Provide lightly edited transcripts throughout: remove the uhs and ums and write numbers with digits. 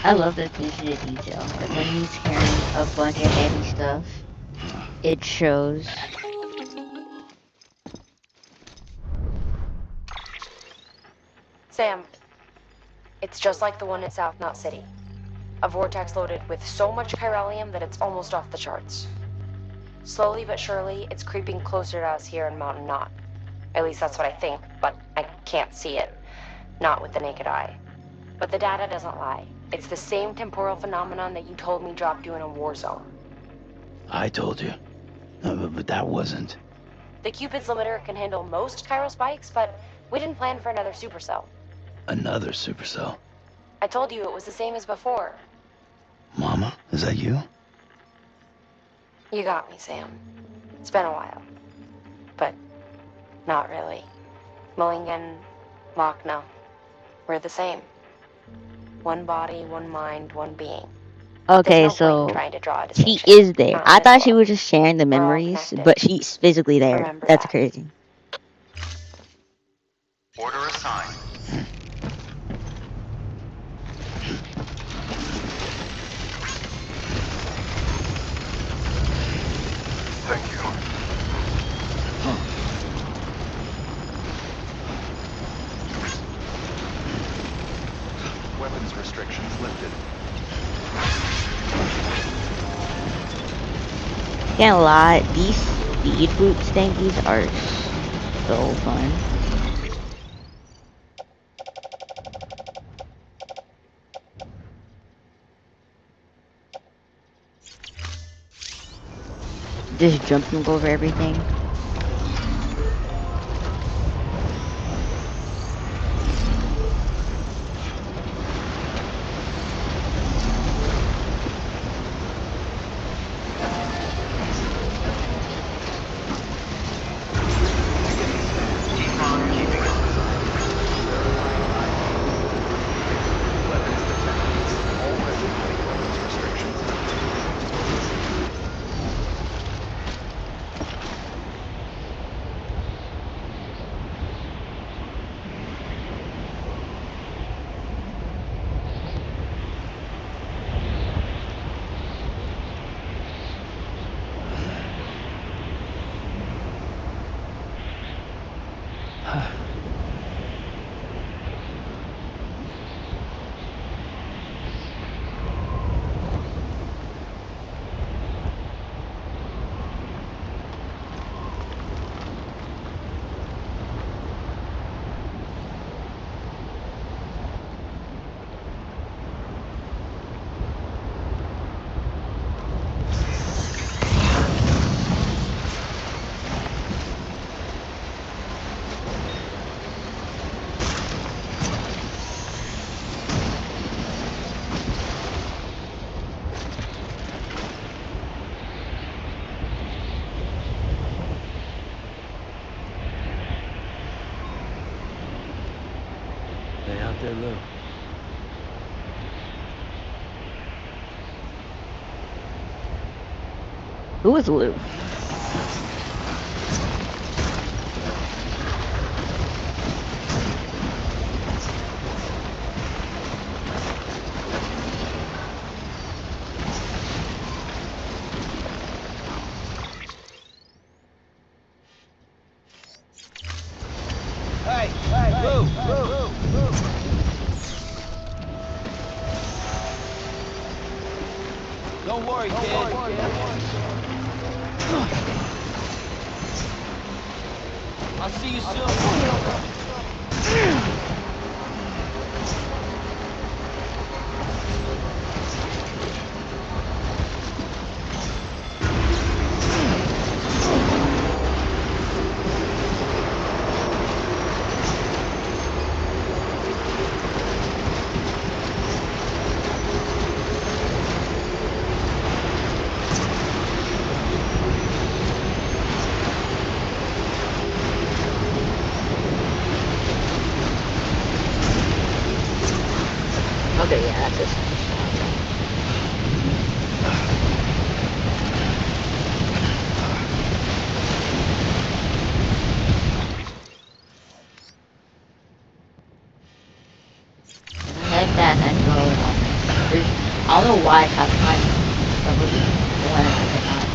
I love the attention to detail. Like when he's carrying a bunch of heavy stuff, it shows. Sam, it's just like the one in South Knot City. A vortex loaded with so much chiralium that it's almost off the charts. Slowly but surely, it's creeping closer to us here in Mountain Knot. At least that's what I think, but I can't see it. Not with the naked eye. But the data doesn't lie. It's the same temporal phenomenon that you told me dropped you in a war zone. I told you. But that wasn't. The Cupid's limiter can handle most chiral spikes, but we didn't plan for another supercell. Another supercell. I told you it was the same as before. Mama, is that you? You got me, Sam. It's been a while. But not really. Mulligan, Lochna, we're the same. One body, one mind, one being. Okay, There's no point so trying to draw a she distinction. is there. Not I in this thought she world. was just sharing the We're all memories, connected. but she's physically there. Remember That's that. crazy. Order assigned. Thank you. Weapons restrictions lifted. Can't lie, these speed boot stankies are so fun. Just jumping over everything. They out there, Lou. Who is Lou? Hey, Lou. I'll see you soon. Okay, yeah, that's it. Head back and go it on this. I don't know why I have time. Double one at a time.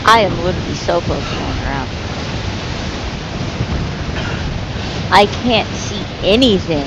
I am literally so close to going around. I can't see anything.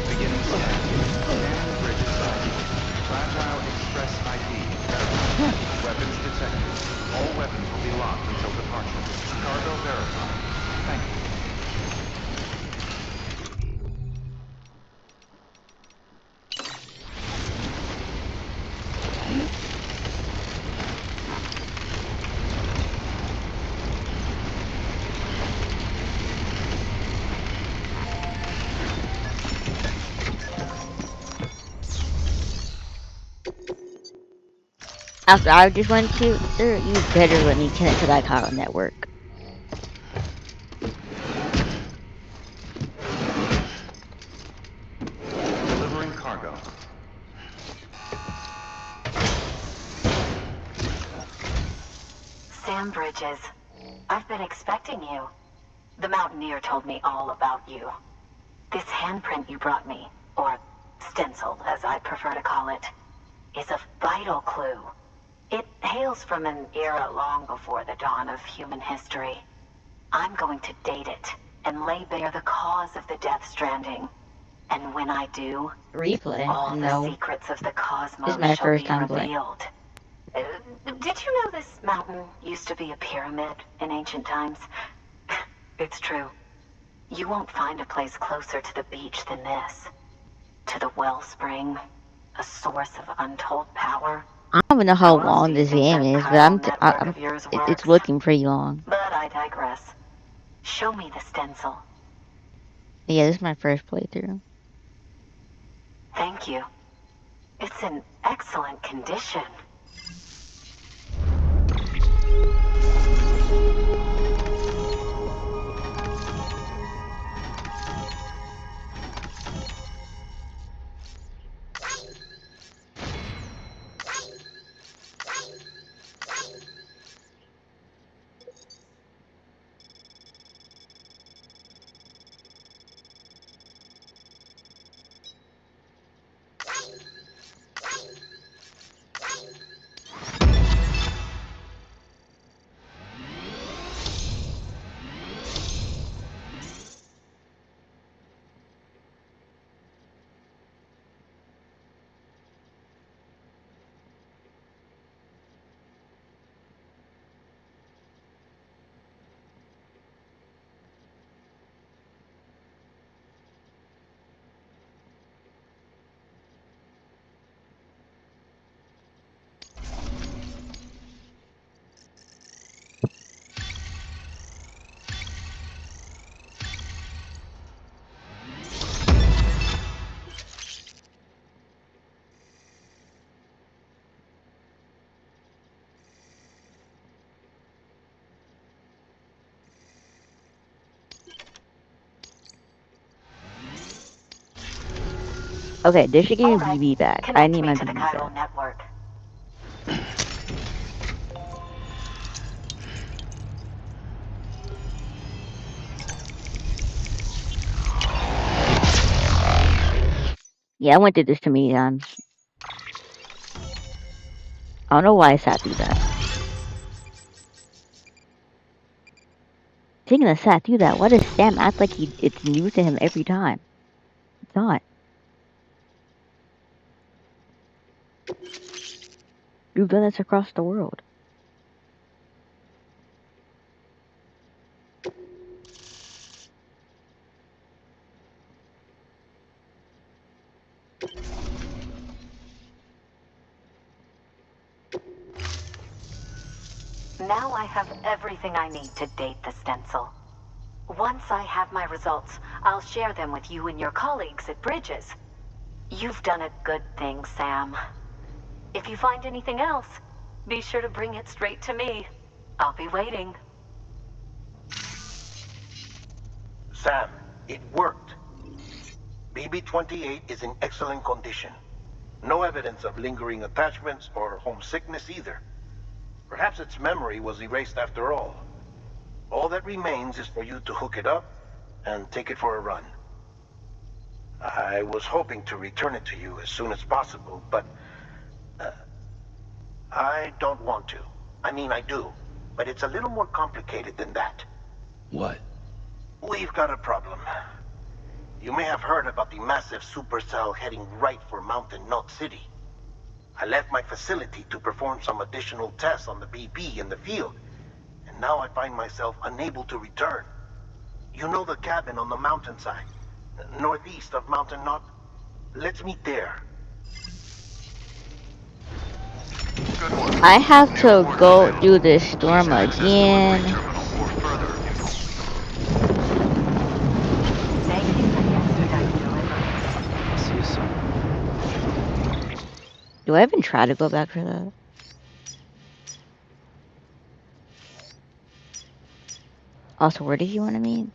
Beginning scan. Scanning bridge assigned. Fragile Express ID verified. Weapons detected. All weapons will be locked until departure. Cargo verified. Thank you. After I just went to, sir, you better let me connect to that Kyle network. Sam Bridges. I've been expecting you. The Mountaineer told me all about you. This handprint you brought me, or stencil as I prefer to call it, is a vital clue. It hails from an era long before the dawn of human history. I'm going to date it and lay bare the cause of the Death Stranding. And when I do, Replay? all the No. secrets of the cosmos This is my shall first be time playing. revealed. Did you know this mountain used to be a pyramid in ancient times? It's true. You won't find a place closer to the beach than this. To the wellspring, a source of untold power. I don't even know how How else long do you this think game that is, but chiral network of yours it's works? looking pretty long. But I digress. Show me the stencil. Yeah, this is my first playthrough. Thank you. It's in excellent condition. Okay, this should give me Alright, BB back. I connect need me my to the BB chiral back. network. Yeah, I went through this too many times. I don't know why I sat through that. Speaking of sat through that, why does Sam act like it's new to him every time? It's not. You've done this across the world. Now I have everything I need to date the stencil. Once I have my results, I'll share them with you and your colleagues at Bridges. You've done a good thing, Sam. If you find anything else, be sure to bring it straight to me. I'll be waiting. Sam, it worked. BB-28 is in excellent condition. No evidence of lingering attachments or homesickness either. Perhaps its memory was erased after all. All that remains is for you to hook it up and take it for a run. I was hoping to return it to you as soon as possible, but I don't want to. I mean, I do, but it's a little more complicated than that. What? We've got a problem. You may have heard about the massive supercell heading right for Mountain Knot City. I left my facility to perform some additional tests on the BB in the field, and now I find myself unable to return. You know the cabin on the mountainside, northeast of Mountain Knot? Let's meet there. Good work. I have New to orders go available. through this Please storm have access to the crane again. terminal for further info. Thank you for the expedited delivery. See you soon. Do I even try to go back for that? Also, where did you want to meet?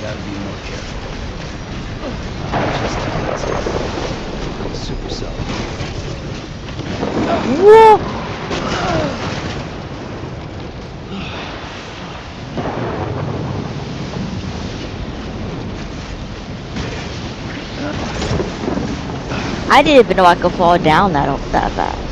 Gotta be more careful. Just like that. Supercell. Whoa! I didn't even know I could fall down that fast.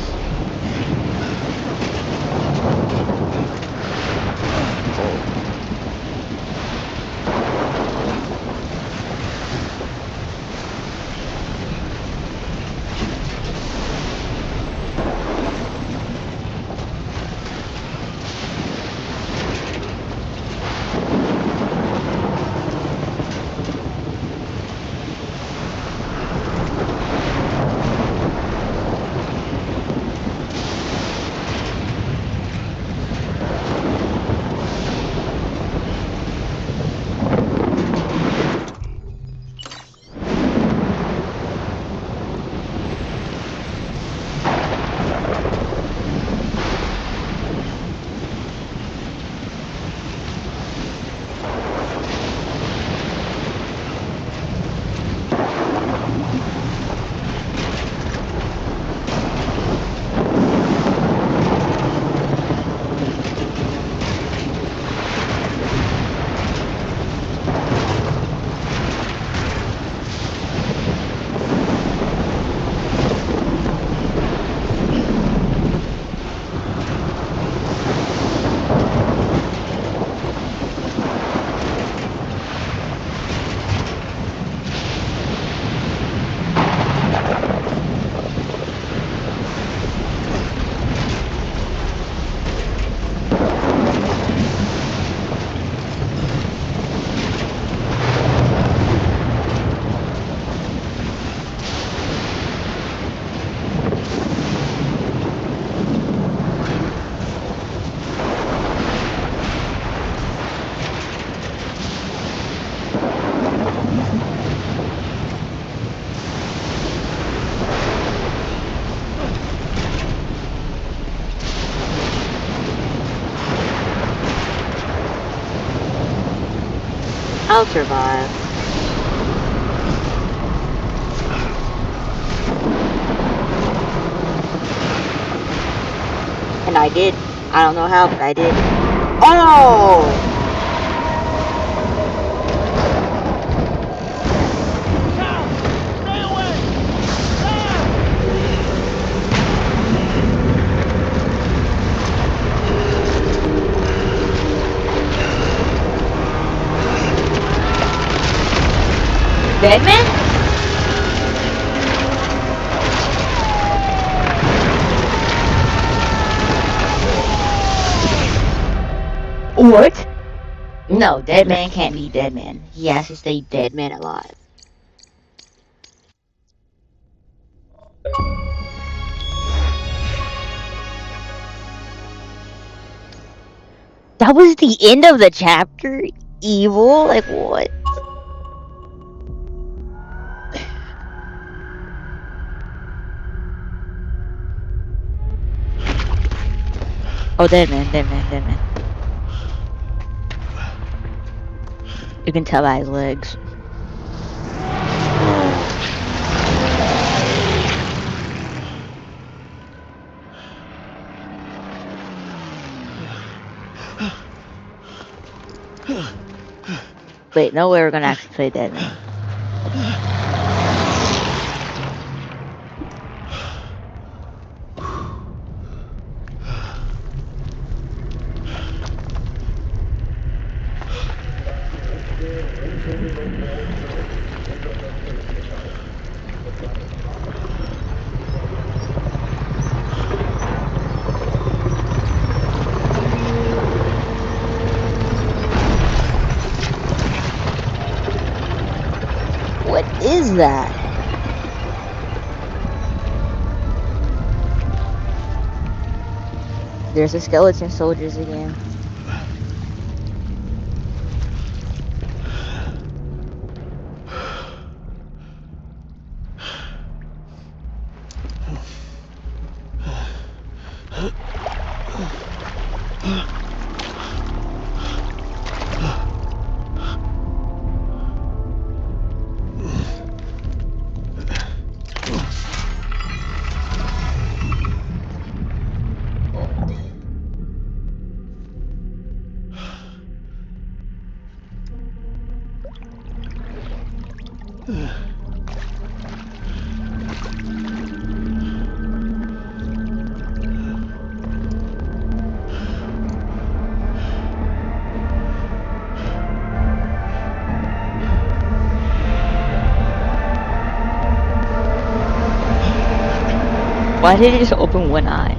I'll survive. And I did. I don't know how, but I did. Oh! Stay away! Ah! Dead man? What? No, dead man can't be dead man. He has to stay dead man alive. That was the end of the chapter? Evil? Like what? Oh, dead man, dead man, dead man. You can tell by his legs. Wait, no way we're gonna actually play dead man. What is that? There's the skeleton soldiers again. Why did it just open one eye?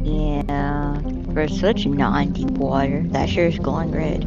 Yeah, for such non-deep water, that sure is glowing red.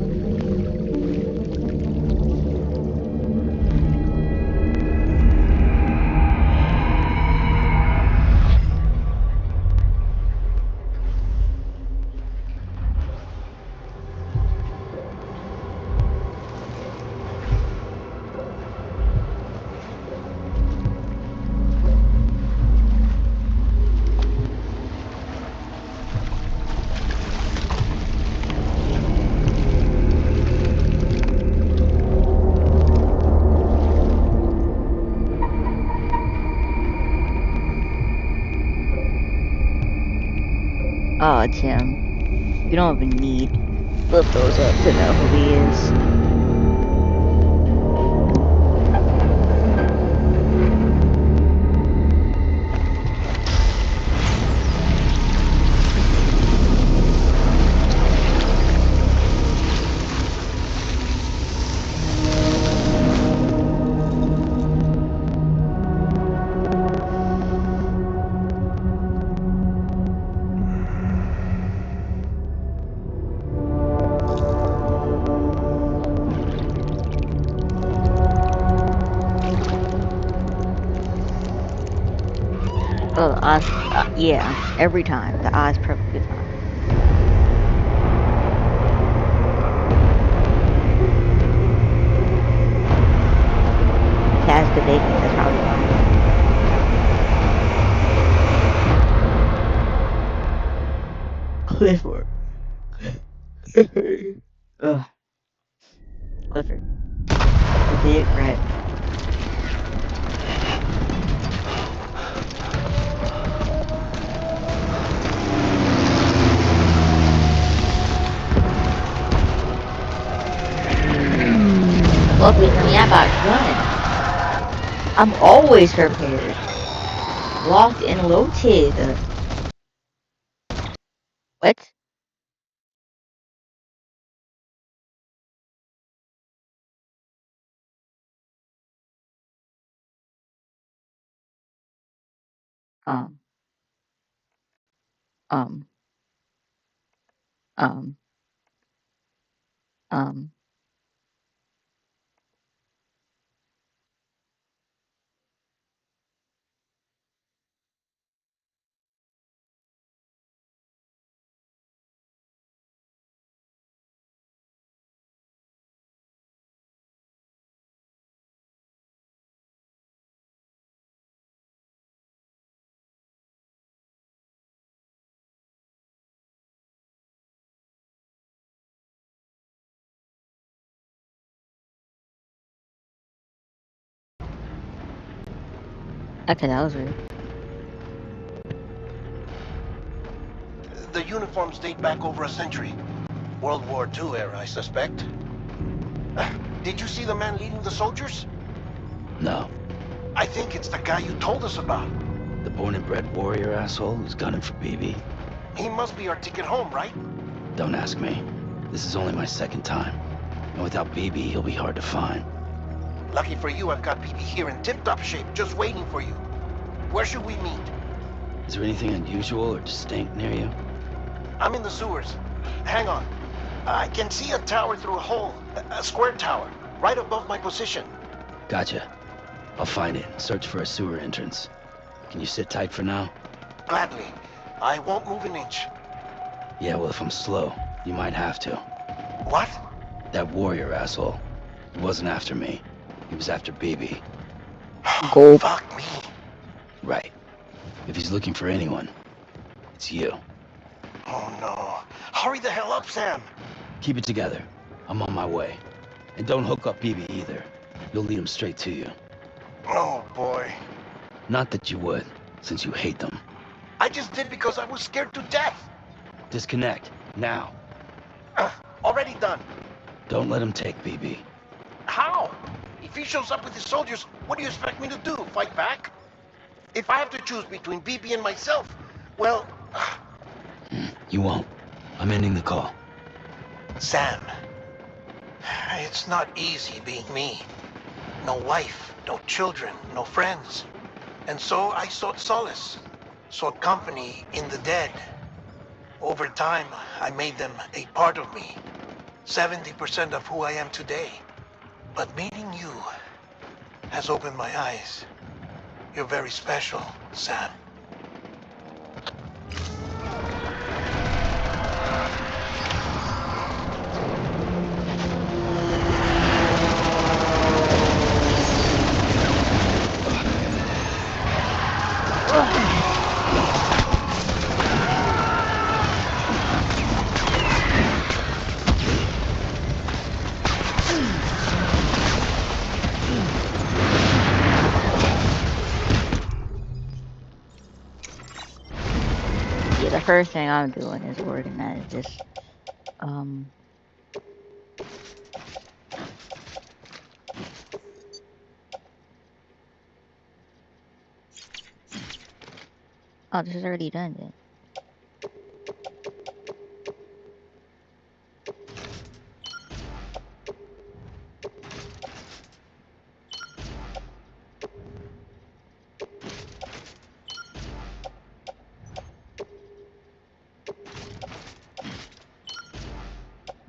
Oh, Tim, you don't even need flip those up to know who he is. Oh, the eyes, yeah, every time. The eyes perfectly fine. Has the baby, that's probably why. Clifford. Ugh, Clifford. The big red. Luckily for me, I got a gun. I'm always prepared. Locked and loaded. What? Um, um, um, um. Okay, that was weird. The uniforms date back over a century. World War II era, I suspect. Did you see the man leading the soldiers? No. I think it's the guy you told us about. The born and bred warrior asshole who's gunning for BB. He must be our ticket home, right? Don't ask me. This is only my second time. And without BB, he'll be hard to find. Lucky for you, I've got BB here in tip-top shape, just waiting for you. Where should we meet? Is there anything unusual or distinct near you? I'm in the sewers. Hang on. I can see a tower through a hole. A square tower, right above my position. Gotcha. I'll find it and search for a sewer entrance. Can you sit tight for now? Gladly. I won't move an inch. Yeah, well, if I'm slow, you might have to. What? That warrior asshole. He wasn't after me. He was after BB. Go. Fuck me. Right. If he's looking for anyone, it's you. Oh no. Hurry the hell up, Sam. Keep it together. I'm on my way. And don't hook up BB either. You'll lead him straight to you. Oh, boy. Not that you would, since you hate them. I just did because I was scared to death. Disconnect, now. Already done. Don't let him take BB. How? If he shows up with his soldiers, what do you expect me to do? Fight back? If I have to choose between BB and myself, well... You won't. I'm ending the call. Sam, it's not easy being me. No wife, no children, no friends. And so I sought solace, sought company in the dead. Over time, I made them a part of me. 70% of who I am today. But meeting you has opened my eyes. You're very special, Sam. Yeah, the first thing I'm doing is organize this. Oh, this is already done then.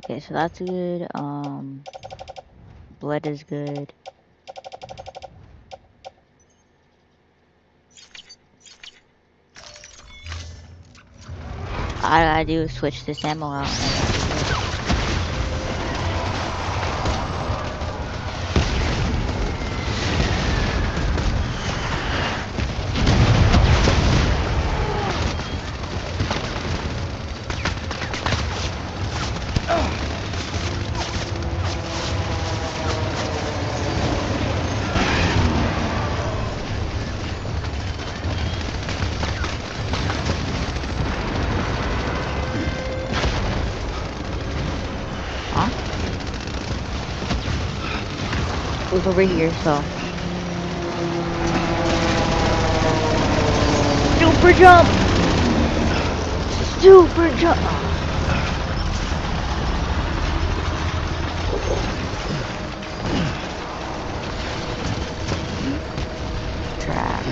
Okay, so that's good. Blood is good. All I gotta do is switch this ammo out. Look over here, so. Super jump! Super jump! Trap.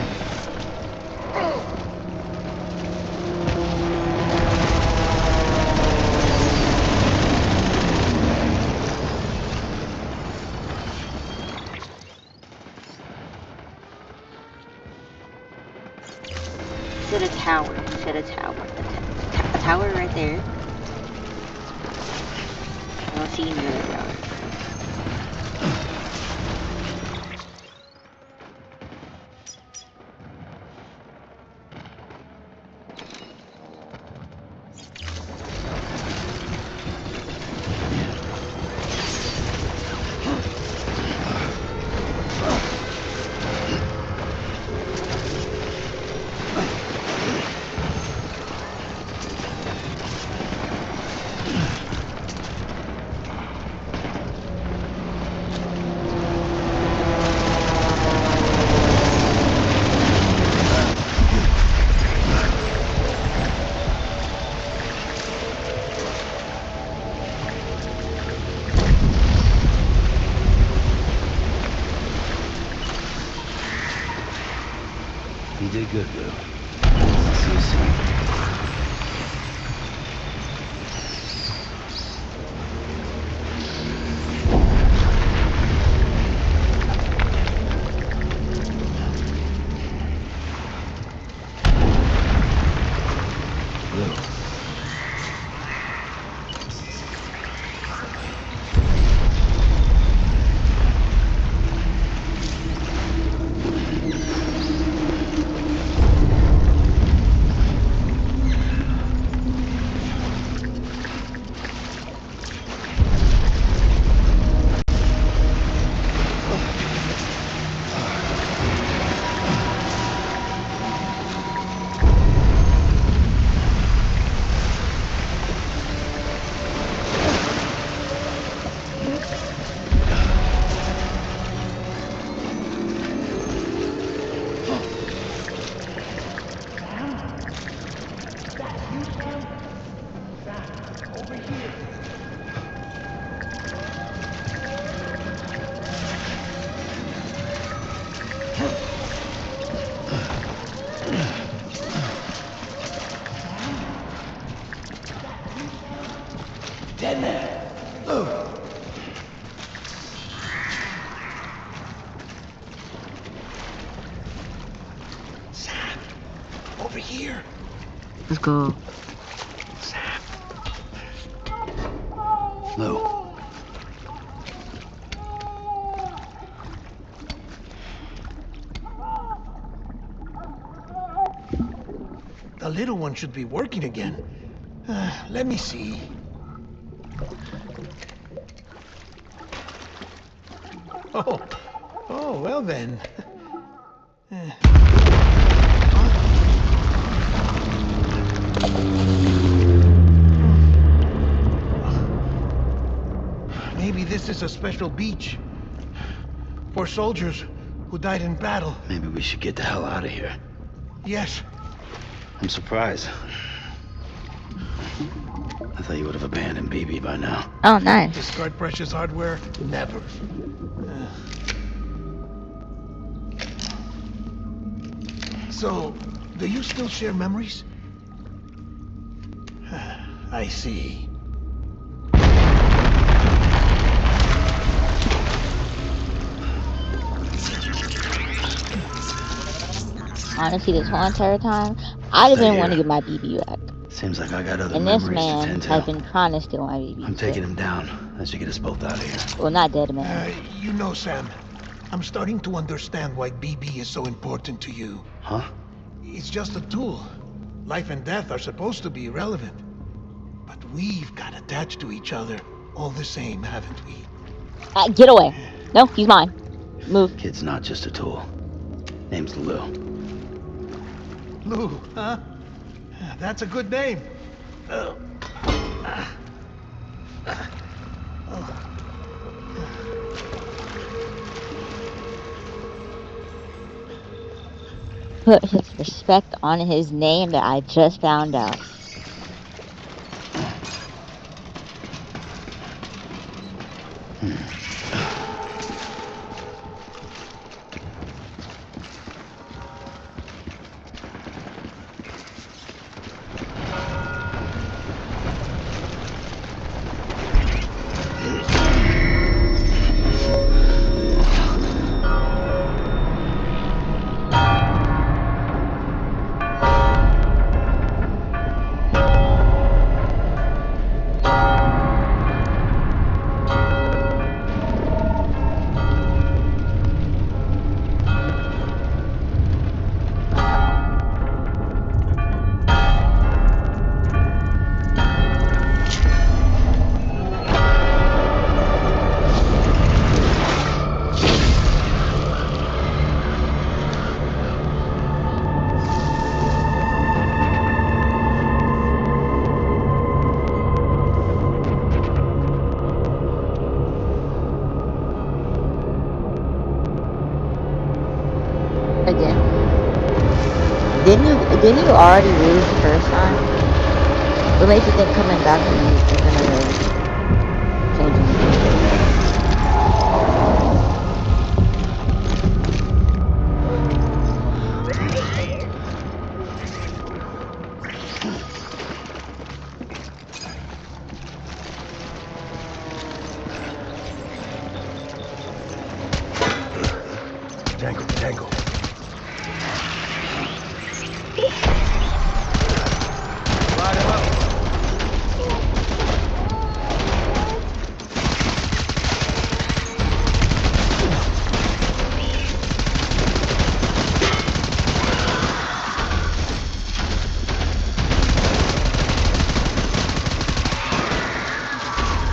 To the tower. To the tower. The tower right there. I don't see any other tower. You did good, Blue. See you soon. Blue. Let's go. Lou. The little one should be working again. Let me see. Oh, well then. Maybe this is a special beach for soldiers who died in battle. Maybe we should get the hell out of here. Yes. I'm surprised. I thought you would have abandoned BB by now. Oh, nice. Discard precious hardware? Never. So, do you still share memories? I see. Honestly, this whole entire time, I just Stay didn't want to here. get my BB back. Seems like I got other And this memories to man tend to. has been trying to steal my BB. I'm taking him down. That should get us both out of here. Well, not dead man. You know, Sam, I'm starting to understand why BB is so important to you. Huh? It's just a tool. Life and death are supposed to be irrelevant. But we've got attached to each other all the same, haven't we? Get away. No, he's mine. Move. Kid's not just a tool. Name's Lou. Lou, huh? That's a good name. Put his respect on his name that I just found out. Again. Didn't you already lose the first time? What makes you think coming back to you is gonna change anything? Tango. Light him up.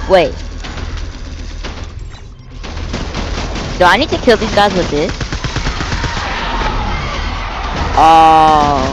Wait. Do I need to kill these guys with this? Oh.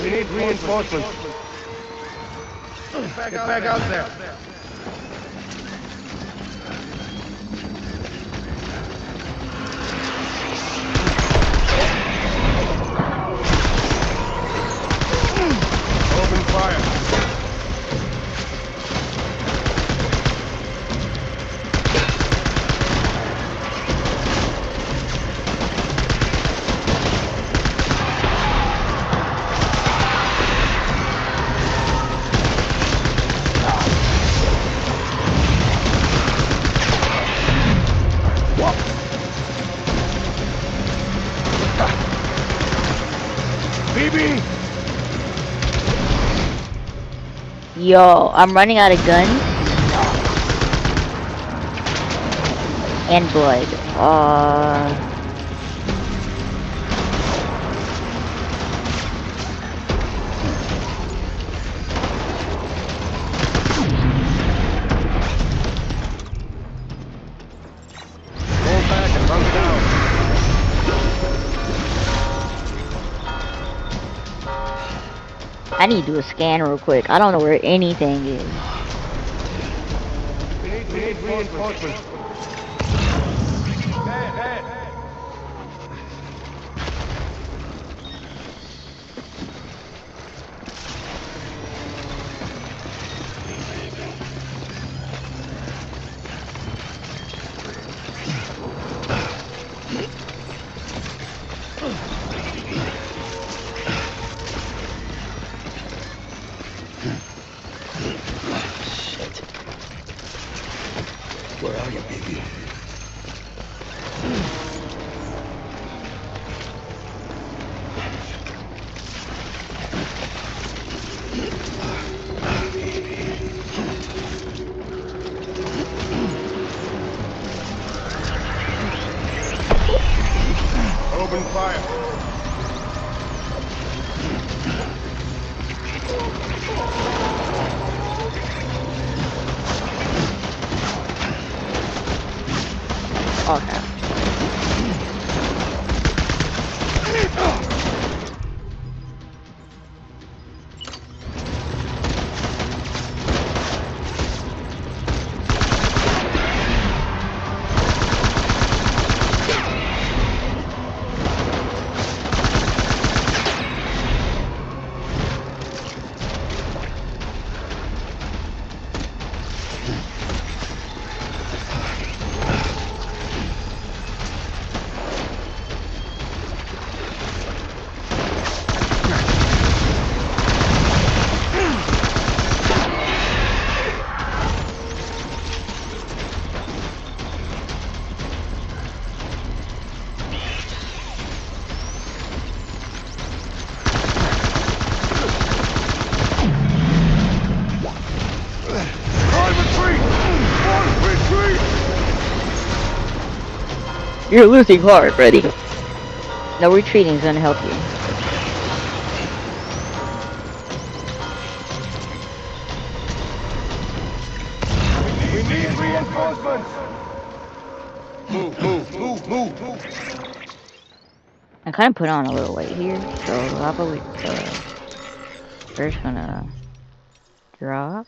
We need reinforcements. Get back out there. Open fire. BB! Yo, I'm running out of guns and blood. Hold back and run down. I need to do a scan real quick. I don't know where anything is. We need reinforcements. Hey. Shit. Where are you, baby? Open fire. Okay. You're losing heart, Freddy. No retreating is gonna help you. We need reinforcements. Move. I kind of put on a little weight here, so how about we first gonna drop.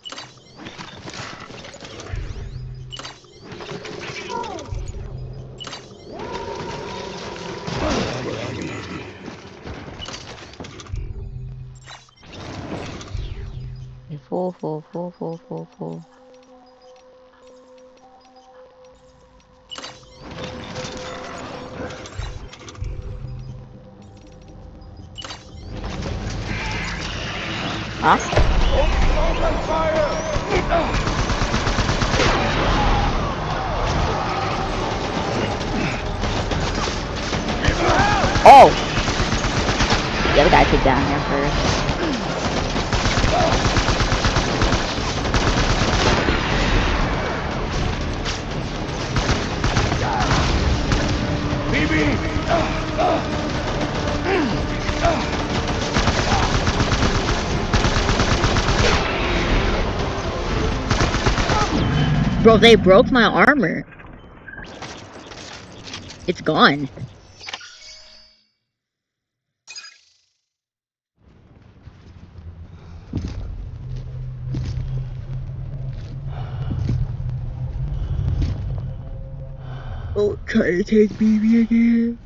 Full. Huh? Open fire. Oh! The other guy took down here first. Bro, they broke my armor. It's gone. Don't try to take BB again.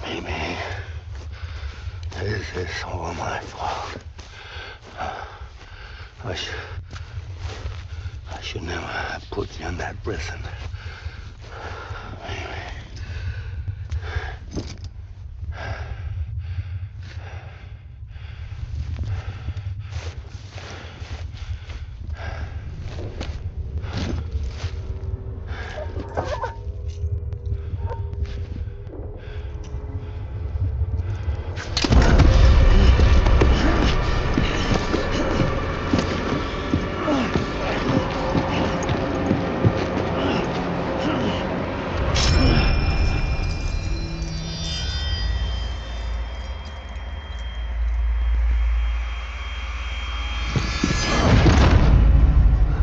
Maybe this is all my fault. I should never have put you in that prison. Maybe.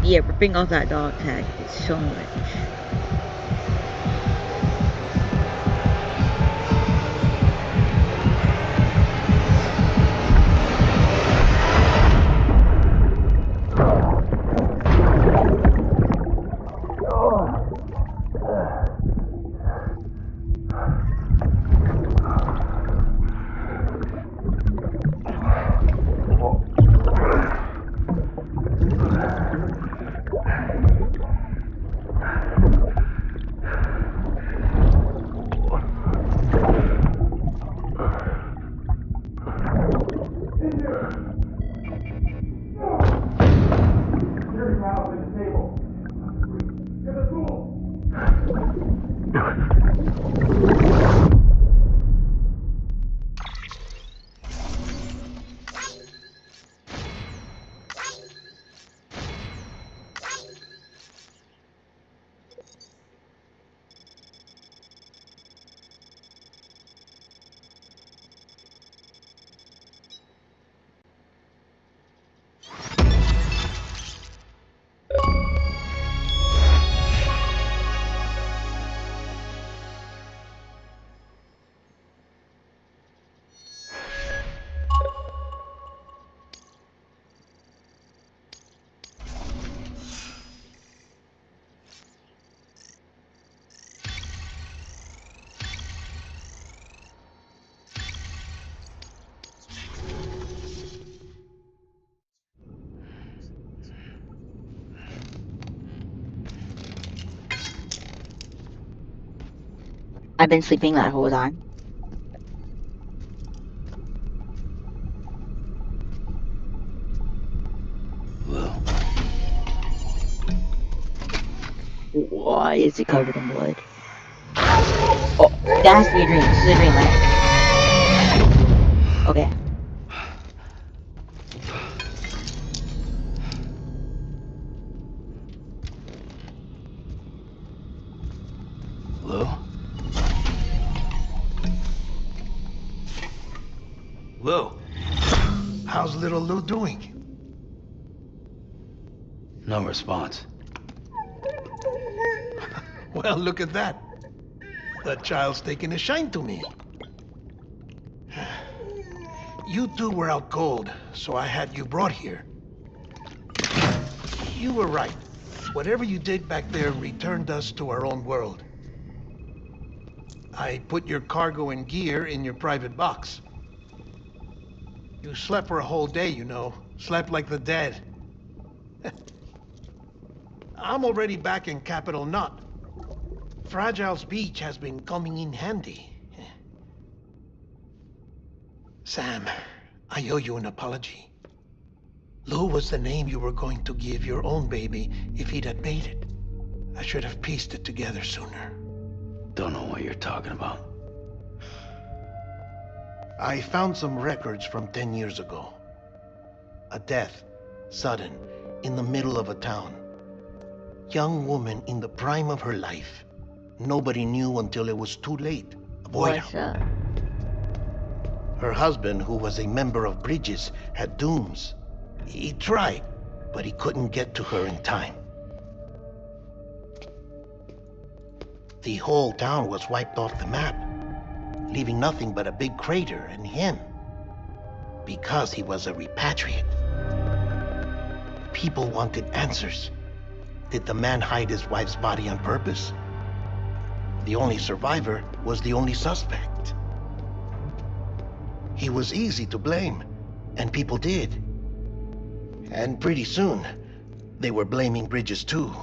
Yeah, ripping off that dog tag is so much. I've been sleeping that whole time. Lou, Why is it covered in blood? Oh, that has to be a dream. This is a dream, right? Okay. Lou? Lou? How's little Lou doing? No response. Well, look at that. The child's taking a shine to me. You two were out cold, so I had you brought here. You were right. Whatever you did back there returned us to our own world. I put your cargo and gear in your private box. You slept for a whole day, you know. Slept like the dead. I'm already back in Capital Knot. Fragile's beach has been coming in handy. Sam, I owe you an apology. Lou was the name you were going to give your own baby if he'd had made it. I should have pieced it together sooner. Don't know what you're talking about. I found some records from 10 years ago. A death, sudden, in the middle of a town. Young woman in the prime of her life. Nobody knew until it was too late. A boy. What's up? Her husband, who was a member of Bridges, had dooms. He tried, but he couldn't get to her in time. The whole town was wiped off the map, leaving nothing but a big crater and him. Because he was a repatriate. People wanted answers. Did the man hide his wife's body on purpose? The only survivor was the only suspect. He was easy to blame, and people did. And pretty soon, they were blaming Bridges too.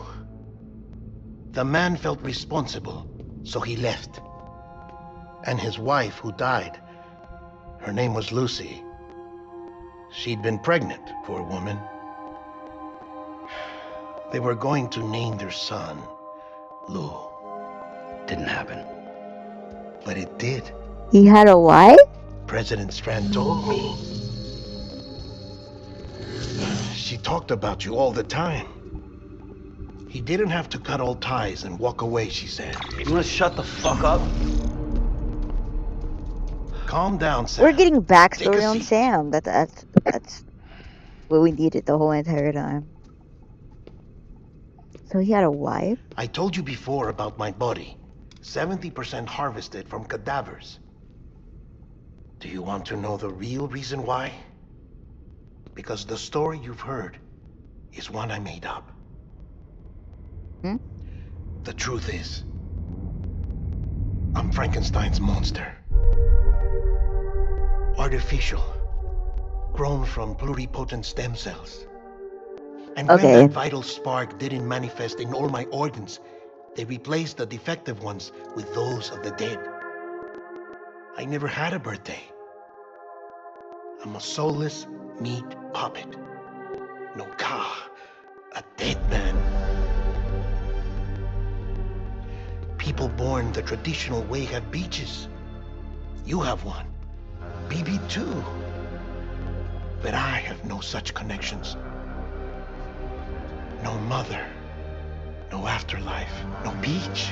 The man felt responsible, so he left. And his wife, who died, her name was Lucy. She'd been pregnant, poor woman. They were going to name their son Lou. Didn't happen. But it did. He had a wife? President Strand told me. She talked about you all the time. He didn't have to cut all ties and walk away, she said. You wanna shut the fuck up? Calm down, Sam. We're getting Take a backstory on seat. Sam. That's what we needed the whole entire time. So he had a wife? I told you before about my body. 70% harvested from cadavers. Do you want to know the real reason why? Because the story you've heard is one I made up. The truth is, I'm Frankenstein's monster. Artificial. Grown from pluripotent stem cells. And when Okay. that vital spark didn't manifest in all my organs, they replaced the defective ones with those of the dead. I never had a birthday. I'm a soulless meat puppet. No car. A dead man. People born the traditional way have beaches. You have one. BB too. But I have no such connections. No mother. No afterlife. No beach.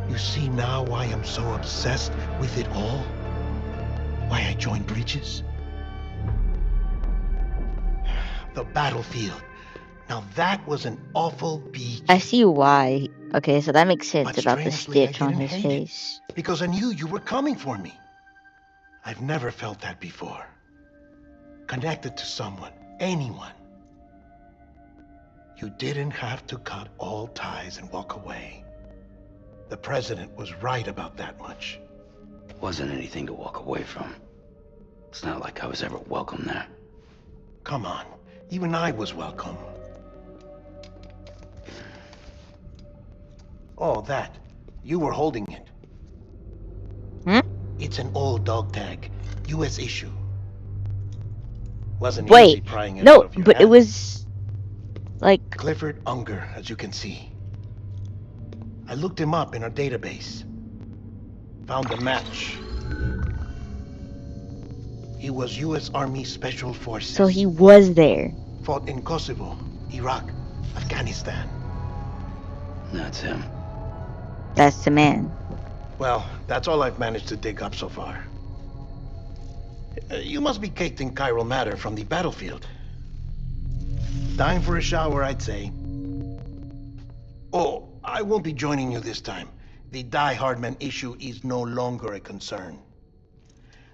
You see now why I'm so obsessed with it all? Why I joined Bridges? The battlefield. Now that was an awful beach. I see why. Okay, so that makes sense But about the strangely, I stitch on didn't his hate it. face. Because I knew you were coming for me. I've never felt that before. Connected to someone, anyone. You didn't have to cut all ties and walk away. The president was right about that much. Wasn't anything to walk away from. It's not like I was ever welcome there. Come on, even I was welcome. Oh, that. You were holding it. It's an old dog tag. U.S. issue. Wasn't easy Wait, prying it out no, of your but it hand. was like Clifford Unger, as you can see. I looked him up in our database. Found a match. He was U.S. Army Special Forces. so he was there. Fought in Kosovo, Iraq, Afghanistan. That's him. That's the man. Well, that's all I've managed to dig up so far. You must be caked in chiral matter from the battlefield. Time for a shower, I'd say. Oh, I won't be joining you this time. The Die Hardman issue is no longer a concern.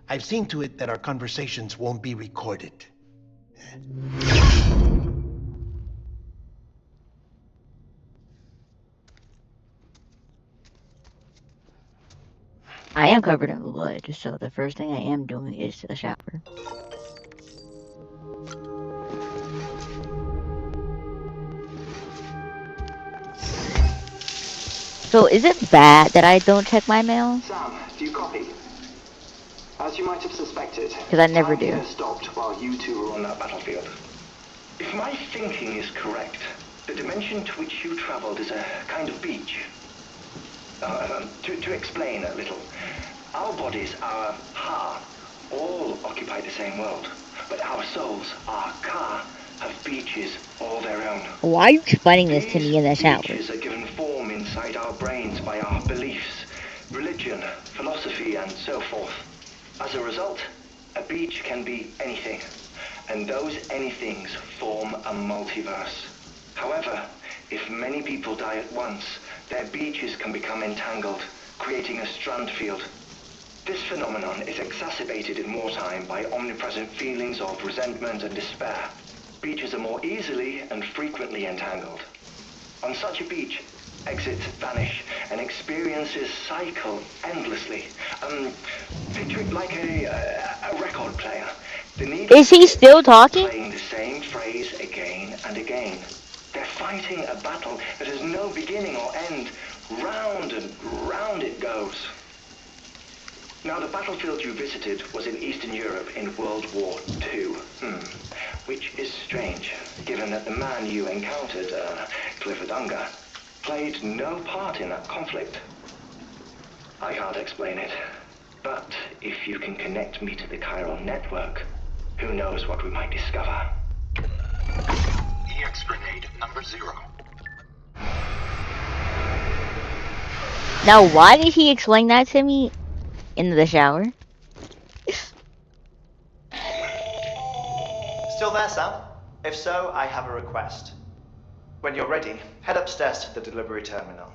I've seen to it that our conversations won't be recorded. I am covered in blood, so the first thing I am doing is to the shower. So is it bad that I don't check my mail? Sam, do you copy? As you might have suspected, Because I never time do. here stopped while you two were on that battlefield. If my thinking is correct, the dimension to which you traveled is a kind of beach. To explain a little, our bodies, our ha, all occupy the same world, but our souls, our ka, have beaches all their own. Why are you explaining this to me in the shower? Beaches are given form inside our brains by our beliefs, religion, philosophy, and so forth. As a result, a beach can be anything, and those anythings form a multiverse. However, if many people die at once, their beaches can become entangled, creating a strand field. This phenomenon is exacerbated in wartime by omnipresent feelings of resentment and despair. Beaches are more easily and frequently entangled. On such a beach, exits vanish and experiences cycle endlessly. Picture it like a record player. The need Is he still talking? playing the same phrase again and again. They're fighting a battle that has no beginning or end. Round and round it goes. Now, the battlefield you visited was in Eastern Europe in World War II. Which is strange, given that the man you encountered, Clifford Unger, played no part in that conflict. I can't explain it, but if you can connect me to the chiral network, who knows what we might discover. EX grenade number 0. Now, why did he explain that to me in the shower? Still there, Sam? If so, I have a request. When you're ready, head upstairs to the delivery terminal.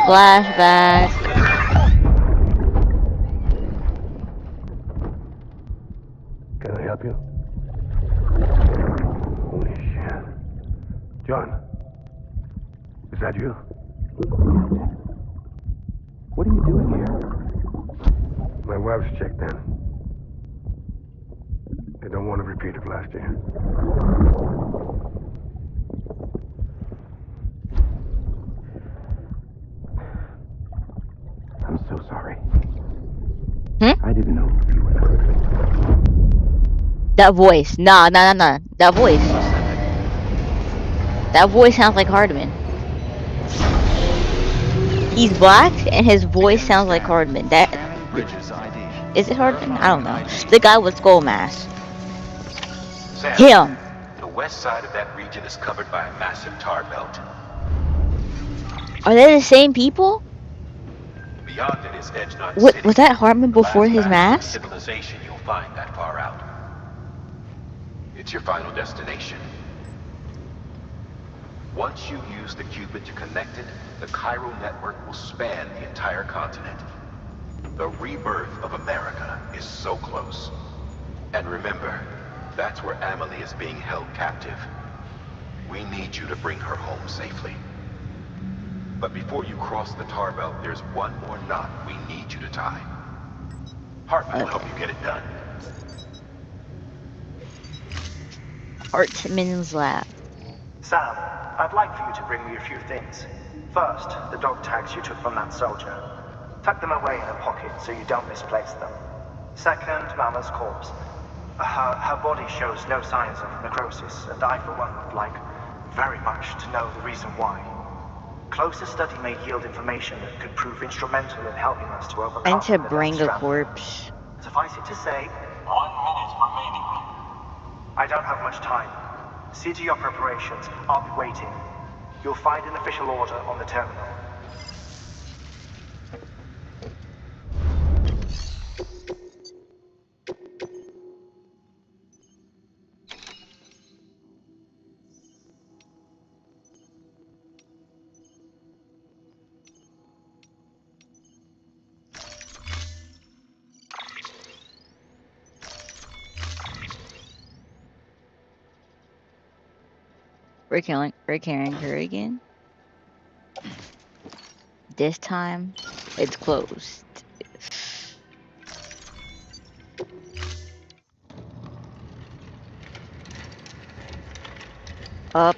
Flashback. Can I help you? Holy shit. John, is that you? What are you doing here? My wife's checked in. They don't want a repeat of last year. I'm so sorry. I didn't know you were That voice. Nah. That voice. That voice sounds like Hardman. He's black, and his voice sounds like Hardman. That is it Hardman? I don't know. The guy with skull mask. Sam, Him. the west side of that region is covered by a massive tar belt. Are they the same people? Beyond it is Edgenot What City. was that Hardman before his Last mask? civilization you'll find that far out. It's your final destination. Once you use the qubit to connect it, the chiral network will span the entire continent. The rebirth of America is so close. And remember, that's where Amelie is being held captive. We need you to bring her home safely. But before you cross the tar belt, there's one more knot we need you to tie. Hartman will help you get it done. Hartman's lab. Sam, I'd like for you to bring me a few things. First, the dog tags you took from that soldier. Tuck them away in a pocket so you don't misplace them. Second, Mama's corpse. Her body shows no signs of necrosis, and I, for one, would like very much to know the reason why. Closer study may yield information that could prove instrumental in helping us to overcome And to the bring a Stranding. corpse. Suffice it to say, 1 minute remaining. I don't have much time. See to your preparations. I'll be waiting. You'll find an official order on the terminal. We're carrying her again. This time, it's closed. Up,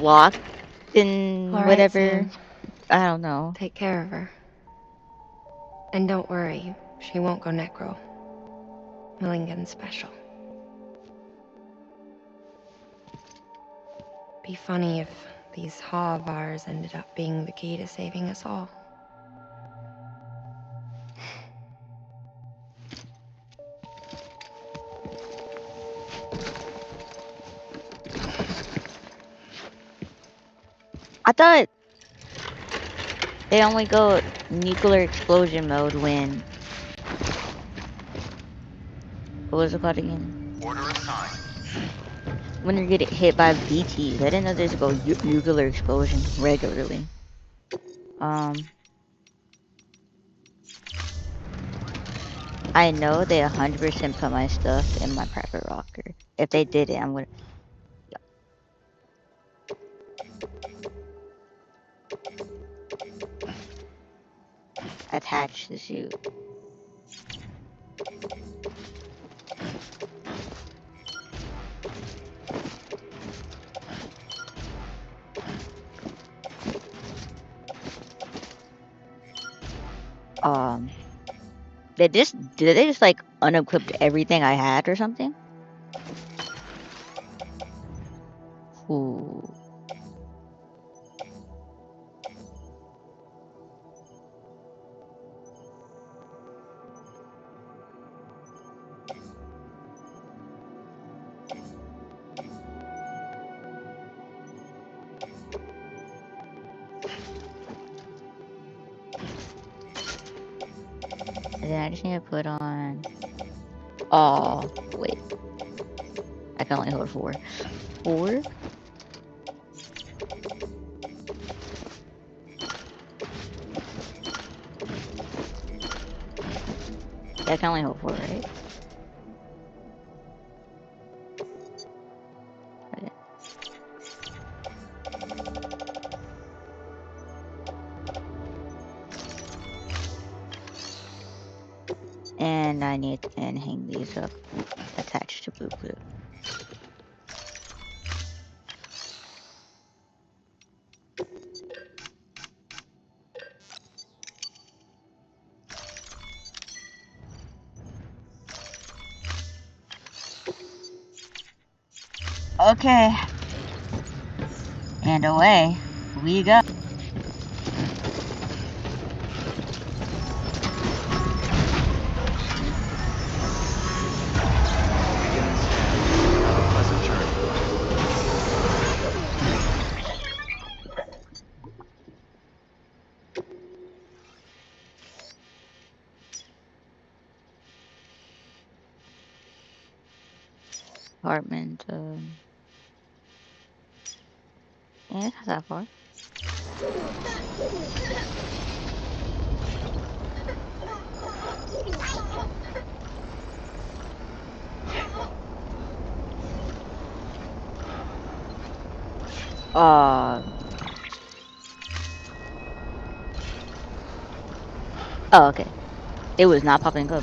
locked in All right, whatever. Sam. I don't know. Take care of her. And don't worry, she won't go necro. Millingen's special. Be funny if these Ha of ours ended up being the key to saving us all. I thought they only go nuclear explosion mode when... What was it called again? Order assigned. When you get hit by BTs. I didn't know there's go nuclear explosion regularly. I know they 100% put my stuff in my private locker. If they did it, I'm gonna attach the suit. Did they just like unequipped everything I had or something? Ooh. And then I just need to put on... Oh, wait. I can only hold 4. 4? Yeah, I can only hold 4, right? Okay. And I need to hang these up attached to blue glue. Okay. And away we go. Apartment, yeah, it's not that far. Oh, okay. It was not popping up.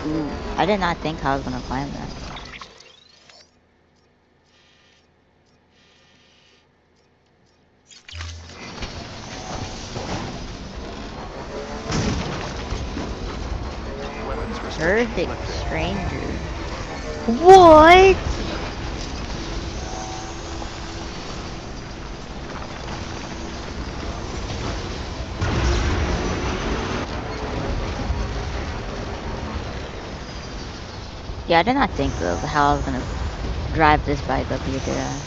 Ooh, I did not think I was gonna climb that. Perfect stranger. What? Yeah, I did not think of how I was gonna drive this bike up here, did I?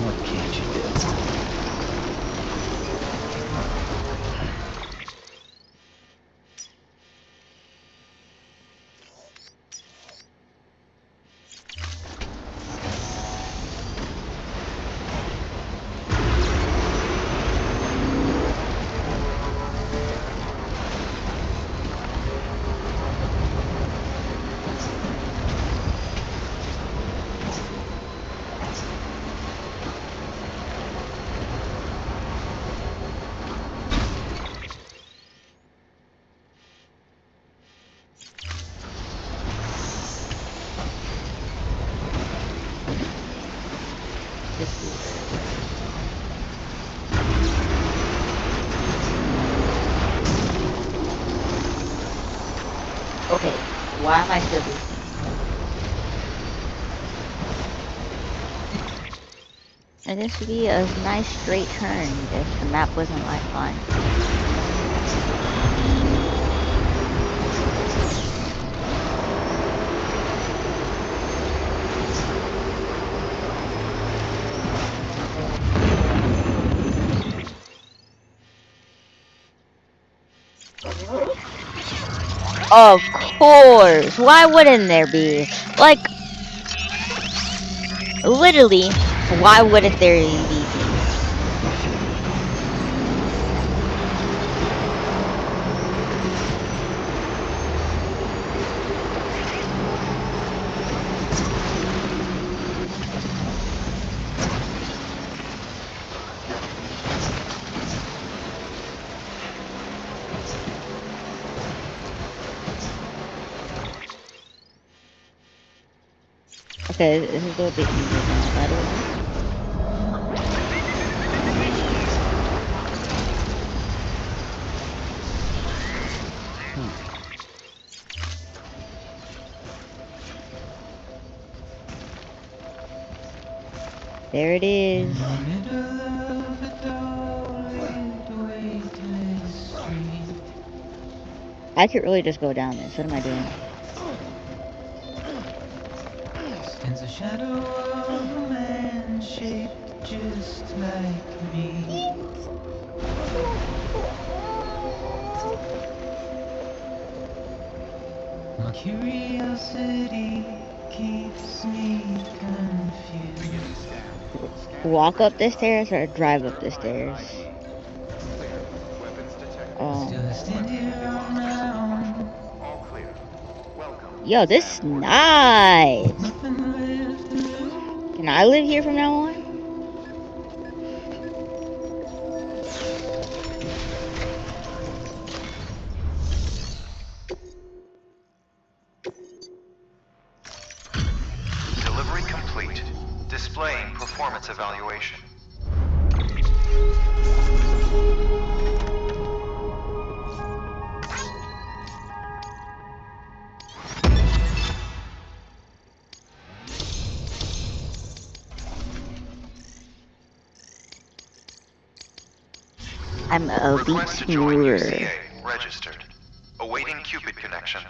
What can't you do? Okay, why am I still losing? And this would be a nice straight turn if the map wasn't like fun. Of course! Why wouldn't there be? Like, literally, why wouldn't there be? Okay, this is a little bit easier than I thought it would be. There it is. I could really just go down this. What am I doing? Stands a shadow of a man shaped just like me. My curiosity keeps me confused. Walk up the stairs or drive up the stairs? Still stand here on my own. All clear. Welcome. Yo, this is nice. Can I live here from now on? Delivery complete. Displaying performance evaluation. I'm a Request to join UCA. Registered. Awaiting Cupid connection.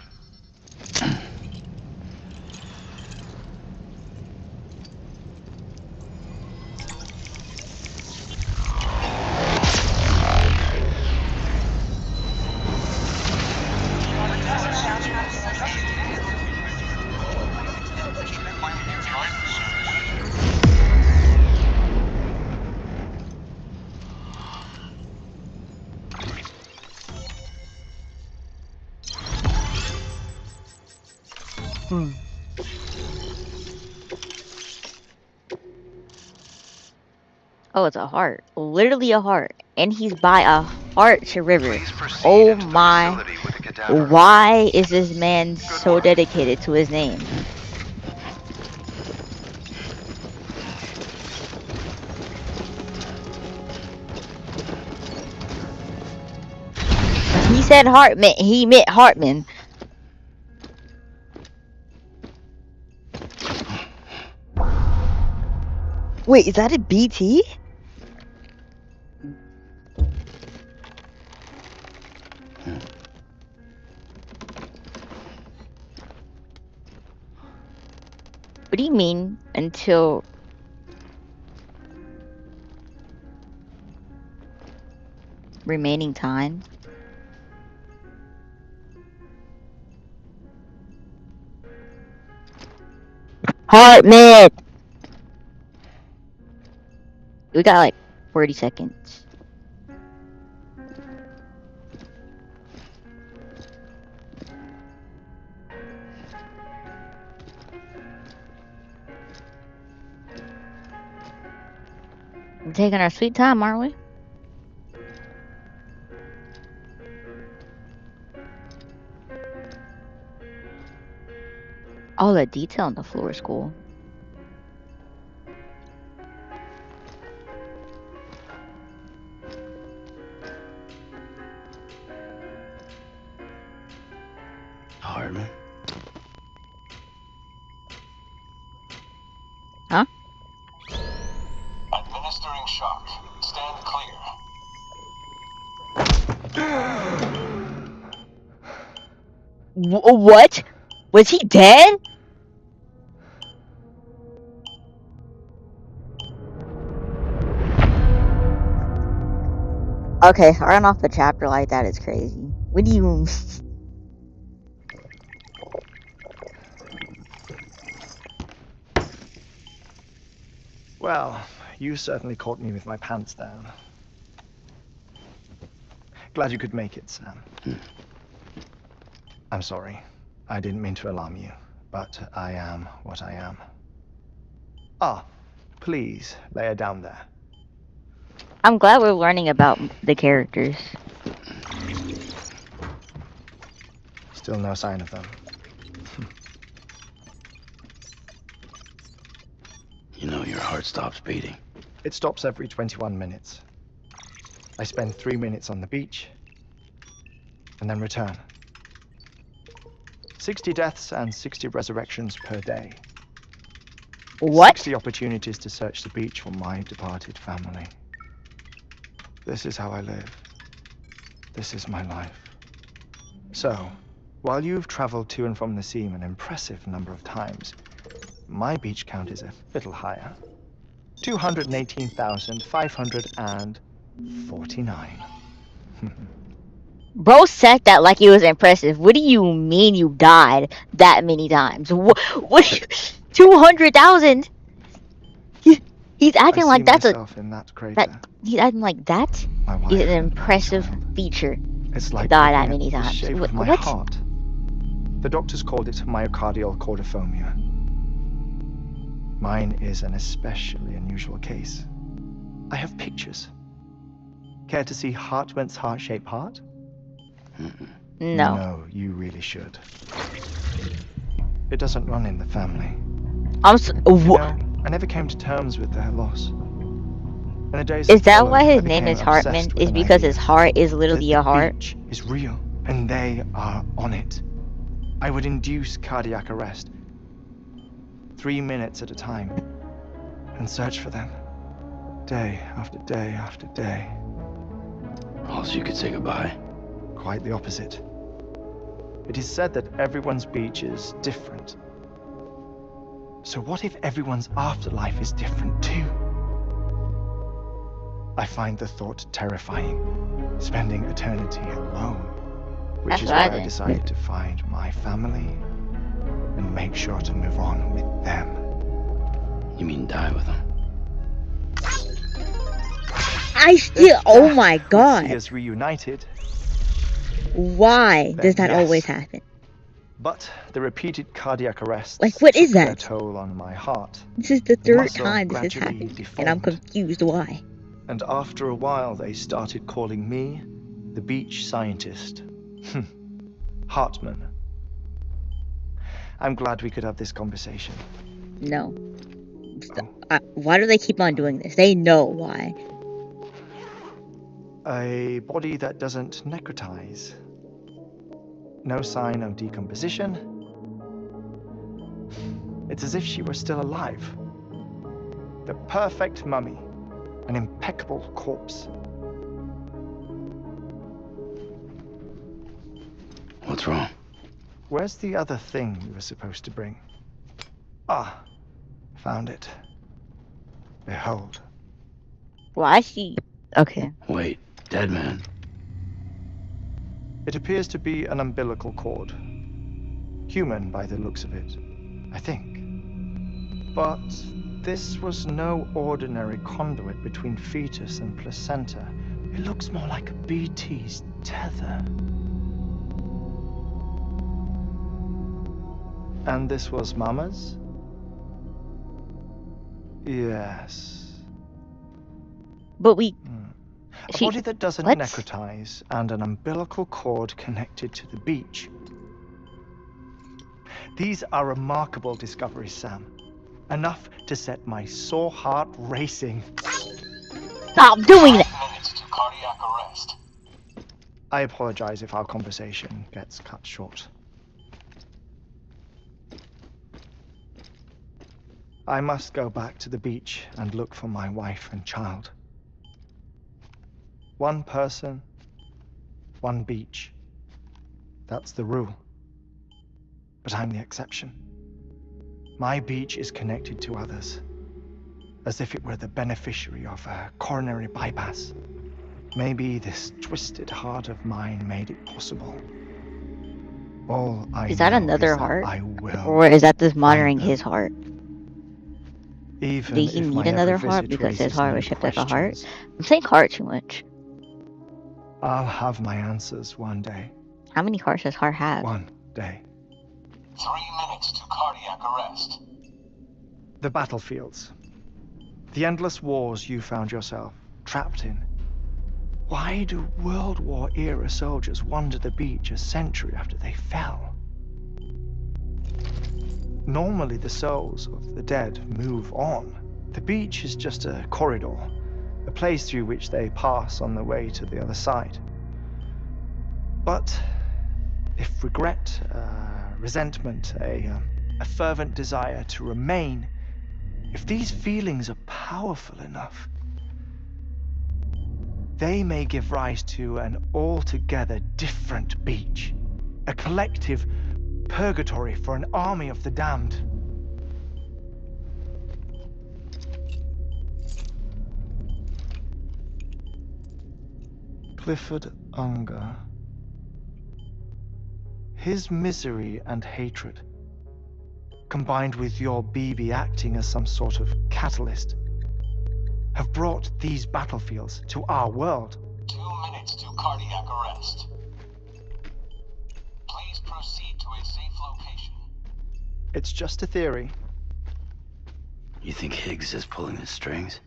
Oh, it's a heart. Literally a heart. And he's by a heart to river. Oh my. Why is this man so dedicated to his name? He said Hartman. He meant Hartman. Wait, is that a BT? What do you mean until remaining time? Hartman! We got like 40 seconds. We're taking our sweet time, aren't we? All the detail on the floor is cool. Hartman? Huh? What? Was he dead? Okay, running off the chapter like that is crazy. What do you... Well, you certainly caught me with my pants down. Glad you could make it, Sam. I'm sorry. I didn't mean to alarm you, but I am what I am. Ah, please lay her down there. I'm glad we're learning about the characters. Still no sign of them. You know your heart stops beating. It stops every 21 minutes. I spend 3 minutes on the beach, and then return. 60 deaths and 60 resurrections per day. What? 60 opportunities to search the beach for my departed family. This is how I live. This is my life. So, while you've traveled to and from the sea an impressive number of times, my beach count is a little higher. 218,549. Bro said that like it was impressive. What do you mean you died that many times? What? 200,000? He's acting like that's a... he's acting like that is an impressive feature. It's like die that looking many at the times. shape of my What? heart. The doctors called it myocardial cordiphobia. Mine is an especially unusual case. I have pictures. Care to see Hartman's heart-shaped heart? No. No, you really should. It doesn't run in the family. I never came to terms with their loss. In the days Is that followed, why his I name became is Hartman? obsessed with Is an because idea his heart is literally that a heart? The beach is real, and they are on it. I would induce cardiac arrest, 3 minutes at a time, and search for them, day after day after day. Also, you could say goodbye. Quite the opposite. It is said that everyone's beach is different. So what if everyone's afterlife is different too? I find the thought terrifying, spending eternity alone, which is why I decided to find my family and make sure to move on with them. You mean die with them? I still... Oh my god. See us reunited. Why does that always happen? But the repeated cardiac arrests like, what is took that? their toll on my heart. This is the third time this has happened, and I'm confused why. And after a while, they started calling me the beach scientist. Hartman. I'm glad we could have this conversation. No. Why do they keep on doing this? They know why. A body that doesn't necrotize. No sign of decomposition. It's as if she were still alive. The perfect mummy. An impeccable corpse. What's wrong? Where's the other thing you were supposed to bring? Ah, found it. Behold. Why she... Okay. Wait, dead man. It appears to be an umbilical cord. Human by the looks of it, I think. But this was no ordinary conduit between fetus and placenta. It looks more like a BT's tether. And this was Mama's? Yes. But we... A body that doesn't necrotize and an umbilical cord connected to the beach. These are remarkable discoveries, Sam. Enough to set my sore heart racing. Stop doing that! 5 minutes to cardiac arrest. I apologize if our conversation gets cut short. I must go back to the beach and look for my wife and child. One person, one beach. That's the rule. but I'm the exception. My beach is connected to others, as if it were the beneficiary of a coronary bypass. Maybe this twisted heart of mine made it possible. All I Is that know another is that heart? I will Or is that just find monitoring them. his heart? Even Did he if need my every another heart visit because his raises heart new was shaped like a heart? questions, I'm saying heart too much. I'll have my answers one day. How many hearts does heart have? One day. 3 minutes to cardiac arrest. The battlefields. The endless wars you found yourself trapped in. Why do World War era soldiers wander the beach a century after they fell? Normally the souls of the dead move on. The beach is just a corridor, a place through which they pass on the way to the other side. But if regret, resentment, a fervent desire to remain, if these feelings are powerful enough, they may give rise to an altogether different beach, a collective purgatory for an army of the damned. Clifford Unger. His misery and hatred, combined with your BB acting as some sort of catalyst, have brought these battlefields to our world. 2 minutes to cardiac arrest. Please proceed to a safe location. It's just a theory. You think Higgs is pulling the strings?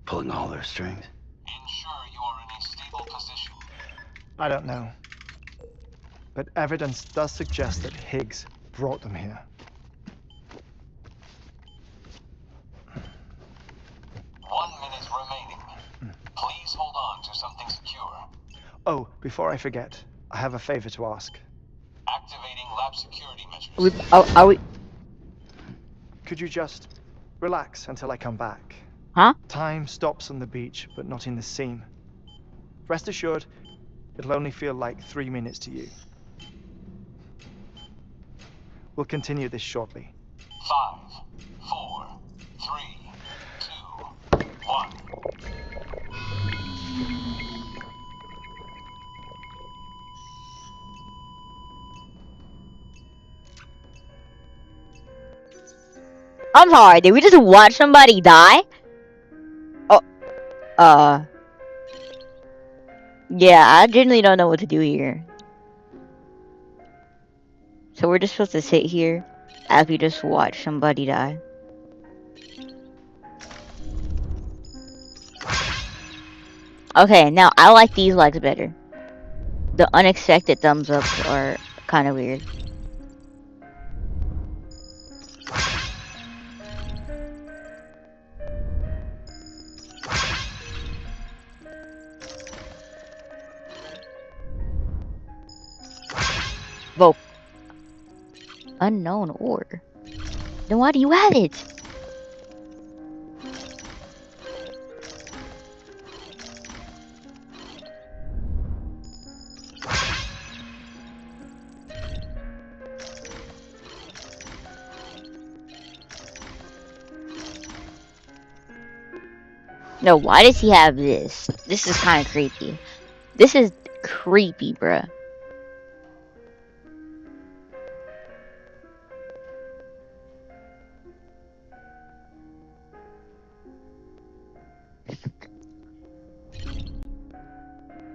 Pulling all their strings? Ensure you are in a stable position. I don't know. But evidence does suggest that Higgs brought them here. 1 minute remaining. Please hold on to something secure. Oh, before I forget, I have a favor to ask. Activating lab security measures. Are we? Could you just relax until I come back? Huh? Time stops on the beach, but not in the scene. Rest assured, it'll only feel like 3 minutes to you. We'll continue this shortly. 5, 4, 3, 2, 1. I'm sorry, did we just watch somebody die? Oh, yeah, I genuinely don't know what to do here. So we're just supposed to sit here as we just watch somebody die. Okay, now I like these likes better. The unexpected thumbs ups are kind of weird. Vote. Unknown ore. Then why do you have it? No, why does he have this? This is kind of creepy. This is creepy, bruh.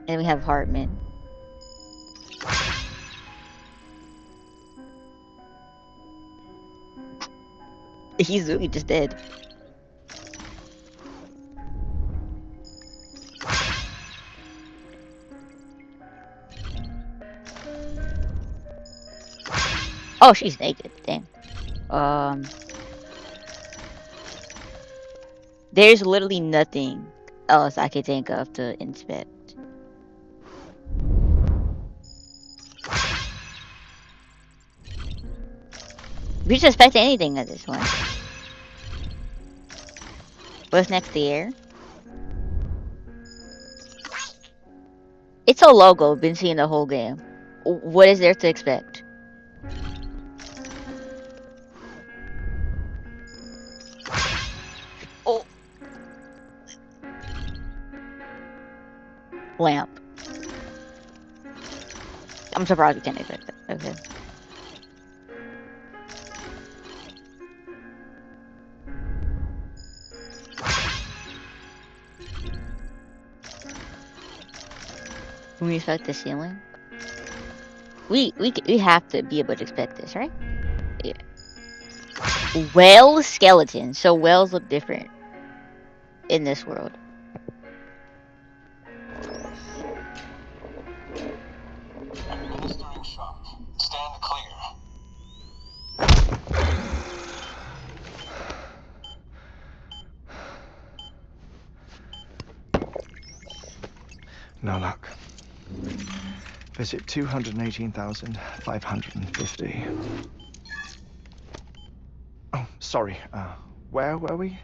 And we have Hartman. He's really just dead. Oh, she's naked. Dang. There's literally nothing else I could think of to inspect. We just inspect anything at this point. What's next? The air? It's a logo. Been seeing the whole game. What is there to expect? lamp. I'm surprised we can't expect that. Okay. Can we expect the ceiling? We have to be able to expect this, right? Yeah. Whale skeleton. So whales look different in this world. Administering shock. Stand clear. No luck. Visit 218,550. Oh, sorry. Where were we?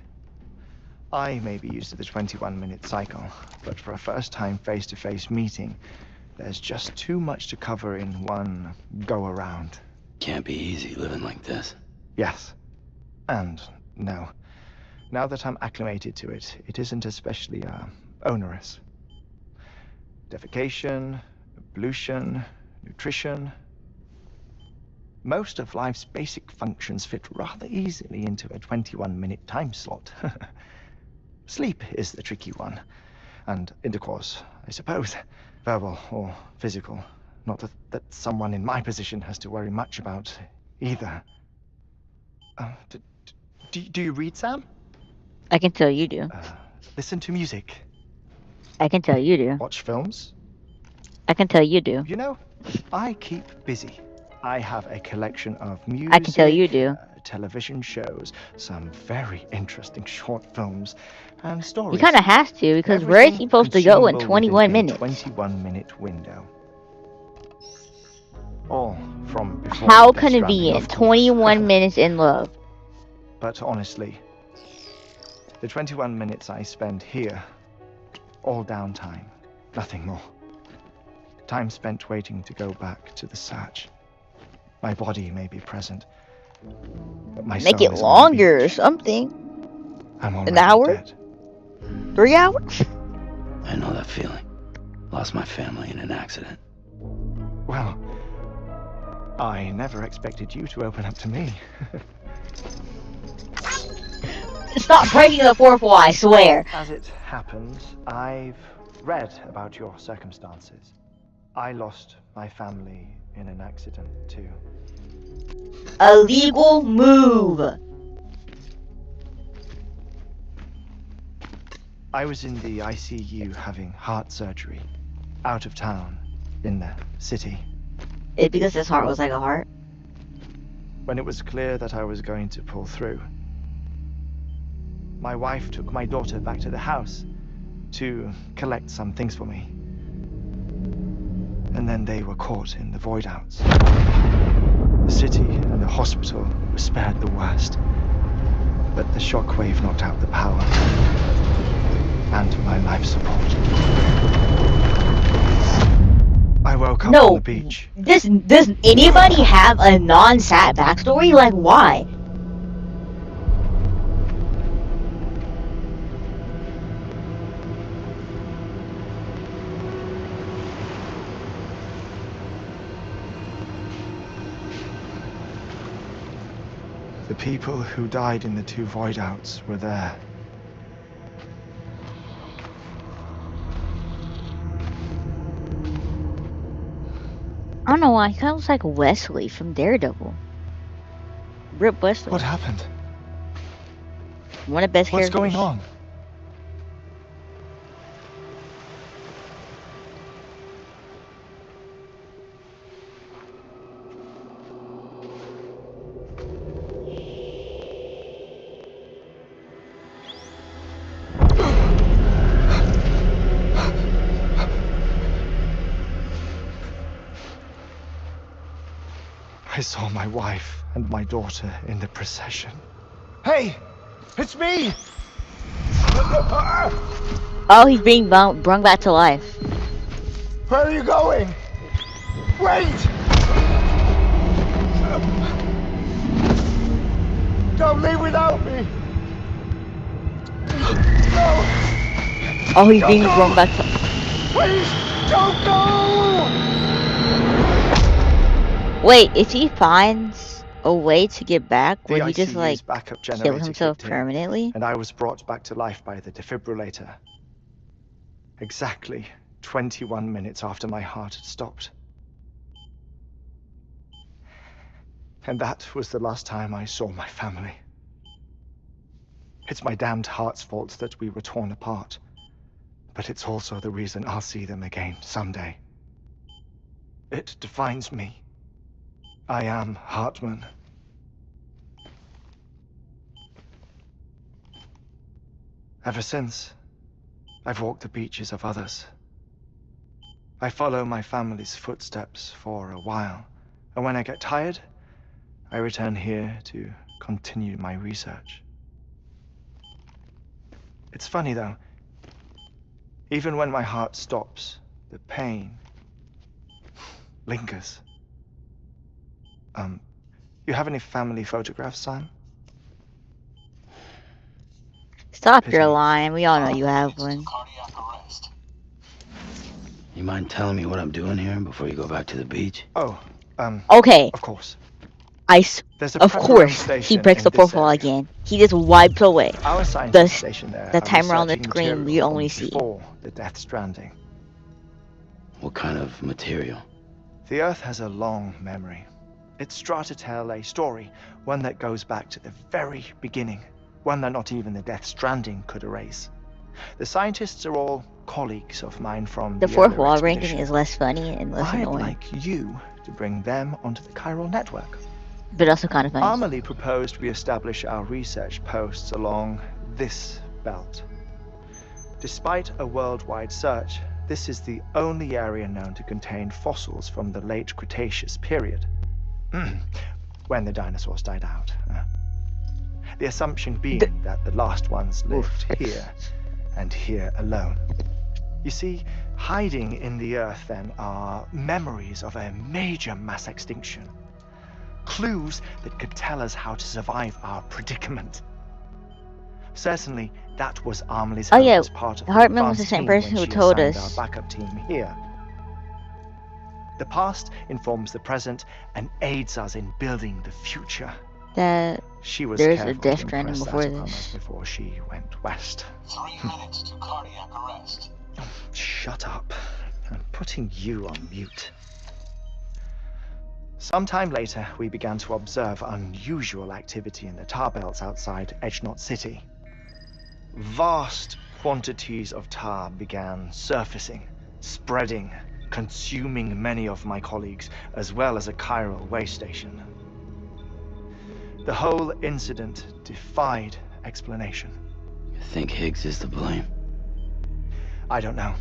I may be used to the 21-minute cycle, but for a first-time face-to-face meeting, there's just too much to cover in one go-around. Can't be easy living like this. Yes. And no. Now that I'm acclimated to it, it isn't especially, onerous. Defecation, ablution, nutrition. Most of life's basic functions fit rather easily into a 21-minute time slot. Sleep is the tricky one. And intercourse, I suppose. Verbal or physical. Not that someone in my position has to worry much about either. Do you read, Sam? I can tell you do. Listen to music. I can tell you do. Watch films. I can tell you do. You know, I keep busy. I have a collection of music. I can tell you do. Television shows, some very interesting short films, and stories. You kind of have to, because where is he supposed to go in 21 minutes? 21-minute window. All from before. How convenient. 21 minutes in love. But honestly, the 21 minutes I spend here, all downtime, nothing more. Time spent waiting to go back to the search. My body may be present, but my Make soul it is longer or something. I'm already An hour? dead. 3 hours? I know that feeling. Lost my family in an accident. Well, I never expected you to open up to me. Stop breaking the fourth wall, I swear. As it happens, I've read about your circumstances. I lost my family in an accident too. A legal move. I was in the ICU having heart surgery, out of town, in the city. It's because his heart was like a heart? When it was clear that I was going to pull through, my wife took my daughter back to the house to collect some things for me. And then they were caught in the void outs. The city and the hospital were spared the worst, but the shockwave knocked out the power and my life support. I woke up on the beach. Does anybody have a non-sad backstory? Like, why? The people who died in the 2 void outs were there. I don't know why. He kind of looks like Wesley from Daredevil. Rip Wesley. What happened? One of the best What's characters. going on? I saw my wife and my daughter in the procession. Hey! It's me! Oh, he's being brung back to life. Where are you going? Wait! Don't leave without me! No! Oh, he's being brung back to... Please, don't go! Wait, if he finds a way to get back, The will he just like ICU's backup kill generator himself kicked in, permanently? and I was brought back to life by the defibrillator. Exactly 21 minutes after my heart had stopped. And that was the last time I saw my family. It's my damned heart's fault that we were torn apart. But it's also the reason I'll see them again someday. It defines me. I am Hartman. Ever since, I've walked the beaches of others. I follow my family's footsteps for a while, and when I get tired, I return here to continue my research. It's funny though, even when my heart stops, the pain lingers. You have any family photographs, Sam? Stop your lying. We all know you have one. You mind telling me what I'm doing here before you go back to the beach? Oh, okay. Of course. Of course, he breaks the fourth wall again. He just wipes away Our scientist station there the timer on the researching screen we material only from see. before the Death Stranding. What kind of material? The Earth has a long memory. It's trying to tell a story, one that goes back to the very beginning, one that not even the Death Stranding could erase. The scientists are all colleagues of mine from The fourth other wall expedition. ranking is less funny and less I'd annoying, like you to bring them onto the chiral network. but also kind of funny. Amelie proposed we establish our research posts along this belt. Despite a worldwide search, this is the only area known to contain fossils from the late Cretaceous period, when the dinosaurs died out. The assumption being that the last ones lived here, and here alone. You see, hiding in the Earth then are memories of a major mass extinction. Clues that could tell us how to survive our predicament. Certainly, that was Amelie's hope as part of the Hartman was the advanced same team person when who she told assigned us our backup team here. The past informs the present and aids us in building the future. that She was there's a careful Death to Stranding impress before that upon us this. before she went west. 3 minutes to cardiac arrest. Shut up. I'm putting you on mute. Sometime later, we began to observe unusual activity in the tar belts outside Edgenot City. Vast quantities of tar began surfacing, spreading, consuming many of my colleagues, as well as a chiral way station. The whole incident defied explanation. You think Higgs is to blame? I don't know,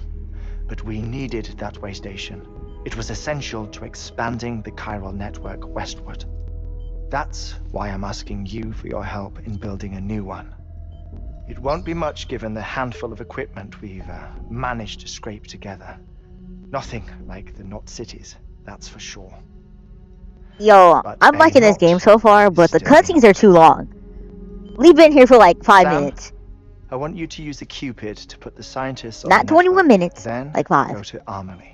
but we needed that way station. It was essential to expanding the chiral network westward. That's why I'm asking you for your help in building a new one. It won't be much given the handful of equipment we've managed to scrape together. Nothing like the Knot cities, that's for sure. Yo, But I'm liking this Knot game so far, but the still cutscenes are too long. We've been here for like 5 Sam, minutes. I want you to use the Cupid to put the scientists on Not the 21 network, minutes, then like 5. go to Amelie.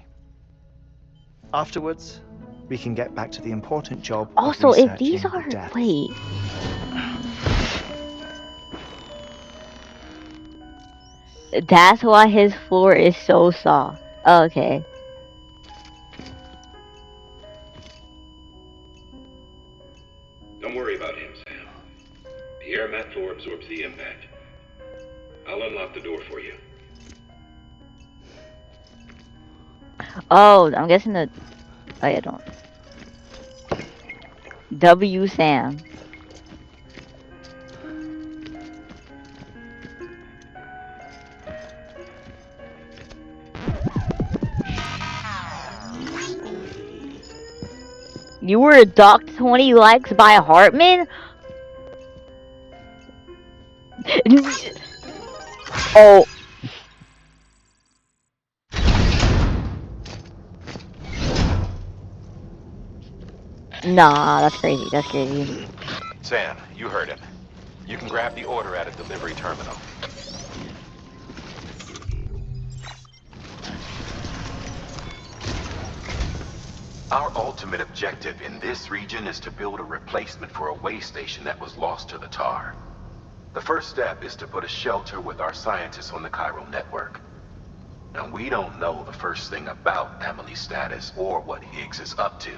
Afterwards, we can get back to the important job Also, of if these researching are... the death. Wait. That's why his floor is so soft. Okay. Don't worry about him, Sam. The air mat floor absorbs the impact. I'll unlock the door for you. Oh, I'm guessing the... Oh, yeah, don't. W. Sam. You were docked 20 likes by Hartman? Oh. Nah, that's crazy. That's crazy. Sam, you heard him. You can grab the order at a delivery terminal. Our ultimate objective in this region is to build a replacement for a way station that was lost to the tar. The first step is to put a shelter with our scientists on the chiral network. Now, we don't know the first thing about Emily's status or what Higgs is up to.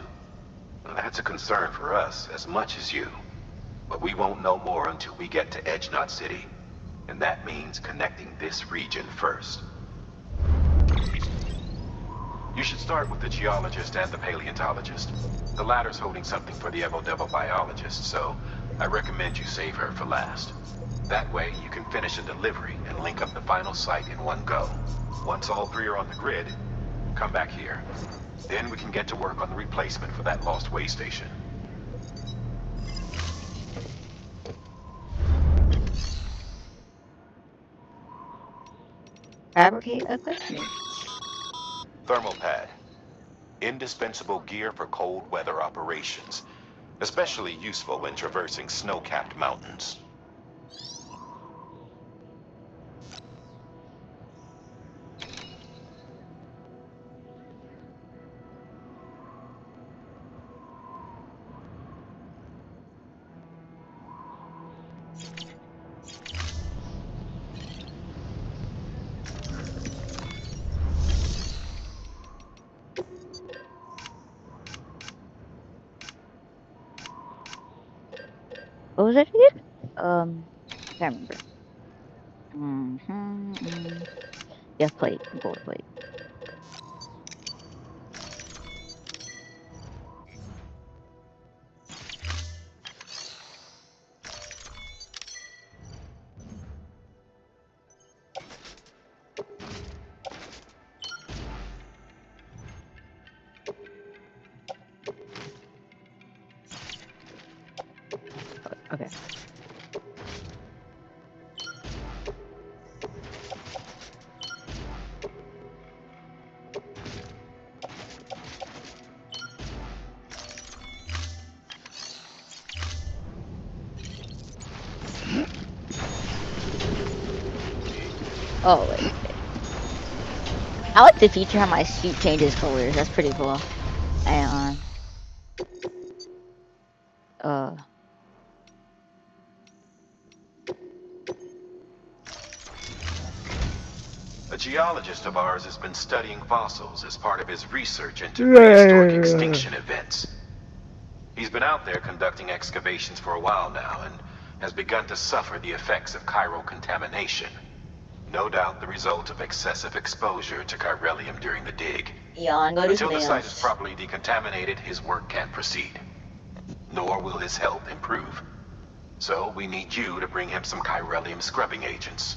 Now, that's a concern for us as much as you. But we won't know more until we get to Edge Knot City. And that means connecting this region first. You should start with the geologist and the paleontologist. The latter's holding something for the Evo-Devo biologist, so I recommend you save her for last. That way, you can finish a delivery and link up the final site in one go. Once all three are on the grid, come back here. Then we can get to work on the replacement for that lost way station. Fabricate equipment. Thermal pad. Indispensable gear for cold weather operations. Especially useful when traversing snow-capped mountains. What was it again? Can't remember. Yeah, plate. Gold plate. Okay. Oh, wait. I like the feature how my suit changes colors. That's pretty cool. And A geologist of ours has been studying fossils as part of his research into prehistoric extinction events. He's been out there conducting excavations for a while now and has begun to suffer the effects of chiral contamination. No doubt the result of excessive exposure to chiralium during the dig. Until the site is properly decontaminated, his work can't proceed. Nor will his health improve. So we need you to bring him some chiralium scrubbing agents.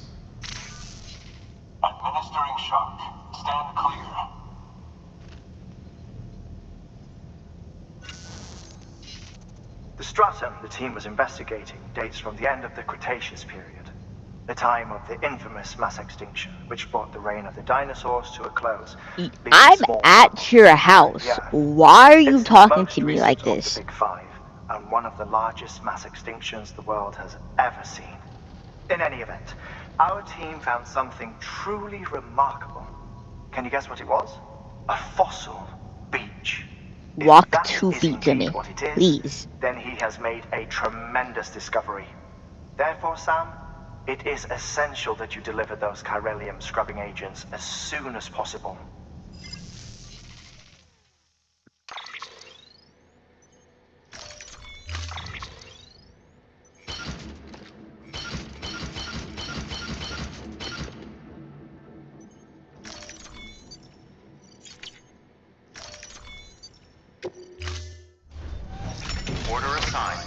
Administering shock. Stand clear. The stratum the team was investigating dates from the end of the Cretaceous period, the time of the infamous mass extinction, which brought the reign of the dinosaurs to a close. I'm at your house. Why are you talking to me like It's this? the Big Five, and one of the largest mass extinctions the world has ever seen. In any event, our team found something truly remarkable. Can you guess what it was? A fossil beach. Walk 2 feet to me, please. Then he has made a tremendous discovery. Therefore, Sam, it is essential that you deliver those chiralium scrubbing agents as soon as possible. Order assigned.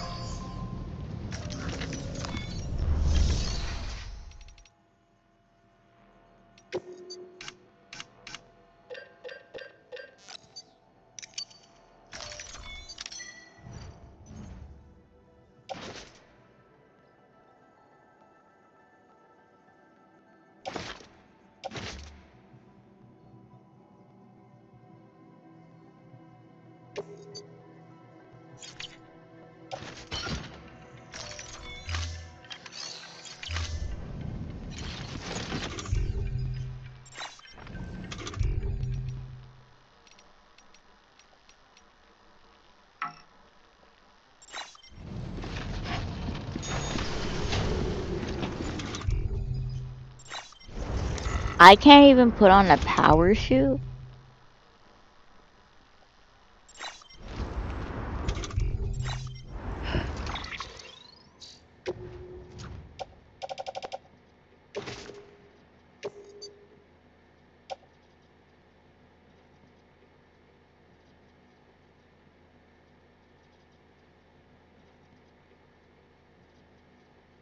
I can't even put on a power shoe.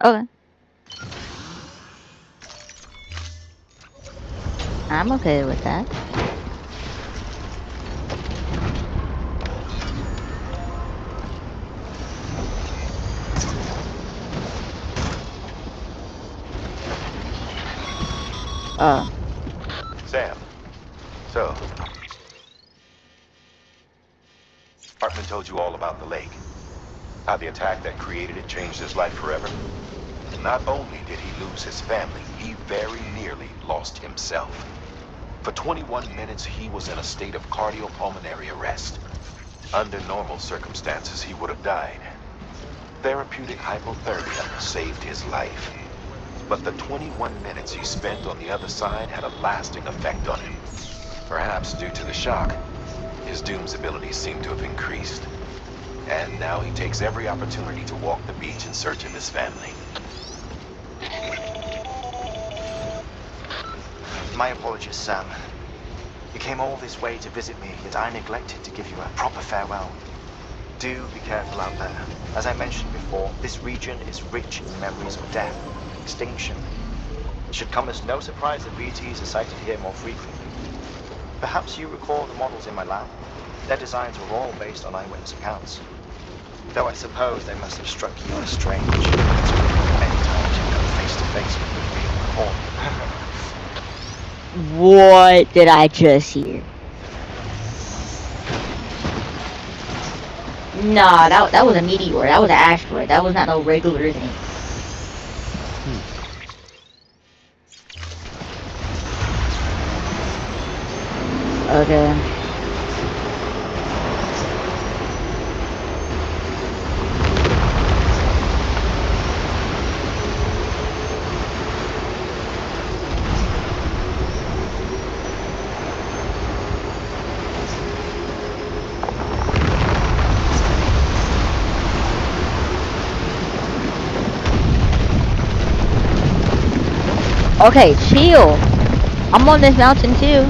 Okay. I'm okay with that. Sam, so, Hartman told you all about the lake. How the attack that created it changed his life forever? Not only did he lose his family, he very nearly lost himself. For 21 minutes, he was in a state of cardiopulmonary arrest. Under normal circumstances, he would have died. Therapeutic hypothermia saved his life. But the 21 minutes he spent on the other side had a lasting effect on him. Perhaps due to the shock, his Doom's abilities seem to have increased. And now he takes every opportunity to walk the beach in search of his family. My apologies, Sam. You came all this way to visit me, yet I neglected to give you a proper farewell. Do be careful out there. As I mentioned before, this region is rich in memories of death, extinction. It should come as no surprise that BTs are sighted here more frequently. Perhaps you recall the models in my lab? Their designs were all based on eyewitness accounts. Though I suppose they must have struck you as strange. Many times you come face to face with the real corn. What did I just hear? Nah, that was a meteor. That was an asteroid. That was not no regular thing. Okay. Okay, chill. I'm on this mountain too.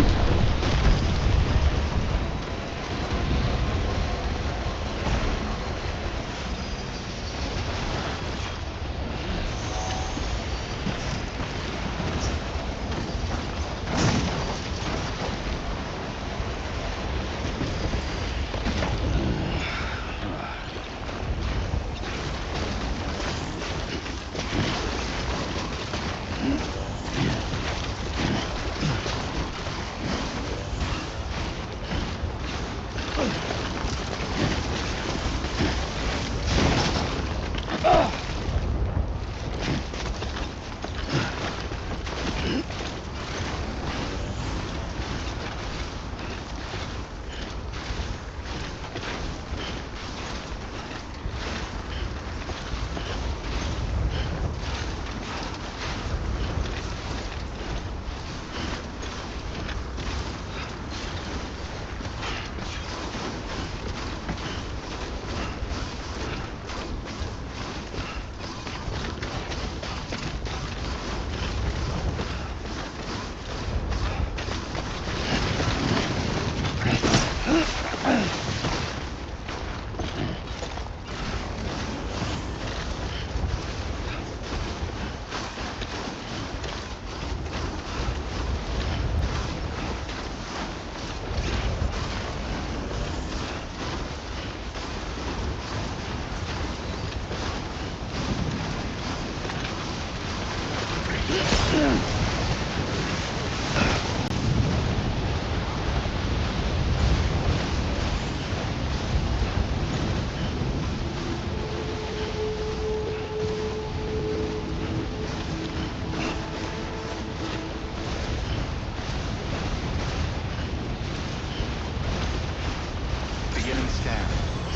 Beginning scan.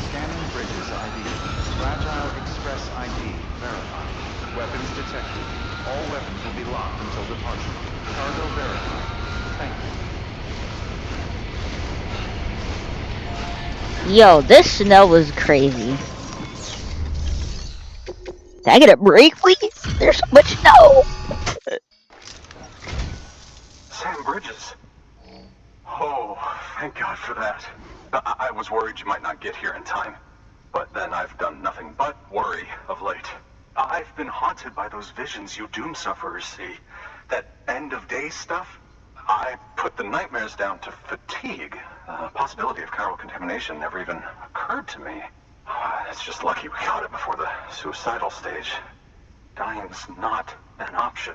Scanning bridges ID. Fragile Express ID verified. Weapons detected. All weapons will be locked until departure. Cargo verified. Thank you. Yo, this snow was crazy. Can I get a break, please? There's so much snow. Sam Bridges. Oh, thank God for that. I was worried you might not get here in time. But then I've done nothing but worry of late. I've been haunted by those visions you doom sufferers see. That end of day stuff. I put the nightmares down to fatigue. The possibility of chiral contamination never even occurred to me. It's just lucky we got it before the suicidal stage. Dying's not an option.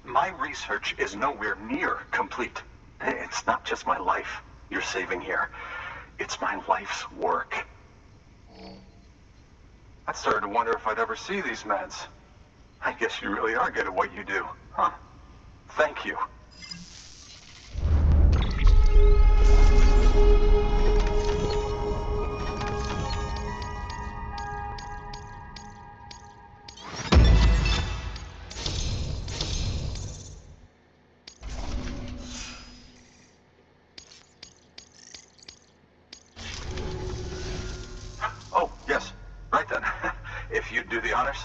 My research is nowhere near complete. It's not just my life you're saving here. It's my life's work. I started to wonder if I'd ever see these meds. I guess you really are good at what you do, huh? Thank you. Oh, yes. Right then. If you'd do the honors.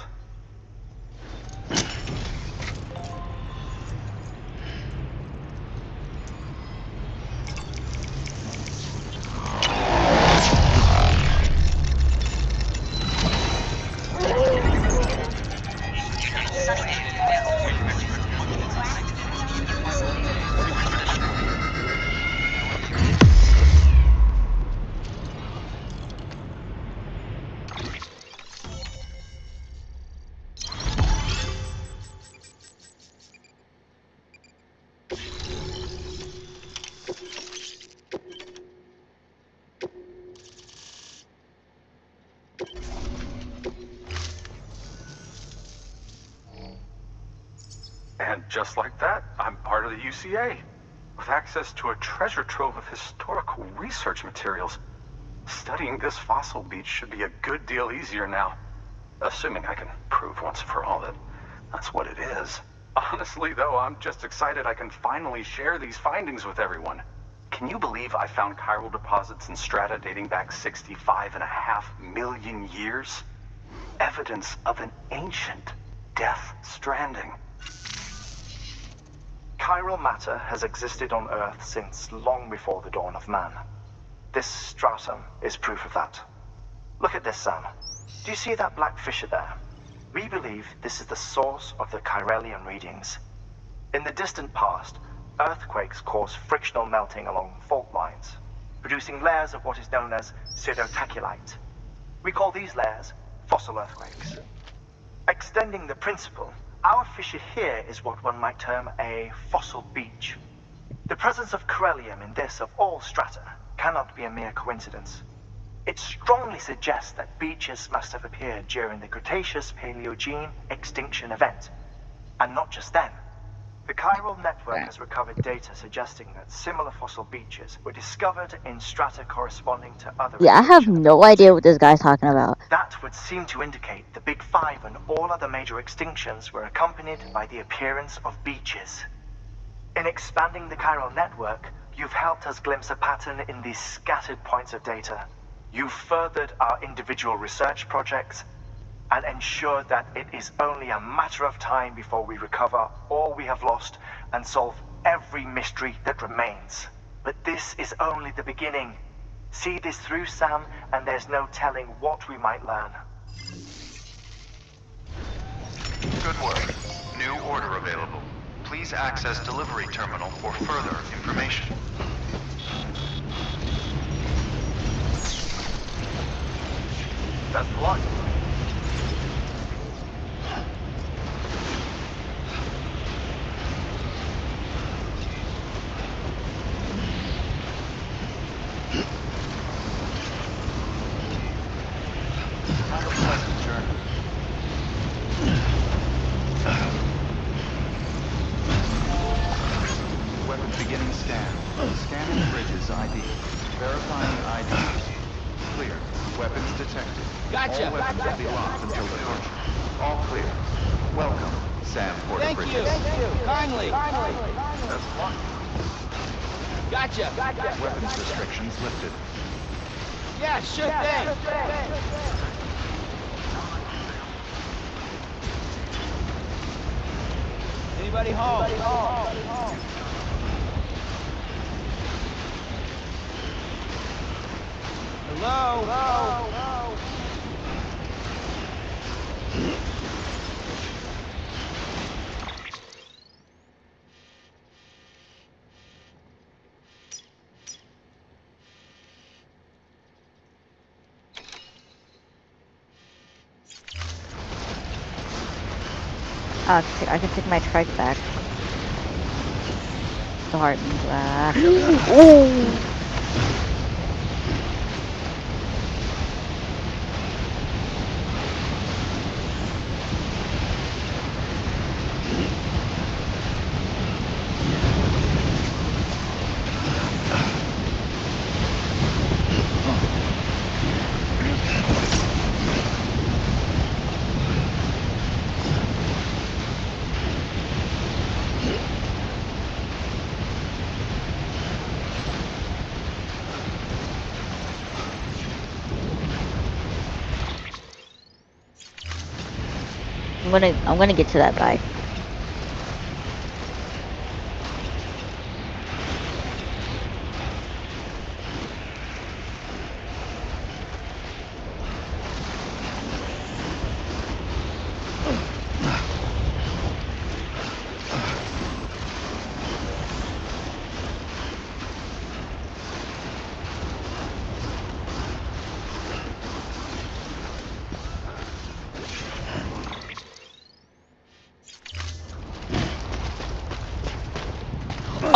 And just like that, I'm part of the UCA, with access to a treasure trove of historical research materials. Studying this fossil beach should be a good deal easier now, assuming I can prove once for all that that's what it is. Honestly, though, I'm just excited I can finally share these findings with everyone. Can you believe I found chiral deposits in strata dating back 65.5 million years? Evidence of an ancient death stranding. Chiral matter has existed on Earth since long before the dawn of man. This stratum is proof of that. Look at this, Sam. Do you see that black fissure there? We believe this is the source of the Chiralian readings. In the distant past, earthquakes caused frictional melting along fault lines, producing layers of what is known as pseudotaculite. We call these layers fossil earthquakes. Extending the principle, our fissure here is what one might term a fossil beach. The presence of chiralium in this of all strata cannot be a mere coincidence. It strongly suggests that beaches must have appeared during the Cretaceous-Paleogene extinction event. And not just then. The chiral network has recovered data suggesting that similar fossil beaches were discovered in strata corresponding to other Yeah, I have extinction no events. idea what this guy's talking about. That would seem to indicate the Big Five and all other major extinctions were accompanied by the appearance of beaches. In expanding the chiral network, you've helped us glimpse a pattern in these scattered points of data. You've furthered our individual research projects and ensured that it is only a matter of time before we recover all we have lost and solve every mystery that remains. But this is only the beginning. See this through, Sam, and there's no telling what we might learn. Good work. New order available. Please access delivery terminal for further information. That's blood. Have a pleasant journey. Weapons beginning scan. Scanning Bridges ID. Verifying IDs. Clear. Weapons detected. Gotcha. All weapons will be locked until departure. All clear. Welcome Sam Porter Thank Bridges. you. Kindly. That's one. Gotcha. Weapons restrictions lifted. Yeah, sure thing. Anybody home? Hello? I can take my trike back. The heart means Ooh! I'm gonna get to that bike.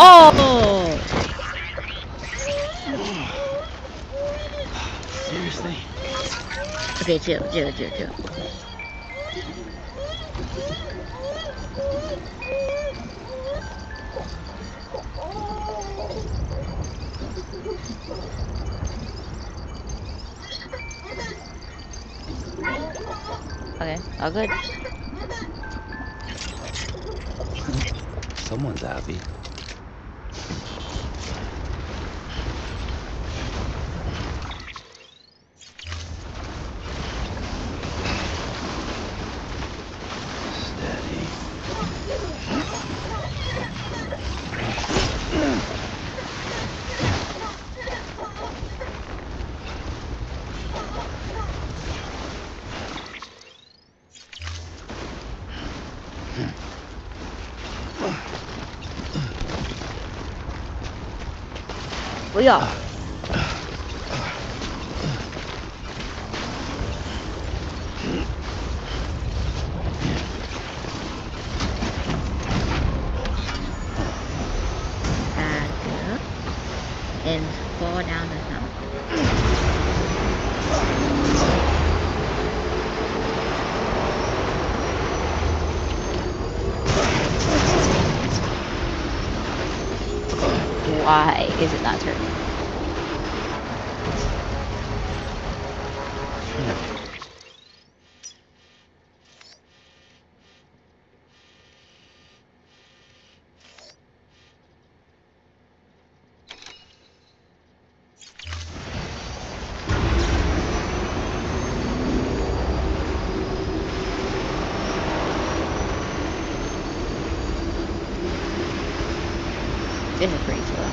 Oh! Seriously? Okay, chill. Okay, all good. Someone's happy. Steady. We are. Back up and fall down this mountain. Why is it not turning? This is pretty slow.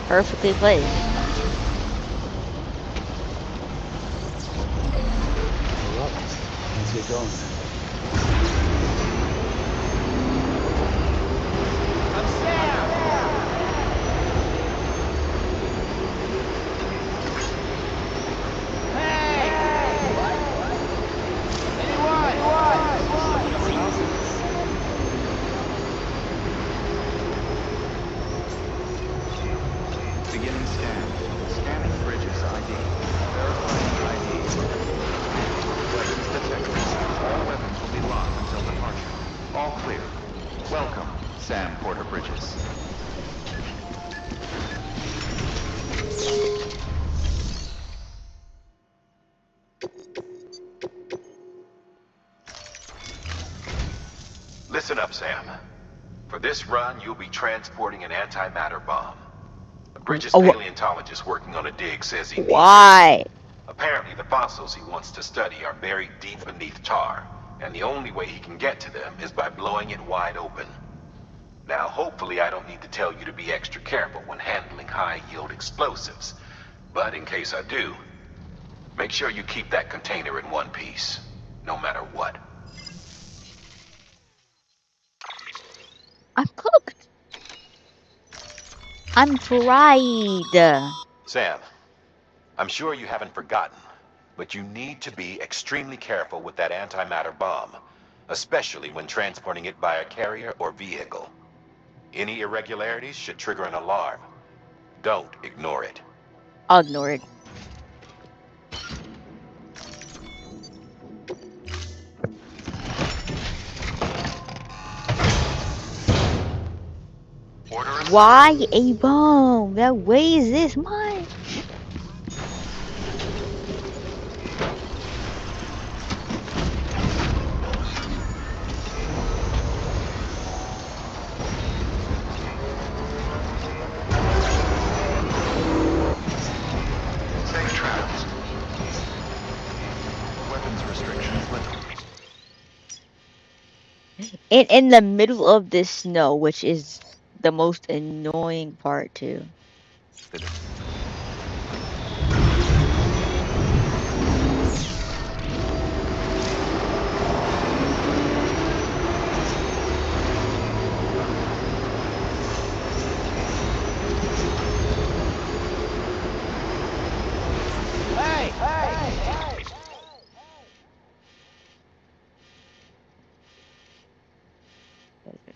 Perfectly placed. Well, let's get going. I'm Sam! Sam Porter Bridges. Listen up, Sam. For this run, you'll be transporting an antimatter bomb. A Bridges paleontologist working on a dig says he needs it. Why? Apparently, the fossils he wants to study are buried deep beneath tar, and the only way he can get to them is by blowing it wide open. Now, hopefully I don't need to tell you to be extra careful when handling high-yield explosives. But in case I do, make sure you keep that container in one piece, no matter what. I'm cooked. I'm fried. Sam, I'm sure you haven't forgotten, but you need to be extremely careful with that antimatter bomb, especially when transporting it by a carrier or vehicle. Any irregularities should trigger an alarm. Don't ignore it. I'll ignore it. Why a bomb that weighs this much? Safe travels. Weapons restrictions lifted. In the middle of this snow, which is the most annoying part too.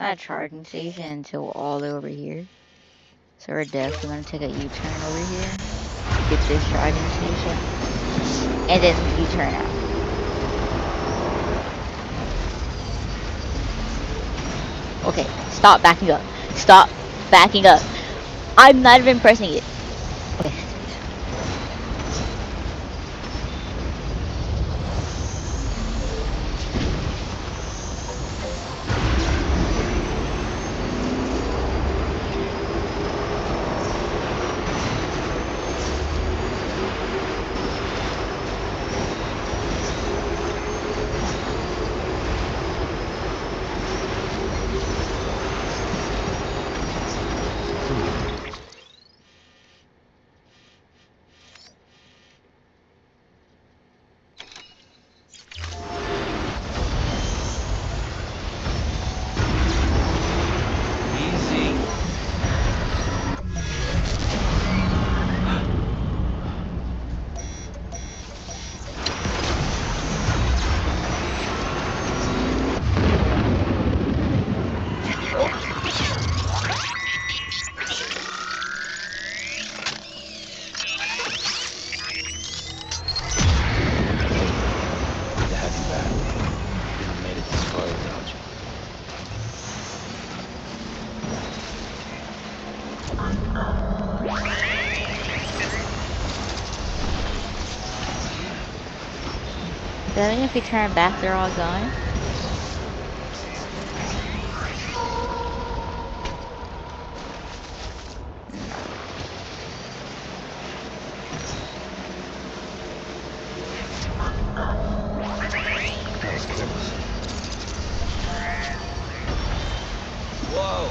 Not a charging station until all over here. So we're definitely gonna take a U-turn over here. Get this charging station. And then U-turn out. Okay, stop backing up. Stop backing up. I'm not even pressing it. Okay. Does that mean if we turn back, they're all gone? Whoa!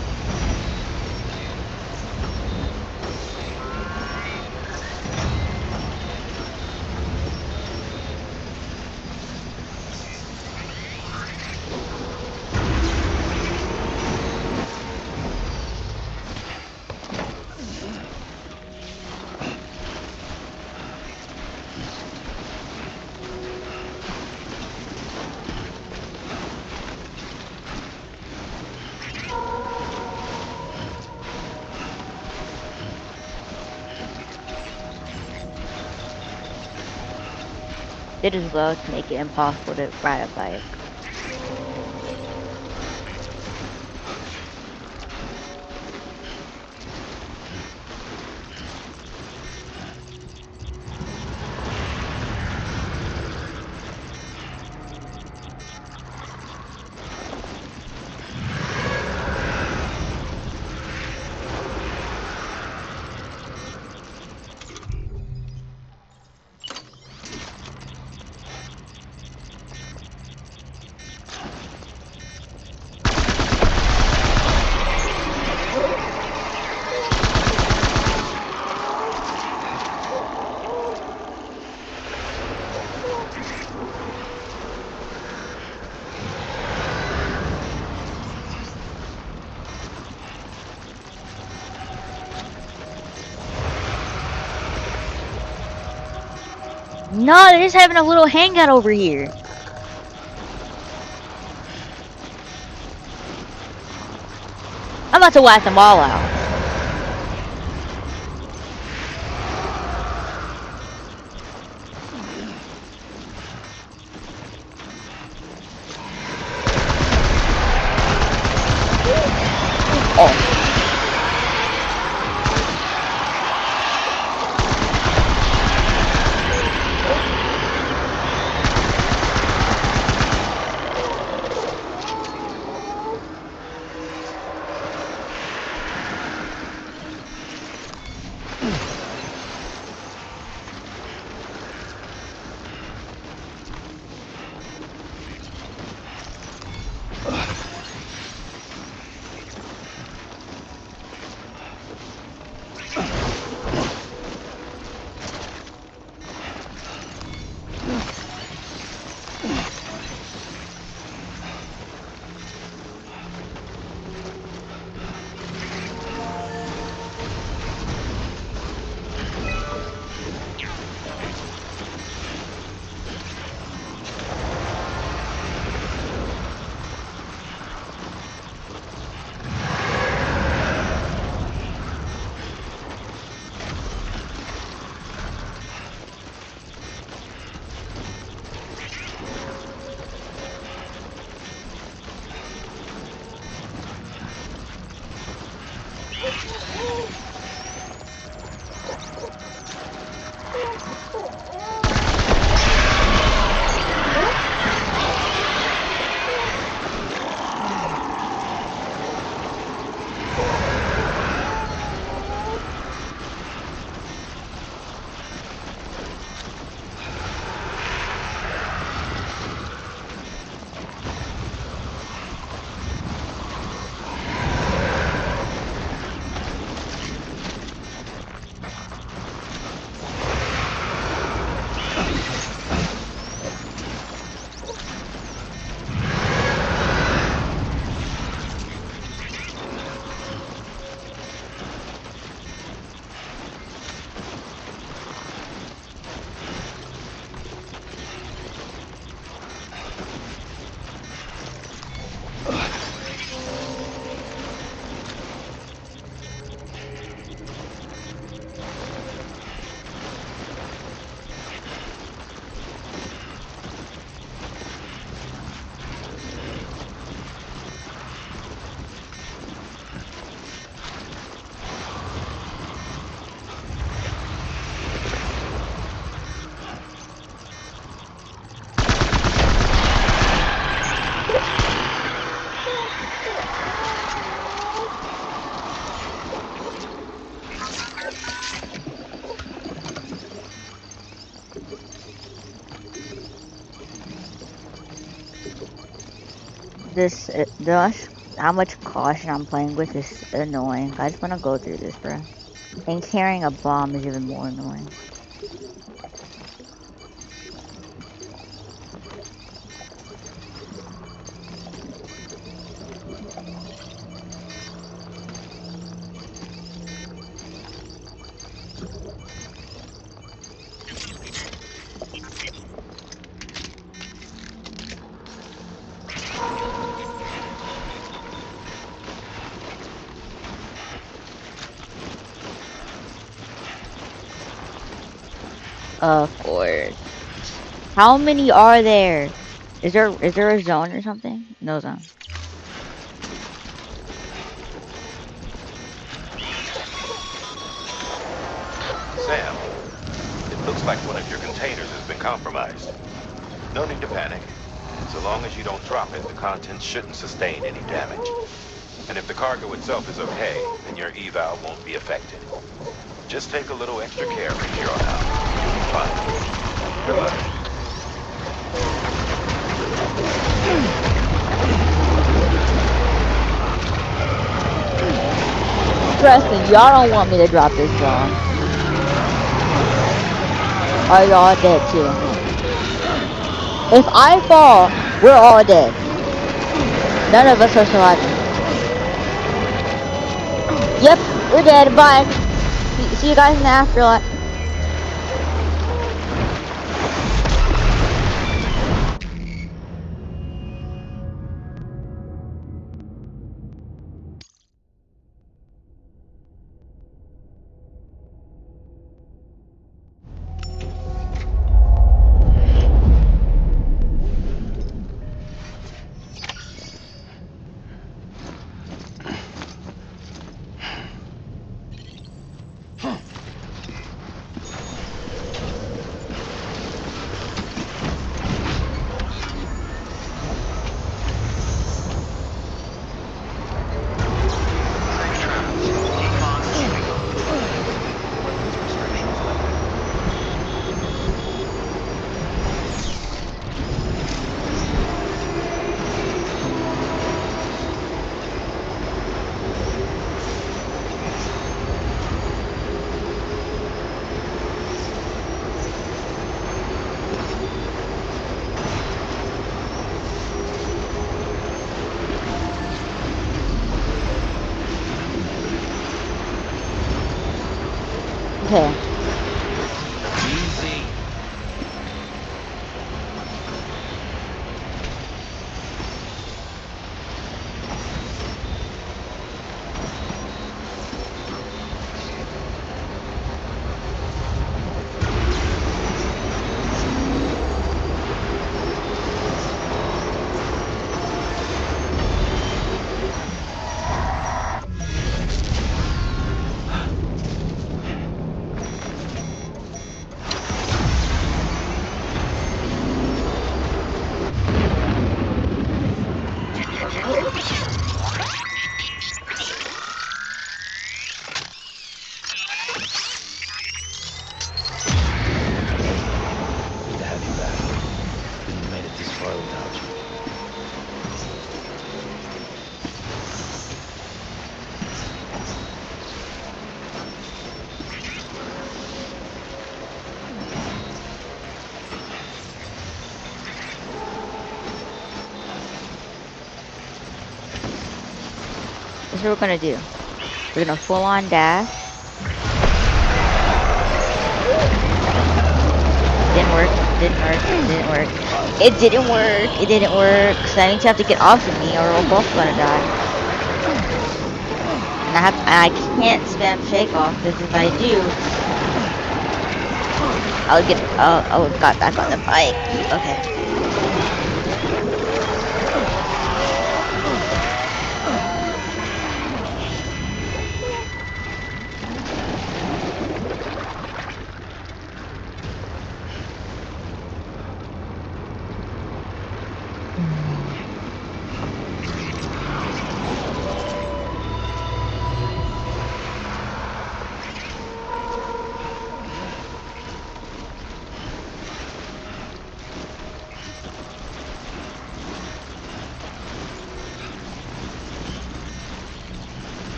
Did as well to make it impossible to ride a bike. No, they're just having a little hangout over here. I'm about to wipe them all out. Oh. How much caution I'm playing with is annoying. I just want to go through this, bro. And carrying a bomb is even more annoying. Of course. How many are there? Is there a zone or something? No zone. Sam, it looks like one of your containers has been compromised. No need to panic. So long as you don't drop it, the contents shouldn't sustain any damage. And if the cargo itself is okay, then your eval won't be affected. Just take a little extra care from here on out. You'll be fine. Good luck. Trust me, y'all don't want me to drop this bomb. Or y'all dead too. If I fall, we're all dead. None of us are surviving. Yep, we're dead. Bye. See you guys in the afterlife. Okay. Easy. Good to have you back. Couldn't have made it this far without you. This is what we're gonna do. We're gonna full on dash. Didn't work. Didn't work. Didn't work. It didn't work. It didn't work. So that means you have to get off of me, or we're both gonna die. And I can't spam shake off because if I do, I'll got back on the bike. Okay.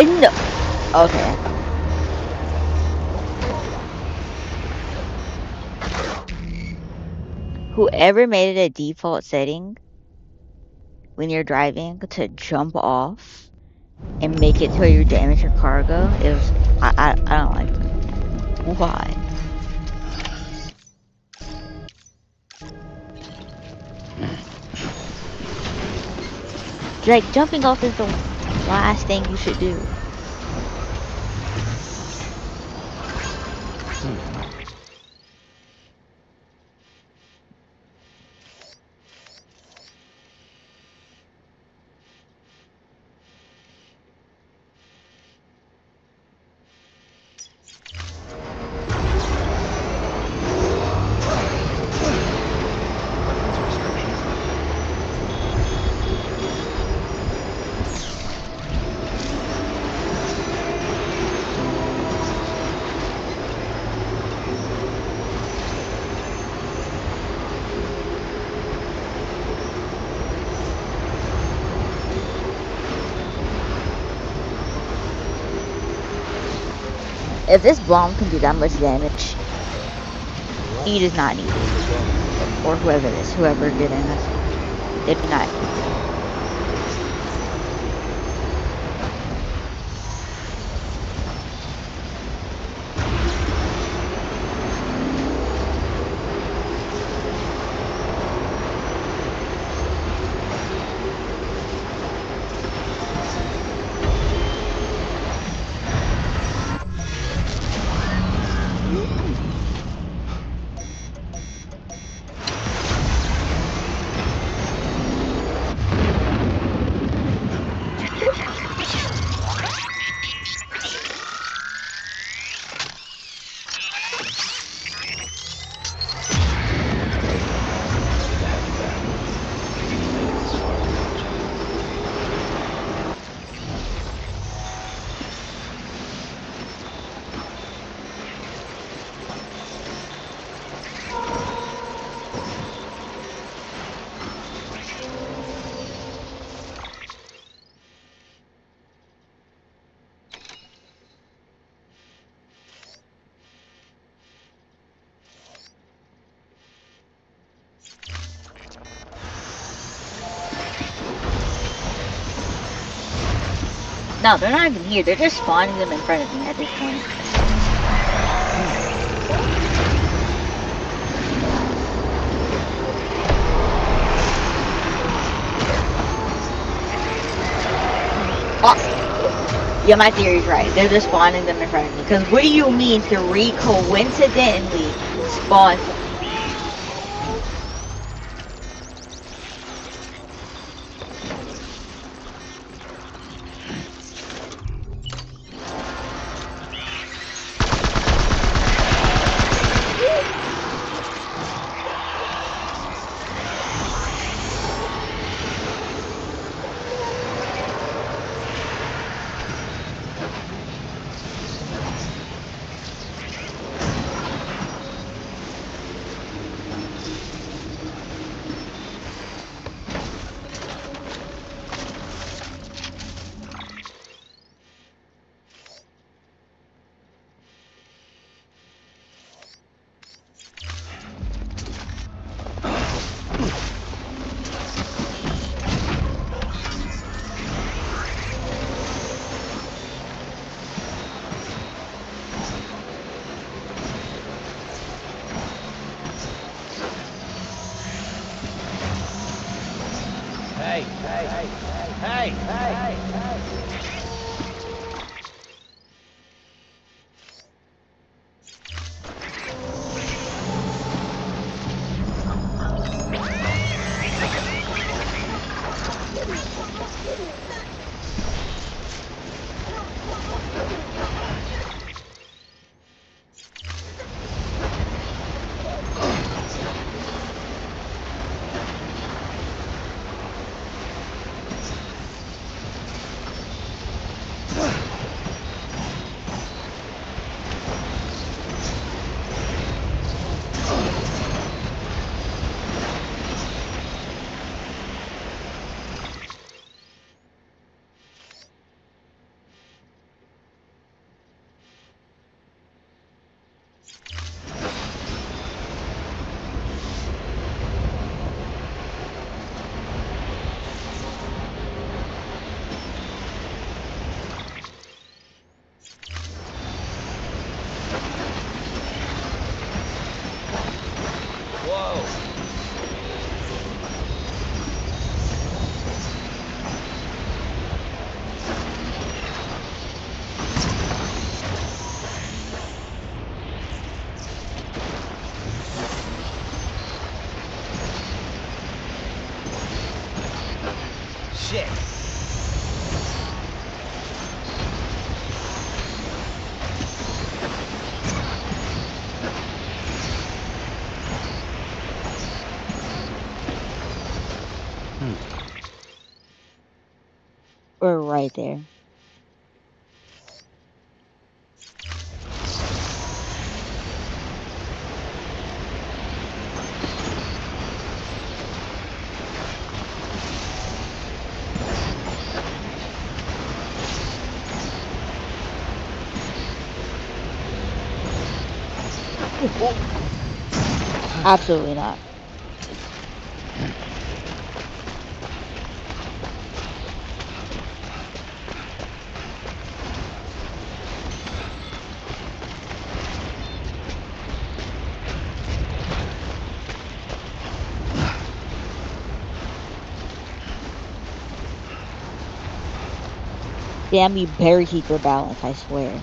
No. Okay. Whoever made it a default setting when you're driving to jump off and make it to where you damage your cargo, it was I don't like that. Why? Like jumping off is the last thing you should do. If this bomb can do that much damage, he does not need it. Or whoever it is, whoever did it. They do not. No, they're not even here. They're just spawning them in front of me at this point. Oh, yeah, my theory's right. They're just spawning them in front of me. Because what do you mean 3 coincidentally spawn? Shit. We're right there. Absolutely not. Damn, you better keep your balance, I swear.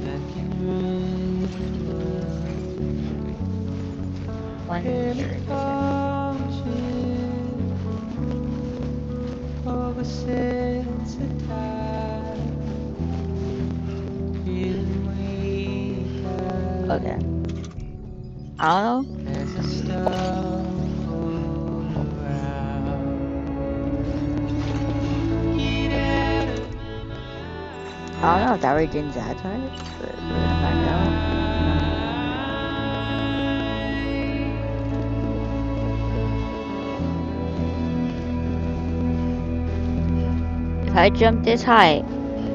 That can one here in a second. Okay. I don't know if that region's that type, but we're gonna find out. If I jump this high,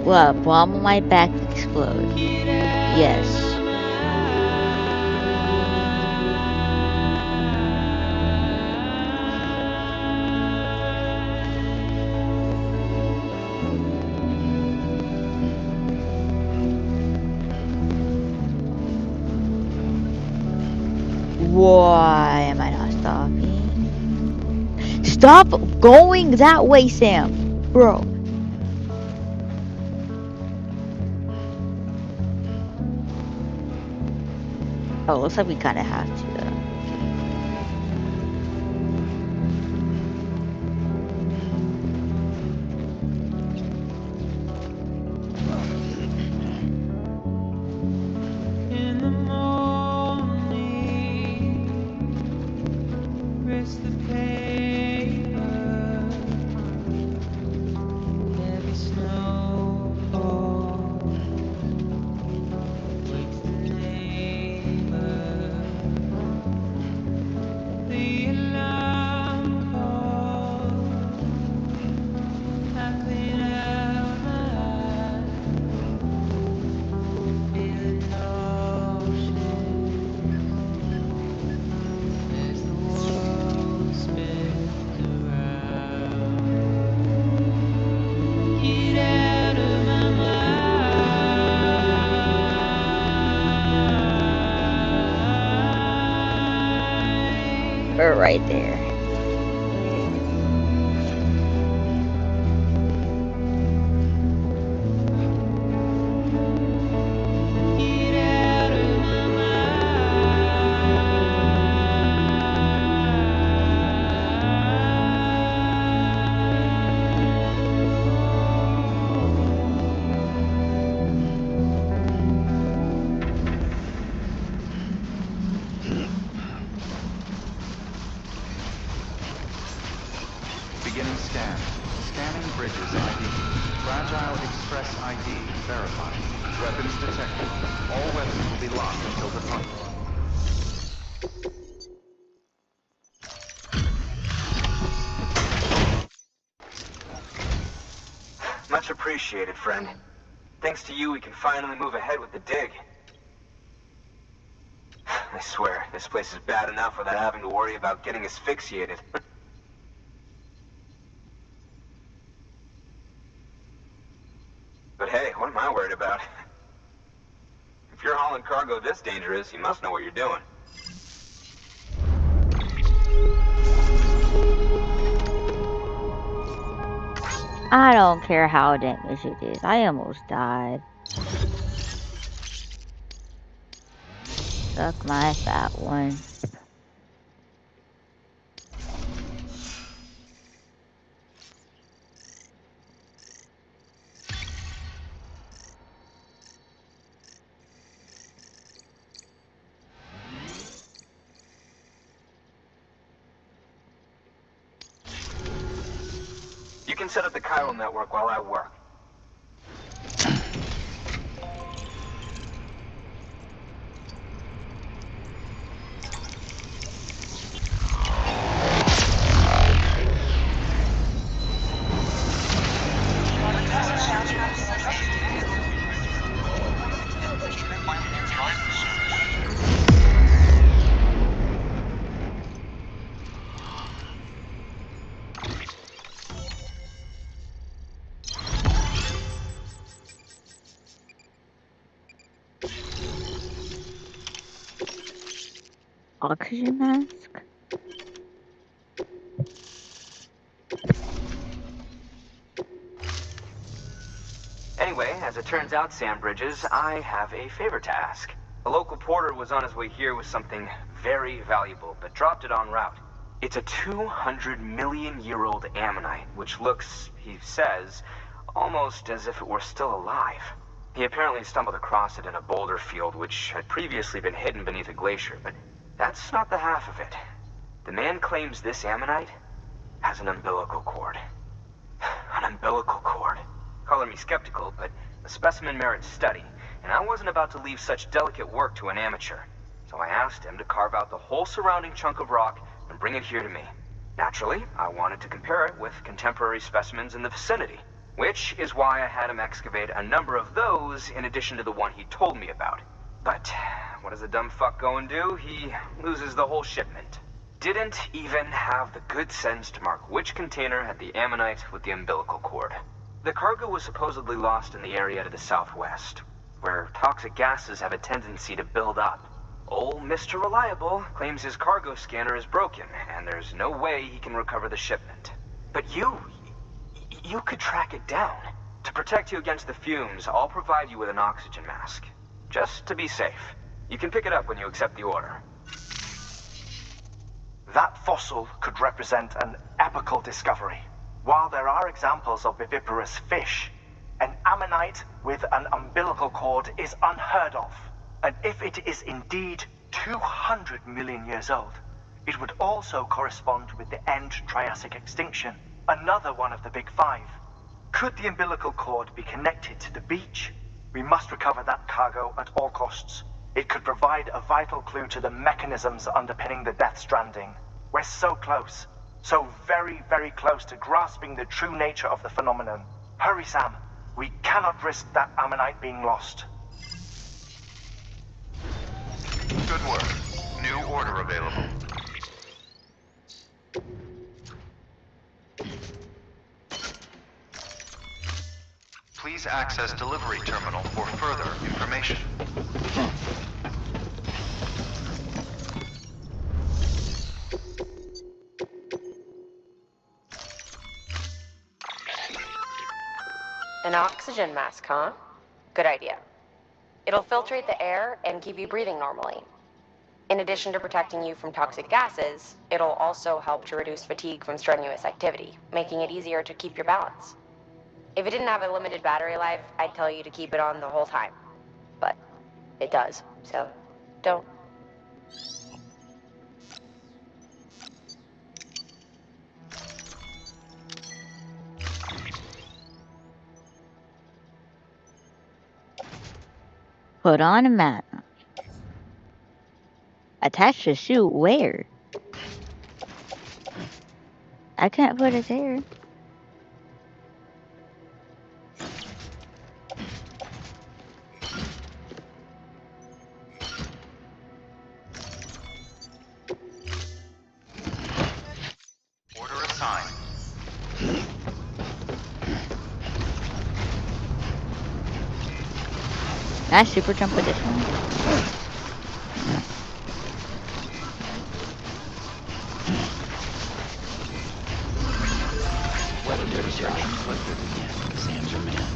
will a bomb on my back explode? Yes. Why am I not stopping? Stop going that way, Sam! Bro. Oh, looks like we kind of have to, though. We're right there. Beginning scan. Scanning bridges ID. Fragile Express ID verified. Weapons detected. All weapons will be locked until departure. Much appreciated, friend. Thanks to you, we can finally move ahead with the dig. I swear, this place is bad enough without having to worry about getting asphyxiated. But hey, what am I worried about? If you're hauling cargo this dangerous, you must know what you're doing. I don't care how damaged it is. I almost died. Suck my fat one. You can set up the chiral network while I work. Oxygen mask? Anyway, as it turns out, Sam Bridges, I have a favor to ask. A local porter was on his way here with something very valuable, but dropped it en route. It's a 200-million-year-old ammonite, which looks, he says, almost as if it were still alive. He apparently stumbled across it in a boulder field which had previously been hidden beneath a glacier, but that's not the half of it. The man claims this ammonite has an umbilical cord. An umbilical cord. Color me skeptical, but the specimen merits study, and I wasn't about to leave such delicate work to an amateur. So I asked him to carve out the whole surrounding chunk of rock and bring it here to me. Naturally, I wanted to compare it with contemporary specimens in the vicinity, which is why I had him excavate a number of those in addition to the one he told me about. But what does the dumb fuck go and do? He loses the whole shipment. Didn't even have the good sense to mark which container had the ammonite with the umbilical cord. The cargo was supposedly lost in the area to the southwest, where toxic gases have a tendency to build up. Old Mr. Reliable claims his cargo scanner is broken, and there's no way he can recover the shipment. But you could track it down. To protect you against the fumes, I'll provide you with an oxygen mask. Just to be safe. You can pick it up when you accept the order. That fossil could represent an epochal discovery. While there are examples of viviparous fish, an ammonite with an umbilical cord is unheard of. And if it is indeed 200 million years old, it would also correspond with the end Triassic extinction, another one of the big five. Could the umbilical cord be connected to the beach? We must recover that cargo at all costs. It could provide a vital clue to the mechanisms underpinning the Death Stranding. We're so close. So very, very close to grasping the true nature of the phenomenon. Hurry, Sam. We cannot risk that ammonite being lost. Good work. New order available. Please access delivery terminal for further information. An oxygen mask, huh? Good idea. It'll filtrate the air and keep you breathing normally. In addition to protecting you from toxic gases, it'll also help to reduce fatigue from strenuous activity, making it easier to keep your balance. If it didn't have a limited battery life, I'd tell you to keep it on the whole time. But it does, so don't. Put on a map. Attach the suit where? I can't put it there. Order assigned. Can I super jump with this one? Weapon research. Yeah, Sam's your man.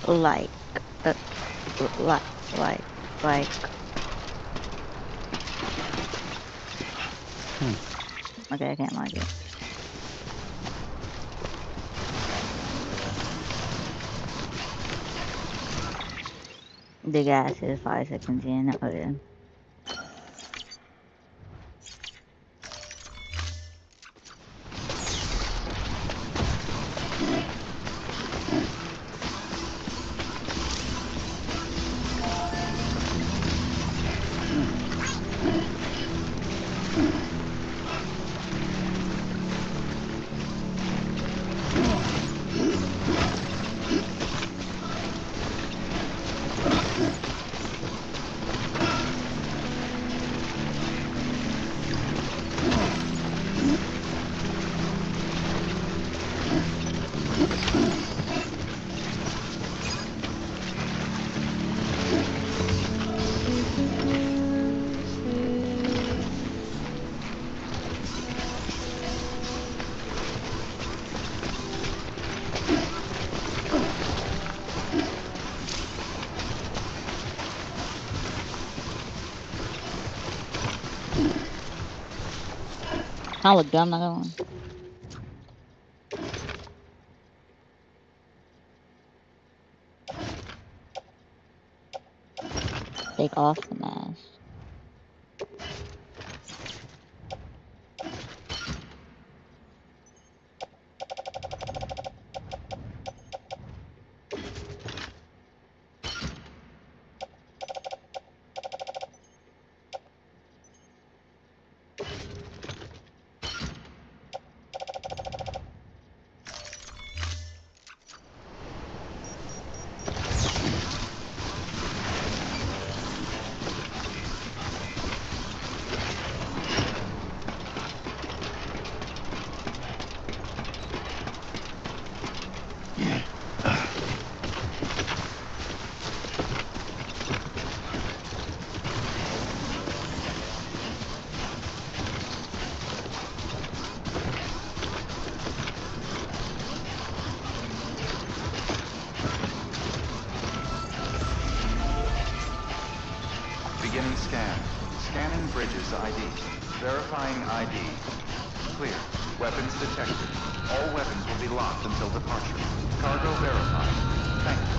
Like, like. Okay, I can't like it. The gas is 5 seconds in. Okay. Kind of look dumb, not gonna lie. Take off the mask. Beginning scan. Scanning bridges ID. Verifying ID. Clear. Weapons detected. All weapons will be locked until departure. Cargo verified. Thank you.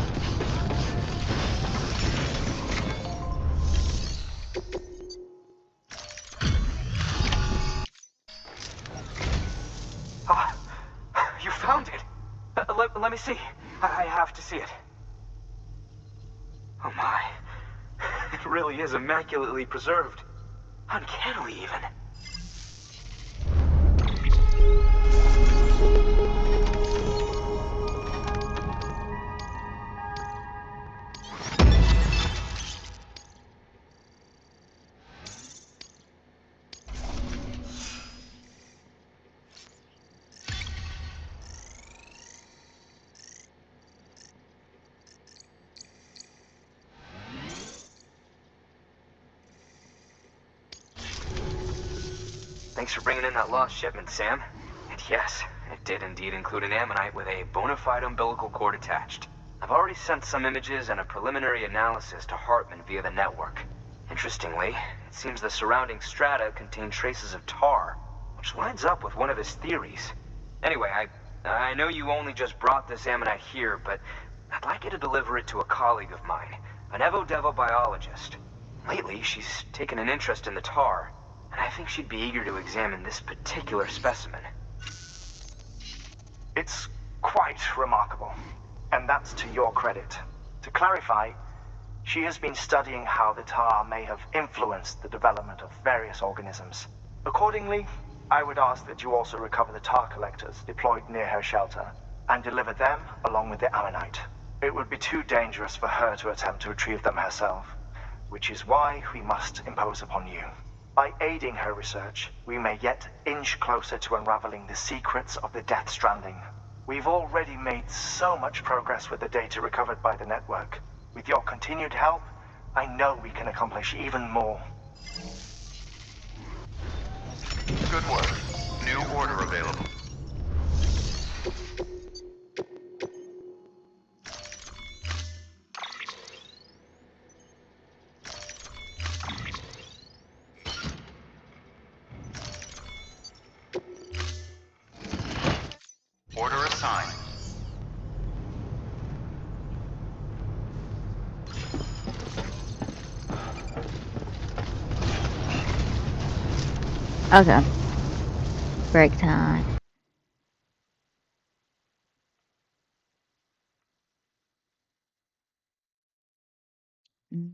You found it! Let me see. I have to see it. Oh my. It really is immaculately preserved. Uncannily, even. Thanks for bringing in that lost shipment, Sam. And yes, it did indeed include an ammonite with a bona fide umbilical cord attached. I've already sent some images and a preliminary analysis to Hartman via the network. Interestingly, it seems the surrounding strata contain traces of tar, which lines up with one of his theories. Anyway, I know you only just brought this ammonite here, but I'd like you to deliver it to a colleague of mine, an Evo-Devo biologist. Lately, she's taken an interest in the tar, and I think she'd be eager to examine this particular specimen. It's quite remarkable, and that's to your credit. To clarify, she has been studying how the tar may have influenced the development of various organisms. Accordingly, I would ask that you also recover the tar collectors deployed near her shelter and deliver them along with the ammonite. It would be too dangerous for her to attempt to retrieve them herself, which is why we must impose upon you. By aiding her research, we may yet inch closer to unraveling the secrets of the Death Stranding. We've already made so much progress with the data recovered by the network. With your continued help, I know we can accomplish even more. Good work. New order available. Order assigned. Okay. Break time. Mm.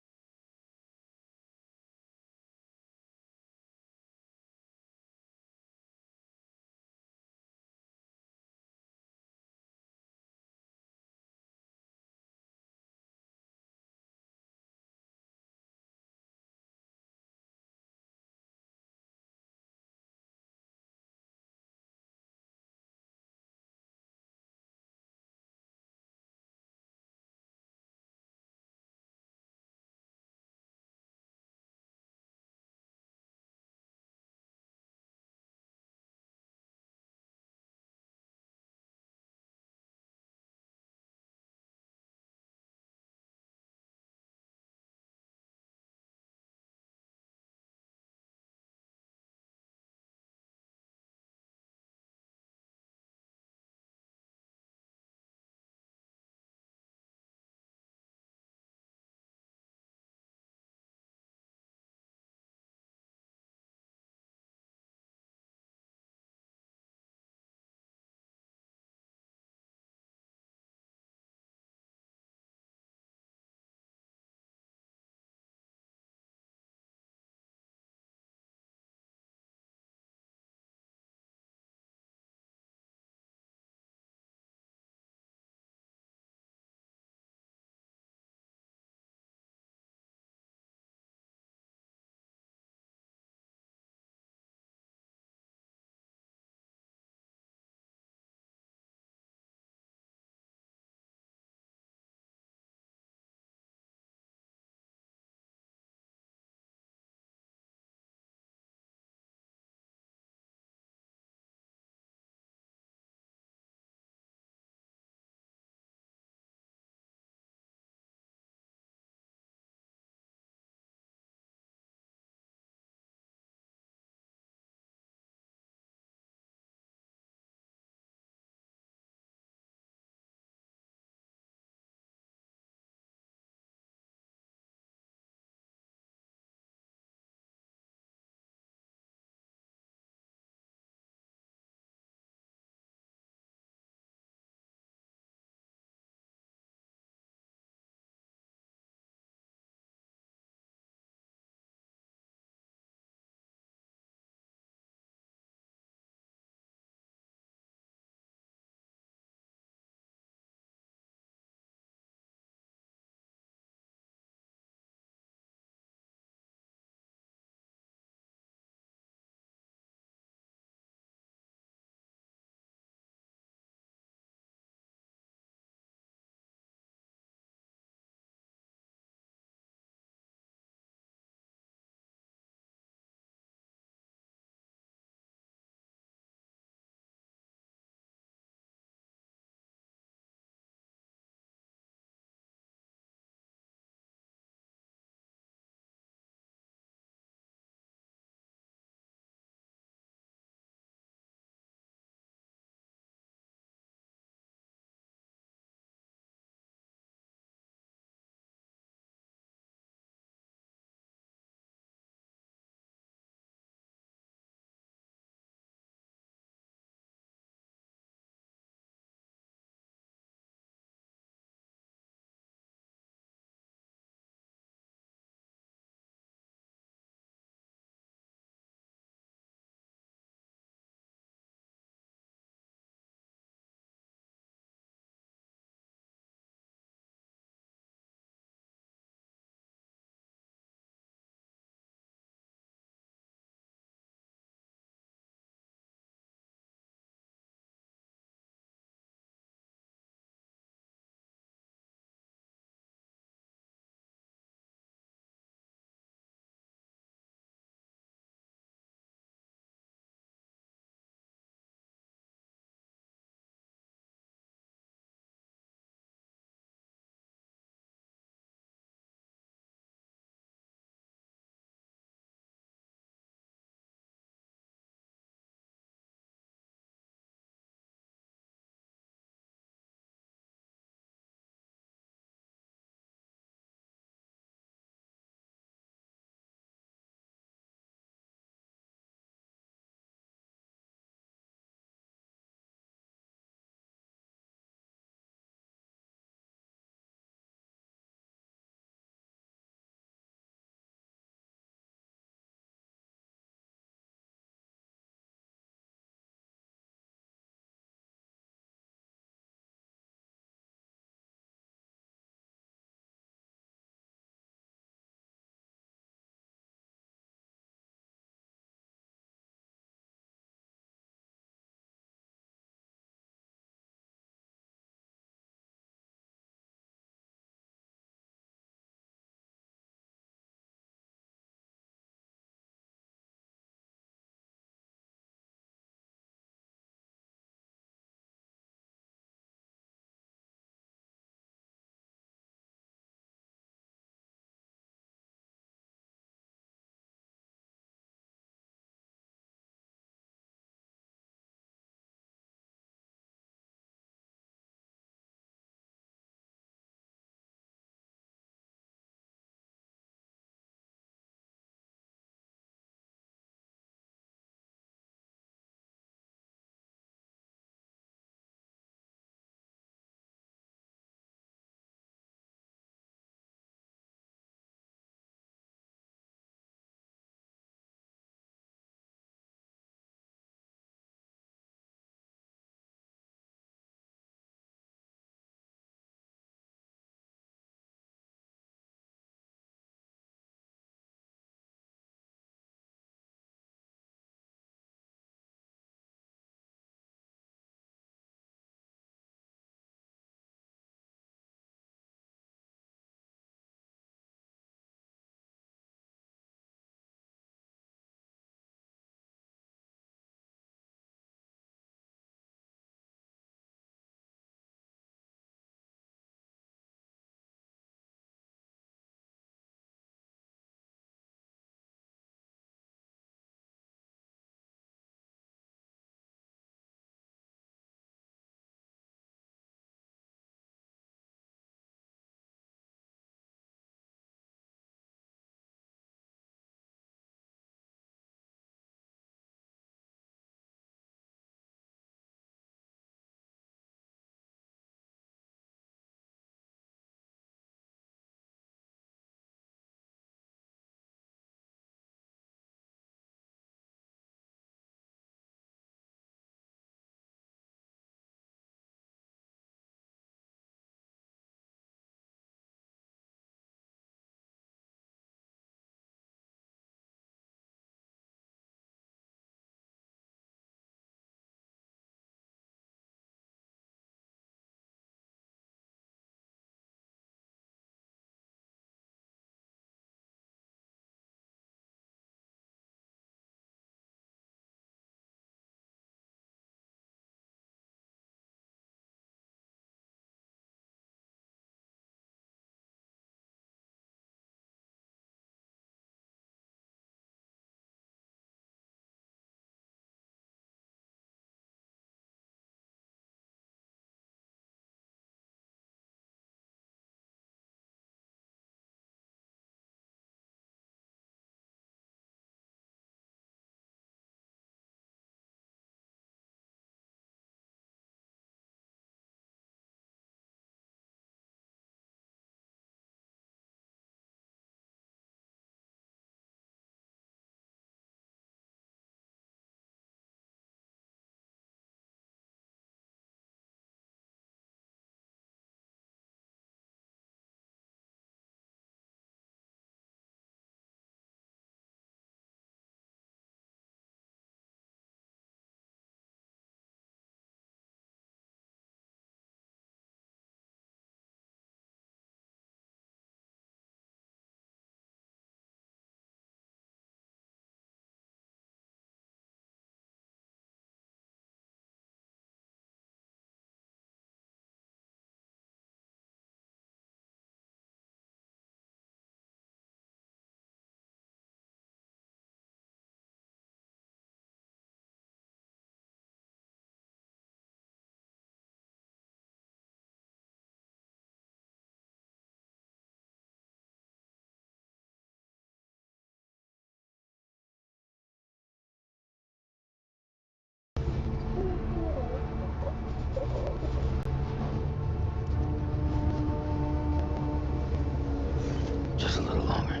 Just a little longer.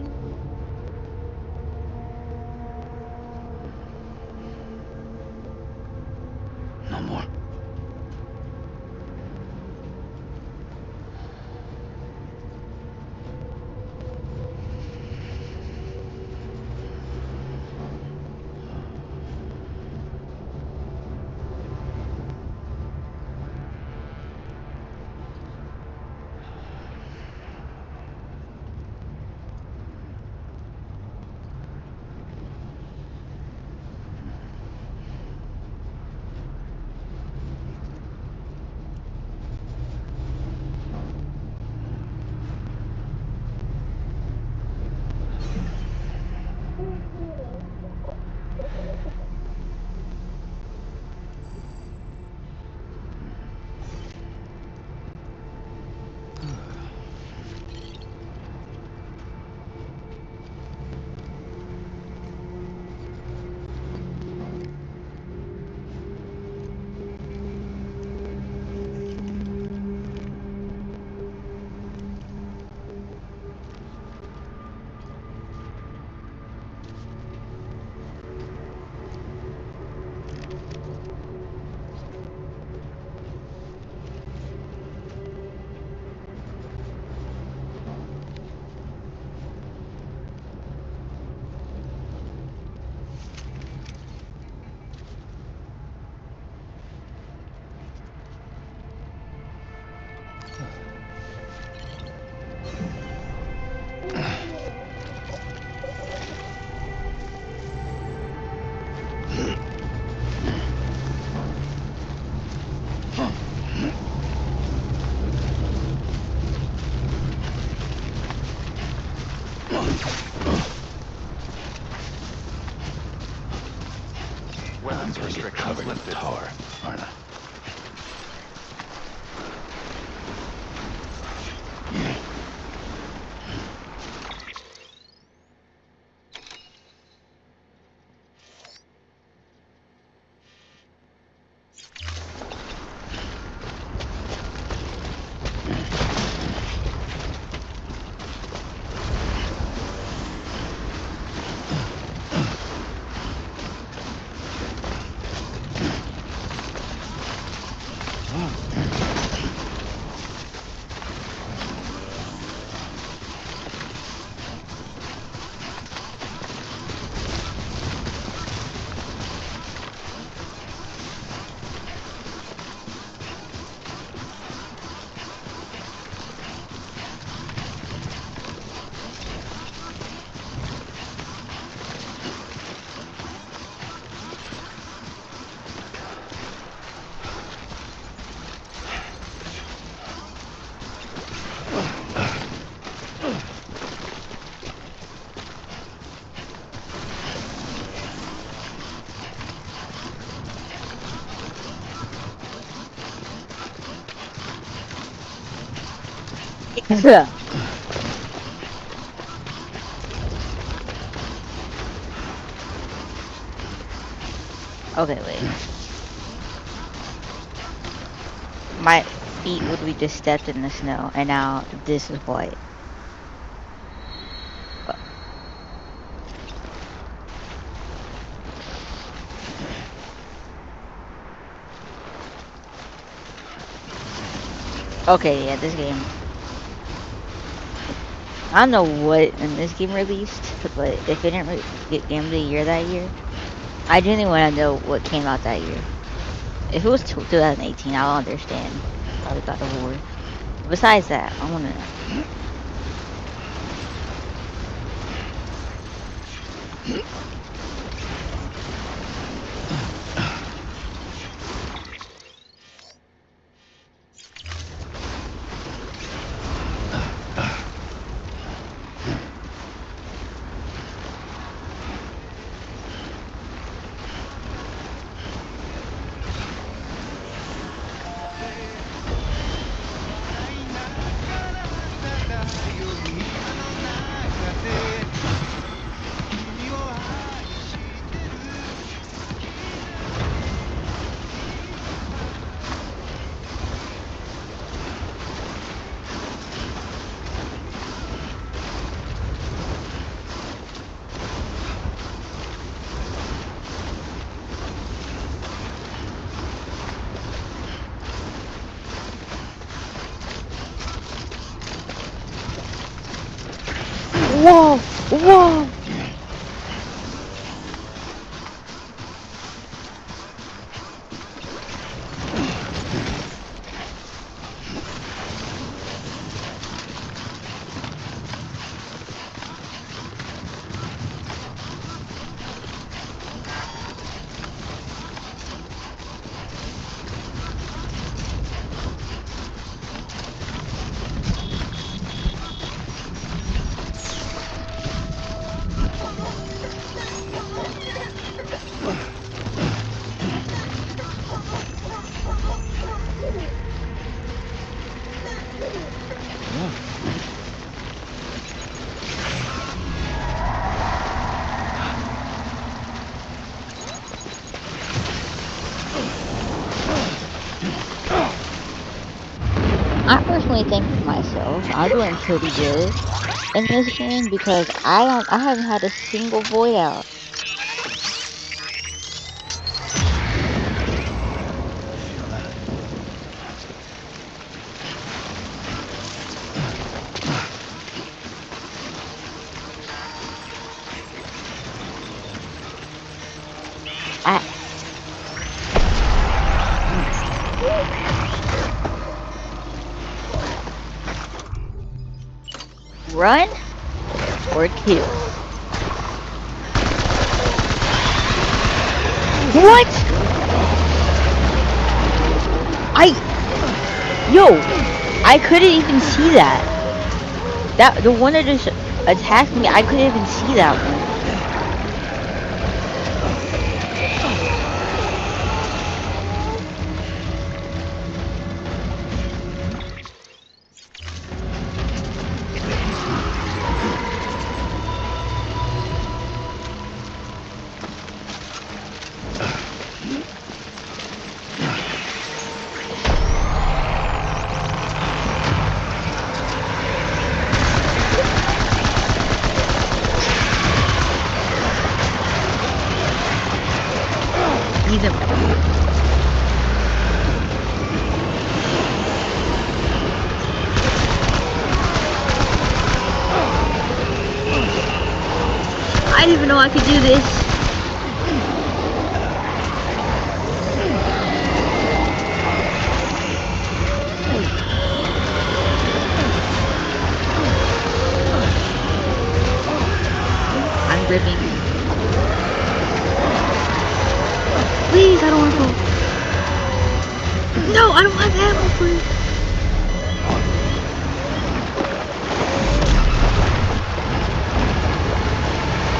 No more. Weapons I'm gonna get restrictions covered in lifted. tar, aren't I? Okay, wait. My feet would be just stepped in the snow, and now this is white. Okay, yeah, this game. I don't know what in this game released, but if it didn't get Game of the Year that year, I genuinely want to know what came out that year. If it was 2018, I'll understand. Probably God of War. Besides that, I want to know. Whoa! Whoa! I personally think for myself, I'm doing pretty good in this game because I haven't had a single void out. I run or kill. What? Yo, I couldn't even see that. The one that just attacked me, I couldn't even see that one. He's a I didn't even know I could do this. I'm gripping. Please, I don't want to go. No, I don't have ammo for it.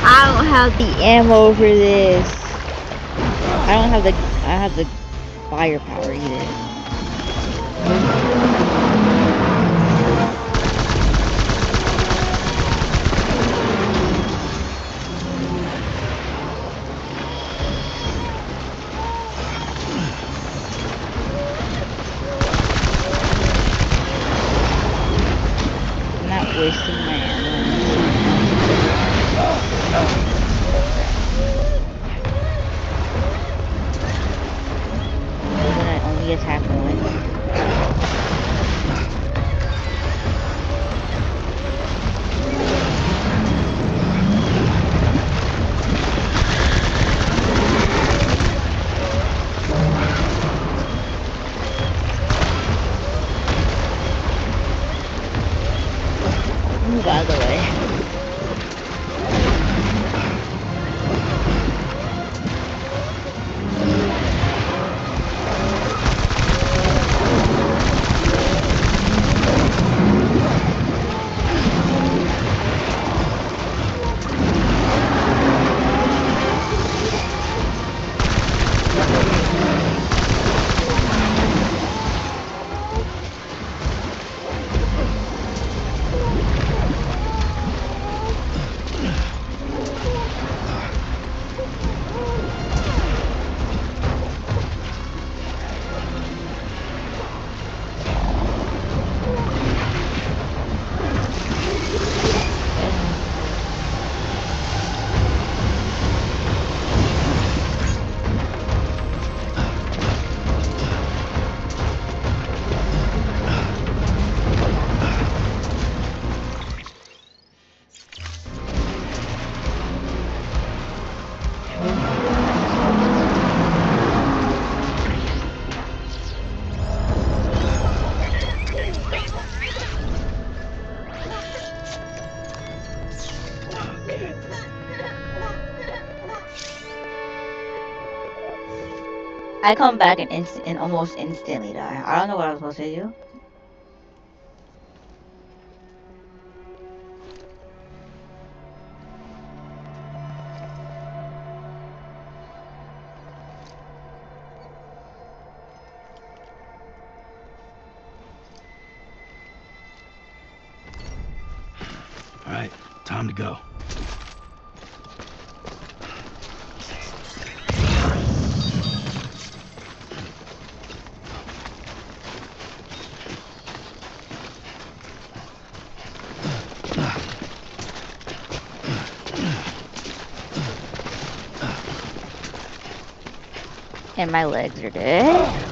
I don't have the ammo for this. I don't have the firepower either. I'm not wasting my ammo. And then I only attack once. Move out of the way. I come back and almost instantly die. I don't know what I was supposed to do. All right, time to go. And my legs are dead.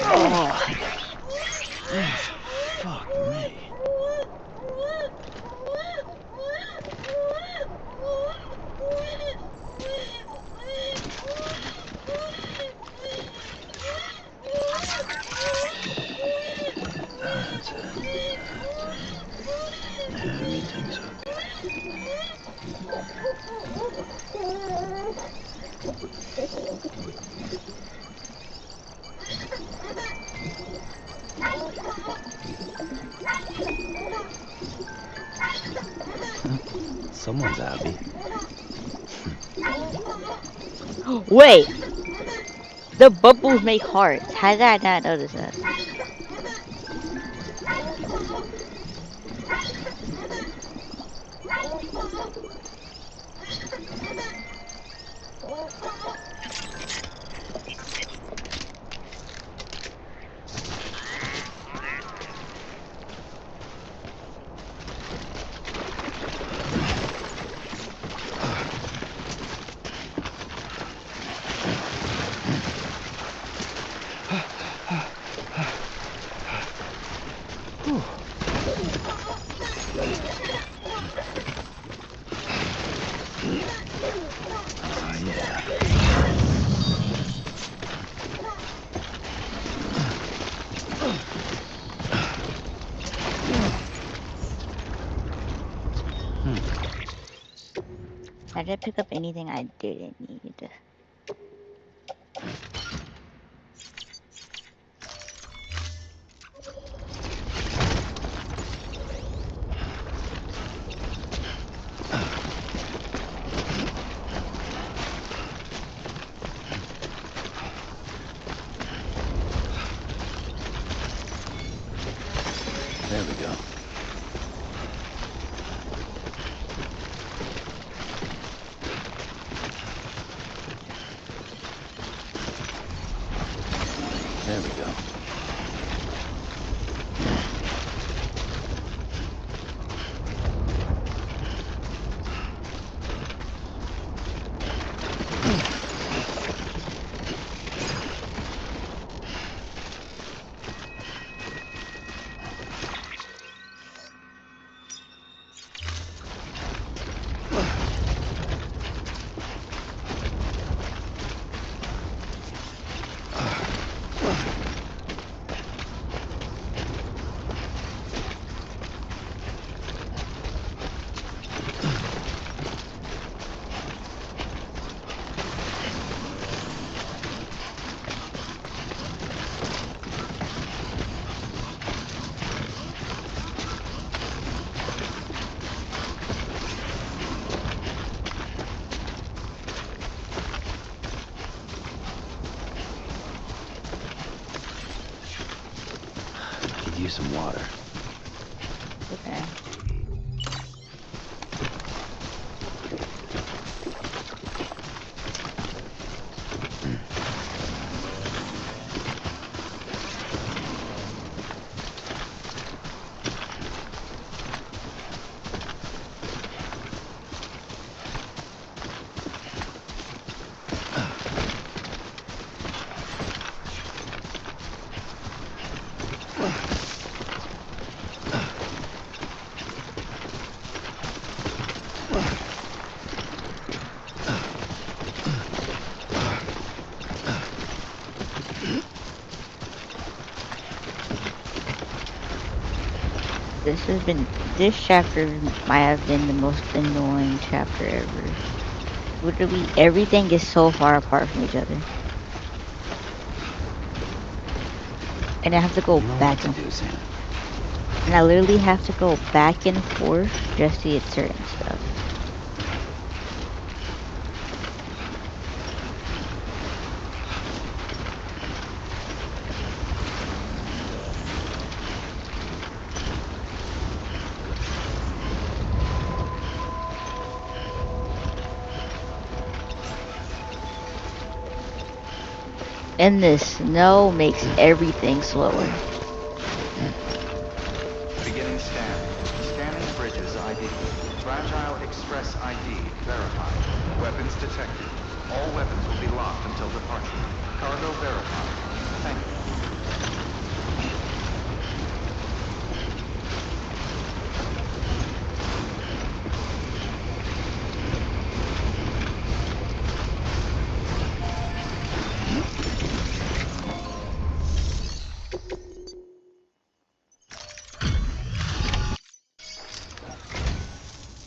Oh. Fuck me. That's it. Everything's okay. Someone's happy. Wait, the bubbles make hearts. How did I not notice that? I didn't pick up anything I didn't need. There we go. There we go. Could use some water. Okay. This chapter might have been the most annoying chapter ever. Literally everything is so far apart from each other. And I have to go You know what back to and do, Sam. and I literally have to go back and forth just to get certain stuff. And the snow makes everything slower. Beginning scan. Scanning bridges ID. Fragile Express ID verified. Weapons detected. All weapons will be locked until departure. Cargo verified. Thank you.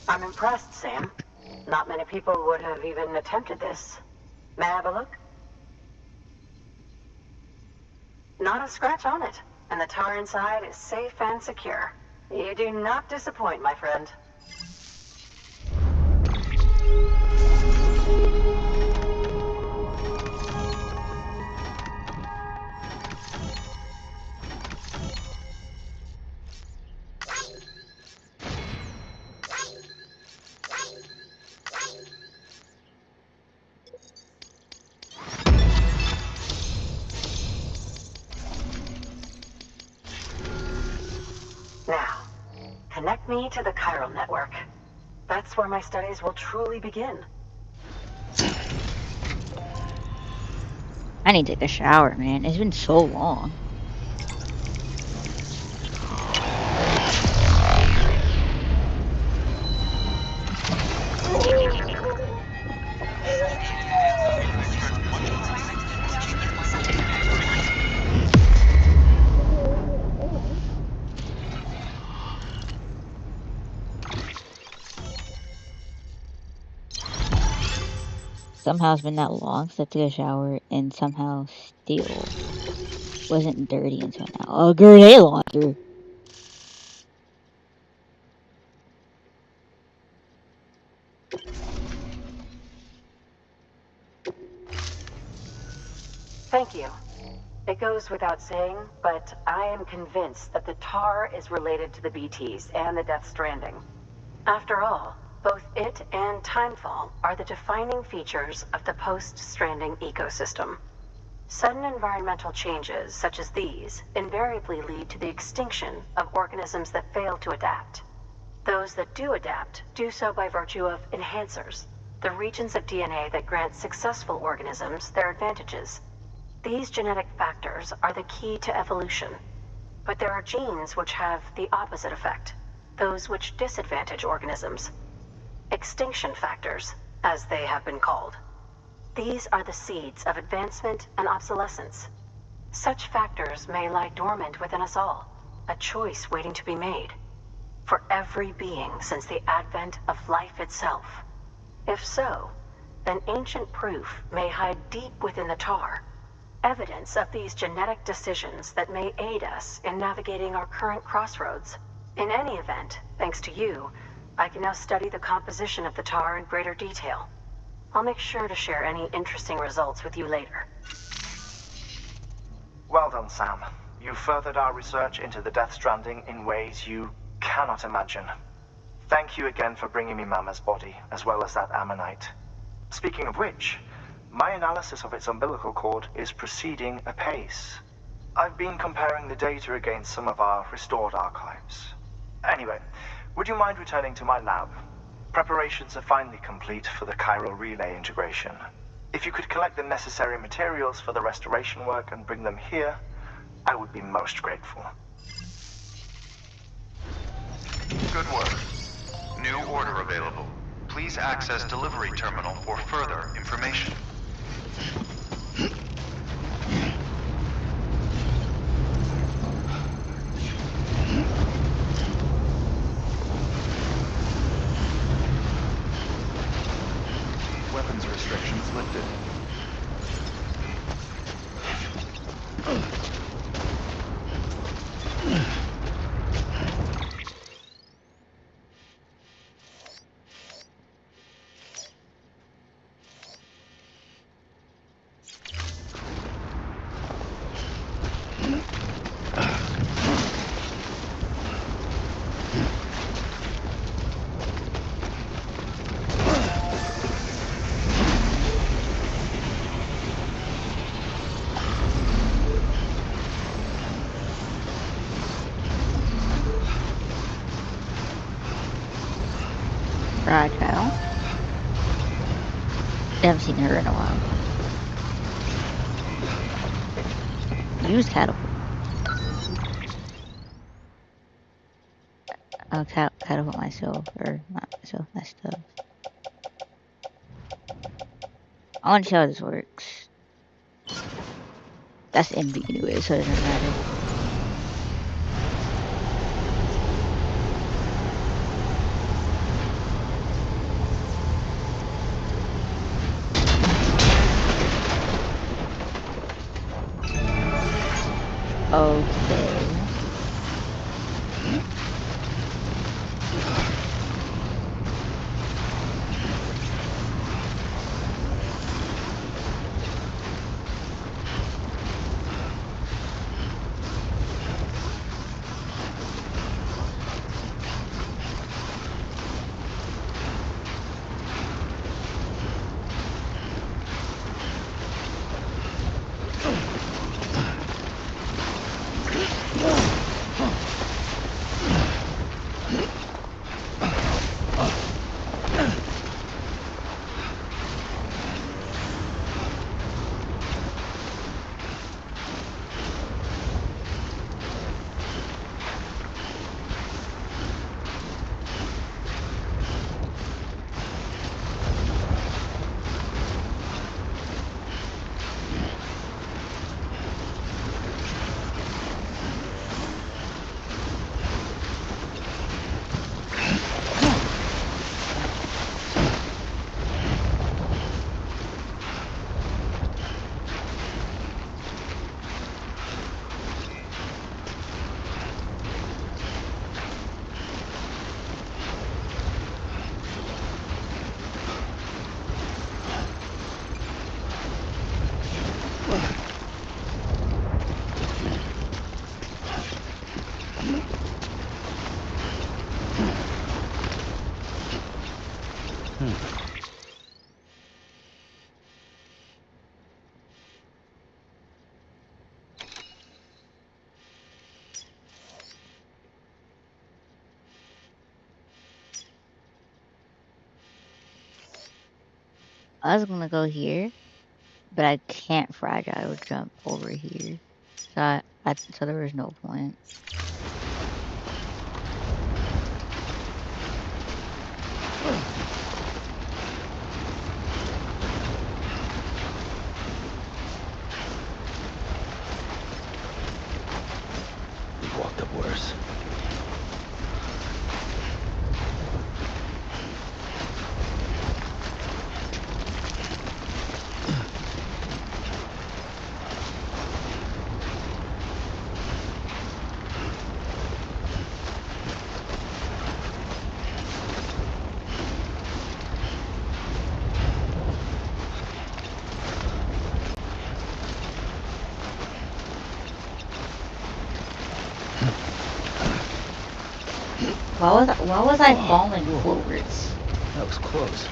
I'm impressed, Sam. Not many people would have even attempted this. May I have a look? Not a scratch on it, and the tar inside is safe and secure. You do not disappoint, my friend. Now, connect me to the chiral network. That's where my studies will truly begin. I need to take a shower, man. It's been so long. Somehow it's been that long since I took a shower, and somehow still wasn't dirty until now. A grenade launcher. Thank you. It goes without saying, but I am convinced that the tar is related to the BTs and the Death Stranding. After all, both it and Timefall are the defining features of the post-Stranding ecosystem. Sudden environmental changes such as these invariably lead to the extinction of organisms that fail to adapt. Those that do adapt do so by virtue of enhancers, the regions of DNA that grant successful organisms their advantages. These genetic factors are the key to evolution. But there are genes which have the opposite effect, those which disadvantage organisms. Extinction factors, as they have been called. These are the seeds of advancement and obsolescence. Such factors may lie dormant within us all, a choice waiting to be made. For every being since the advent of life itself. If so, then ancient proof may hide deep within the tar, evidence of these genetic decisions that may aid us in navigating our current crossroads. In any event, thanks to you, I can now study the composition of the tar in greater detail. I'll make sure to share any interesting results with you later. Well done, Sam. You furthered our research into the Death Stranding in ways you cannot imagine. Thank you again for bringing me Mama's body, as well as that ammonite. Speaking of which, my analysis of its umbilical cord is proceeding apace. I've been comparing the data against some of our restored archives. Anyway, would you mind returning to my lab? Preparations are finally complete for the chiral relay integration. If you could collect the necessary materials for the restoration work and bring them here, I would be most grateful. Good work. New order available. Please access delivery terminal for further information. Weapons restrictions lifted. Fragile. I haven't seen her in a while. Use catapult. I'll catapult myself, or not myself, my stuff. I want to see how this works. That's envy anyway, so it doesn't matter. Okay. I was gonna go here, but I can't fragile jump over here. So there was no point. We've walked up worse. Why was I falling forwards? That was close.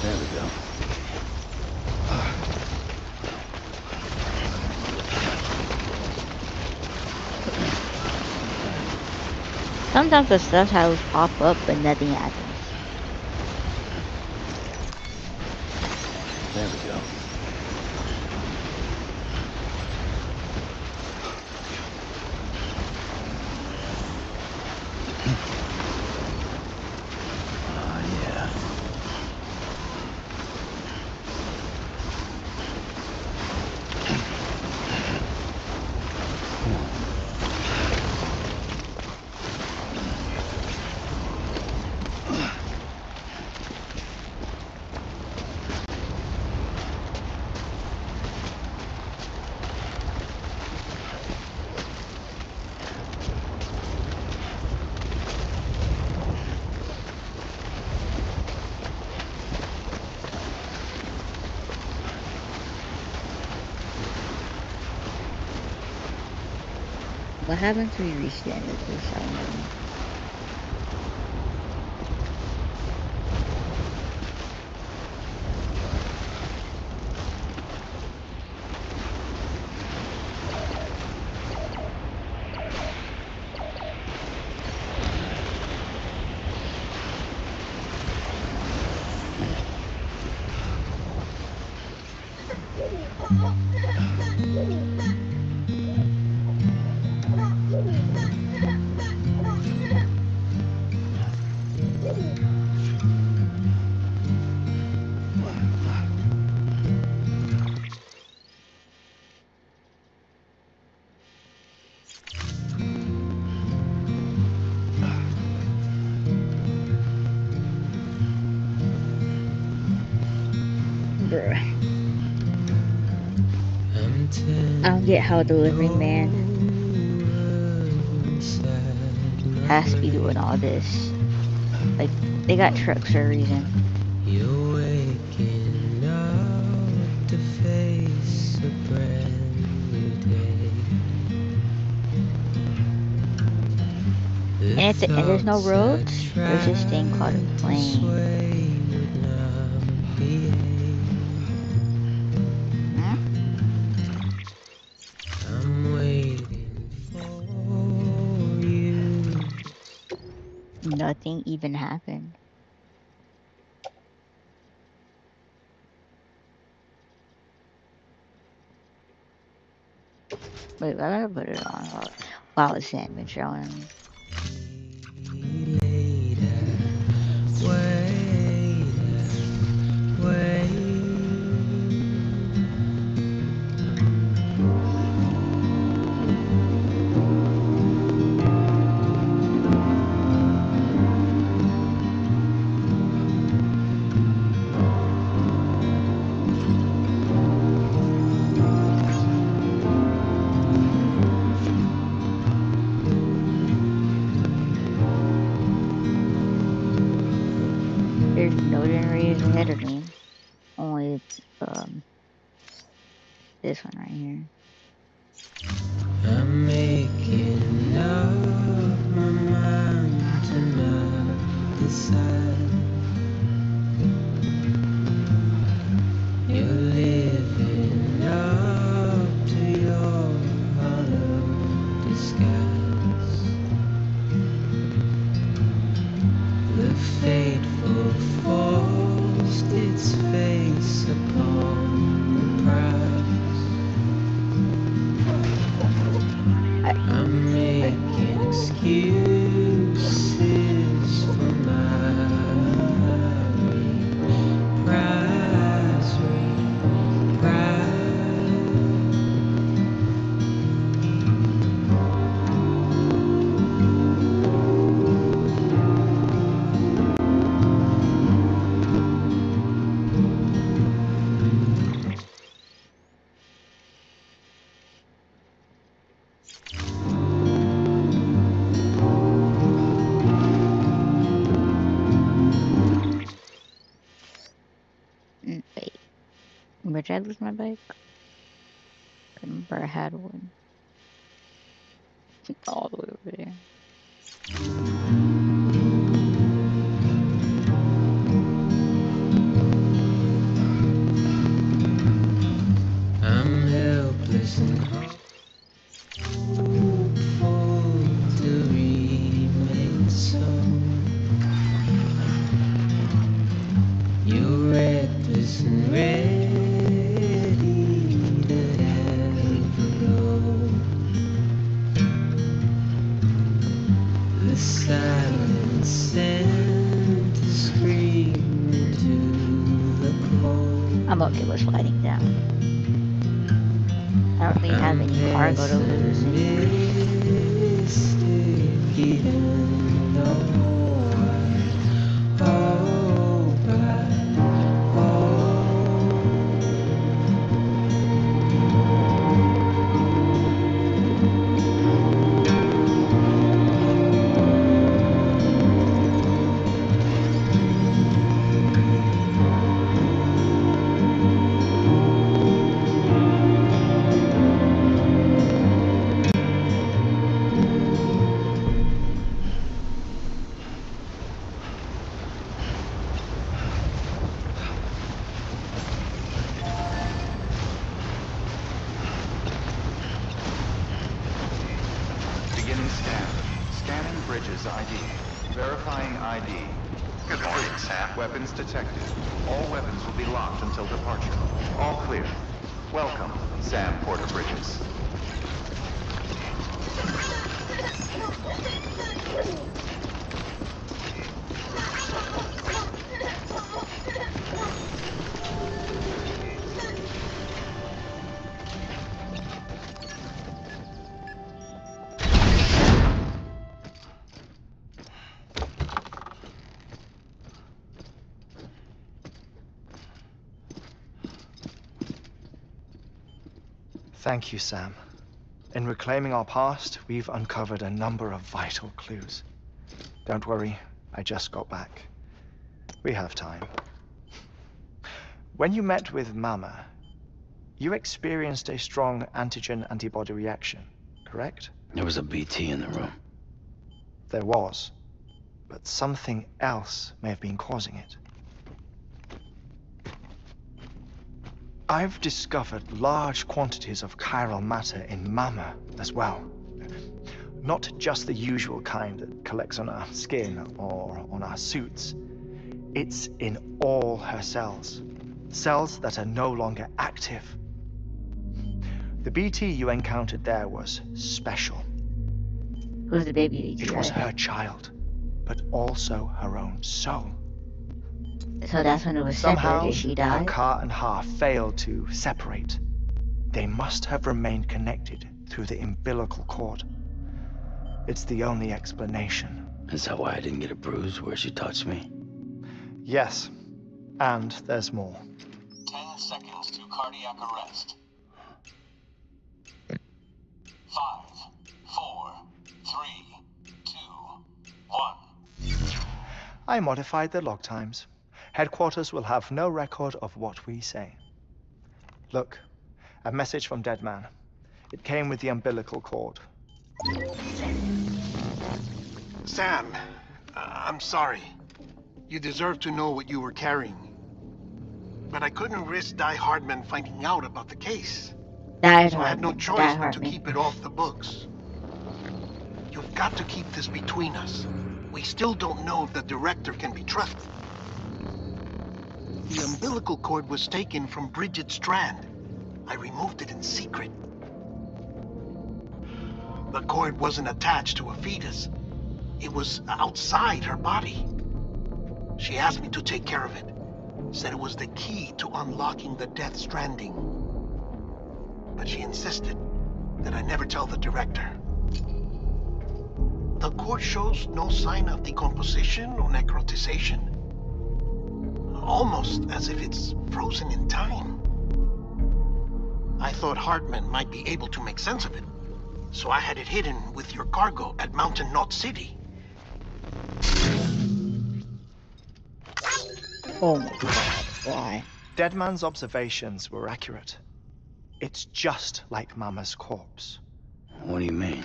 There we go. Sometimes the subtitles pop up, but nothing happens. There we go. Yeah. What happens if we reach the end of this? I don't know. Bruh. I don't get how a delivery man has to be doing all this. Like, they got trucks for a reason. You're waking up to face a brand new day. The And there's no thoughts I roads? Or is this thing called a tried to plane? sway would not behave. Hmm? I'm waiting for you. Nothing even happened. Wait, I gotta put it on while it's sandwich on. There's no generators ahead of me. Only this one right here. I'm making up my mind to not decide. You're living up to your hollow disguise. The fateful forced its face upon the prize. I'm making excuses for my reprise, reprise. Wait. Where did I lose my bike? I remember I had one. All the way over there. I'm helpless and hopeful to remain so. You're reckless and ready to ever go. The silence sent to scream into the cold. I'm okay with sliding down. I don't really have any cargo to lose anyway. Weapons ID. Verifying ID. Good morning, Sam. Weapons detected. All weapons will be locked until departure. All clear. Welcome, Sam Porter Bridges. Thank you, Sam. In reclaiming our past, we've uncovered a number of vital clues. Don't worry, I just got back. We have time. When you met with Mama, you experienced a strong antigen-antibody reaction, correct? There was a BT in the room. There was, but something else may have been causing it. I've discovered large quantities of chiral matter in Mama as well. Not just the usual kind that collects on our skin or on our suits. It's in all her cells. Cells that are no longer active. The BT you encountered there was special. Who's the baby? It was her child, but also her own soul. So that's when it was Somehow, separated. She her died. car and half failed to separate. They must have remained connected through the umbilical cord. It's the only explanation. Is that why I didn't get a bruise where she touched me? Yes, and there's more. 10 seconds to cardiac arrest. 5, 4, 3, 2, 1. I modified the log times. Headquarters will have no record of what we say. Look, a message from Dead Man. It came with the umbilical cord. Sam, I'm sorry. You deserve to know what you were carrying. But I couldn't risk Die Hardman finding out about the case. So I had no choice but to keep it off the books. You've got to keep this between us. We still don't know if the director can be trusted. The umbilical cord was taken from Bridget Strand. I removed it in secret. The cord wasn't attached to a fetus. It was outside her body. She asked me to take care of it. Said it was the key to unlocking the Death Stranding. But she insisted that I never tell the director. The cord shows no sign of decomposition or necrotization. Almost as if it's frozen in time. I thought Hartman might be able to make sense of it. So I had it hidden with your cargo at Mountain Knot City. Oh my god, why? Deadman's observations were accurate. It's just like Mama's corpse. What do you mean?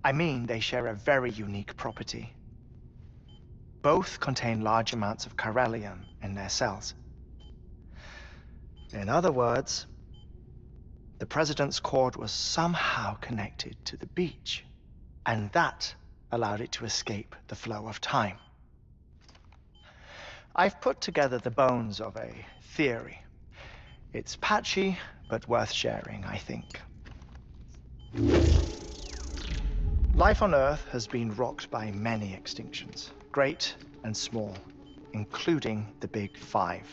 I mean, they share a very unique property. Both contain large amounts of chiralium in their cells. In other words, the president's cord was somehow connected to the beach, and that allowed it to escape the flow of time. I've put together the bones of a theory. It's patchy, but worth sharing, I think. Life on Earth has been rocked by many extinctions, great and small, including the Big Five.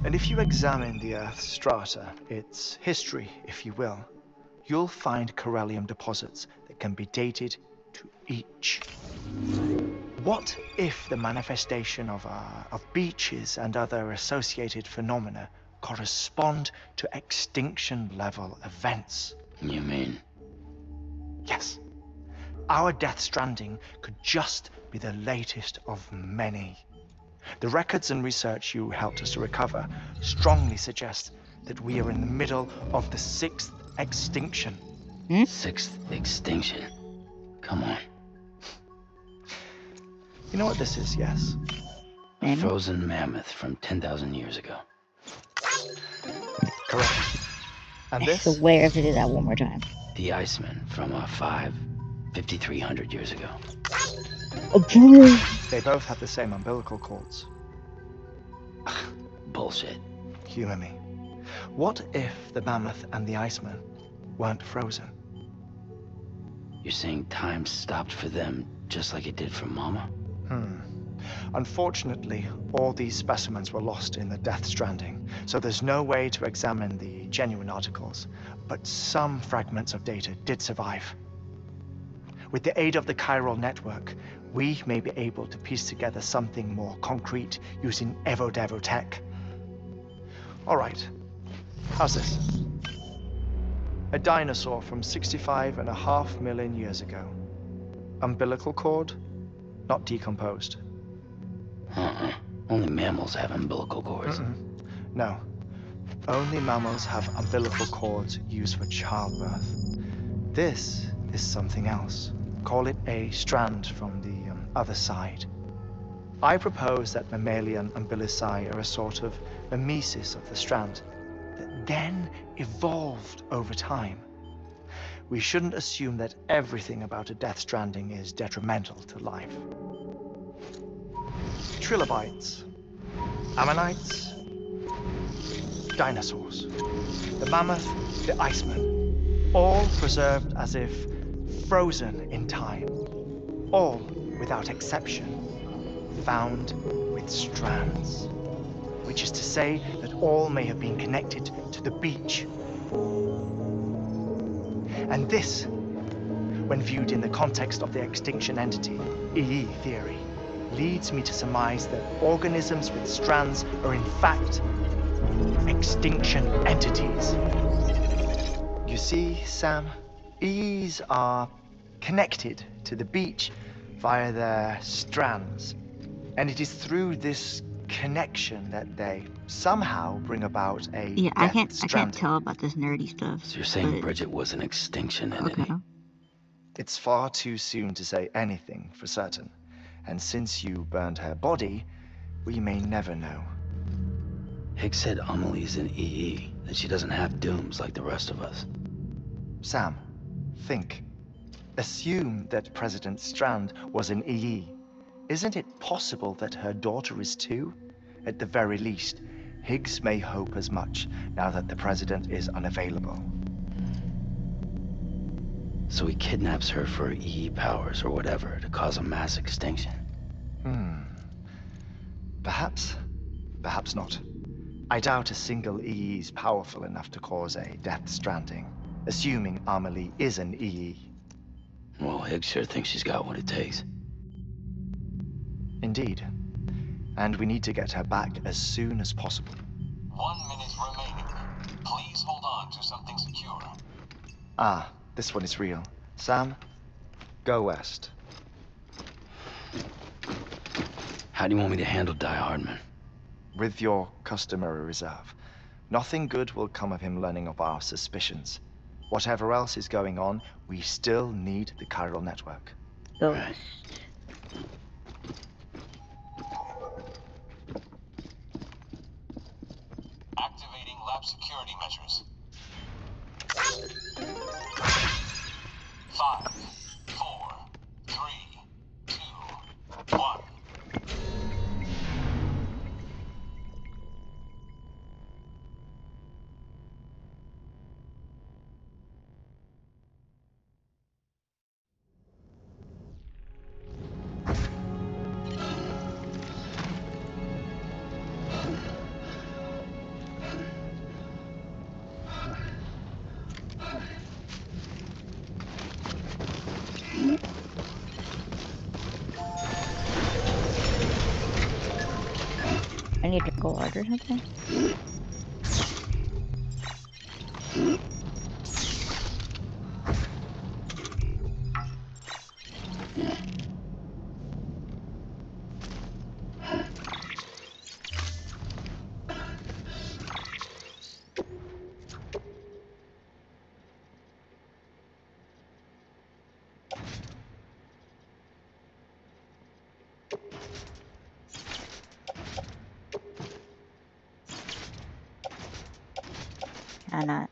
And if you examine the Earth's strata, its history, if you will, you'll find chiralium deposits that can be dated to each. What if the manifestation of beaches and other associated phenomena correspond to extinction-level events? You mean? Yes. Our Death Stranding could just be the latest of many. The records and research you helped us to recover strongly suggest that we are in the middle of the 6th extinction. 6th extinction? Come on. You know what this is, yes? A frozen mammoth from 10,000 years ago. Correct. And I this? swear if they did that one more time. The Iceman from 5 5,300 years ago. They both have the same umbilical cords. Bullshit. Humor me. What if the mammoth and the Iceman weren't frozen? You're saying time stopped for them just like it did for Mama? Unfortunately, all these specimens were lost in the Death Stranding, so there's no way to examine the genuine articles, but some fragments of data did survive. With the aid of the chiral network, we may be able to piece together something more concrete using Evo-Devo tech. Alright, how's this? A dinosaur from 65.5 million years ago. Umbilical cord, not decomposed. Only mammals have umbilical cords. No. Only mammals have umbilical cords used for childbirth. This is something else. Call it a strand from the other side. I propose that mammalian umbilici are a sort of mimesis of the strand that then evolved over time. We shouldn't assume that everything about a Death Stranding is detrimental to life. Trilobites, ammonites, dinosaurs, the mammoth, the Iceman, all preserved as if frozen in time, all without exception found with strands, which is to say that all may have been connected to the beach. And this, when viewed in the context of the extinction entity, EE theory, leads me to surmise that organisms with strands are in fact extinction entities. You see, Sam, EEs are connected to the beach via their strands, and it is through this connection that they somehow bring about a I death can't stranding. tell about this nerdy stuff. So you're saying Bridget was an extinction entity? Okay. It's far too soon to say anything for certain, and since you burned her body, we may never know. Higgs said Amelie's an EE, that she doesn't have dooms like the rest of us. Sam, think. Assume that President Strand was an EE. Isn't it possible that her daughter is too? At the very least, Higgs may hope as much now that the President is unavailable. So he kidnaps her for EE powers or whatever to cause a mass extinction. Perhaps. Perhaps not. I doubt a single EE is powerful enough to cause a Death Stranding, assuming Amelie is an EE. Well, Higgs sure thinks she's got what it takes. Indeed. And we need to get her back as soon as possible. 1 minute remaining. Please hold on to something secure. Ah, this one is real. Sam, go west. How do you want me to handle Die Hardman? With your customary reserve. Nothing good will come of him learning of our suspicions. Whatever else is going on, we still need the chiral network. Go. Right. Activating lab security measures. 5, 4, 3, 2, 1. I need to go large or something. Why not?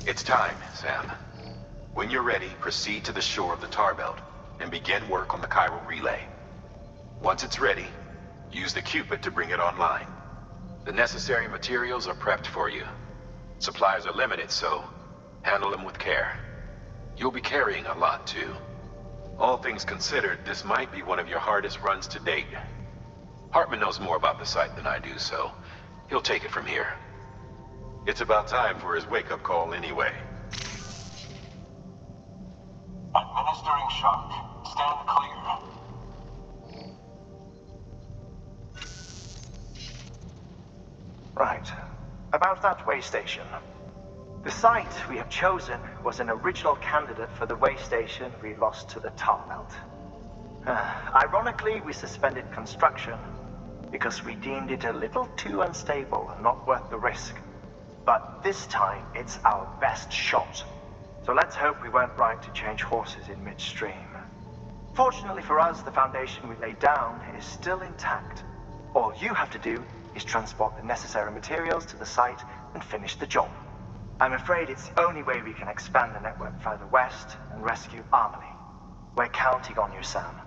It's time, Sam. When you're ready, proceed to the shore of the tar belt and begin work on the chiral relay. Once it's ready, use the Cupid to bring it online. The necessary materials are prepped for you. Supplies are limited, so handle them with care. You'll be carrying a lot, too. All things considered, this might be one of your hardest runs to date. Hartman knows more about the site than I do, so he'll take it from here. It's about time for his wake-up call anyway. Administering shock. Stand clear. Right. About that way station. The site we have chosen was an original candidate for the way station we lost to the tar belt. Ironically, we suspended construction because we deemed it a little too unstable and not worth the risk. But this time, it's our best shot. So let's hope we weren't right to change horses in midstream. Fortunately for us, the foundation we laid down is still intact. All you have to do is transport the necessary materials to the site and finish the job. I'm afraid it's the only way we can expand the network further west and rescue Harmony. We're counting on you, Sam.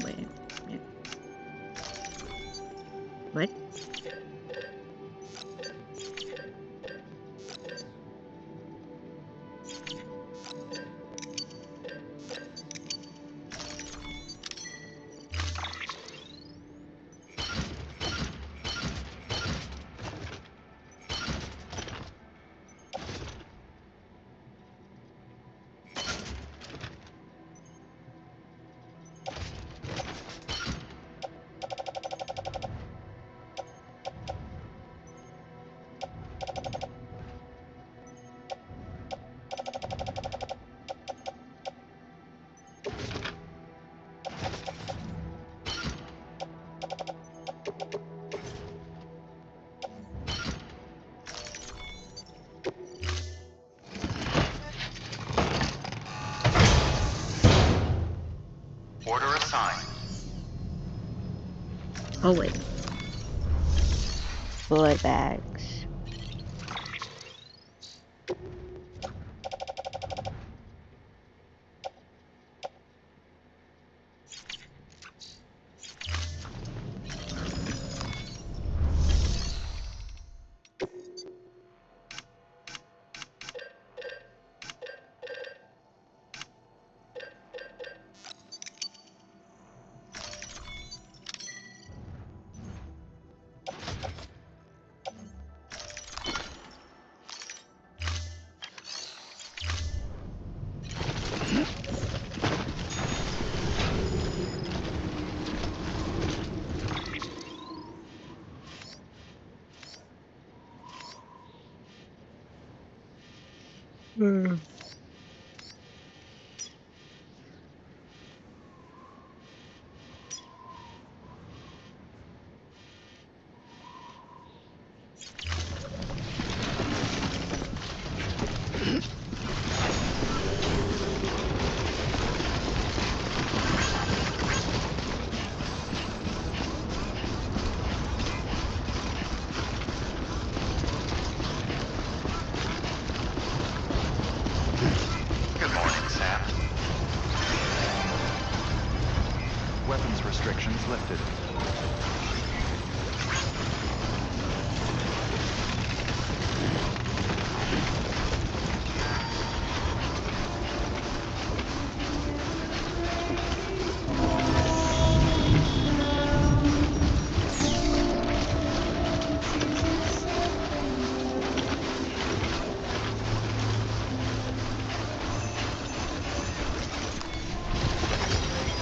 Wait. What? Order assigned. Oh wait. Blood bags. Good morning, Sam. Weapons restrictions lifted.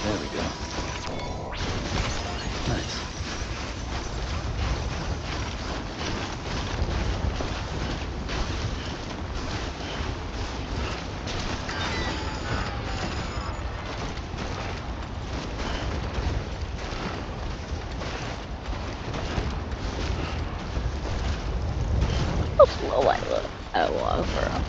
There we go. Nice. How slow I look. I walk, bro.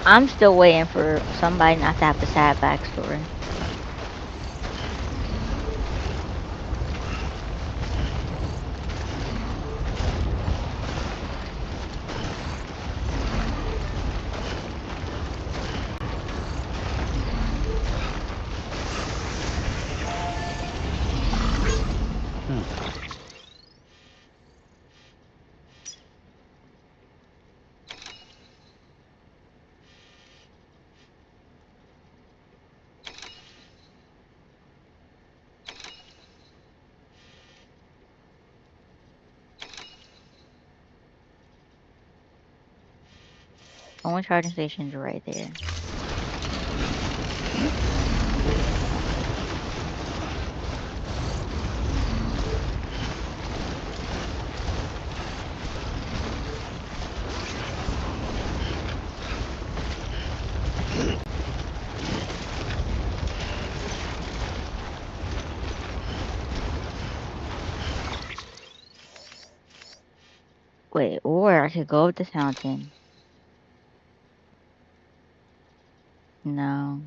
I'm still waiting for somebody not to have a sad backstory. Only charging stations are right there. Wait, or I could go up this mountain. No.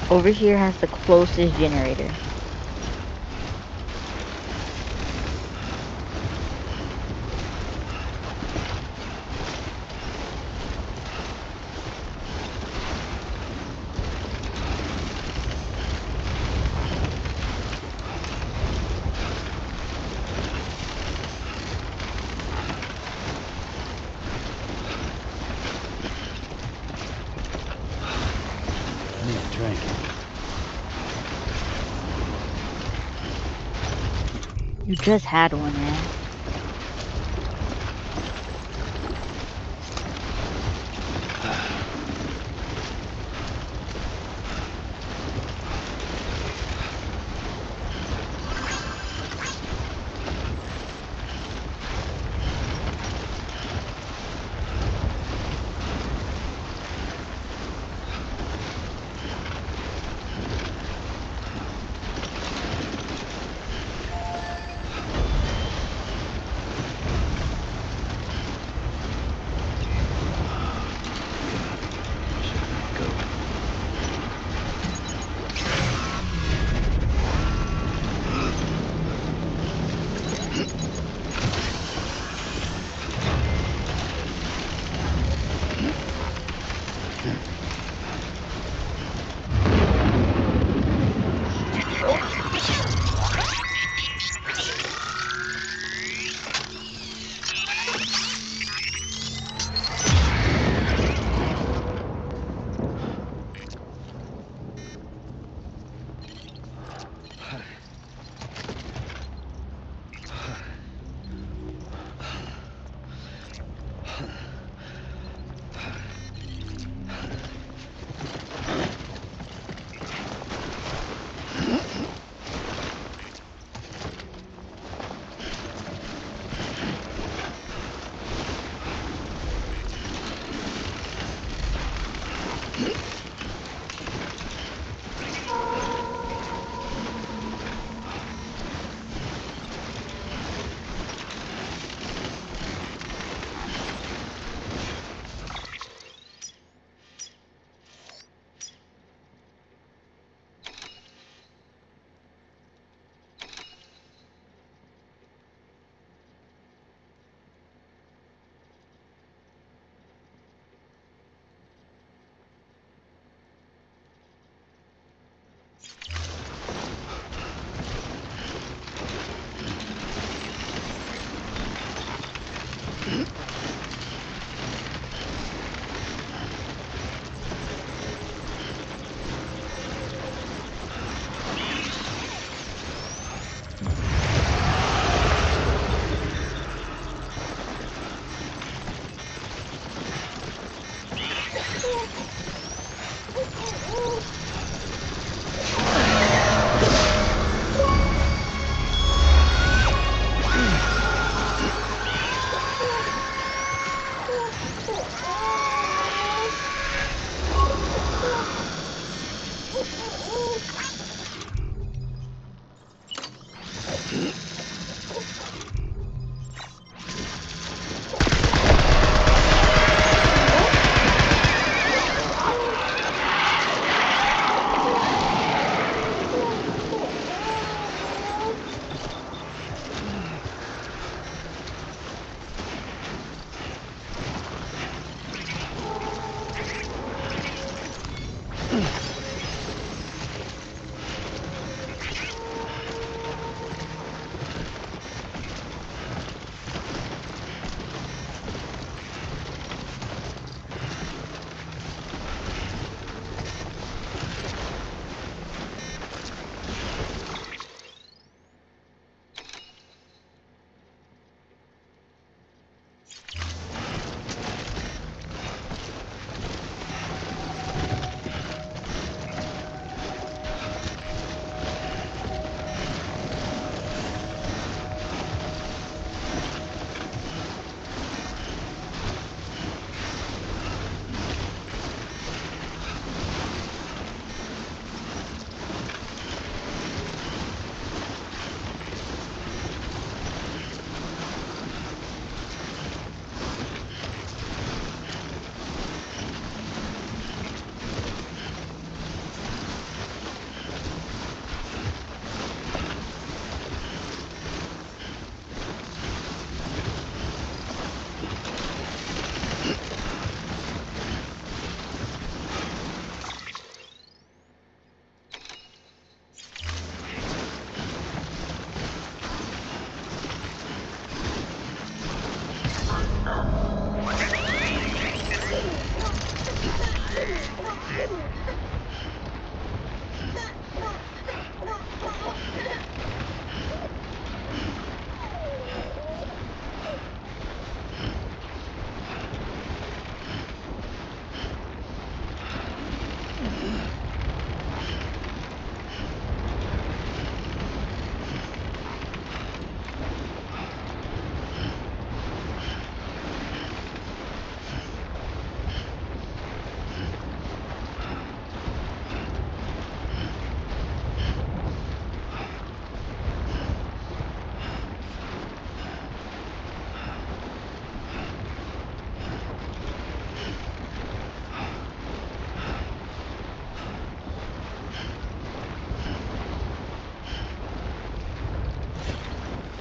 Over here has the closest generator. I need a drink. You just had one, man.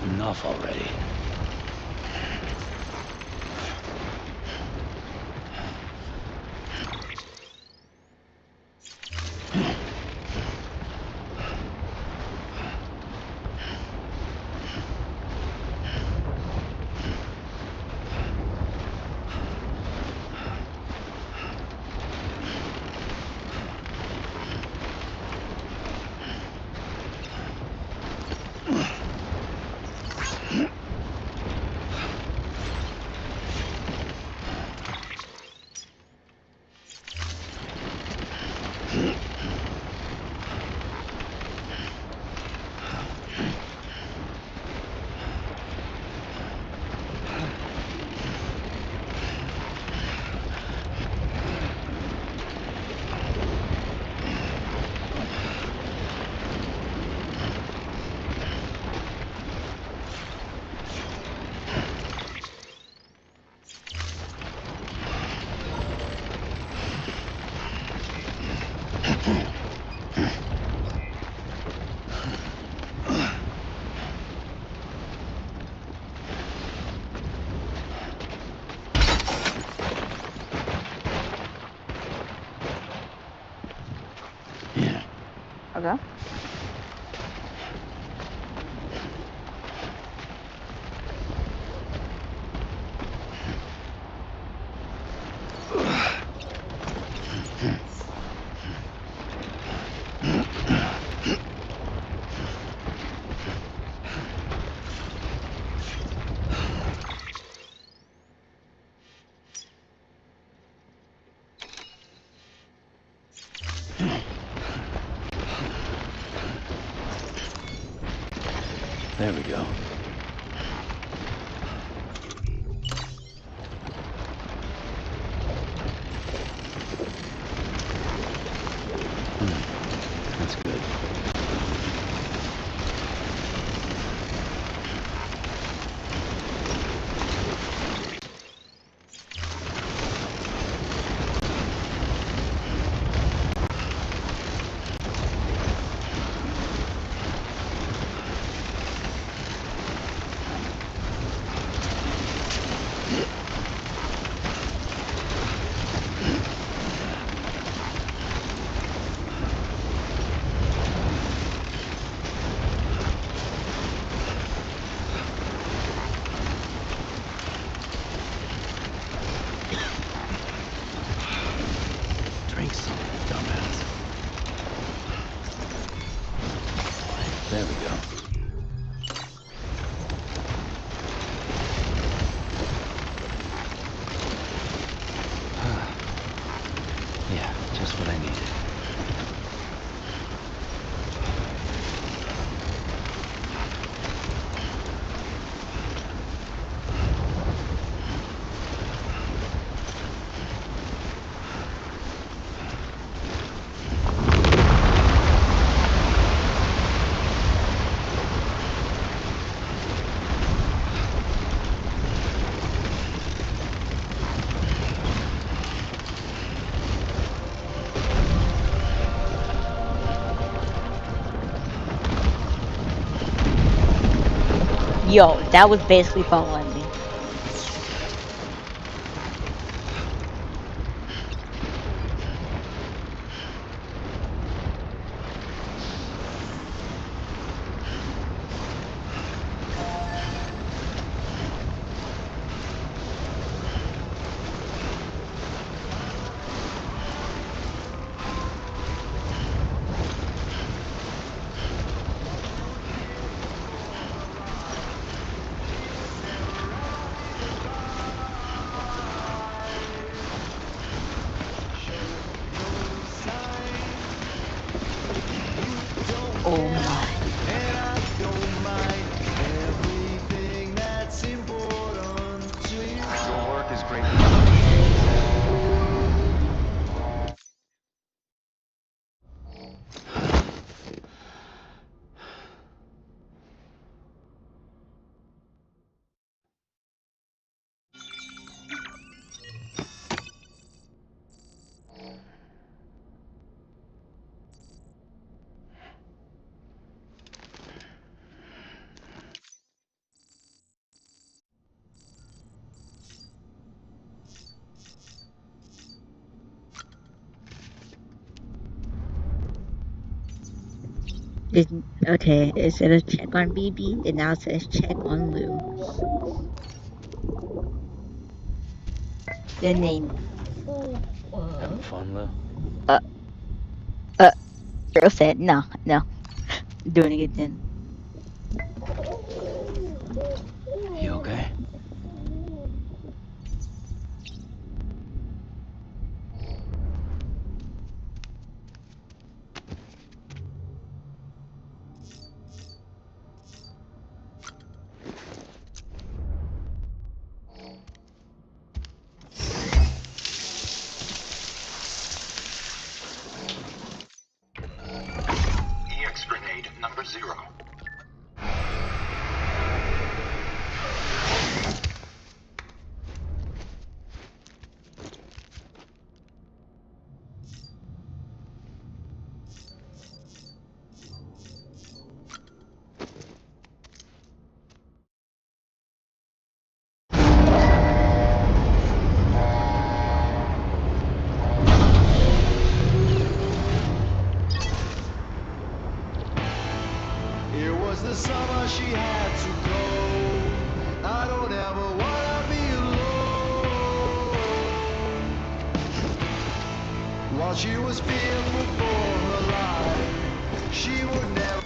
Enough already. Okay. There we go. That's good. Drink some, dumbass. There we go. Yeah, just what I needed. Yo, that was basically following me. Oh my. Your work is greatly appreciated, Sam. It, okay, instead of check on BB, it now says check on Lou. The name. Having fun, Lou? Uh, uh, girl said, no, no. Doing it again. You okay? EX grenade number 0. It was the summer she had to go. I don't ever wanna be alone. While she was fearful for her life, she would never.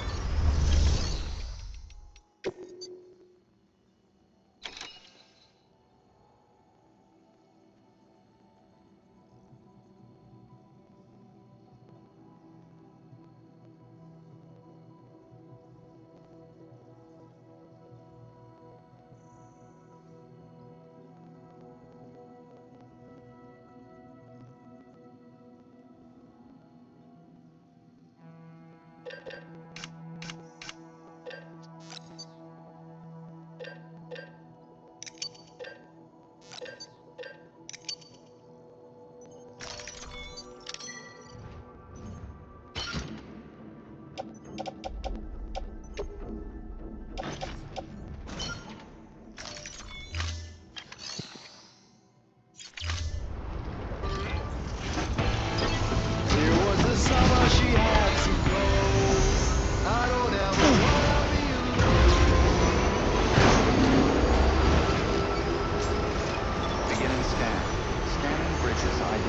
ID.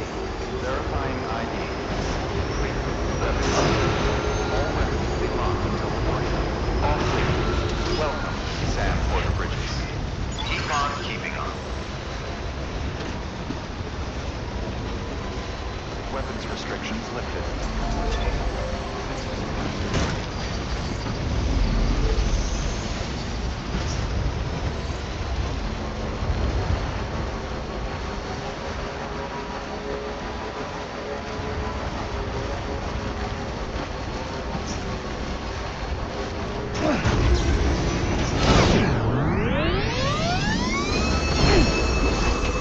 Verifying ID. Clear. Weapons secured. All weapons will be locked until departure. All clear. Welcome, Sam Porter Bridges. Keep on keeping on. Weapons restrictions lifted.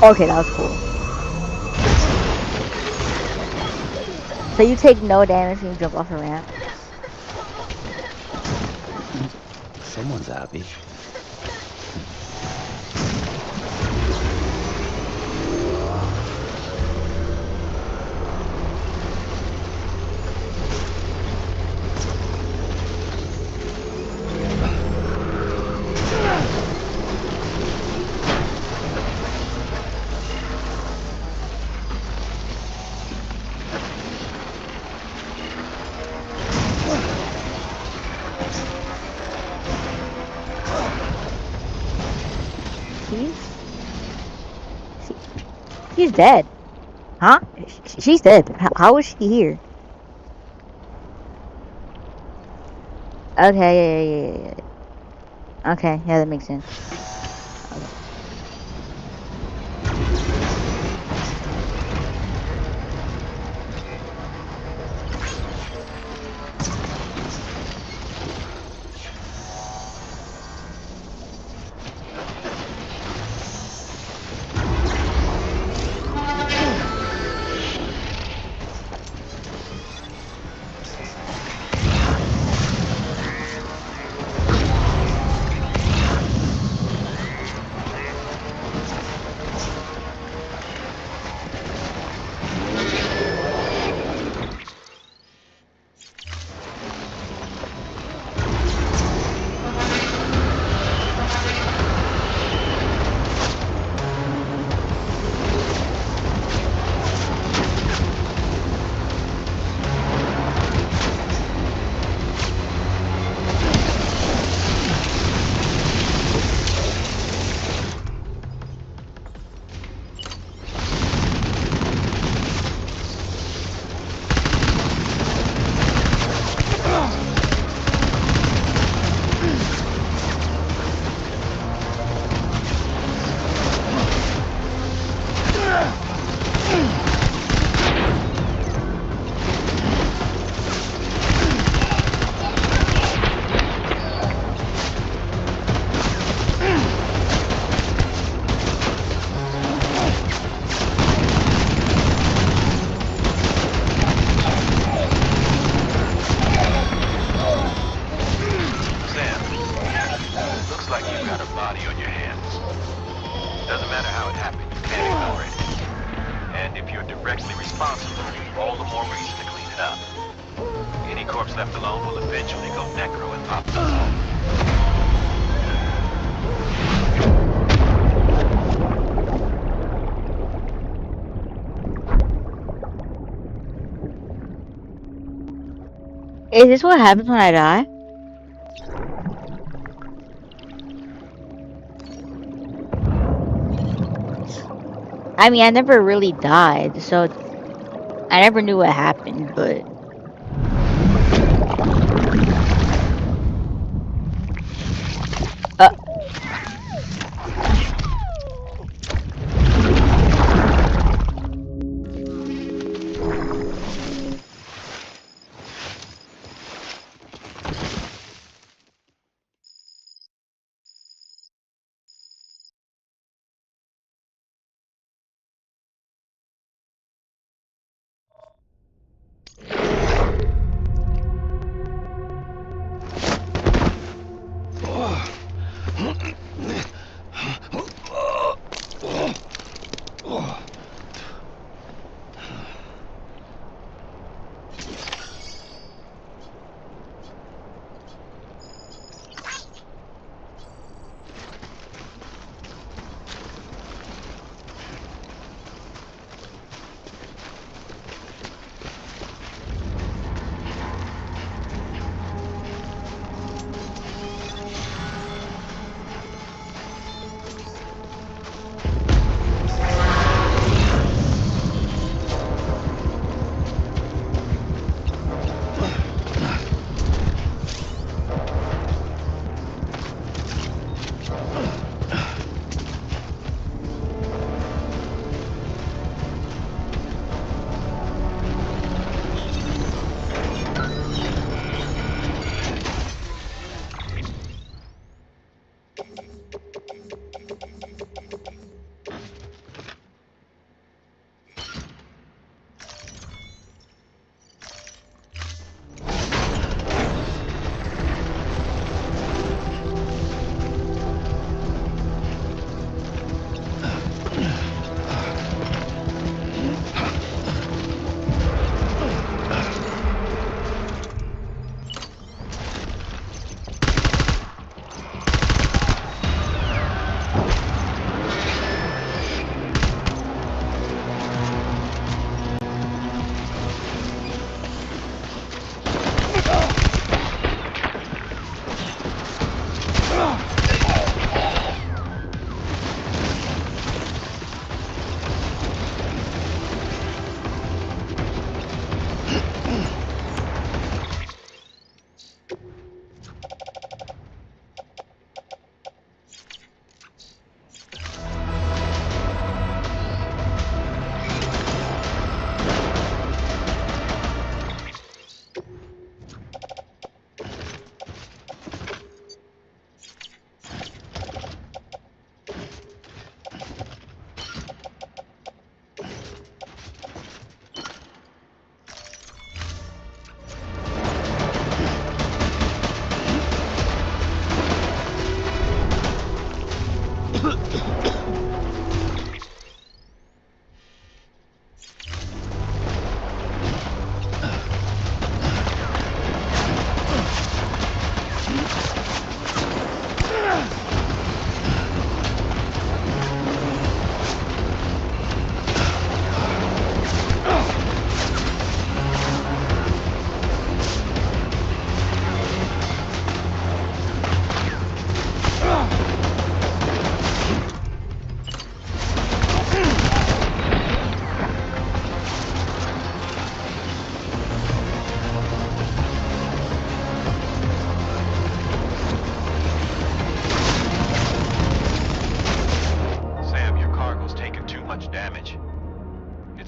Okay, that was cool. So you take no damage when you jump off a ramp. Someone's happy. He's he's dead. Huh? She's dead. How is she here? Okay, yeah. Okay, yeah, that makes sense. Okay. Looks like you've got a body on your hands. Doesn't matter how it happened, you can't ignore it. And if you're directly responsible, all the more reason to clean it up. Any corpse left alone will eventually go necro and pop up. Is this what happens when I die? I mean, I never really died, so I never knew what happened, but...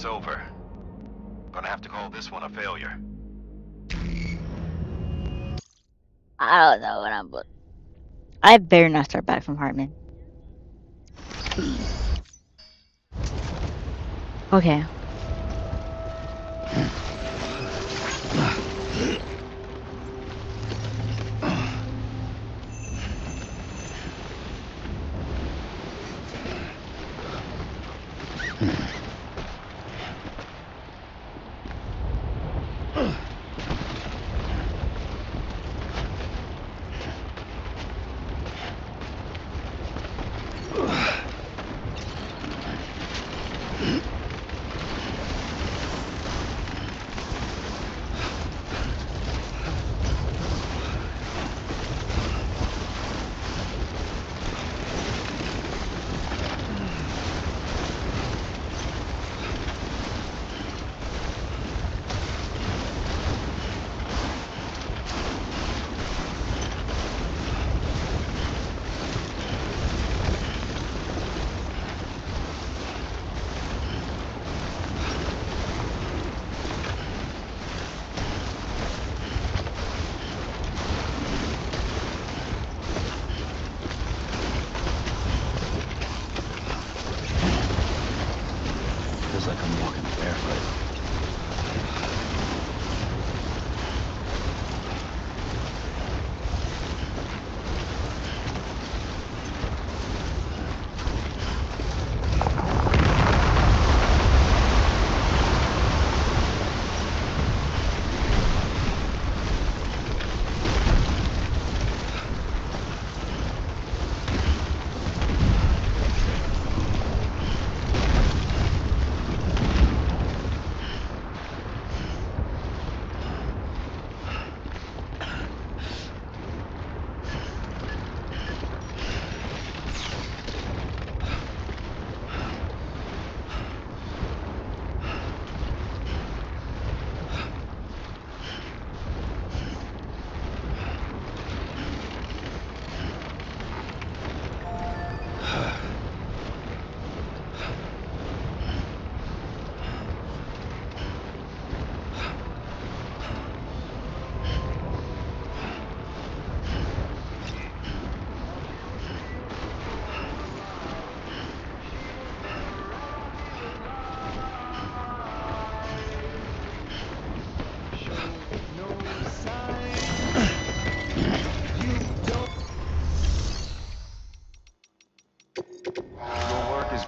it's over. Gonna have to call this one a failure. I don't know what I'm. I better not start back from Hartman. Please. Okay. Feels like I'm walking barefoot. Your work is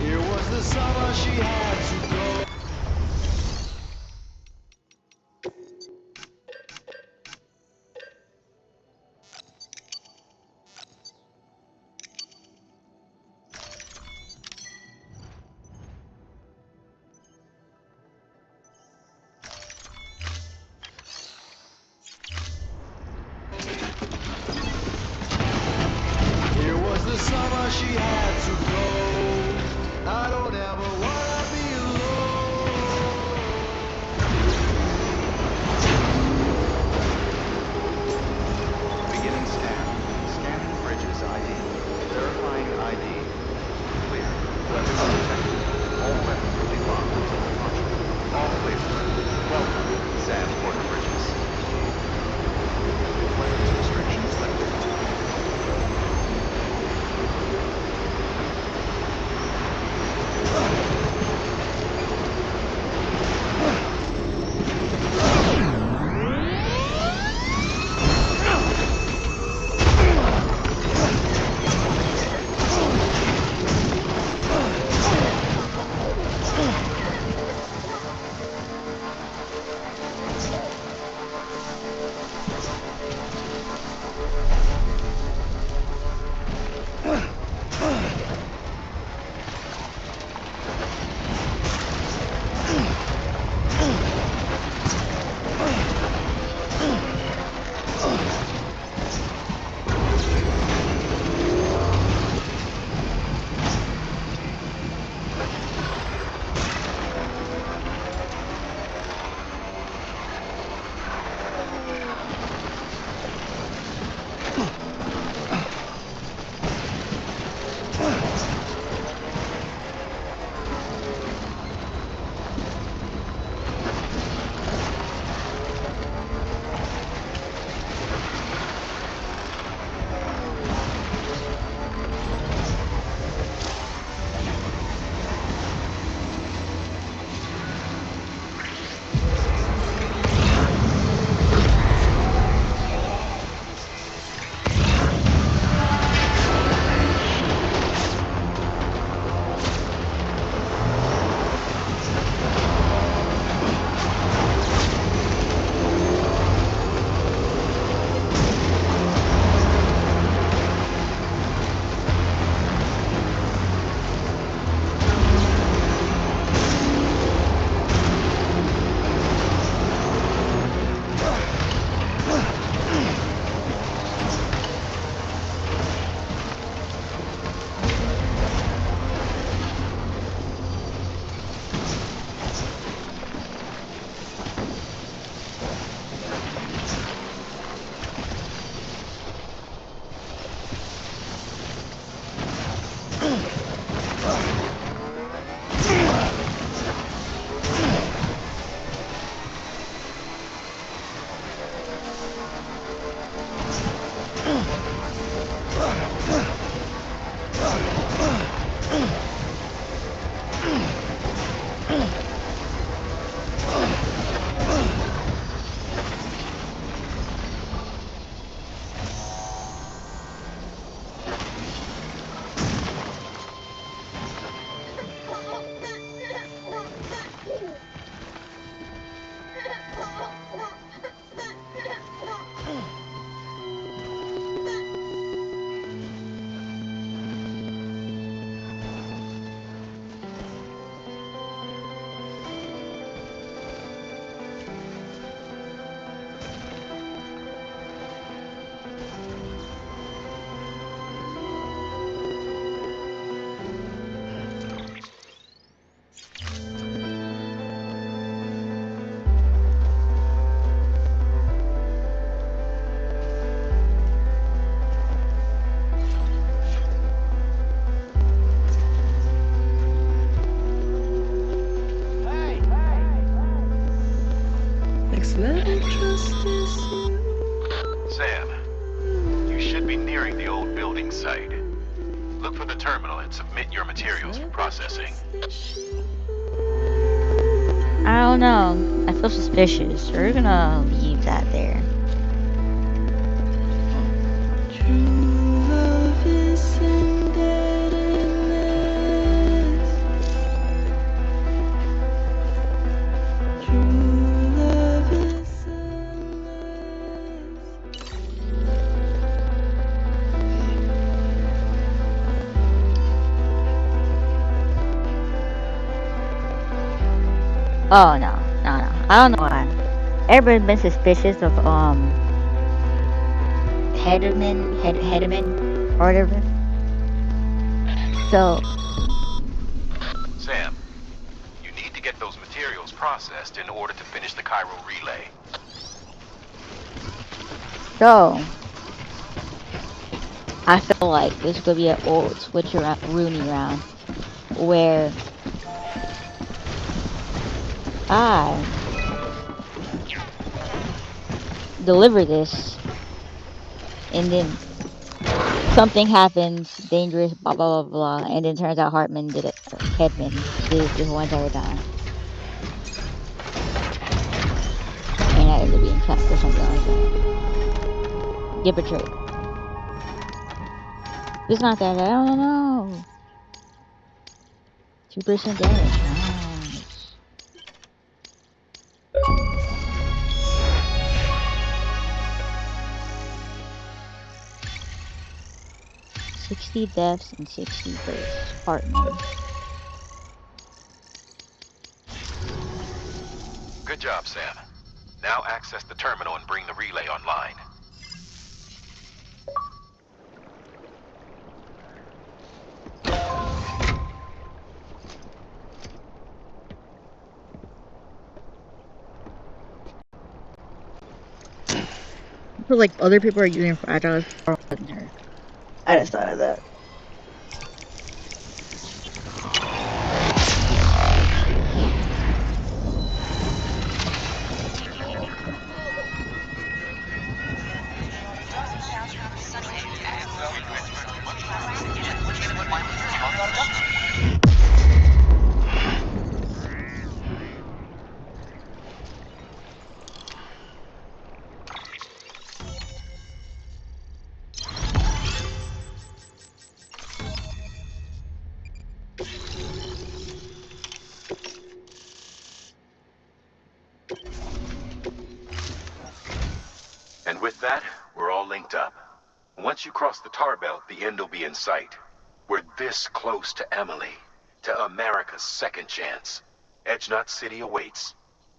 It was the summer she had to go. It was the summer she had to go. I don't ever wanna be beginning scan. Scanning bridges ID. Verifying ID. Clear. Weapons detected. All weapons will be locked until departure. All clear. Welcome, Sand Porter Bridges. Weapons restrictions lifted. Sam, you should be nearing the old building site. Look for the terminal and submit your materials for processing. I don't know. I feel suspicious. We're gonna leave that there. Oh no, no, no. I don't know why. Everybody's been suspicious of Headman, or whatever. So Sam, you need to get those materials processed in order to finish the Cairo relay. so I feel like this is gonna be an old switch around, Rooney round, where I deliver this, and then something happens, dangerous, blah blah blah blah, and then turns out Hartman did it, or Headman did it the whole entire time, and I end up being trapped or something like that. Get betrayed. It's not that. I don't know. 2% damage. Nice. 60 deaths and 60 births. Hartman. Good job, Sam. Now access the terminal and bring the relay online. I feel like other people are using fragile for her. I just thought of that. And with that, we're all linked up. Once you cross the tar belt, the end will be in sight. We're this close to Emily, to America's second chance. Edgenut City awaits.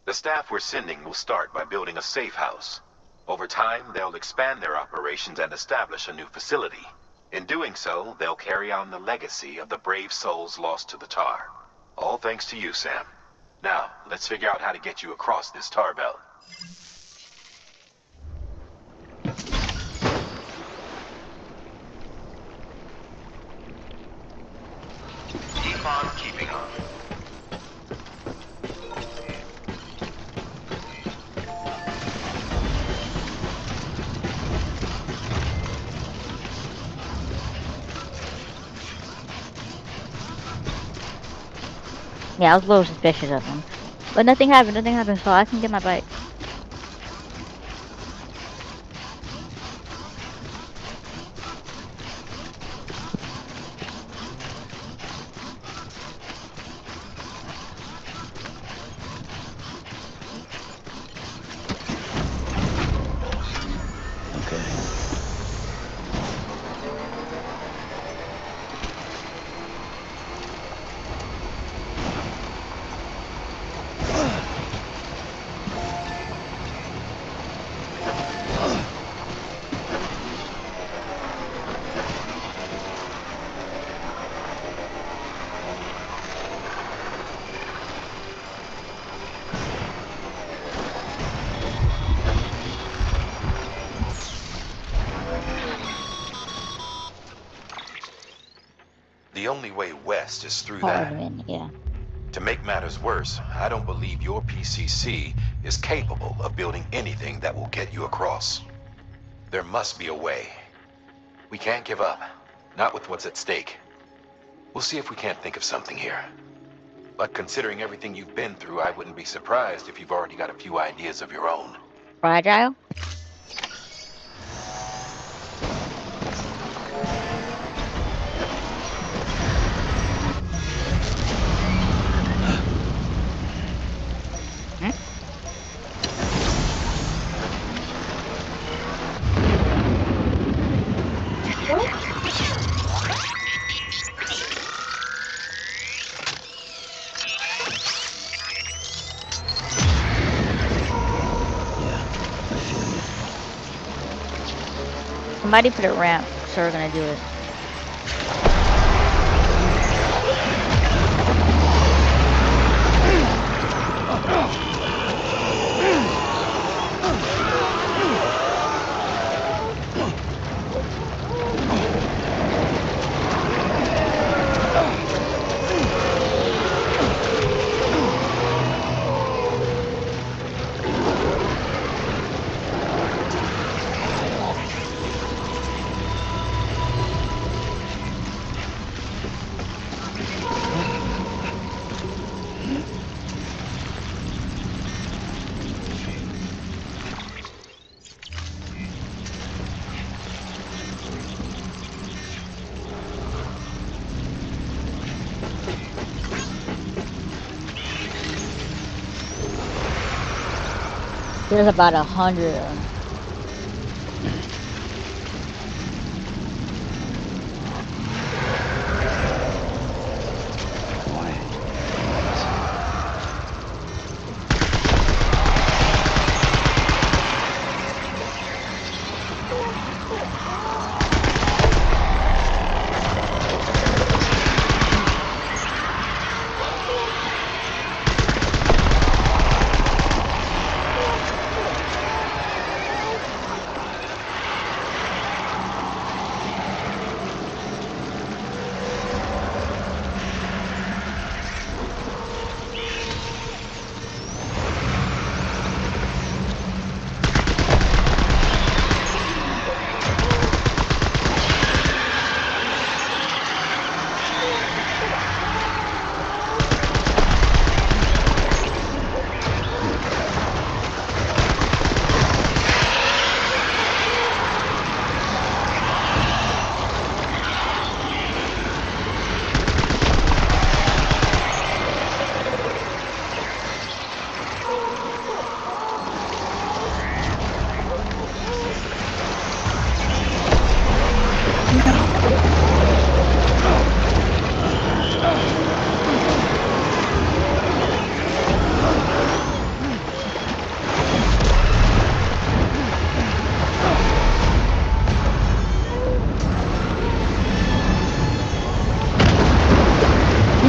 The staff we're sending will start by building a safe house. Over time, they'll expand their operations and establish a new facility. In doing so, they'll carry on the legacy of the brave souls lost to the tar. All thanks to you, Sam. Now, let's figure out how to get you across this tar belt. Keep on keeping on. Yeah, I was a little suspicious of him. But nothing happened, so I can get my bike. The only way west is through that. Hardman, yeah. To make matters worse, I don't believe your PCC is capable of building anything that will get you across. There must be a way. We can't give up. Not with what's at stake. We'll see if we can't think of something here. But considering everything you've been through, I wouldn't be surprised if you've already got a few ideas of your own. Fragile? Somebody put a ramp, so we're gonna do it. There's about 100 of them.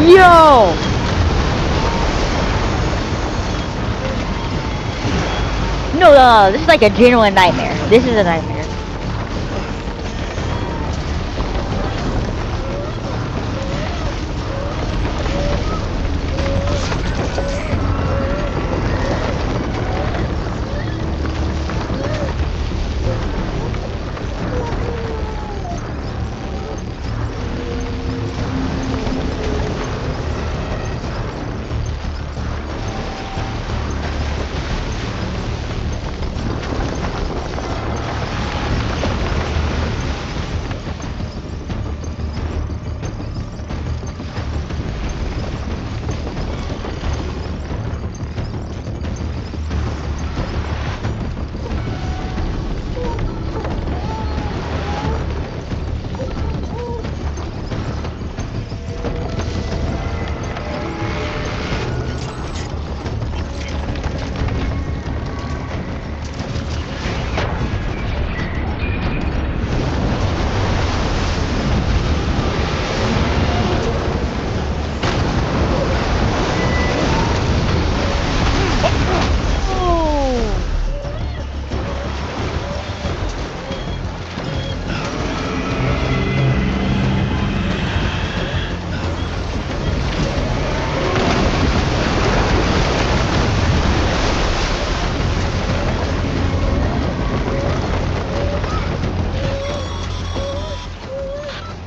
Yo! No, this is like a genuine nightmare. This is a nightmare.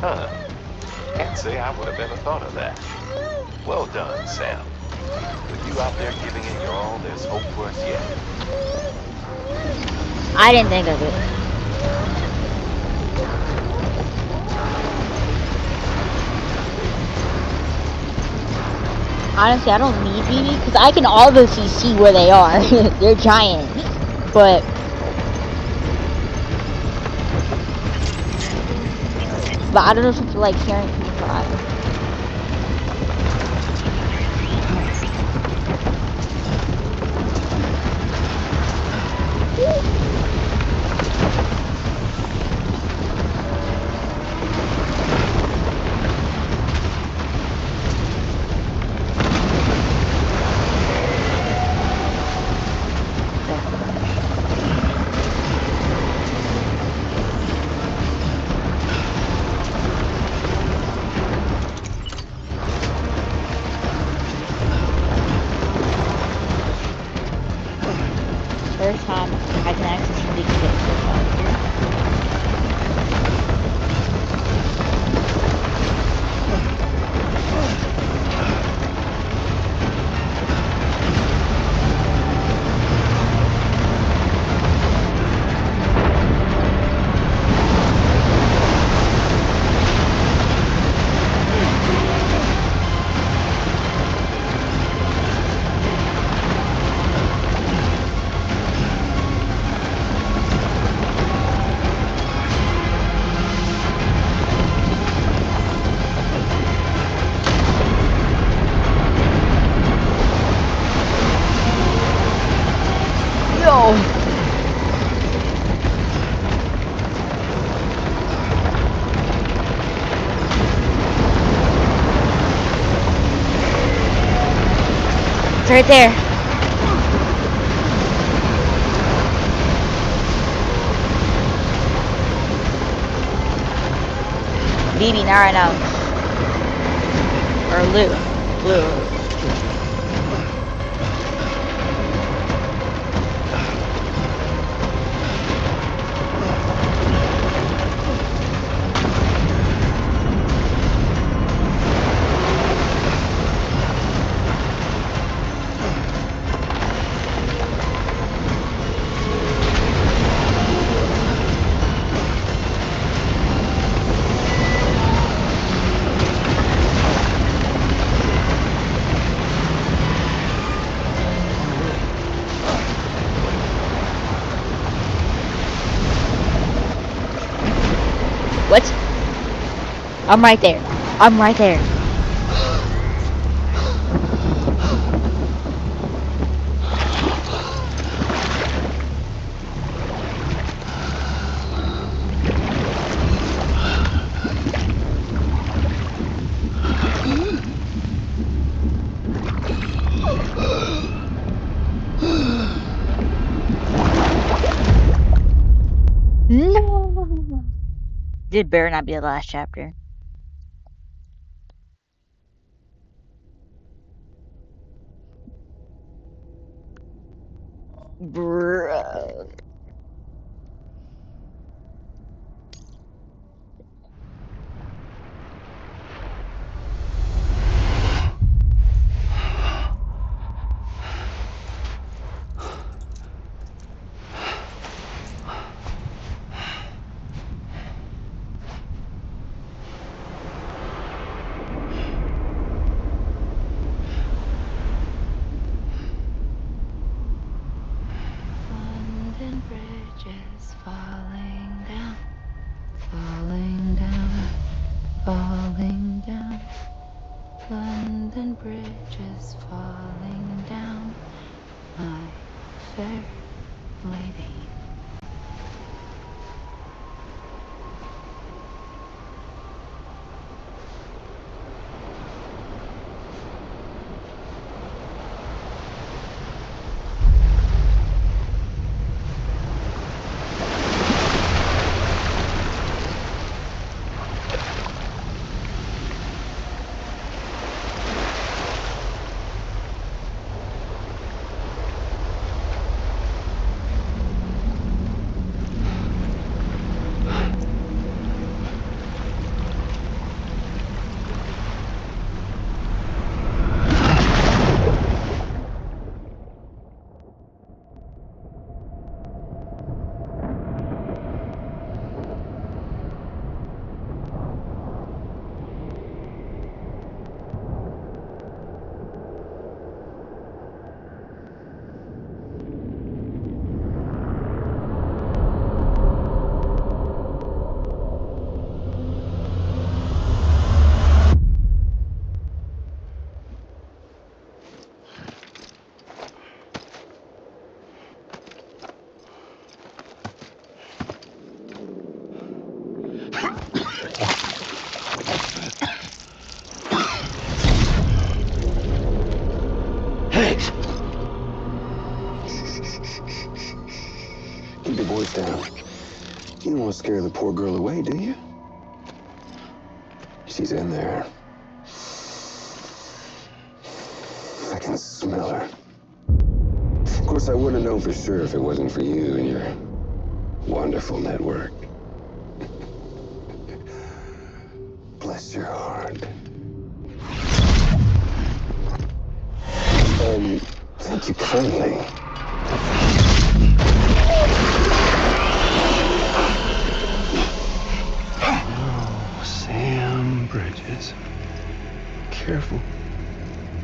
Huh. Can't say I would have ever thought of that. Well done, Sam. With you out there giving it your all, there's hope for us yet. I didn't think of it. Honestly, I don't need BB because I can obviously see where they are. They're giant. But I don't know if it's like carrying people for I don't know. First time I can actually see the kids out here. Yo! It's right there. BB, not right now. Or Lou. Blue. What? I'm right there. I'm right there. No. This better not be the last chapter. Bruh. London Bridge is falling down, falling down, falling down. London Bridge is falling down, my fair lady. Sam. You don't want to scare the poor girl away, do you? She's in there. I can smell her. Of course, I wouldn't know for sure if it wasn't for you and your wonderful network. Bless your heart. Thank you kindly. Oh, Sam Bridges. Careful.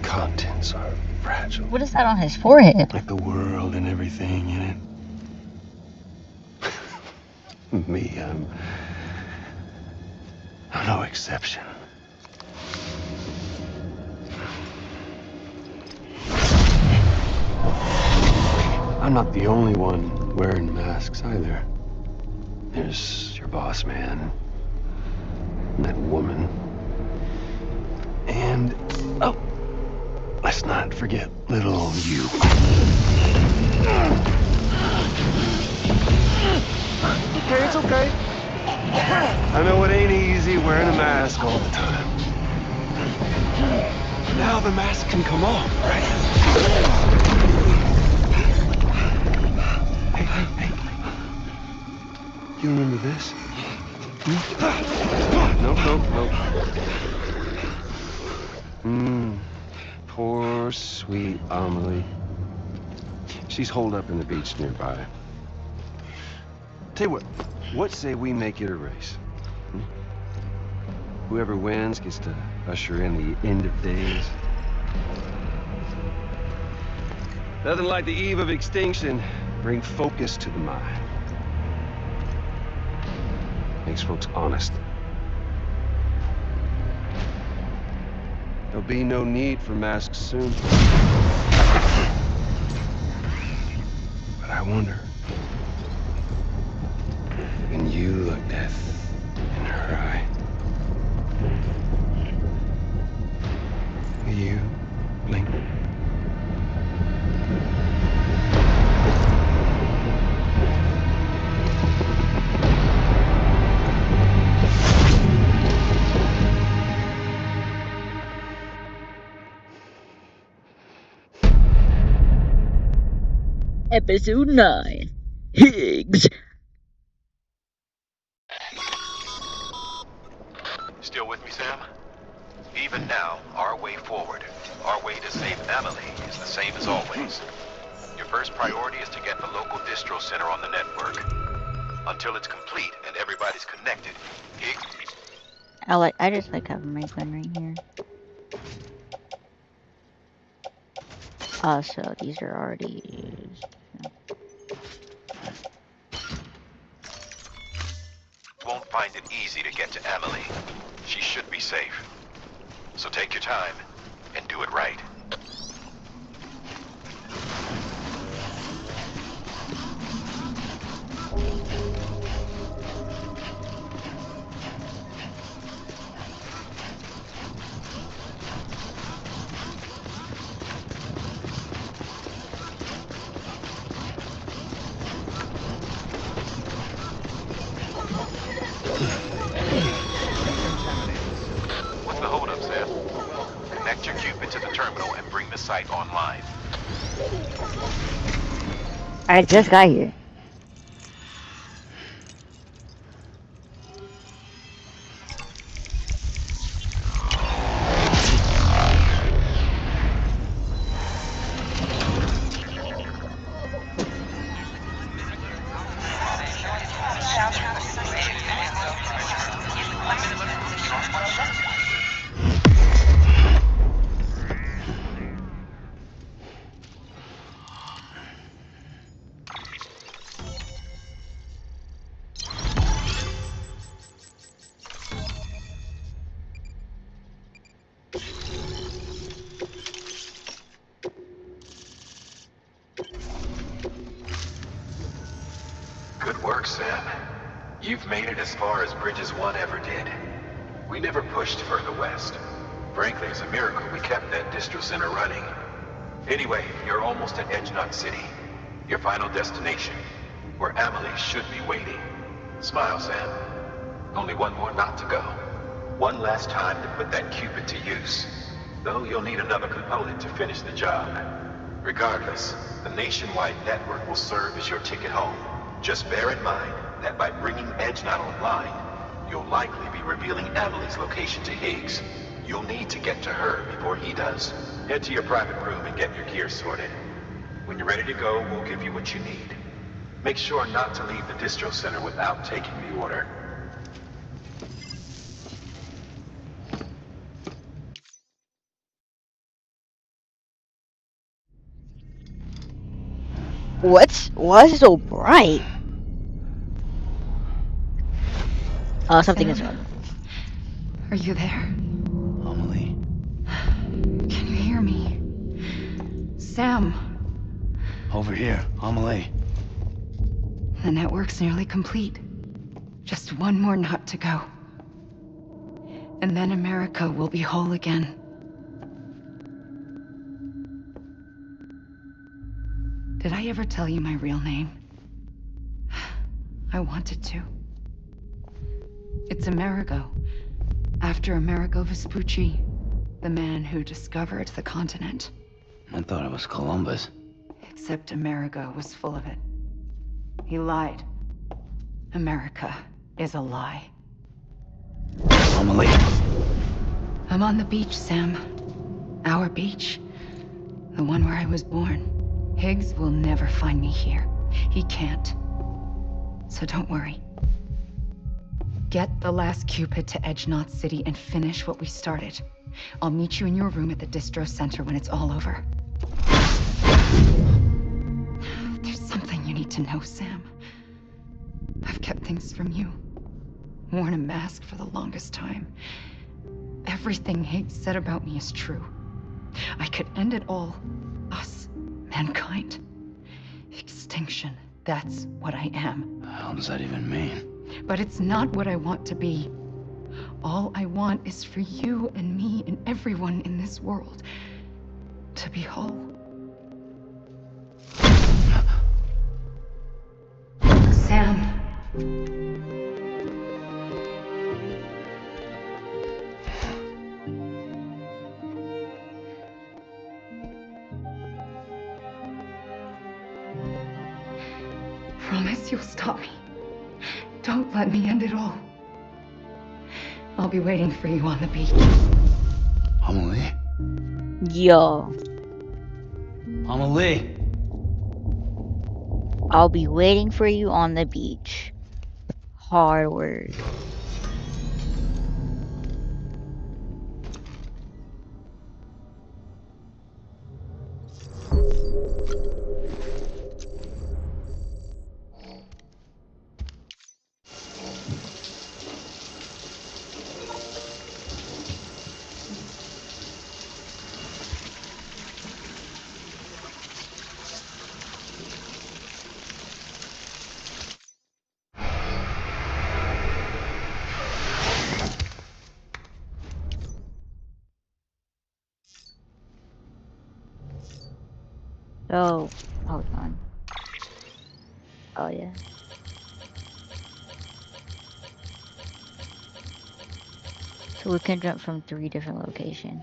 Contents are fragile. What is that on his forehead? Like the world and everything in it. Me, I'm no exception. I'm not the only one wearing masks either. There's your boss man, and that woman, and oh, let's not forget little you. Okay, it's okay. I know it ain't easy wearing a mask all the time. But now the mask can come off, right? Hey. You remember this? Nope. Poor, sweet Amelie. She's holed up in the beach nearby. Tell you what say we make it a race? Whoever wins gets to usher in the end of days. Nothing like the eve of extinction. Bring focus to the mind. Makes folks honest. There'll be no need for masks soon. But I wonder, when you look death in her eye, will you blink? Episode 9. Higgs. Still with me, Sam? Even now, our way forward, our way to save Amelie, is the same as always. Your first priority is to get the local distro center on the network. Until it's complete and everybody's connected, Higgs... I just like having my gun right here. So these are already... won't find it easy to get to Amelie. She should be safe. So take your time and do it right. What's the holdup, Sam? Connect your Cupid to the terminal and bring the site online. I just got here. Good work, Sam. You've made it as far as Bridges 1 ever did. We never pushed further west. Frankly, it's a miracle we kept that distro center running. Anyway, you're almost at Edge Knot City, your final destination. where Amelie should be waiting. Smile, Sam. Only one more knot to go. One last time to put that Cupid to use. Though you'll need another component to finish the job. Regardless, the nationwide network will serve as your ticket home. Just bear in mind that by bringing Edge Knot online, you'll likely be revealing Amelie's location to Higgs. You'll need to get to her before he does. Head to your private room and get your gear sorted. When you're ready to go, we'll give you what you need. Make sure not to leave the distro center without taking the order. Why is it so bright? Something is wrong. Are you there? Amelie. Can you hear me? Sam. Over here, Amelie. The network's nearly complete. Just one more knot to go. And then America will be whole again. Did I ever tell you my real name? I wanted to. It's Amerigo. After Amerigo Vespucci, the man who discovered the continent. I thought it was Columbus. Except Amerigo was full of it. He lied. America is a lie. Amelie. I'm on the beach, Sam. Our beach. The one where I was born. Higgs will never find me here. He can't. So don't worry. Get the last Cupid to Edge Knot City and finish what we started. I'll meet you in your room at the distro center when it's all over. There's something you need to know, Sam. I've kept things from you. Worn a mask for the longest time. Everything Higgs said about me is true. I could end it all. Us. Mankind. Extinction. That's what I am. What the hell does that even mean? But it's not what I want to be. All I want is for you and me and everyone in this world to be whole. Sam. Promise you'll stop me. Don't let me end it all. I'll be waiting for you on the beach. Amelie? Yo. Amelie? I'll be waiting for you on the beach. Hard word. So, hold on. Oh yeah. So we can jump from 3 different locations.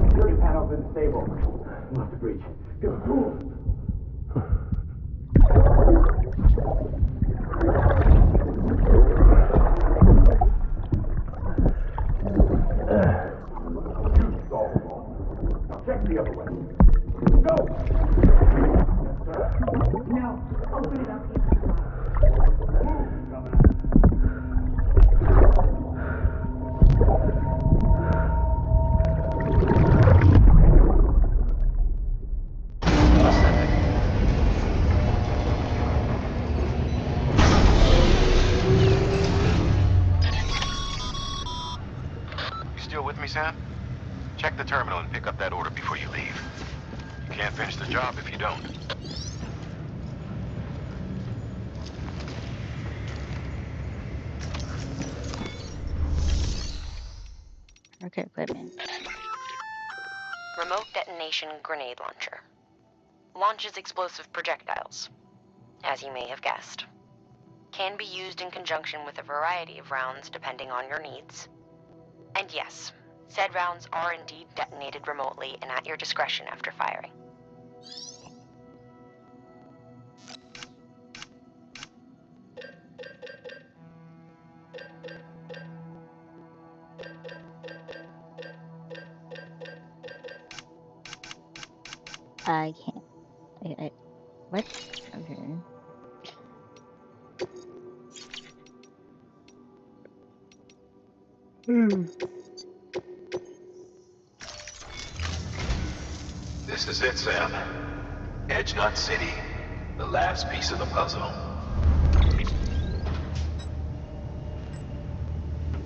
Security panel's been stable. Lost the breach. Go. Check the other way. Go! Yes, sir. No, open it up. Move, dumbass. Sam? Check the terminal and pick up that order before you leave. You can't finish the job if you don't. Okay, equipment. Remote detonation grenade launcher. Launches explosive projectiles, as you may have guessed. Can be used in conjunction with a variety of rounds depending on your needs. And yes, said rounds are indeed detonated remotely and at your discretion after firing. I can't. What? Okay. This is it, Sam. Edge Knot City. The last piece of the puzzle.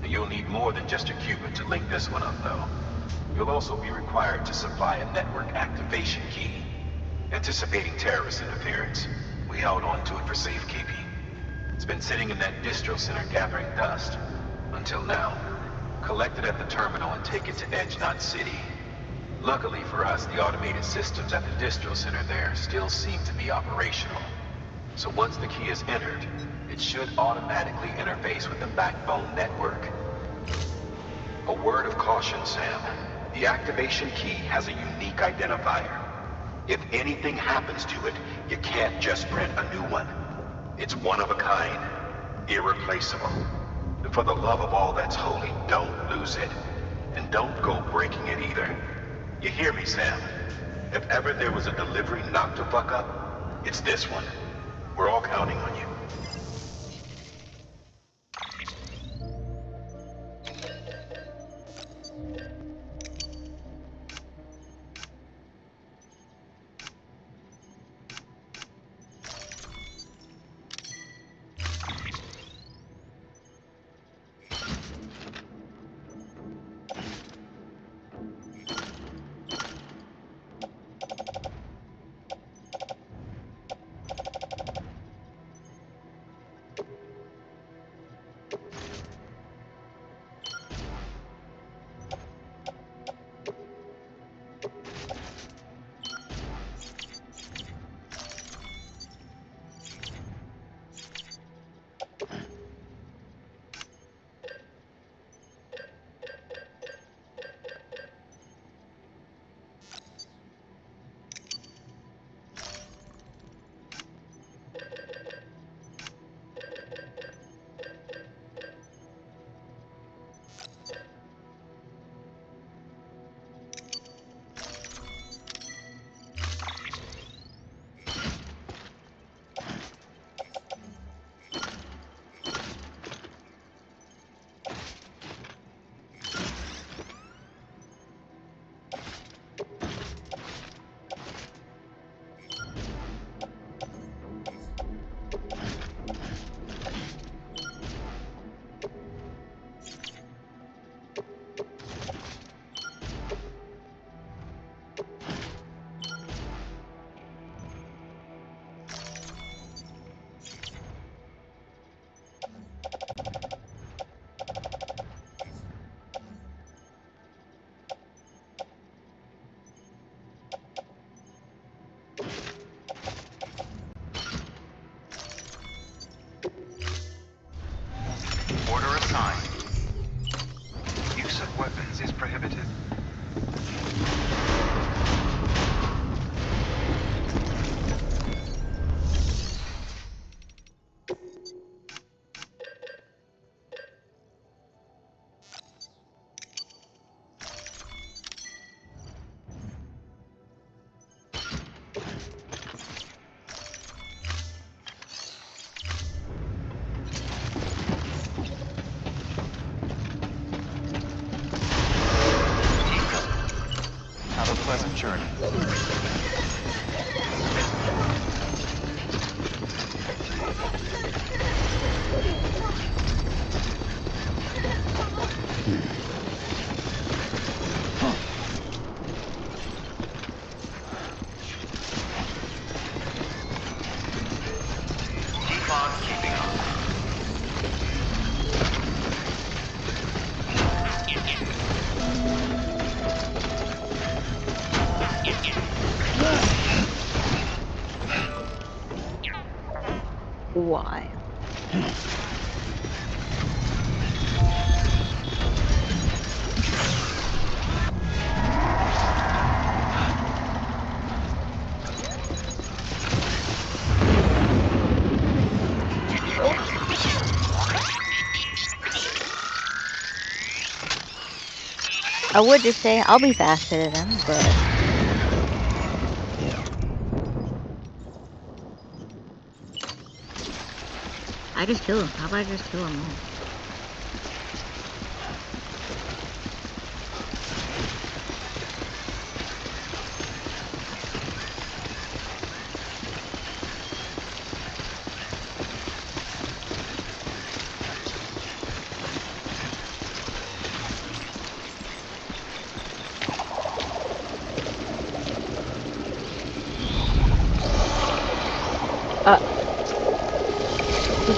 You'll need more than just a qubit to link this one up, though. You'll also be required to supply a network activation key. Anticipating terrorist interference, we held on to it for safekeeping. It's been sitting in that distro center gathering dust. Until now. Collect it at the terminal and take it to Edge Knot City. Luckily for us, the automated systems at the distro center there still seem to be operational. So once the key is entered, it should automatically interface with the backbone network. A word of caution, Sam. The activation key has a unique identifier. If anything happens to it, you can't just print a new one. It's one of a kind, irreplaceable. And for the love of all that's holy, don't lose it. And don't go breaking it either. You hear me, Sam? If ever there was a delivery not to fuck up, it's this one. We're all counting on you. Order assigned. Use of weapons is prohibited. Keep on keeping on. Why? I would just say I'll be faster than them, but I just kill them. How about I just kill them all?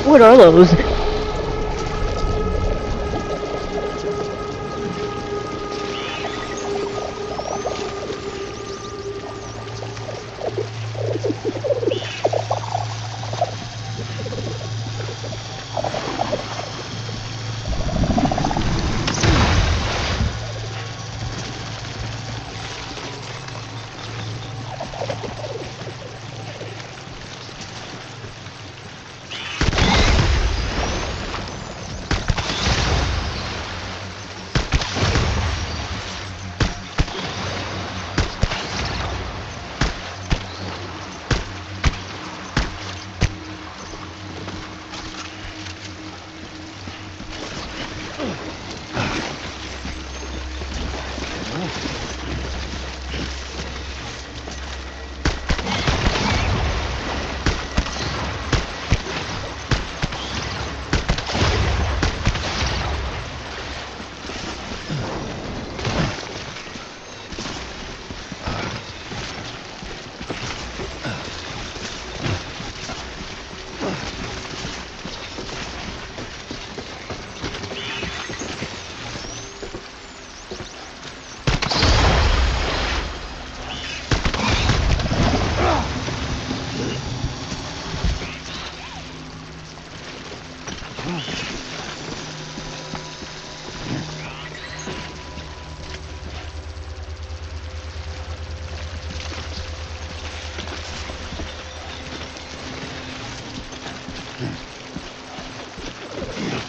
What are those?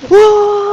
Whoa!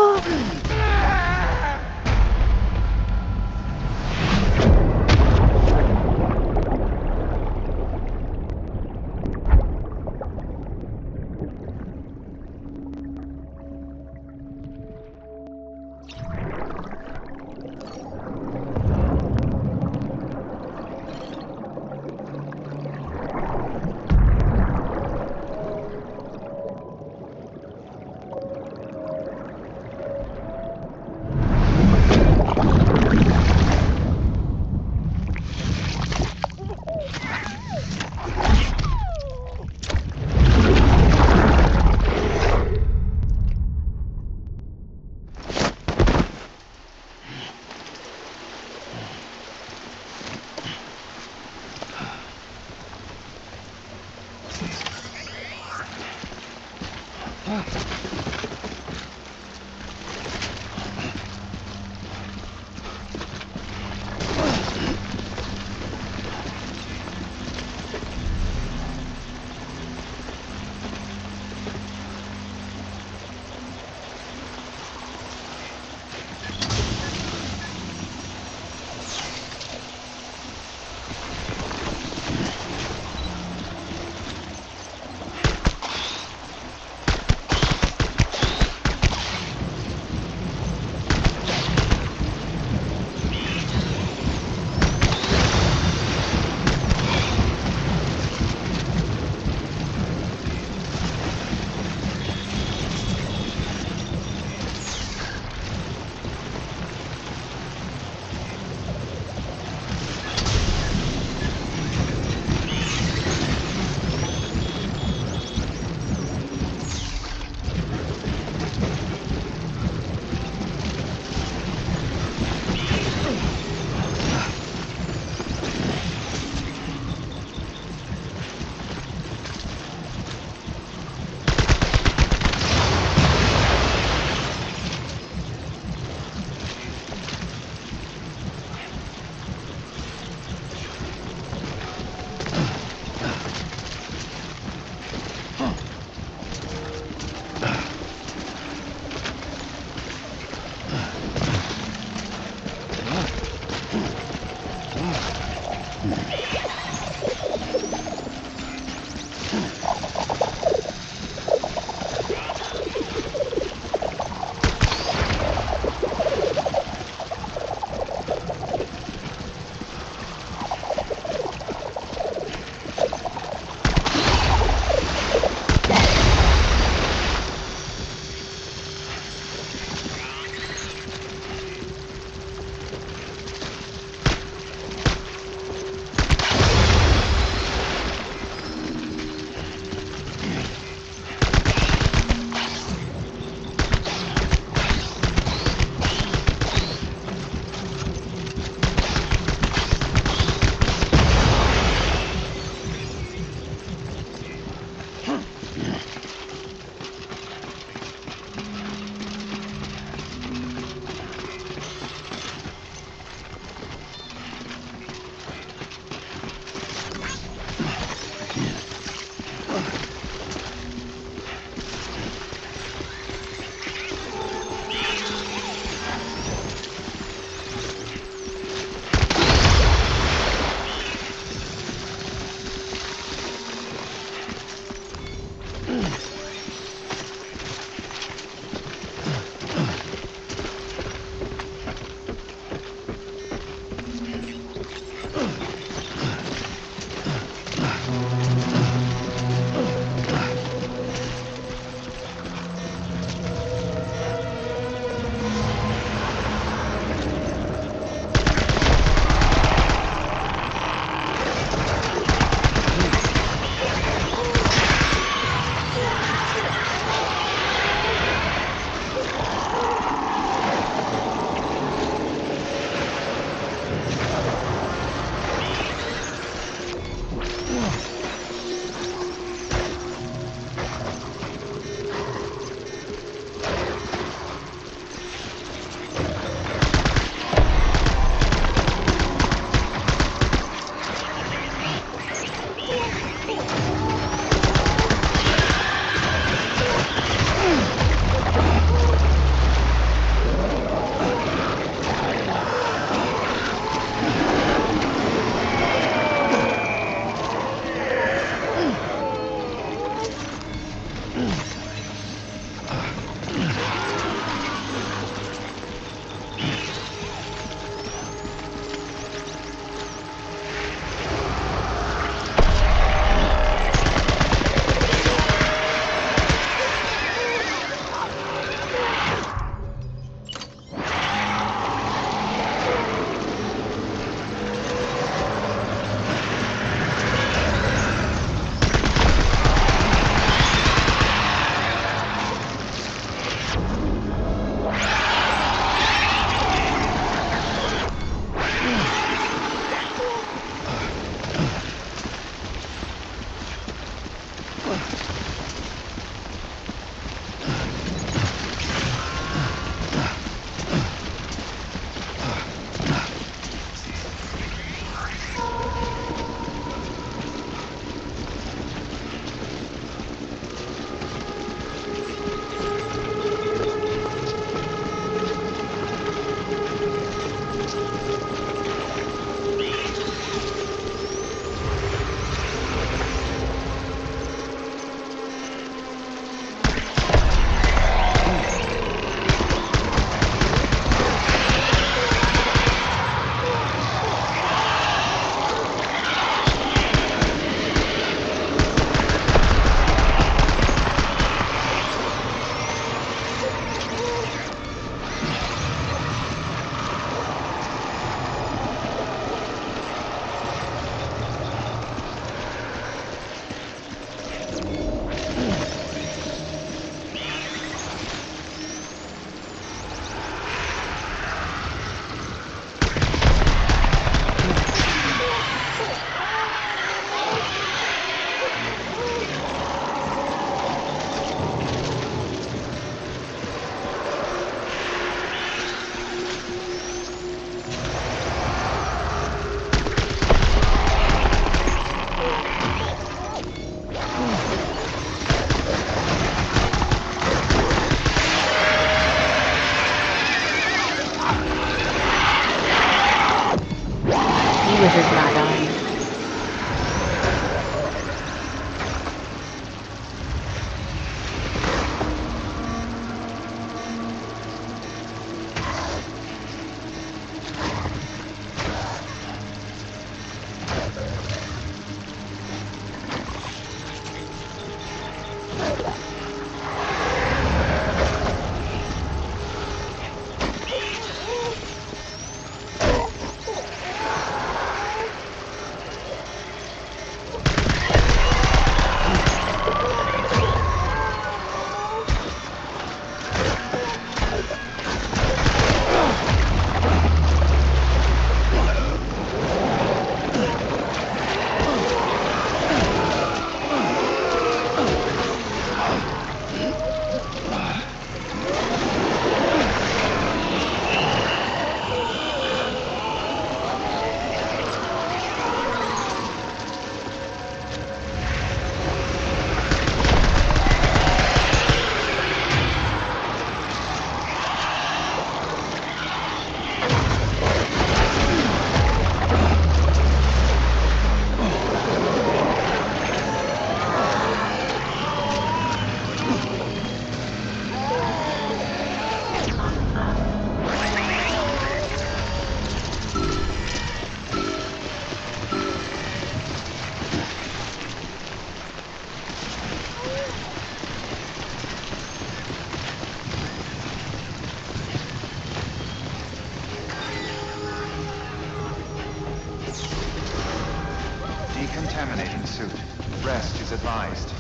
advised.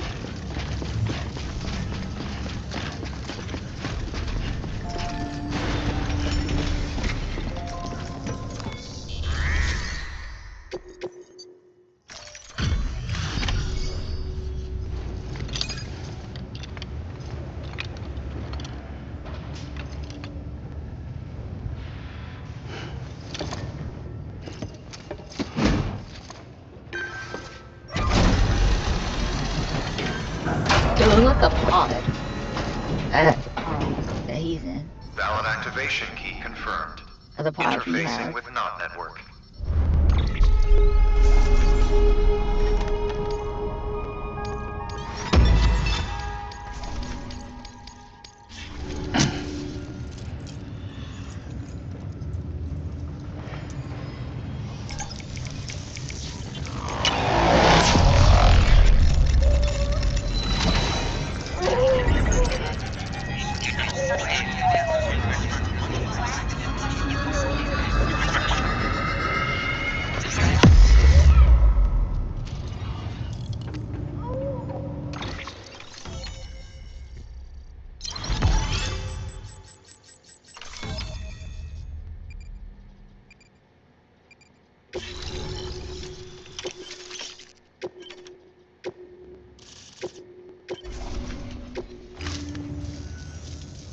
It looks like a pod. That he's in. Valid activation key confirmed. The pod you Interfacing have. with NOT network.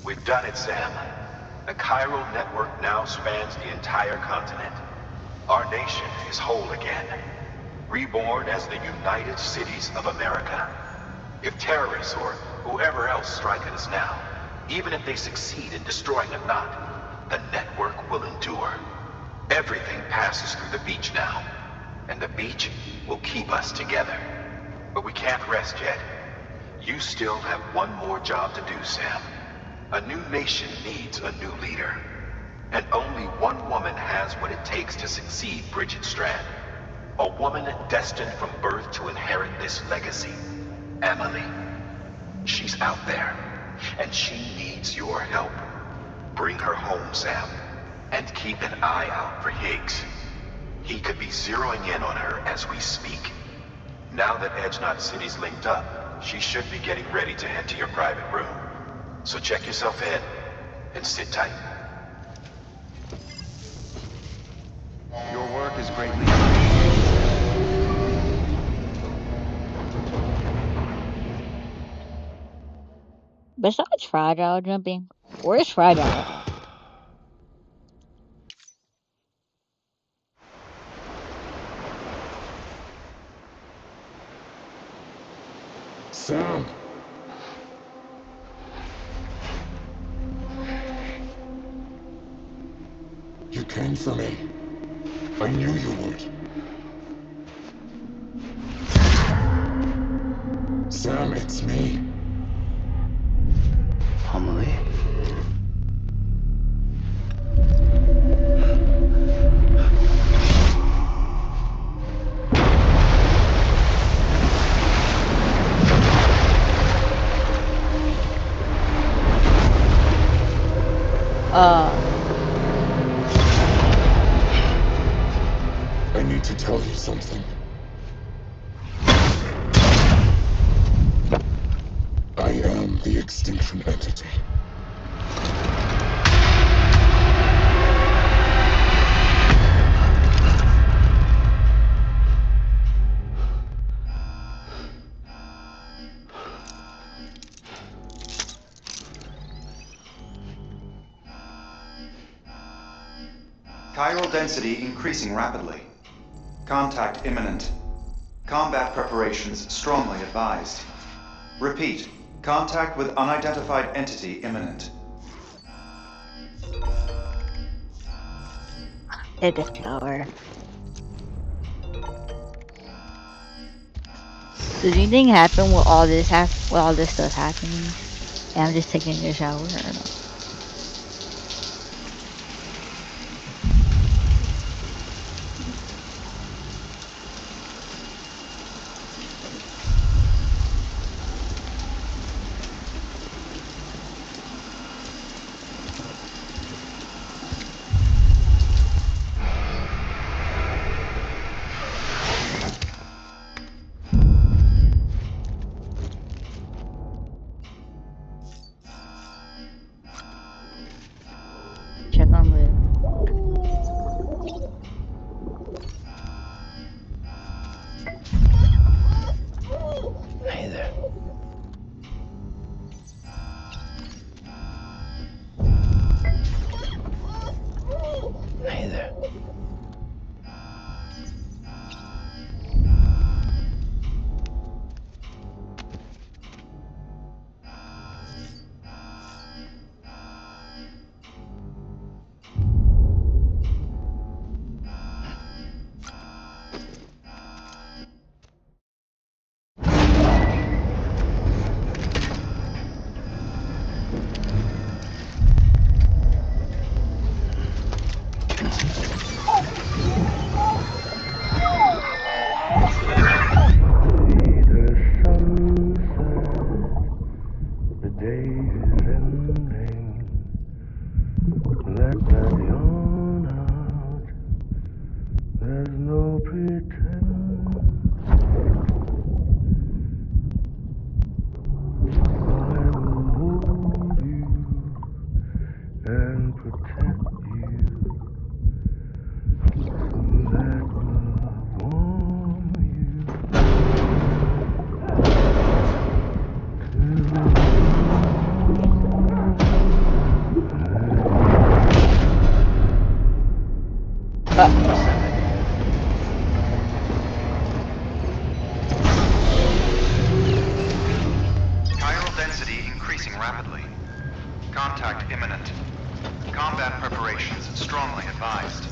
We've done it, Sam. The chiral network now spans the entire continent. Our nation is whole again, reborn as the United Cities of America. If terrorists or whoever else strike at us now, even if they succeed in destroying a knot, the network will endure. Everything passes through the beach now, and the beach will keep us together. But we can't rest yet. You still have one more job to do, Sam. A new nation needs a new leader. And only one woman has what it takes to succeed Bridget Strand. A woman destined from birth to inherit this legacy. Emily. She's out there, and she needs your help. Bring her home, Sam, and keep an eye out for Higgs. He could be zeroing in on her as we speak. Now that Edge Knot City's linked up, she should be getting ready to head to your private room. So check yourself in, and sit tight. Your work is greatly appreciated. Besides fragile jumping, where's fragile at? Sam! You came for me. I knew you would. Sam, it's me. Amelie? I need to tell you something. I am the extinction entity. Chiral density increasing rapidly. Contact imminent. Combat preparations strongly advised. Repeat, contact with unidentified entity imminent. It is power. Does anything happen with all this stuff happening? And I'm just taking a shower or no? Chiral density increasing rapidly. Contact imminent. Combat preparations strongly advised.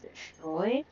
Destroyed?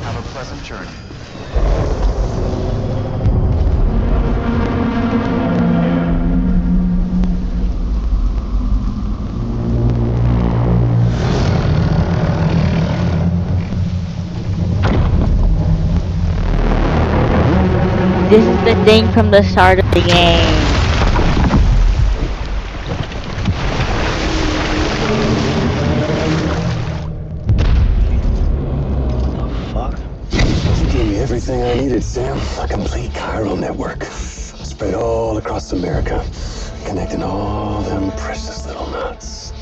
Have a pleasant journey. This is the thing from the start of the game. You gave me everything I needed, Sam. A complete chiral network. Spread all across America. Connecting all them precious little nuts.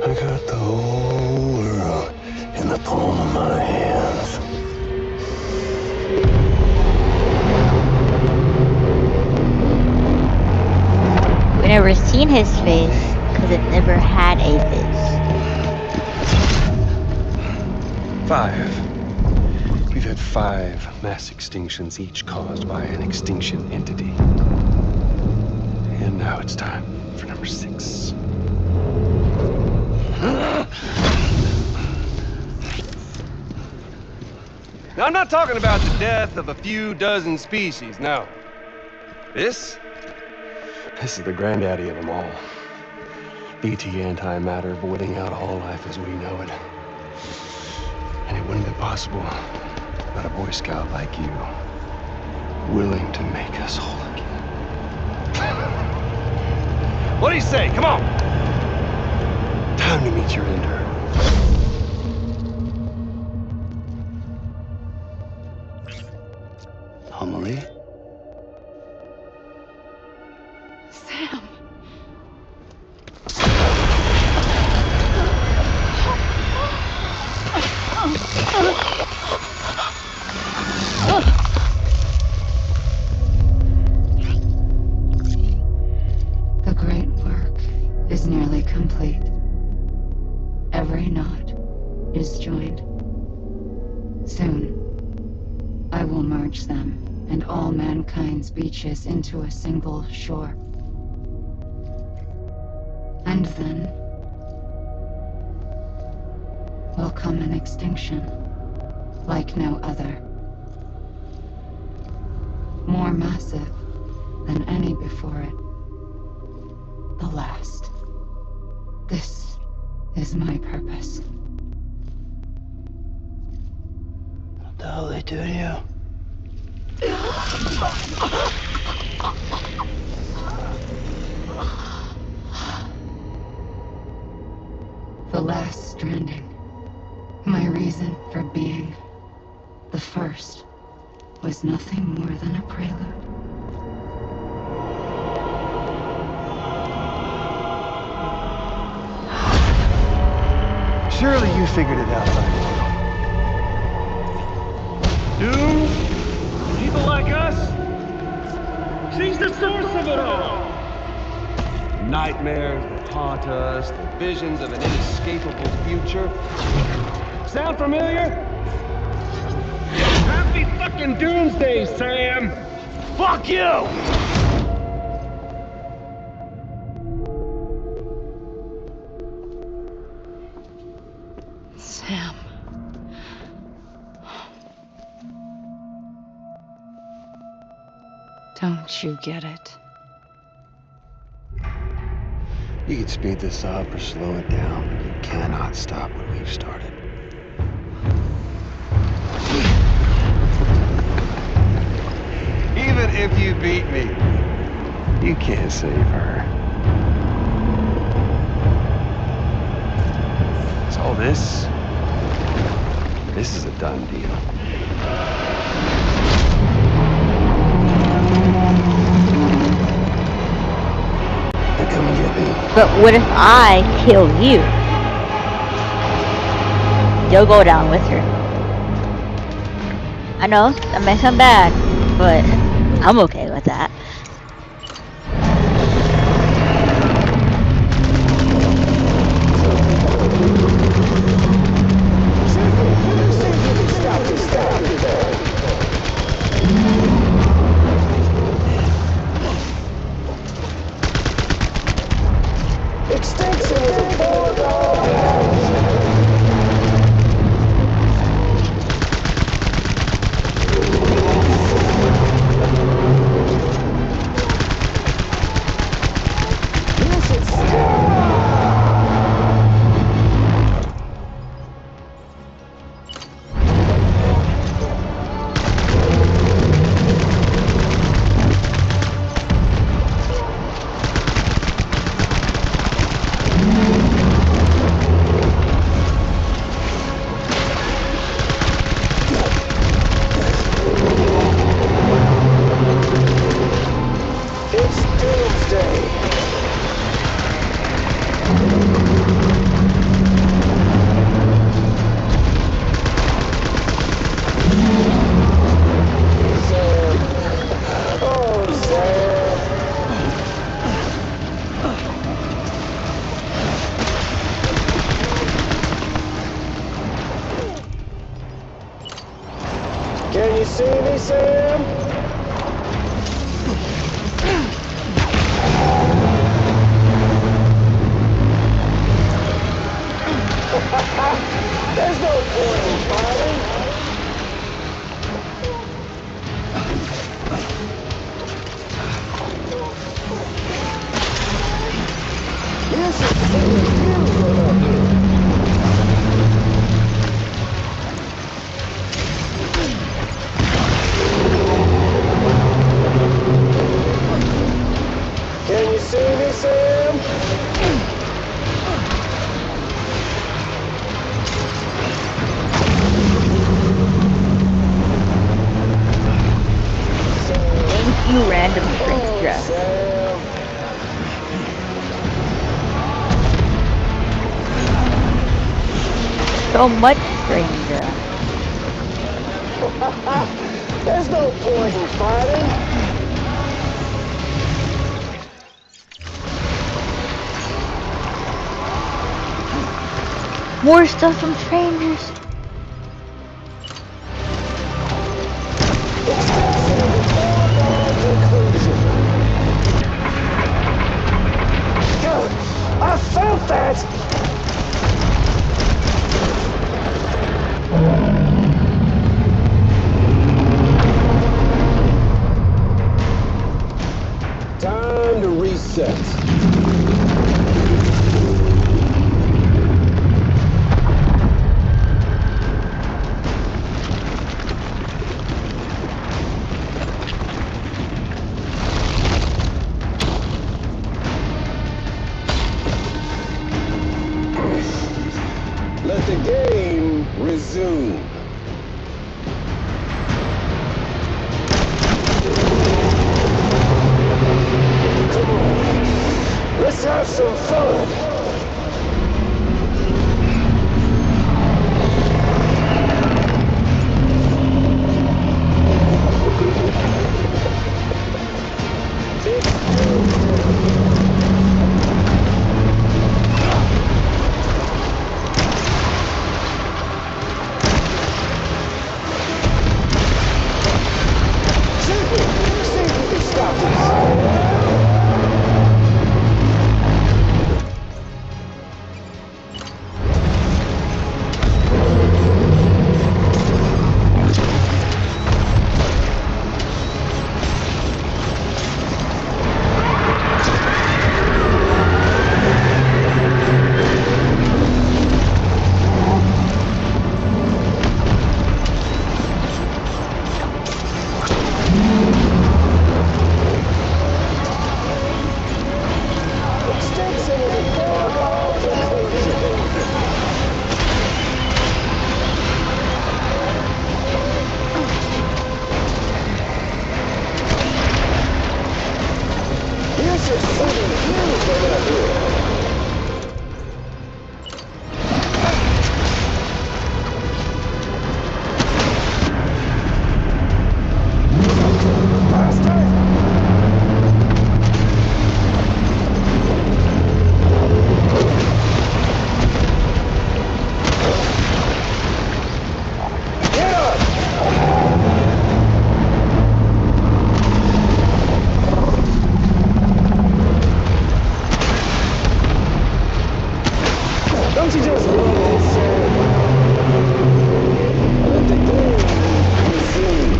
I got the whole world in the palm of my hands. We never seen his face, because it never had a face. 5. We've had 5 mass extinctions, each caused by an extinction entity. And now it's time for number 6. Now, I'm not talking about the death of a few dozen species, no. This is the granddaddy of them all. BT antimatter voiding out all life as we know it. And it wouldn't be possible without a Boy Scout like you, willing to make us whole again. What do you say? Come on! Time to meet your ender. Amelie? Sam. is nearly complete. Every knot is joined. Soon, I will merge them and all mankind's beaches into a single shore. And then will come an extinction like no other. More massive than any before it. The last. This is my purpose. What the hell are they doing to you? The last stranding. My reason for being. The first was nothing more than a prelude. Surely you figured it out by now. Doom? People like us? She's the source of it all! Nightmares that haunt us, the visions of an inescapable future. Sound familiar? Happy fucking doomsday, Sam! Fuck you! Sam. Don't you get it? You can speed this up or slow it down, but you cannot stop what we've started. Even if you beat me, you can't save her. So this is a done deal. Come and get me. But what if I kill you? You'll go down with her. I know, that may sound bad, but I'm okay with that. Can you see me, Sam? There's no point in fighting. You should see you run up here. Can you see me, Sam? Thank you, random stranger. So much stranger. There's no point in fighting. More stuff from strangers. I felt that! Time to reset. Let the game resume. Come on, let's have some fun. Don't you just love this, Sam? Let the game resume.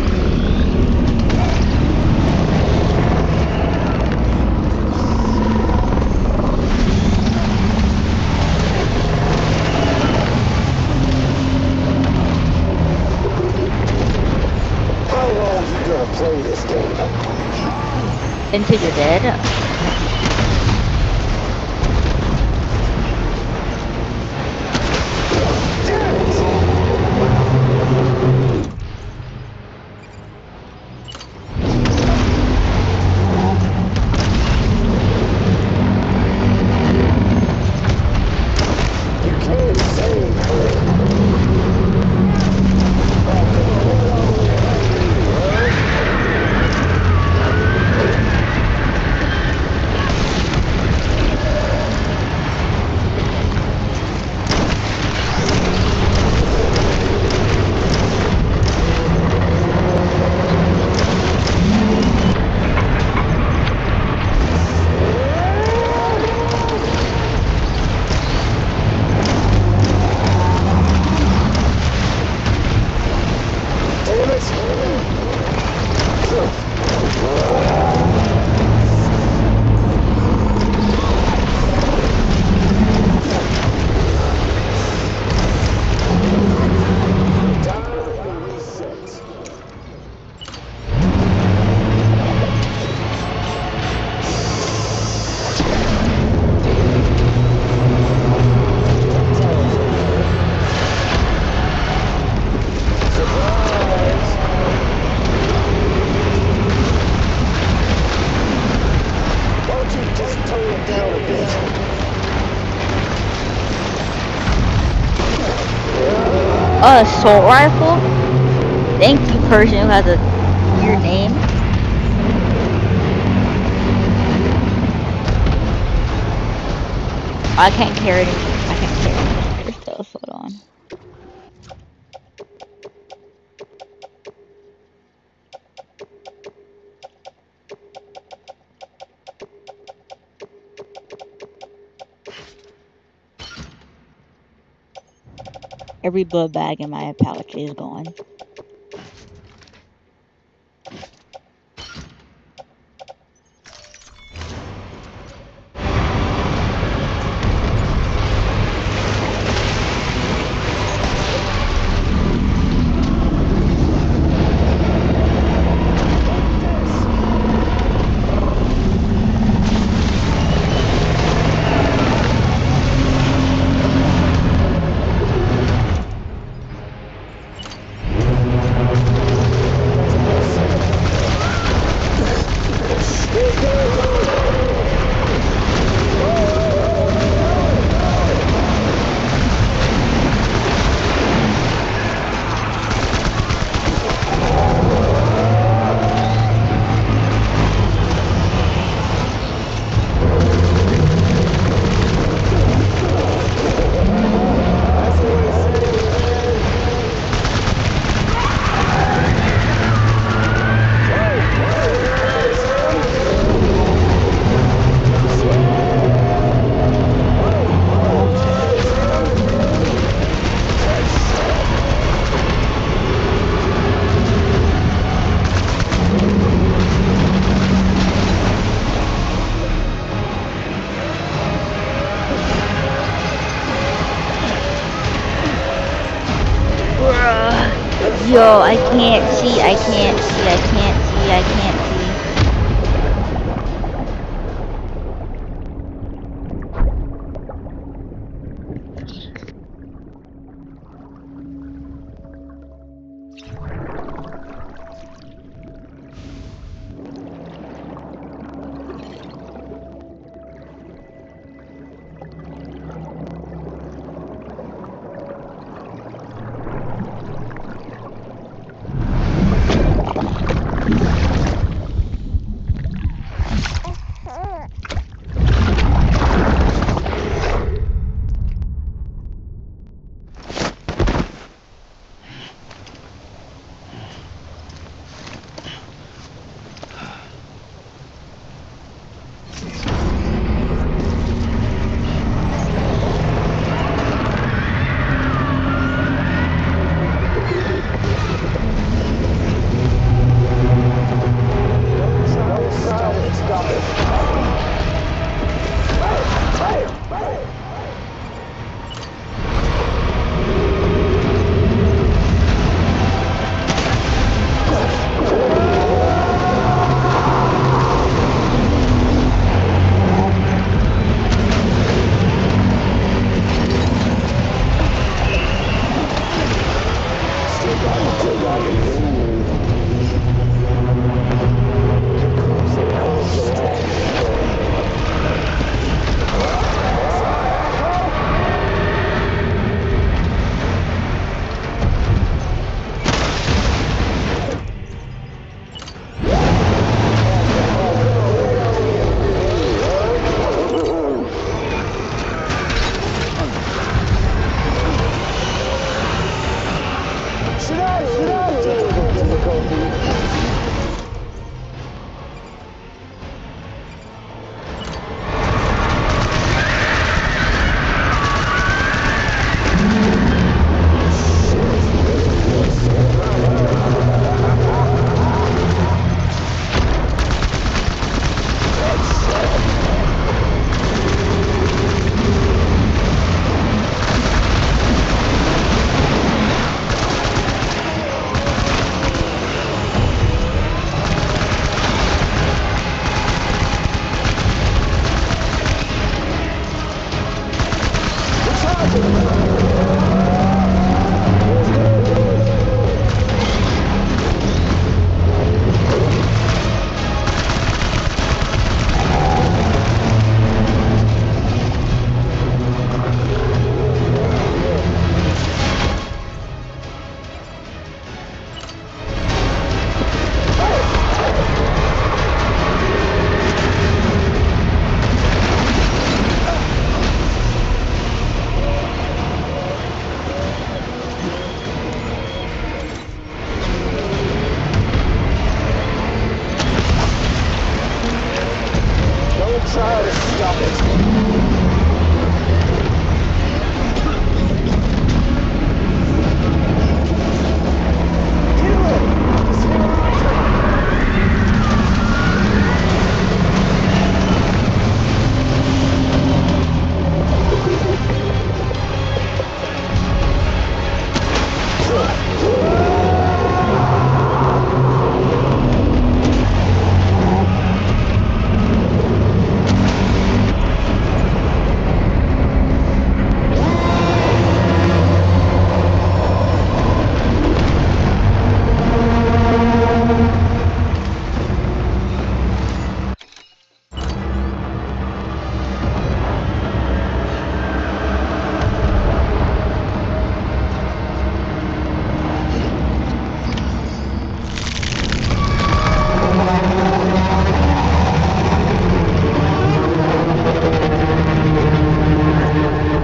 How long you gonna play this game? Until you're dead. Assault rifle? Thank you, person who has a weird name. I can't carry any. I can't carry any strangers though, so. Every blood bag in my pouch is gone. Bruh. Yo, I can't see, I can't see, I can't see, I can't see.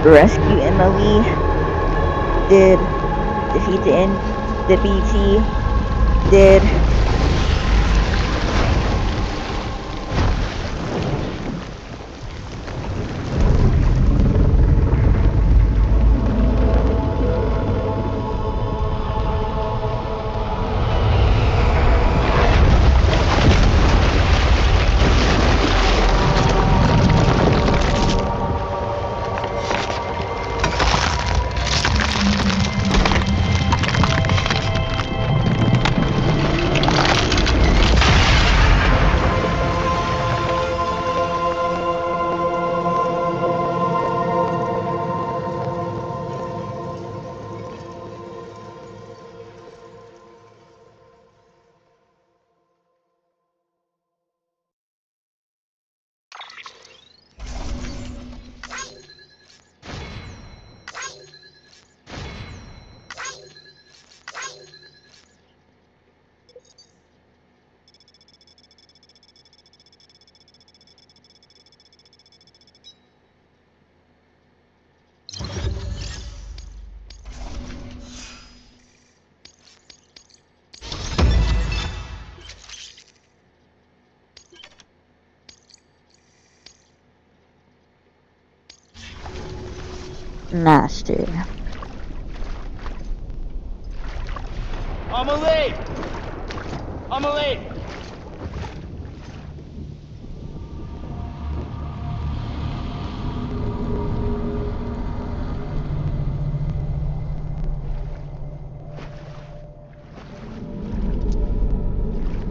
rescue Emily? Did defeat the BT? Did Master? Amelie! Amelie!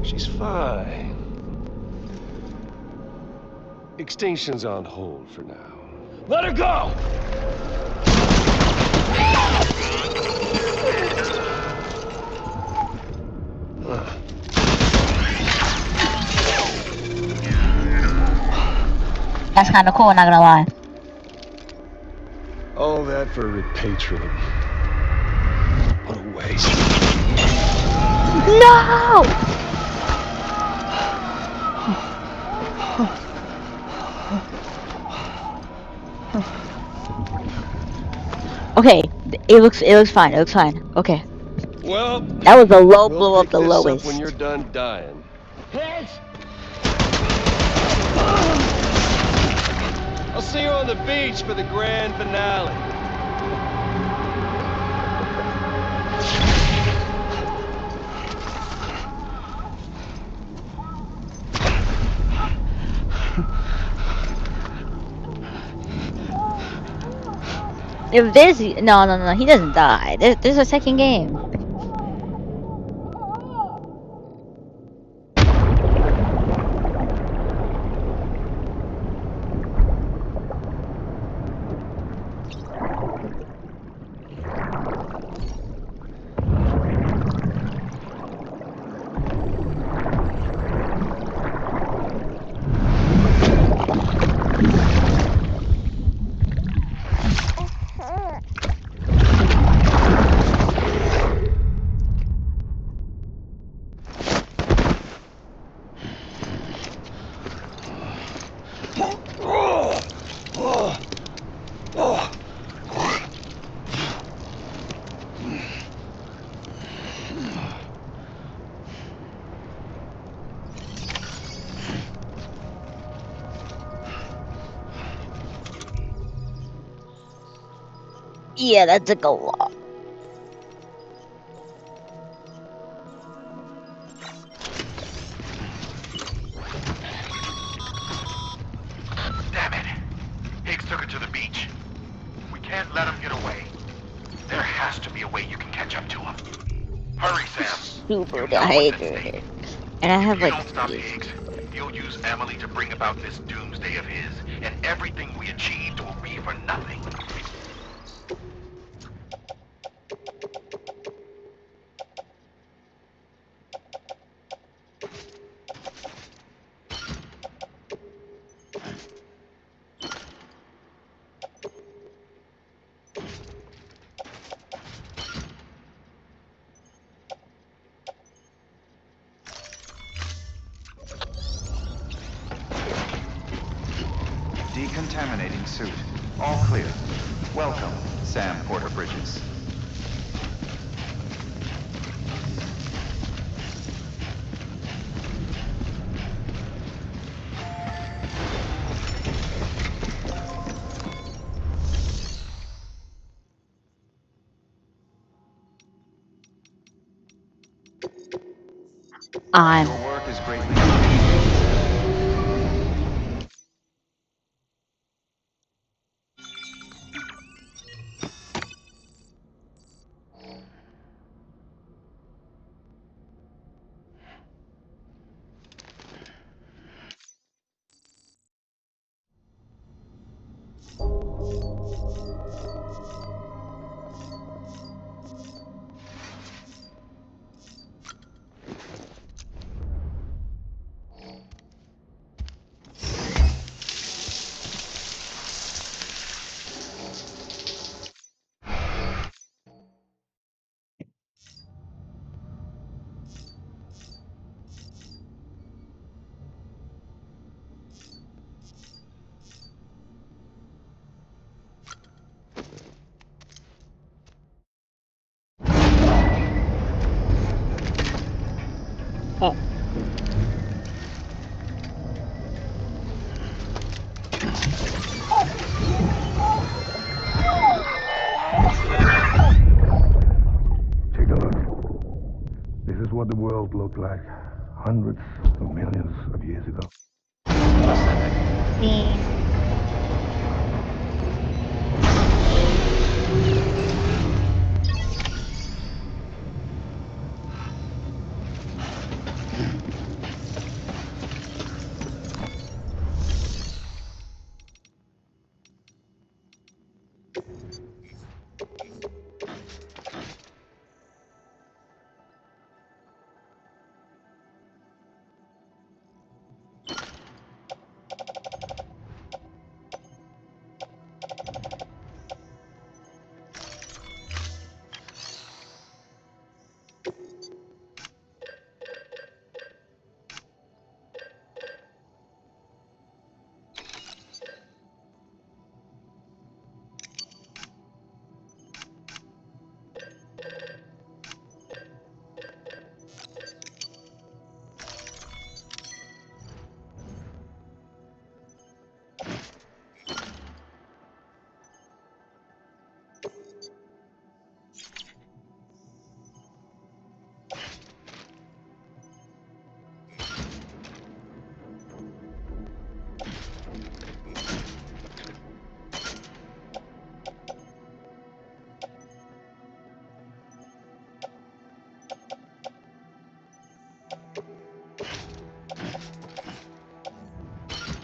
She's fine. Extinction's on hold for now. Let her go! That's kind of cool, not gonna lie. All that for repatriate. What a waste. No! Okay, it looks fine. It looks fine. Okay. Well, That was a low we'll blow up, pick the this lowest. up when you're done dying. Heads! I'll see you on the beach for the grand finale. If this, no, he doesn't die. There's a second game. Yeah, that took a lot. Damn it! Higgs took it to the beach. We can't let him get away. There has to be a way you can catch up to him. Hurry, Sam. Super dehydrated. And I have You like don't stop Higgs. You'll use Emily to bring about this doomsday of his, and everything we achieved will be for nothing. Decontaminating suit. All clear. Welcome, Sam Porter Bridges. I'm Your work is greatly appreciated. oh. Take a look. This is what the world looked like hundreds of millions of years ago.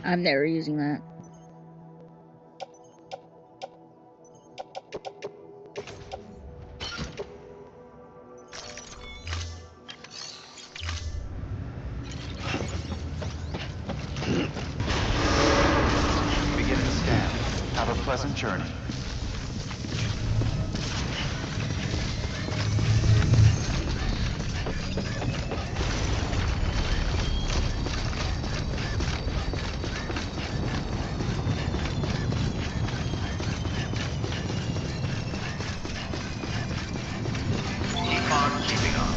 I'm never using that. Beginning scan. Have a pleasant journey. Keep on keeping on.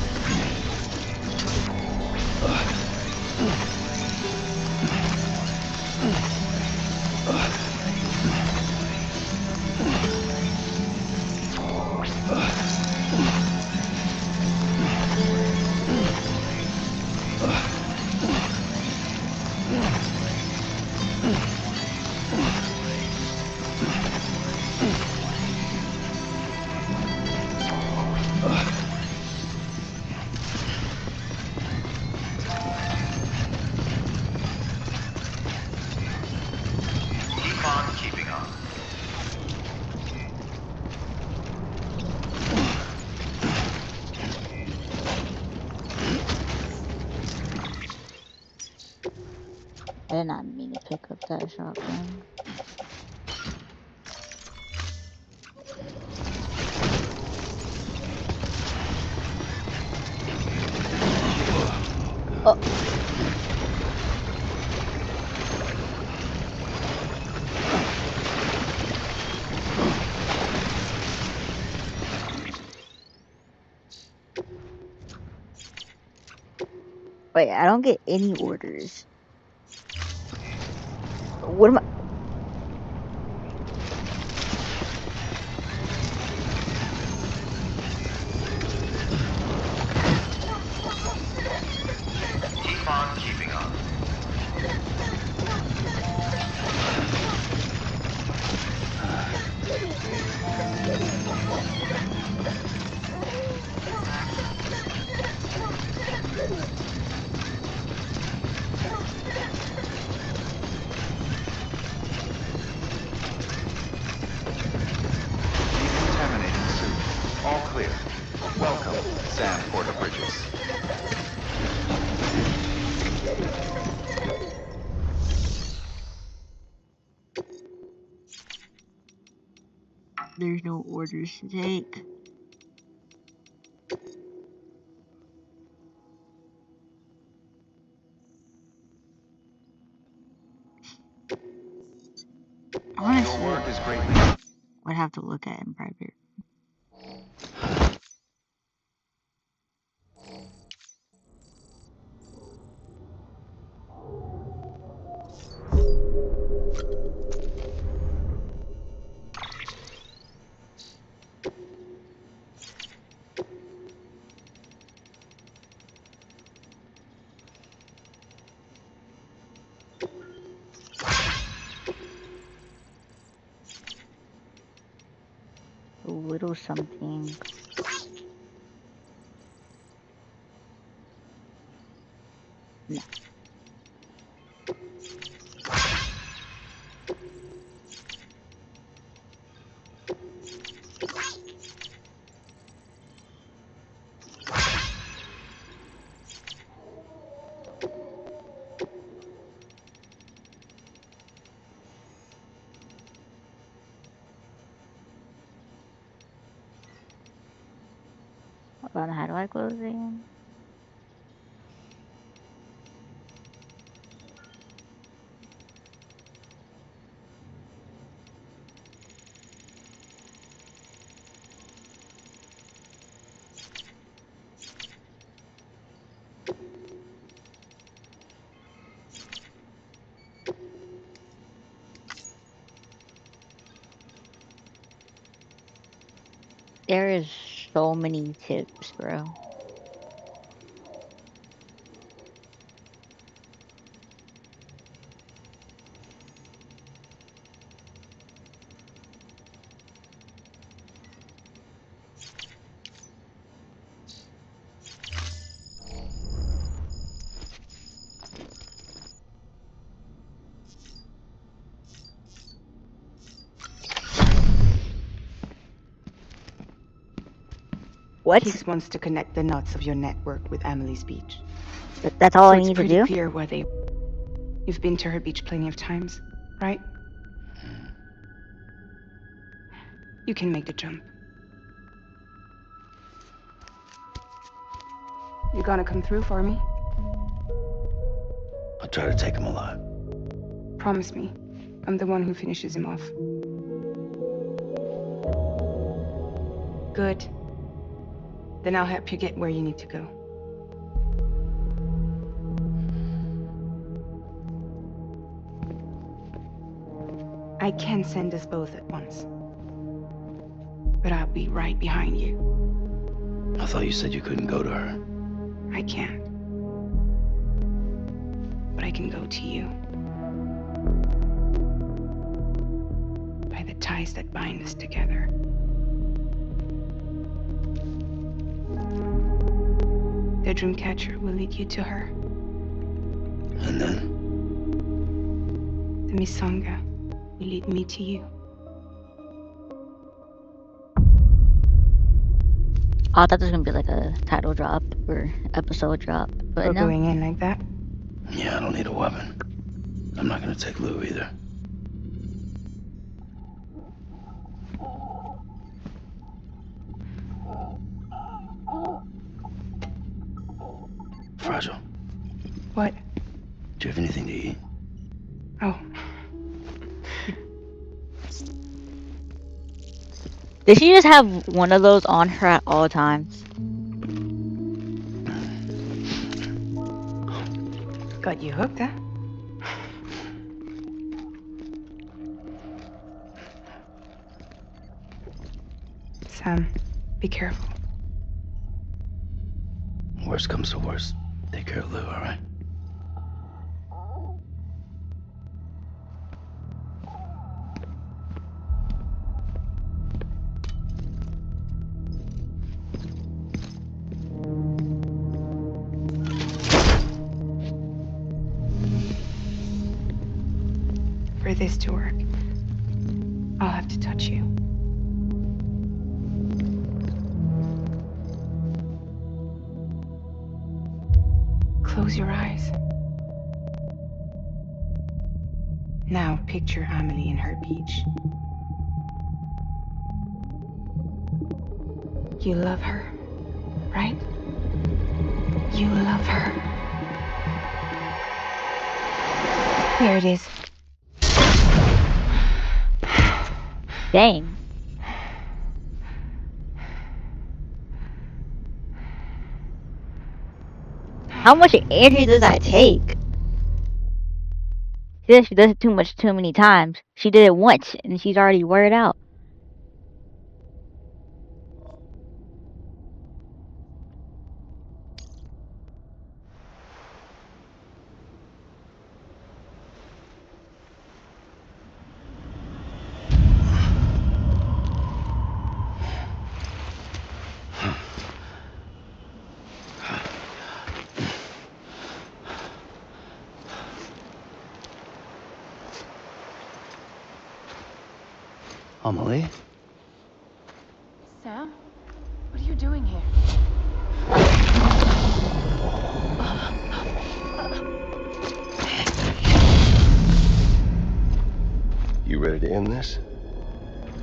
Keep on keeping on. I did not mean to pick up that shotgun. Oh. Wait, I don't get any orders. What am I? Keep on keeping on. Decontaminating suit. All clear. Welcome, Sam Porter Bridges. There's no orders to take. Honestly, Your work is greatly. would have to look at it in private. A little something. No. Hold on, how do I close it again? There is so many tips, bro. What? Higgs wants to connect the knots of your network with Amelie's beach. That's all So I it's need to pretty do? clear where they... You've been to her beach plenty of times, right? You can make the jump. You gonna come through for me? I'll try to take him alive. Promise me. I'm the one who finishes him off. Good. Then I'll help you get where you need to go. I can send us both at once. But I'll be right behind you. I thought you said you couldn't go to her. I can't. But I can go to you. By the ties that bind us together. The Dreamcatcher will lead you to her. And then? The Misanga will lead me to you. I thought this was gonna be like a title drop or episode drop, but We're no. going in like that? Yeah, I don't need a weapon. I'm not gonna take Lou either. Fragile. What? Do you have anything to eat? Oh. Did she just have one of those on her at all times? Got you hooked, huh? Sam, be careful. Worst comes to worst. Take care of Lou, all right? For this to work, I'll have to touch you. Close your eyes. Now picture Amelie in her beach. You love her, right? You love her. There it is. Dang. How much energy does that take? She says she does it too many times. She did it once and she's already wore it out. Amelie? Sam, what are you doing here? You ready to end this?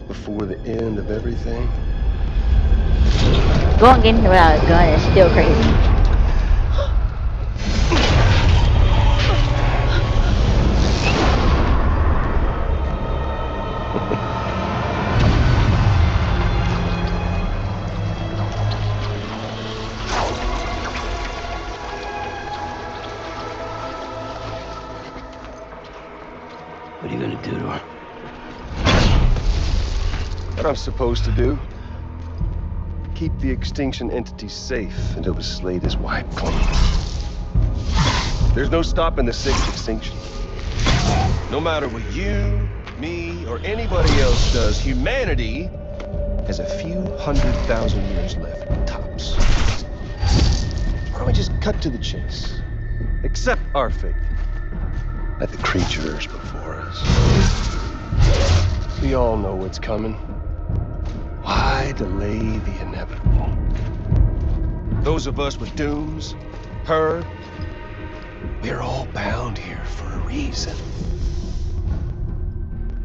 Before the end of everything? Going in here without a gun is still crazy. What are you gonna do to her? What I'm supposed to do? Keep the extinction entity safe until the slate is wiped clean. There's no stopping the sixth extinction. No matter what you, me, or anybody else does, humanity has a few 100,000 years left, tops. Why don't we just cut to the chase? Accept our fate, like the creatures before us. We all know what's coming. Why delay the inevitable? Those of us with dooms, her, we're all bound here for a reason.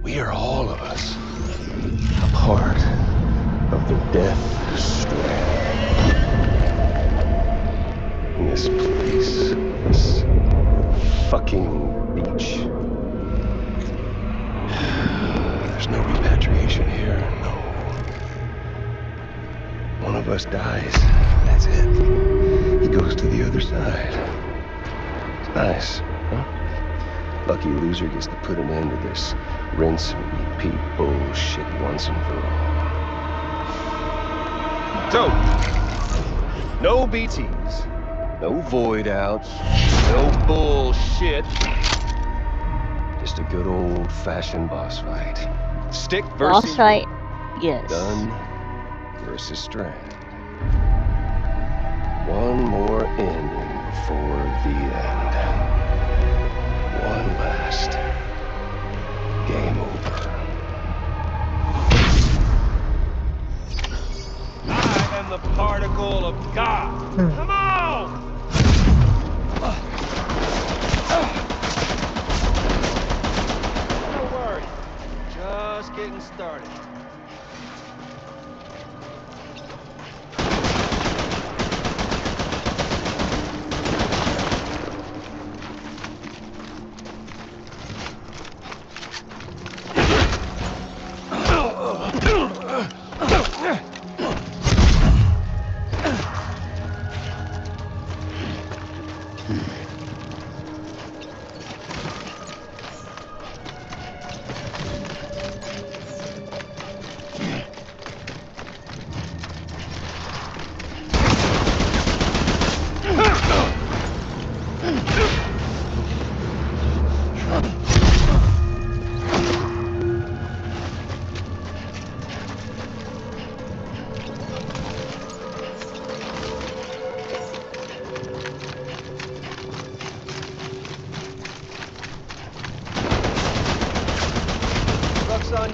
We are all of us a part of the Death Strand. In this place, this fucking beach. There's no repatriation here, no. One of us dies, that's it. He goes to the other side. It's nice, huh? Lucky loser gets to put an end to this rinse and repeat bullshit once and for all. So, no BTs, no void outs, no bullshit. Just a good old-fashioned boss fight. Stick versus Boss fight? Yes. Gun versus Strand. One more ending before the end. One last game over. I am the particle of God. Come on! Don't worry. Just getting started.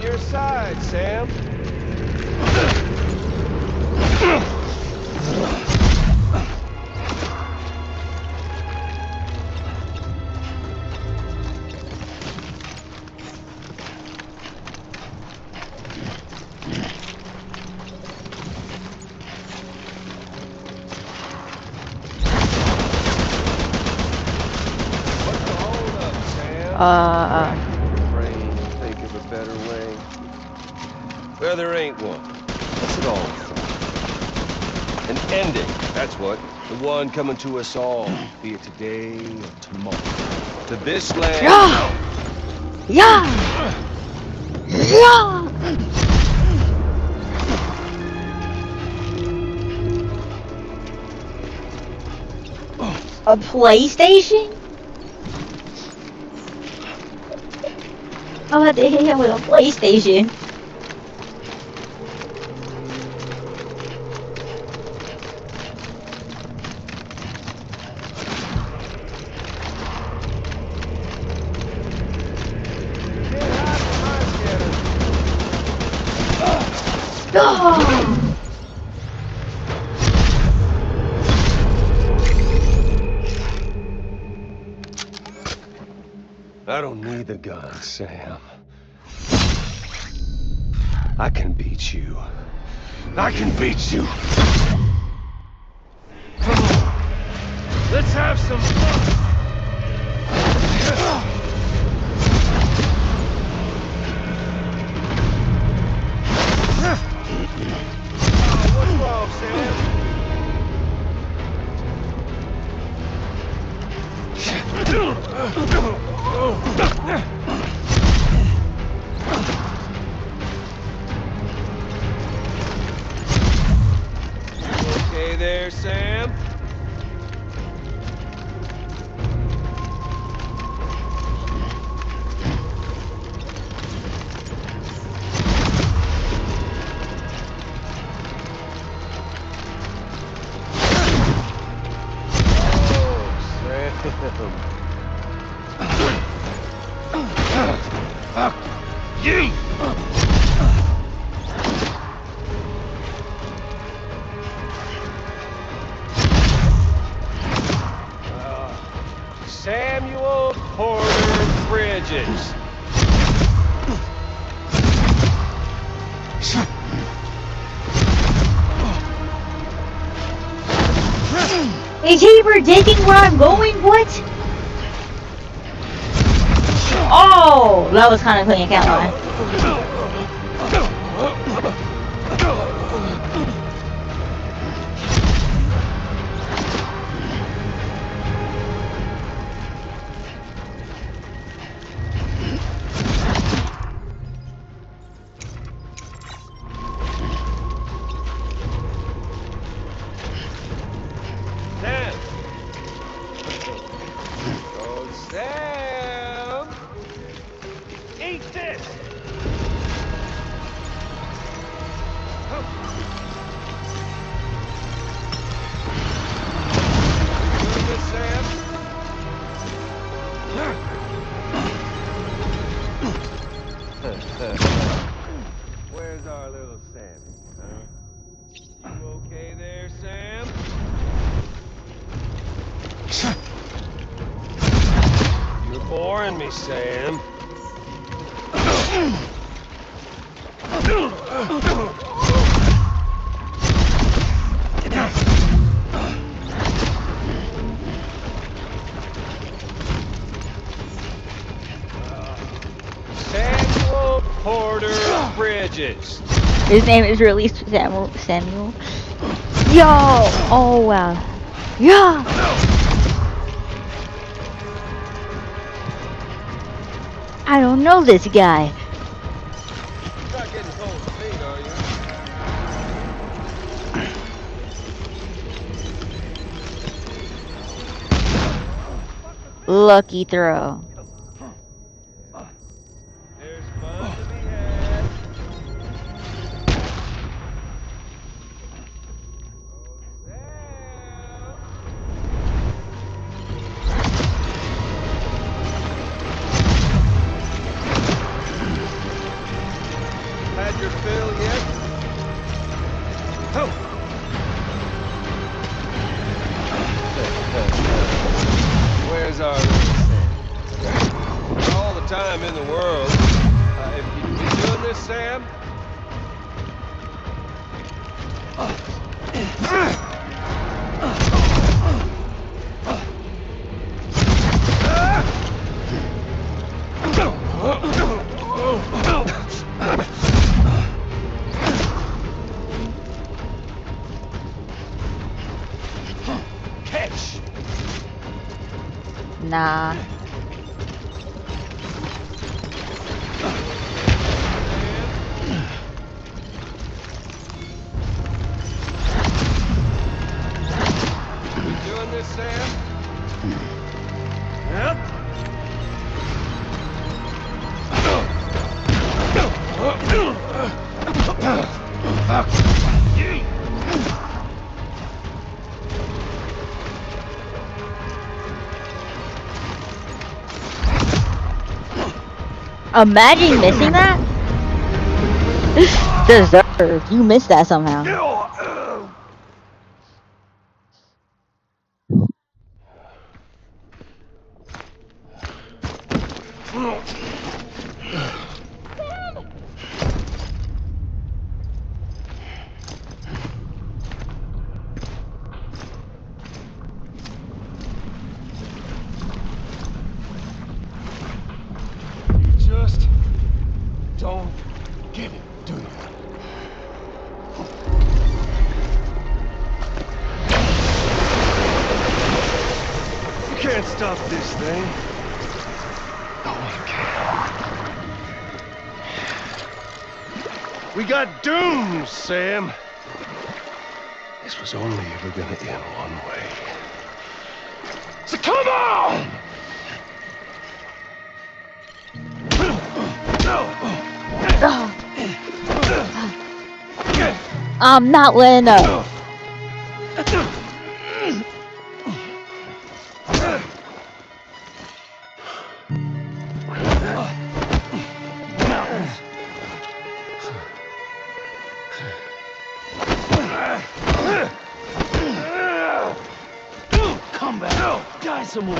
your side, Sam. Brain, think of a better way. Well, there ain't one. What's it all from? An ending, that's what. The one coming to us all, be it today or tomorrow. To this land. Yeah! Yeah! A PlayStation? I'm about to hit him with a PlayStation. I don't need the gun, Sam. I can beat you. I can beat you. Come on. Let's have some fun. What's wrong, Sam? Okay there, Sam? Fuck you! Samuel Porter Bridges. Is he predicting where I'm going? What? Oh, that was kind of clean, can't lie. Sam! Oh, Sam! Eat this! Doing this, Sam? Where's our little Sammy, huh? You okay there, Sam? You're boring me, Sam. Samuel Porter Bridges. His name is really Samuel. Yo! Oh wow. Yeah! I don't know this guy. You're not getting cold feet, are you? Lucky throw. There's fun to be had. had your fill yet? Oh. Where's our all the time in the world? You doing this, Sam? Catch. Nah. You doing this, Sam? Yep. Imagine missing that. Deserved. You missed that somehow. Just don't get it, do you? You can't stop this thing. No one can. We got dooms, Sam. This was only ever gonna end one way. So come on! I'm not letting up. Come back. Die some more.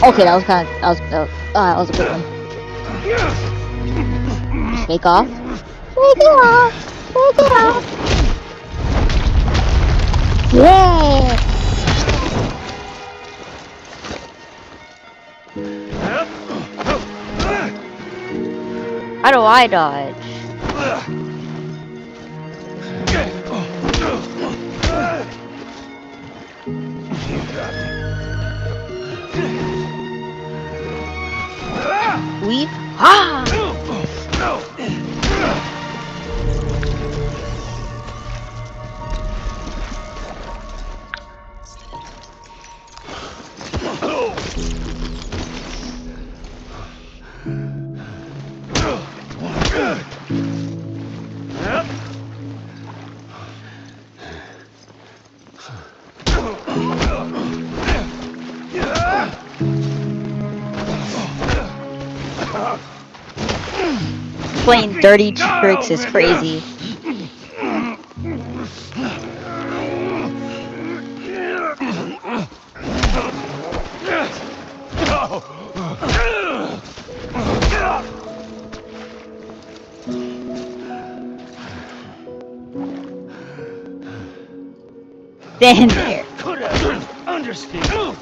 Okay, that was kind of that was a good one. Shake off. Shake it off. Shake it off. Yeah. How do I dodge? Weave. Ah! Playing dirty tricks is crazy. Stand there. Could have understand.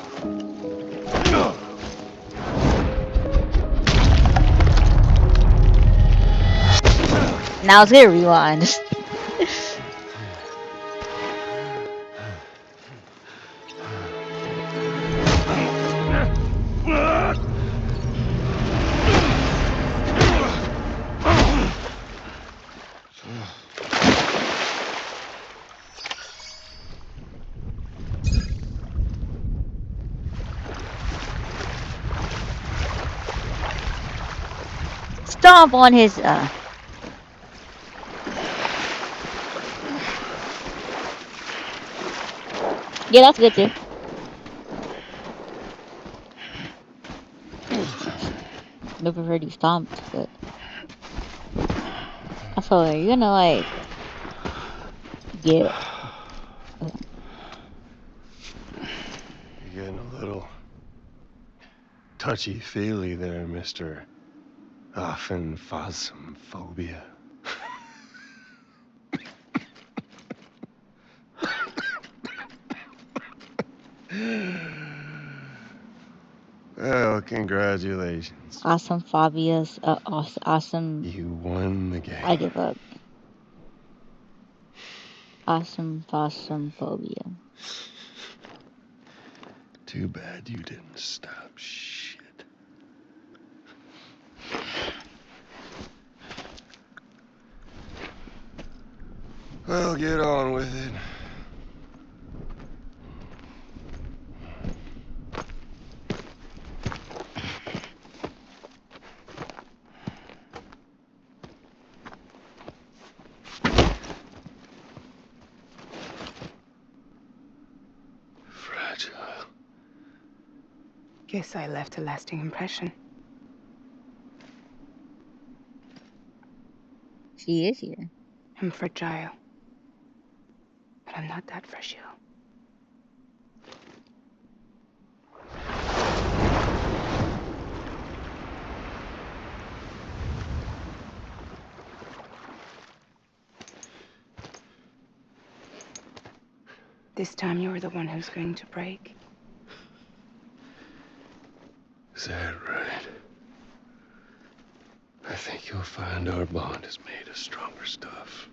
Now it's gonna rewind. stomp on his yeah, that's good too. I prefer you stomped, but I told her you're gonna like get You're getting a little touchy-feely there, Mr. Phasmophobia. Well, congratulations. awesome phobias. Awesome. You won the game. I give up. Awesome phobia. Too bad you didn't stop shit. Well, get on with it. Fragile. Guess I left a lasting impression. She is here. I'm fragile. But I'm not that fragile. This time you're the one who's going to break. Is that right? I think you'll find our bond is made of stronger stuff.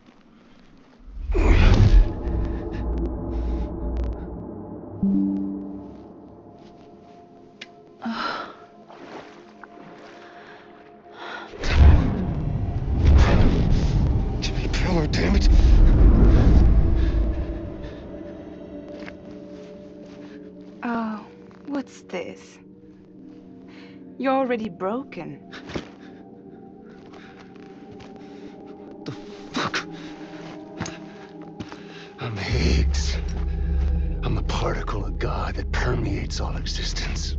Jimmy Pillar, damn it! Oh, what's this? You're already broken. I'm Higgs. I'm the particle of God that permeates all existence.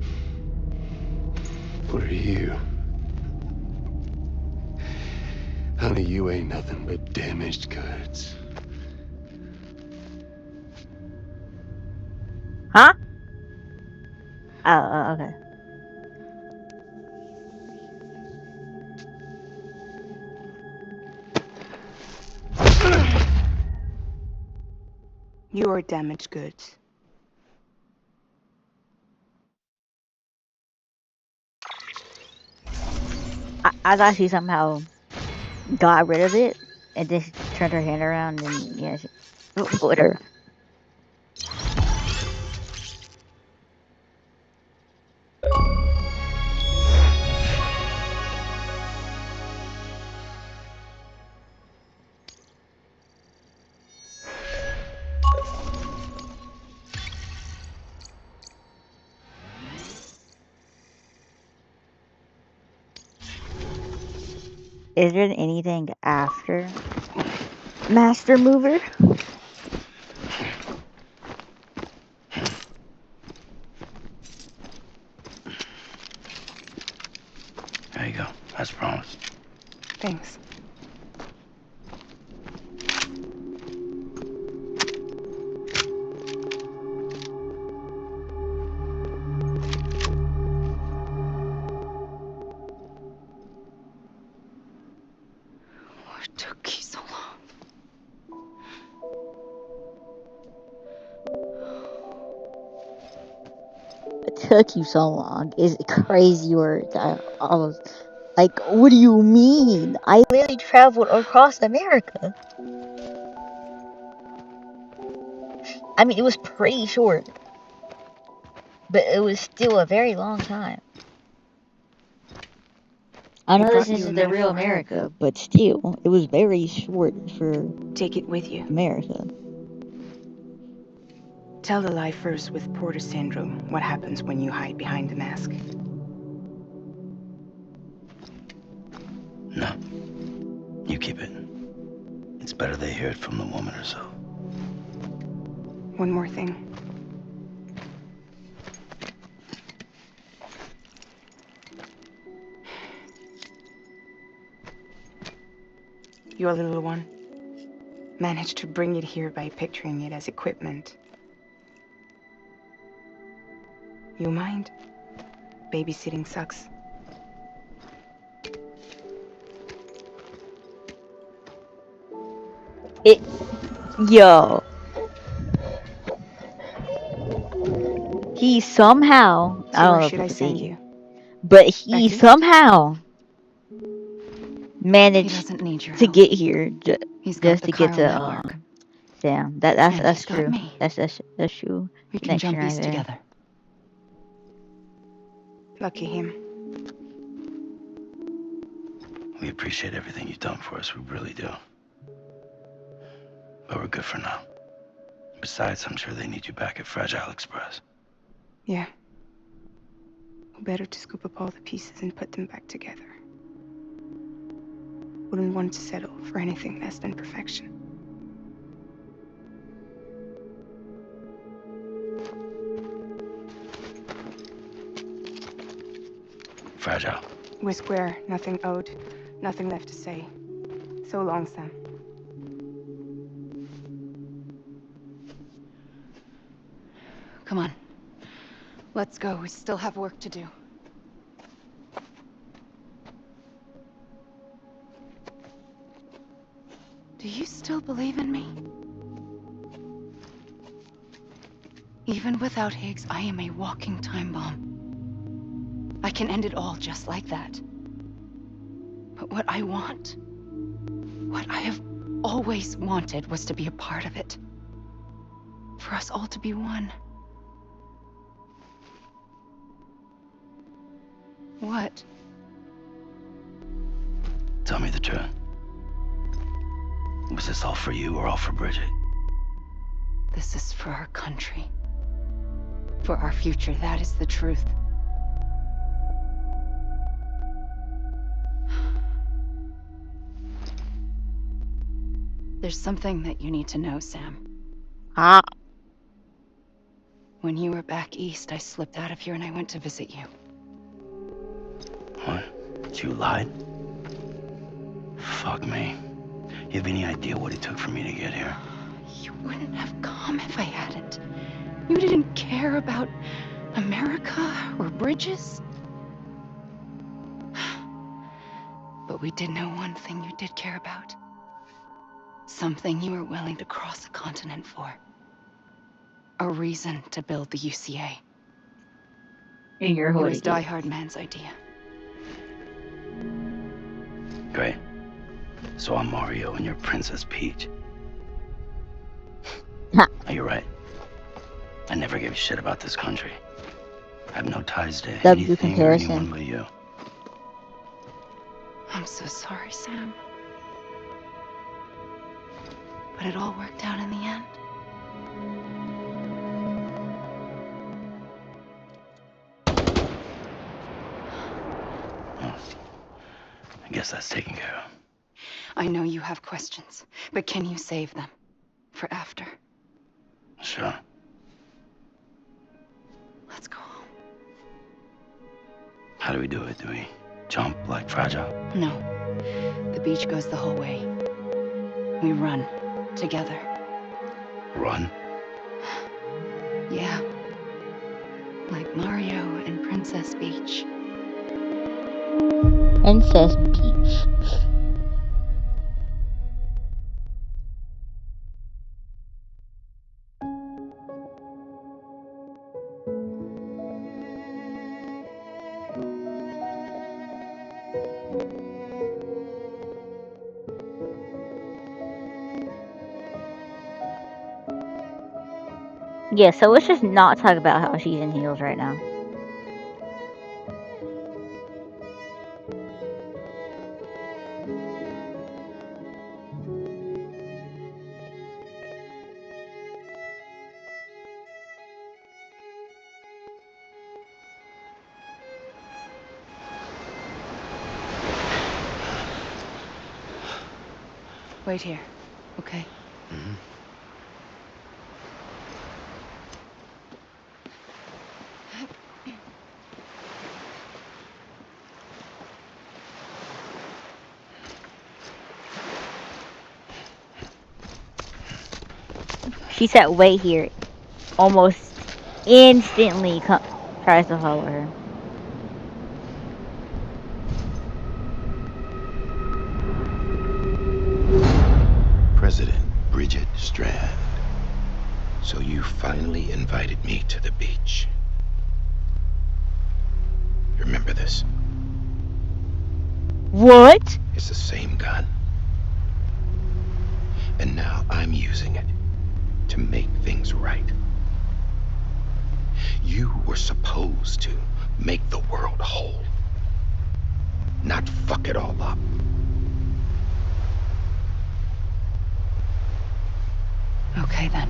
What are you? Honey, you ain't nothing but damaged goods. Huh? Oh, okay. You're damaged goods. I thought she somehow got rid of it and then she turned her hand around and yeah, she whatever. Is there anything after Master Mover? There you go. As promised. Thanks. What took you so long? It took you so long. Is crazy words. I was like, what do you mean? I literally traveled across America. I mean, it was pretty short, but it was still a very long time. I know this isn't the real America, but still, it was very short for Take it with you. America. Tell the lie first with Porter syndrome. What happens when you hide behind the mask? better they hear it from the woman herself. One more thing. Your little one managed to bring it here by picturing it as equipment. You mind? Babysitting sucks. Yo. He somehow, I So don't where know should I if it's send he, you? but he Back east? somehow He managed doesn't need your to help. get here He's got just the to get chiral to network. Sam. And That's he's got true. me. That's true. We can Connection jump right east there. together. Lucky him. We appreciate everything you've done for us, we really do. But we're good for now. Besides, I'm sure they need you back at Fragile Express. Yeah. Better to scoop up all the pieces and put them back together. Wouldn't want to settle for anything less than perfection. Fragile. We're square, nothing owed, nothing left to say. So long, Sam. Come on. Let's go. We still have work to do. Do you still believe in me? Even without Higgs, I am a walking time bomb. I can end it all just like that. But what I want, what I have always wanted, was to be a part of it. For us all to be one. What? Tell me the truth. Was this all for you or all for Bridget? This is for our country. For our future, that is the truth. There's something that you need to know, Sam. Ah. When you were back east, I slipped out of here and I went to visit you. What? You lied? Fuck me. You have any idea what it took for me to get here? You wouldn't have come if I hadn't. You didn't care about America or bridges. But we did know one thing you did care about. Something you were willing to cross a continent for. A reason to build the UCA. You're It was hoodie. Die Hard Man's idea. Great. So I'm Mario and you're Princess Peach. Ha. You're right. I never gave a shit about this country. I have no ties to W anything or anyone comparison. but you. I'm so sorry, Sam. But it all worked out in the end. I guess that's taken care of. I know you have questions, but can you save them? For after? Sure. Let's go home. How do we do it? Do we jump like Fragile? No. The beach goes the whole way. We run. Together. Run? Yeah. Like Mario and Princess Beach. Princess Peach. Yeah, so let's just not talk about how she's in heels right now. Wait here. Okay. She said, "Wait here." Almost instantly tries to follow her. President Bridget Strand. So you finally invited me to the beach. Remember this? What? It's the same gun. And now I'm using it to make things right. You were supposed to make the world whole, not fuck it all up. Okay then.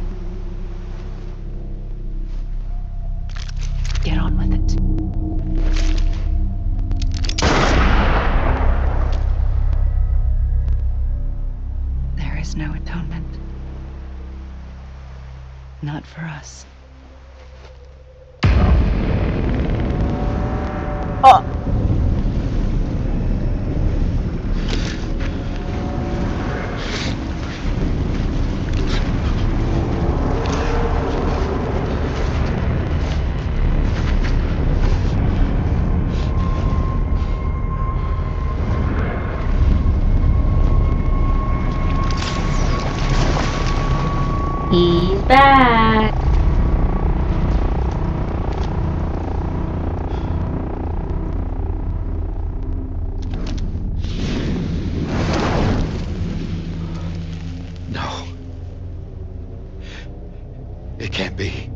Get on with it. There is no atonement. Not for us. Oh. He's back. No. It can't be.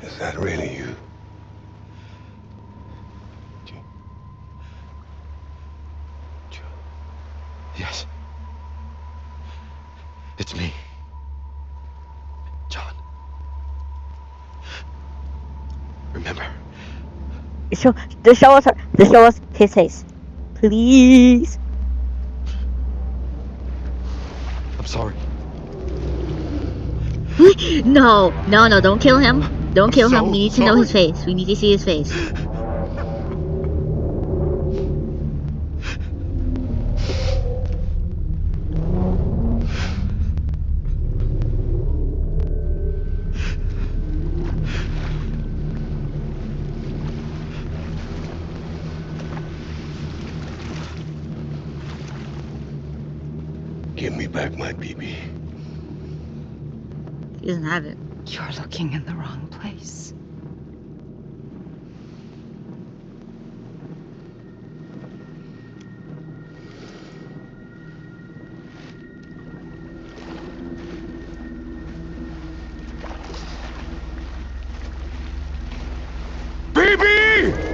Is that really you? Yes. It's me. John. Remember? Show us her. Show us his face, please. I'm sorry. No, don't kill him. Don't kill him. so We need to know his face. We need to see his face. Give me back my BB. He doesn't have it. You're looking in the wrong place. BB!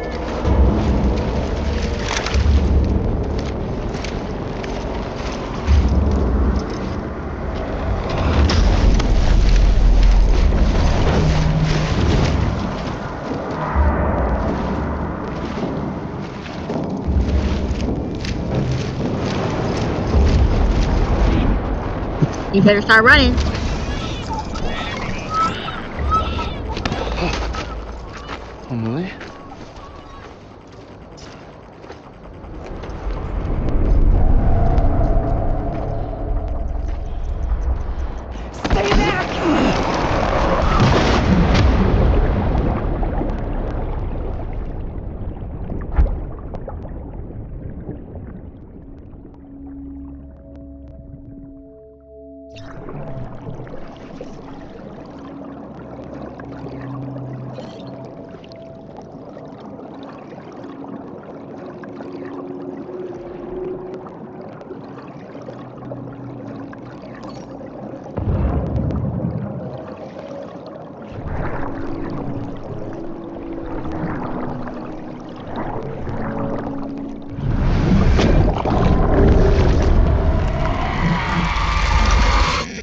You better start running. Emily? Stay back!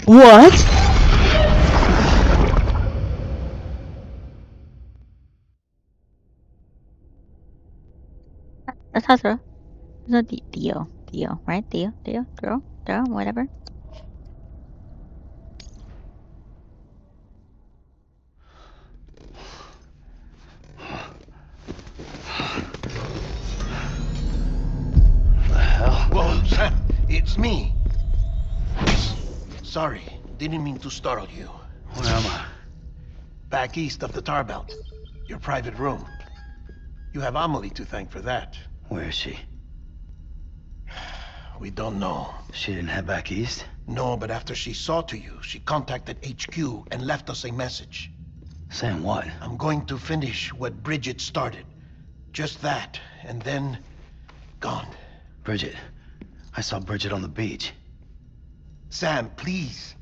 What? That's Hazra. It's not Theo. Theo, right? Theo? Girl? Whatever. The hell? Whoa, Sam, it's me. Sorry, didn't mean to startle you. Where am I? Back east of the tar belt. Your private room. You have Amelie to thank for that. Where is she? We don't know. She didn't head back east? No, but after she saw to you, she contacted HQ and left us a message. Saying what? I'm going to finish what Bridget started. Just that, and then... gone. Bridget. I saw Bridget on the beach. Sam, please.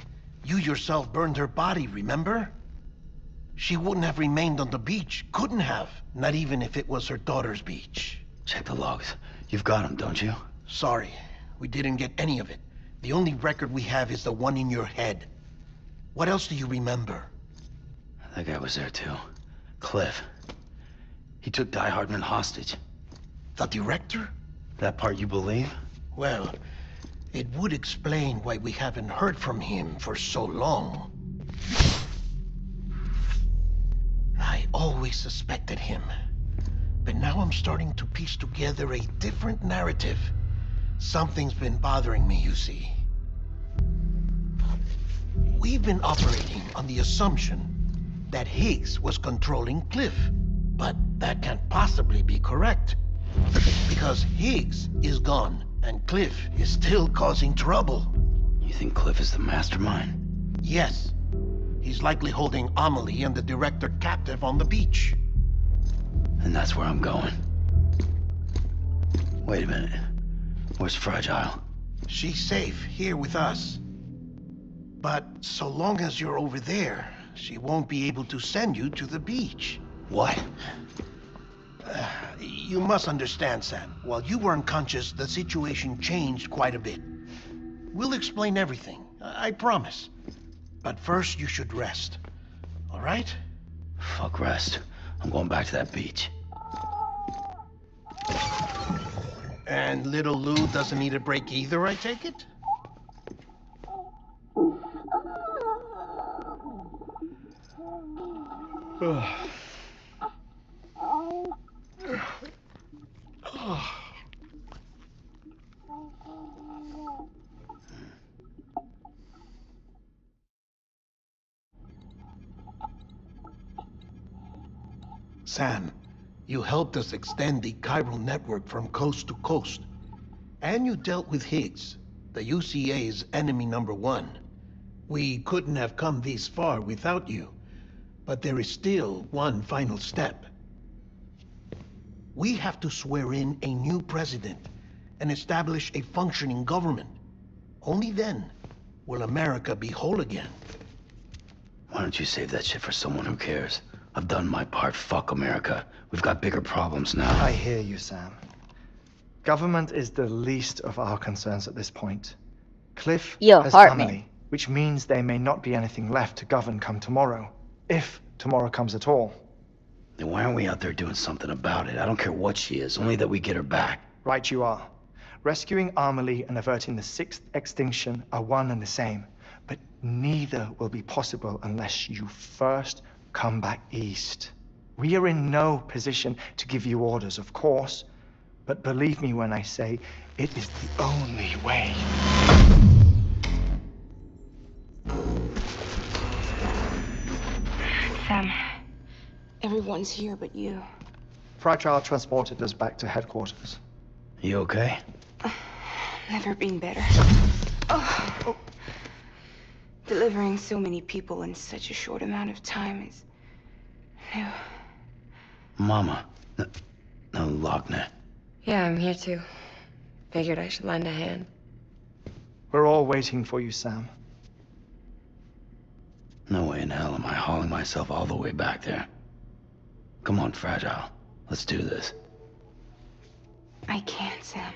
You yourself burned her body, remember? She wouldn't have remained on the beach. Couldn't have. Not even if it was her daughter's beach. Check the logs. You've got them, don't you? Sorry. We didn't get any of it. The only record we have is the one in your head. What else do you remember? That guy was there too. Cliff. He took Die Hardman hostage. The director? That part you believe? Well, it would explain why we haven't heard from him for so long. I always suspected him. But now I'm starting to piece together a different narrative. Something's been bothering me, you see. We've been operating on the assumption that Higgs was controlling Cliff. But that can't possibly be correct. Because Higgs is gone, and Cliff is still causing trouble. You think Cliff is the mastermind? Yes. He's likely holding Amelie and the director captive on the beach. And that's where I'm going. Wait a minute. Where's Fragile? She's safe here with us. But so long as you're over there, she won't be able to send you to the beach. What? You must understand, Sam. While you were unconscious, the situation changed quite a bit. We'll explain everything, I promise. But first, you should rest. All right? Fuck rest. I'm going back to that beach. And little Lou doesn't need a break either, I take it? Sam, you helped us extend the chiral network from coast to coast. And you dealt with Higgs, the UCA's enemy #1. We couldn't have come this far without you. But there is still one final step. We have to swear in a new president and establish a functioning government. Only then will America be whole again. Why don't you save that shit for someone who cares? I've done my part. Fuck America. We've got bigger problems now. I hear you, Sam. Government is the least of our concerns at this point. Cliff has Amelie, which means there may not be anything left to govern come tomorrow. If tomorrow comes at all. Then why aren't we out there doing something about it? I don't care what she is, only that we get her back. Right you are. Rescuing Amelie and averting the 6th extinction are one and the same. But neither will be possible unless you first come back east. We are in no position to give you orders, of course. But believe me when I say, it is the only way. Sam, everyone's here but you. Fragile transported us back to headquarters. You okay? Never been better. Oh. Delivering so many people in such a short amount of time is new. Mama. No, Lochner. Yeah, I'm here too. Figured I should lend a hand. We're all waiting for you, Sam. No way in hell am I hauling myself all the way back there. Come on, Fragile. Let's do this. I can't, Sam.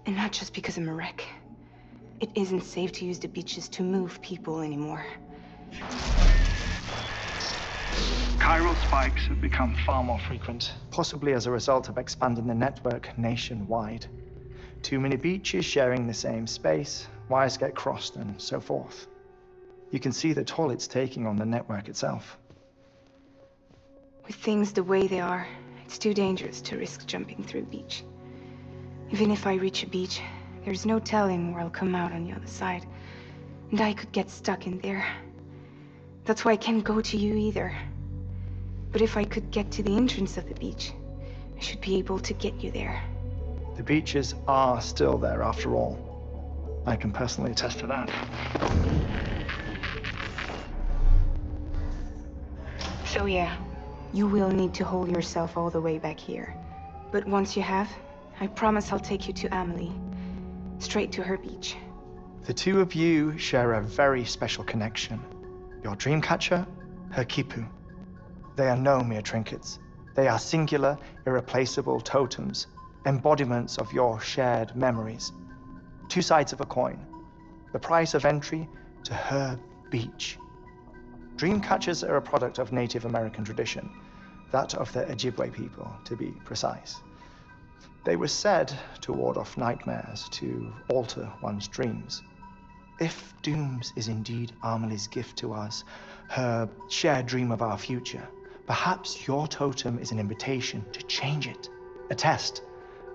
And not just because I'm a wreck. It isn't safe to use the beaches to move people anymore. Chiral spikes have become far more frequent, possibly as a result of expanding the network nationwide. Too many beaches sharing the same space, wires get crossed, and so forth. You can see the toll it's taking on the network itself. With things the way they are, it's too dangerous to risk jumping through a beach. Even if I reach a beach, there's no telling where I'll come out on the other side. And I could get stuck in there. That's why I can't go to you either. But if I could get to the entrance of the beach, I should be able to get you there. The beaches are still there after all. I can personally attest to that. So yeah, you will need to hold yourself all the way back here. But once you have, I promise I'll take you to Amelie. Straight to her beach. The two of you share a very special connection. Your dreamcatcher, her Kipu. They are no mere trinkets. They are singular, irreplaceable totems, embodiments of your shared memories. Two sides of a coin. The price of entry to her beach. Dreamcatchers are a product of Native American tradition, that of the Ojibwe people, to be precise. They were said to ward off nightmares, to alter one's dreams. If Dooms is indeed Amelie's gift to us, her shared dream of our future, perhaps your totem is an invitation to change it, a test,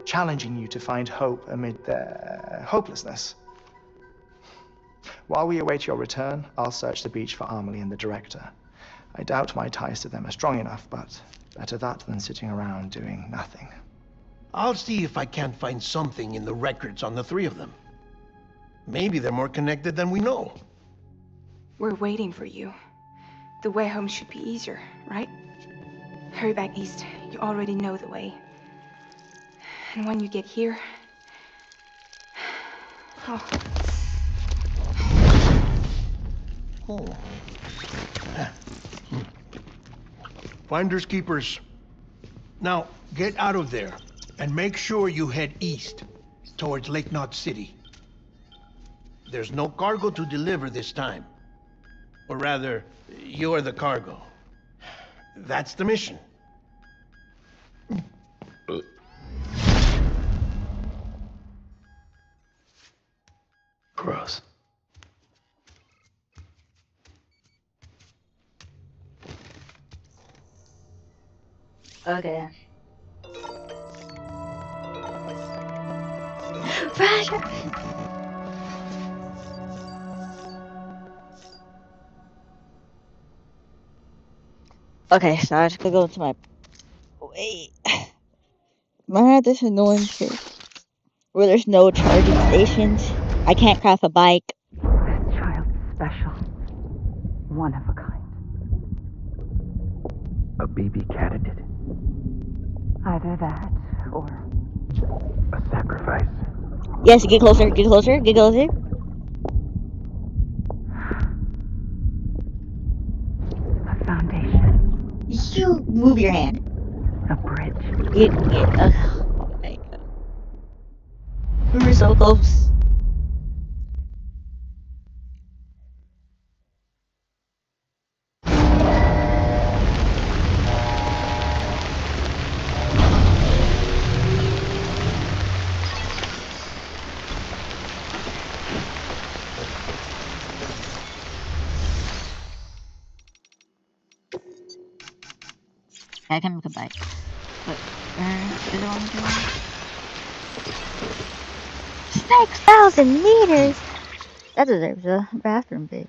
challenging you to find hope amid their hopelessness. While we await your return, I'll search the beach for Amelie and the director. I doubt my ties to them are strong enough, but better that than sitting around doing nothing. I'll see if I can't find something in the records on the three of them. Maybe they're more connected than we know. We're waiting for you. The way home should be easier, right? Hurry back east. You already know the way. And when you get here... Oh. Oh. Finders keepers. Now, get out of there, and make sure you head east, towards Lake Knot City. There's no cargo to deliver this time. Or rather, you're the cargo. That's the mission. Gross. Okay. Russia! Okay, so I just gotta go into my... Wait. I had this annoying shit where there's no charging stations. I can't craft a bike. This child's special. One of a kind. A baby candidate. Either that, or... A sacrifice. Yes, get closer, get closer, get closer. A foundation. You move your hand. A bridge. Oh my god. We were so close. I can make a bike. But, is it on the 6,000 meters! That deserves a bathroom big.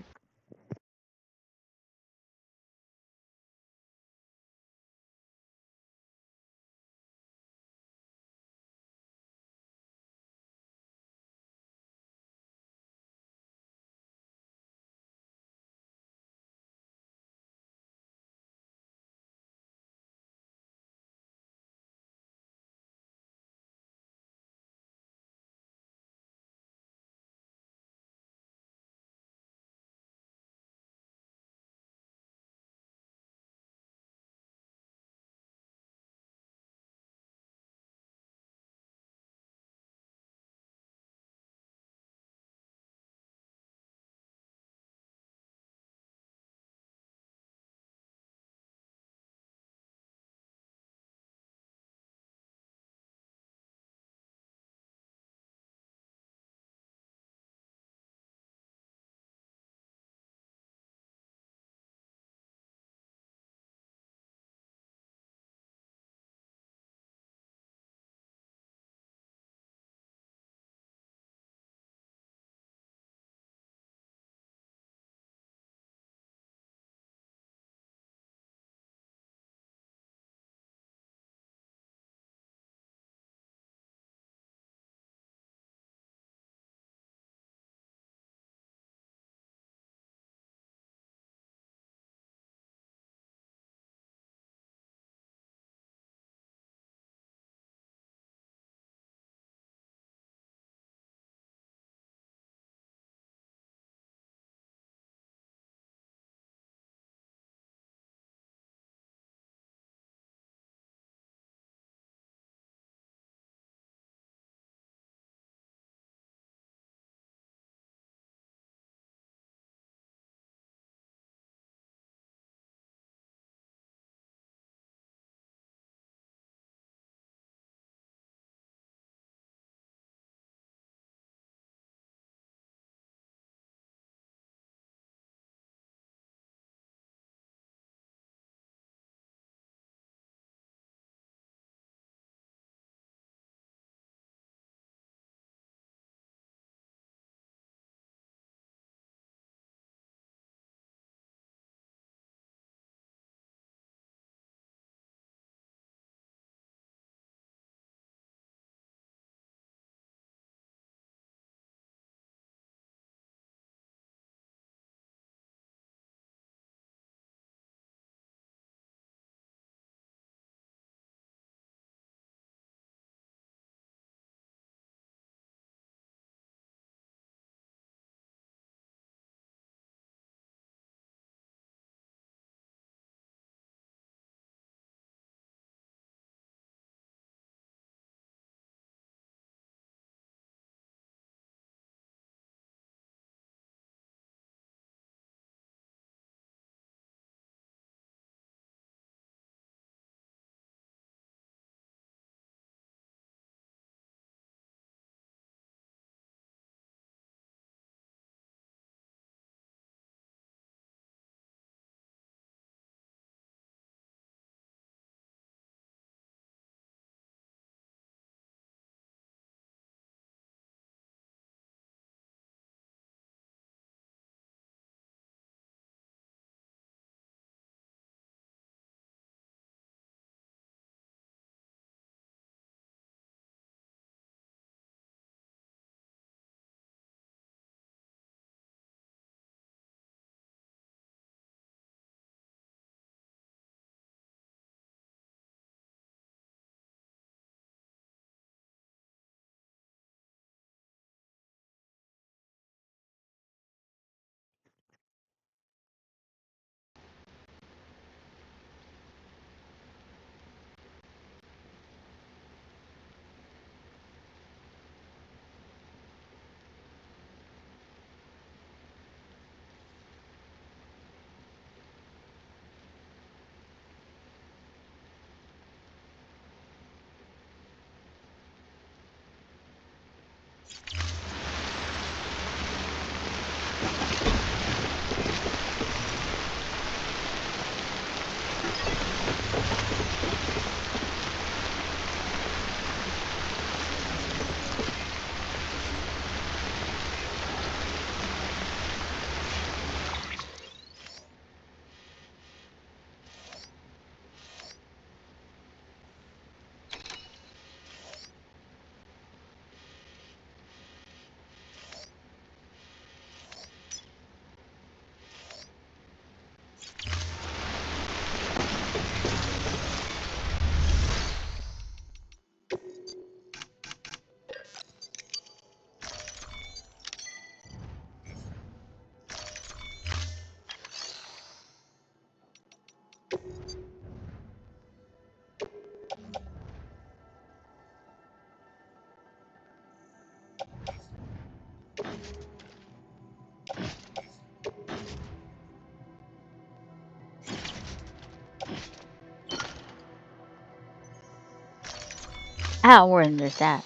I don't more than just that.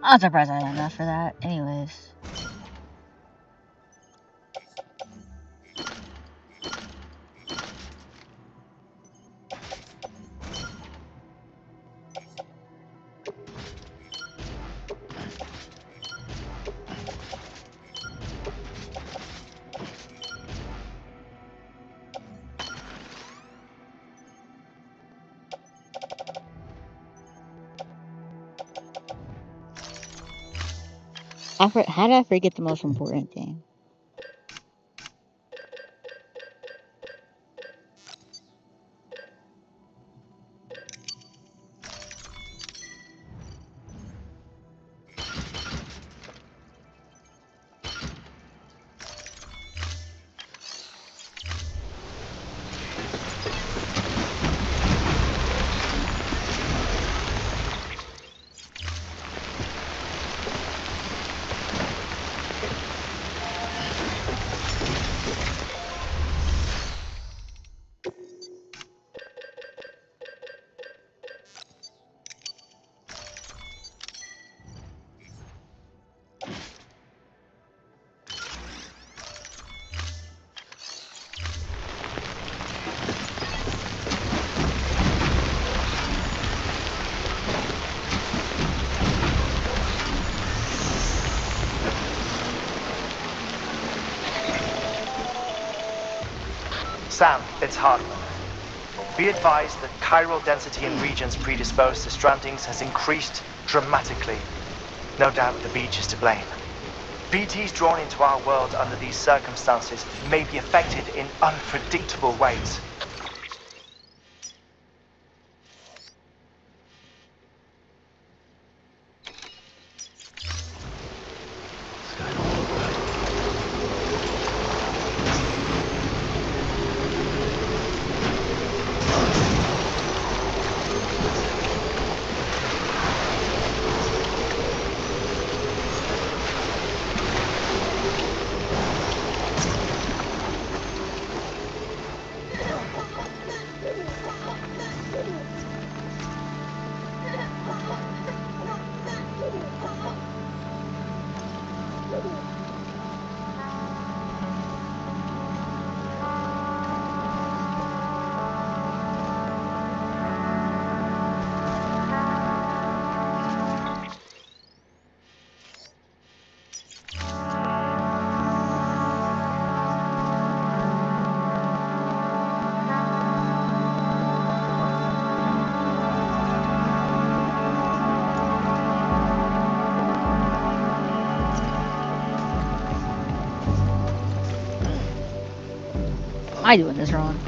I'm surprised I didn't ask for that. Anyways. How did I forget the most important thing? Sam, it's Hartman. Be advised that chiral density in regions predisposed to strandings has increased dramatically. No doubt the beach is to blame. BTs drawn into our world under these circumstances may be affected in unpredictable ways. I doing this wrong?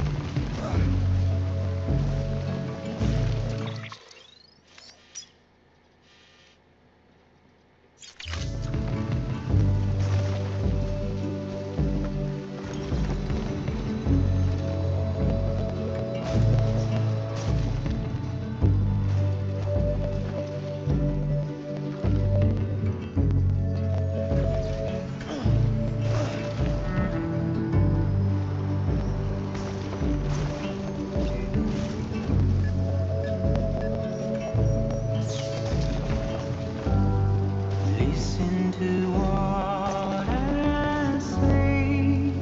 Listen to what I say.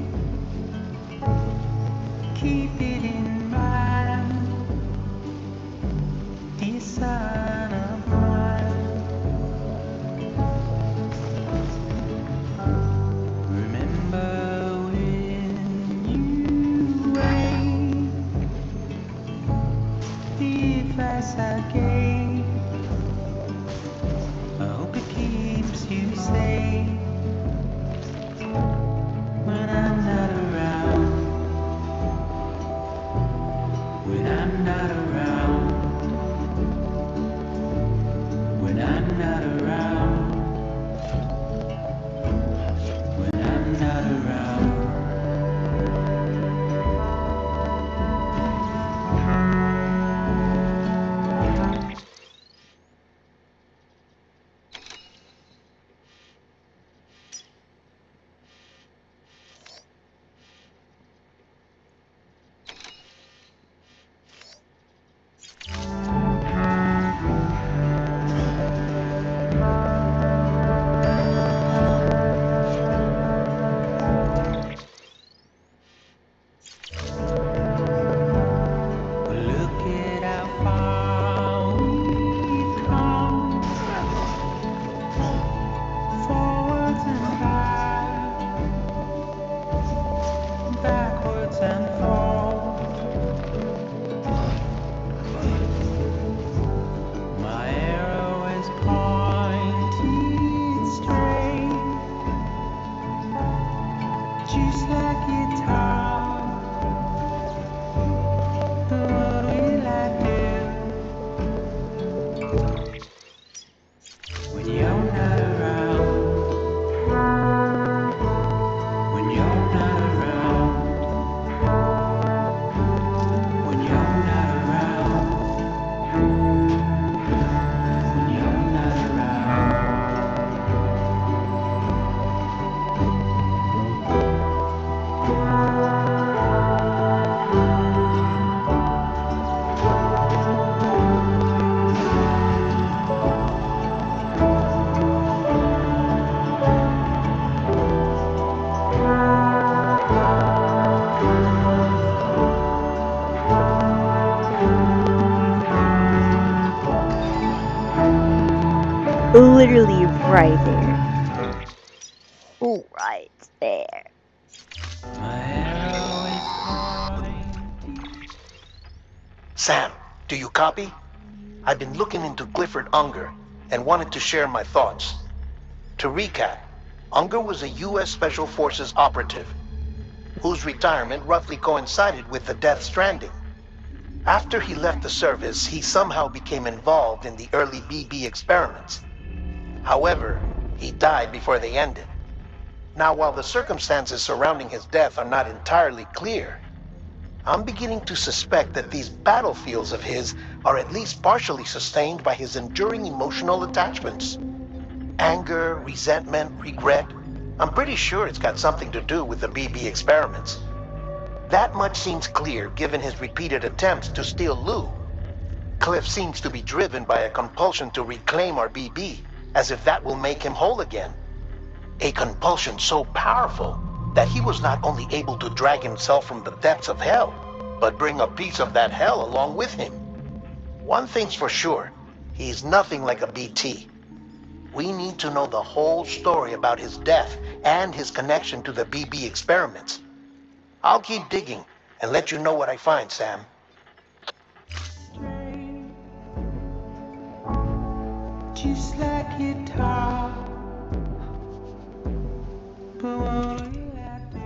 Keep it in mind, dear son of mine. Remember when you wait, the advice I gave. I hope it keeps you safe when I'm not around. When I'm not around. When I'm not around. When I'm not around. Look at how far we've come, forwards and backwards and forth. My arrow is pointed straight, just like guitar. But what will I do when you're not around? When you're not around. When you're not around. When you're not around. Literally right there. Right there. Sam, do you copy? I've been looking into Clifford Unger and wanted to share my thoughts. To recap, Unger was a U.S. Special Forces operative whose retirement roughly coincided with the death Stranding. After he left the service, he somehow became involved in the early BB experiments. However, he died before they ended. Now, while the circumstances surrounding his death are not entirely clear, I'm beginning to suspect that these battlefields of his are at least partially sustained by his enduring emotional attachments. Anger, resentment, regret. I'm pretty sure it's got something to do with the BB experiments. That much seems clear given his repeated attempts to steal Lou. Cliff seems to be driven by a compulsion to reclaim our BB, as if that will make him whole again. A compulsion so powerful that he was not only able to drag himself from the depths of hell, but bring a piece of that hell along with him. One thing's for sure, he's nothing like a BT. We need to know the whole story about his death and his connection to the BB experiments. I'll keep digging and let you know what I find, Sam. Just like guitar. But what will I do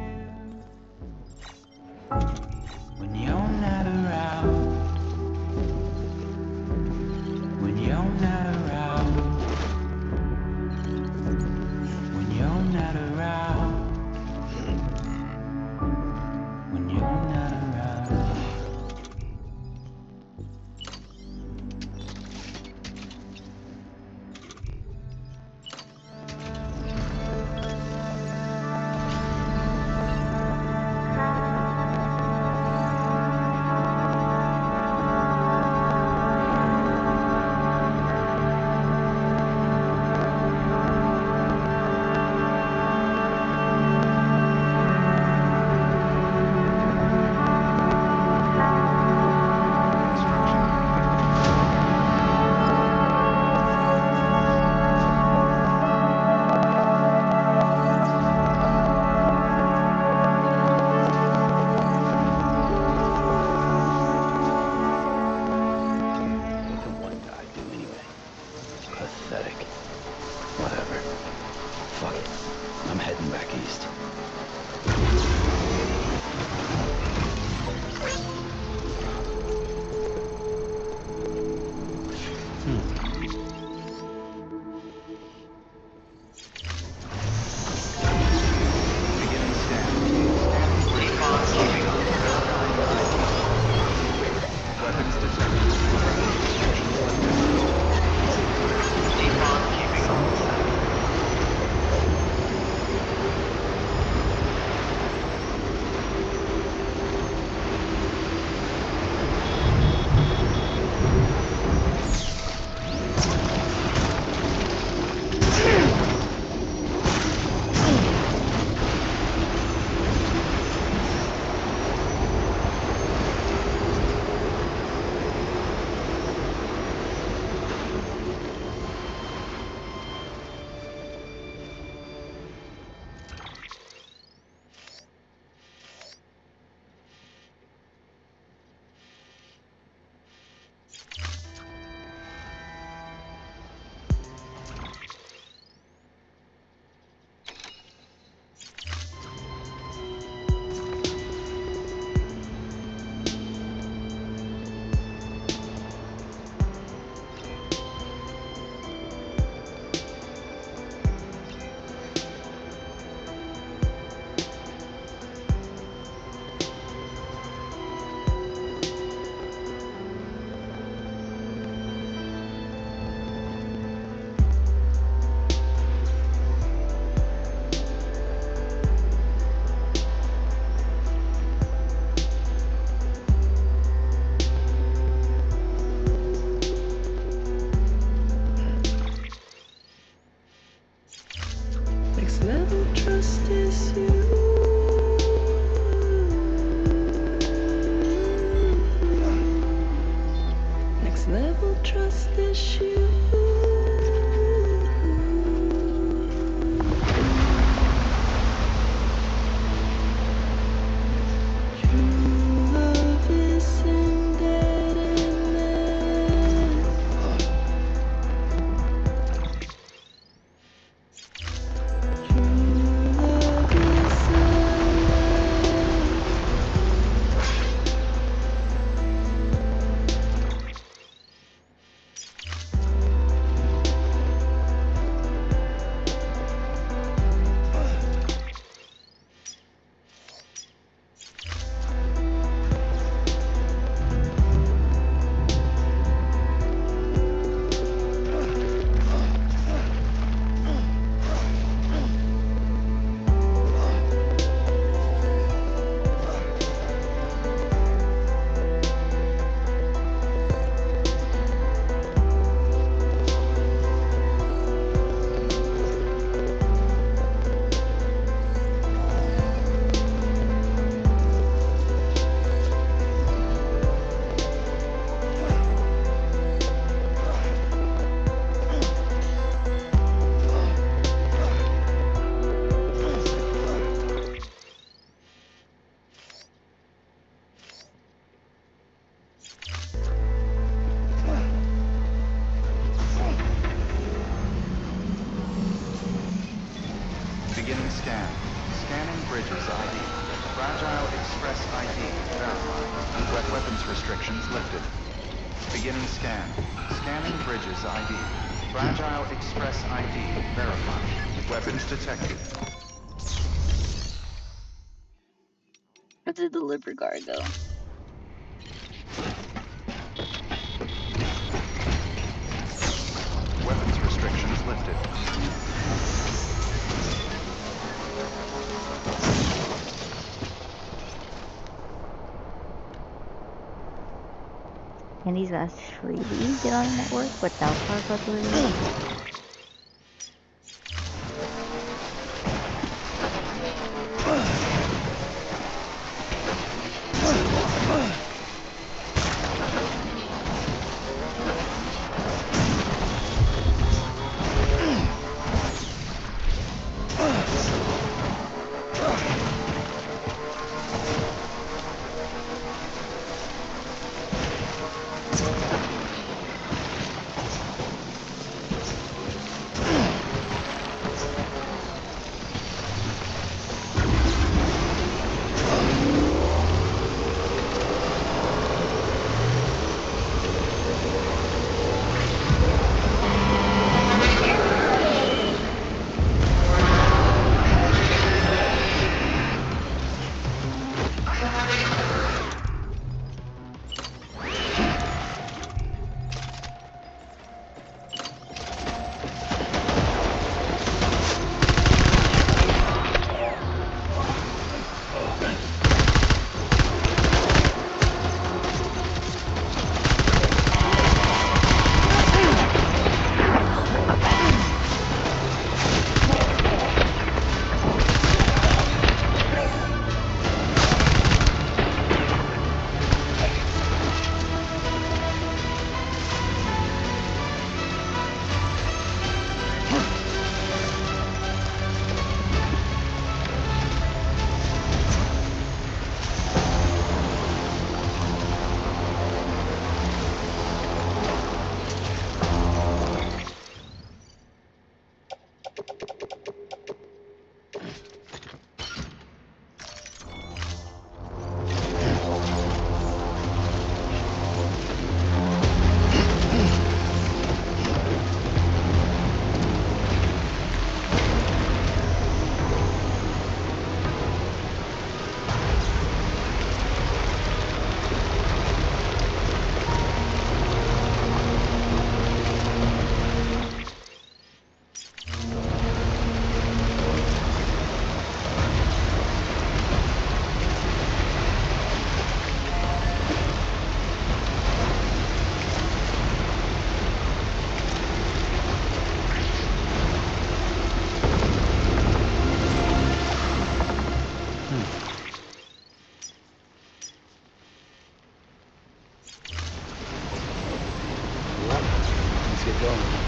Beginning scan. Scanning bridges ID. Fragile Express ID verified. Weapons restrictions lifted. Beginning scan. Scanning bridges ID. Fragile Express ID verified. Weapons detected. Where did the liver guard go? Weapons restrictions lifted. And he's gonna freely get on the network without cargo delivery? Let's get going.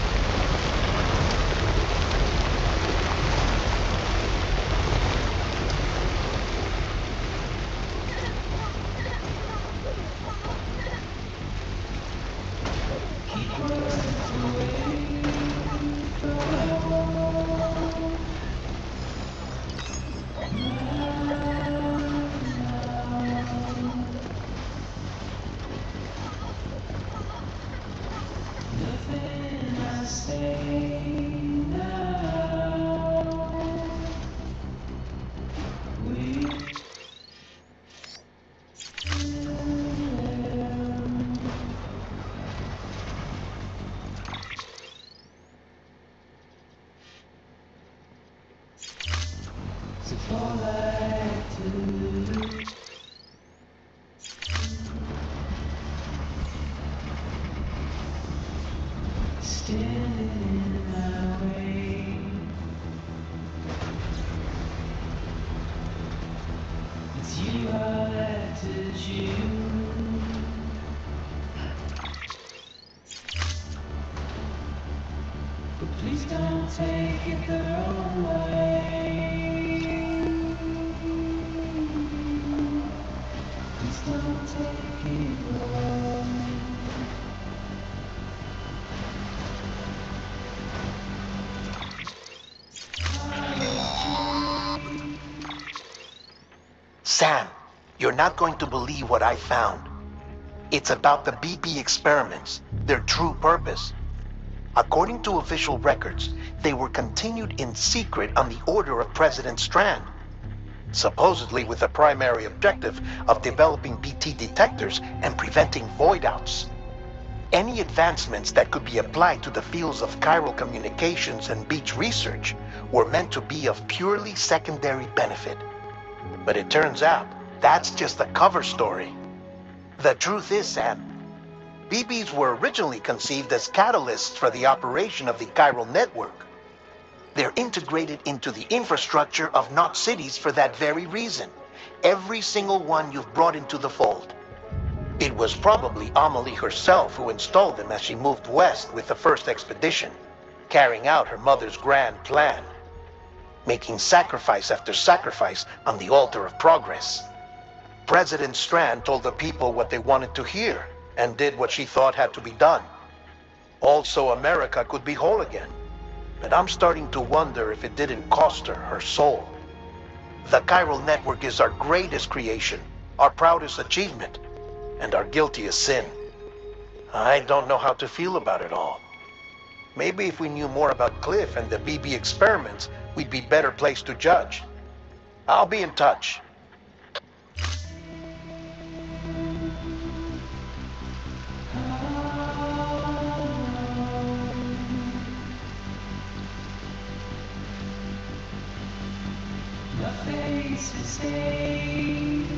Please don't take it the wrong way. Please don't take it wrong. I was Sam, you're not going to believe what I found. It's about the BB experiments, their true purpose. According to official records, they were continued in secret on the order of President Strand, supposedly with the primary objective of developing BT detectors and preventing void-outs. Any advancements that could be applied to the fields of chiral communications and beach research were meant to be of purely secondary benefit. But it turns out, that's just the cover story. The truth is, Sam, BBs were originally conceived as catalysts for the operation of the chiral network. They're integrated into the infrastructure of Knot cities for that very reason. Every single one you've brought into the fold. It was probably Amelie herself who installed them as she moved west with the first expedition, carrying out her mother's grand plan, making sacrifice after sacrifice on the altar of progress. President Strand told the people what they wanted to hear, and did what she thought had to be done. Also, America could be whole again. But I'm starting to wonder if it didn't cost her soul. The chiral network is our greatest creation, our proudest achievement, and our guiltiest sin. I don't know how to feel about it all. Maybe if we knew more about Cliff and the BB experiments, we'd be better placed to judge. I'll be in touch. The face is aging.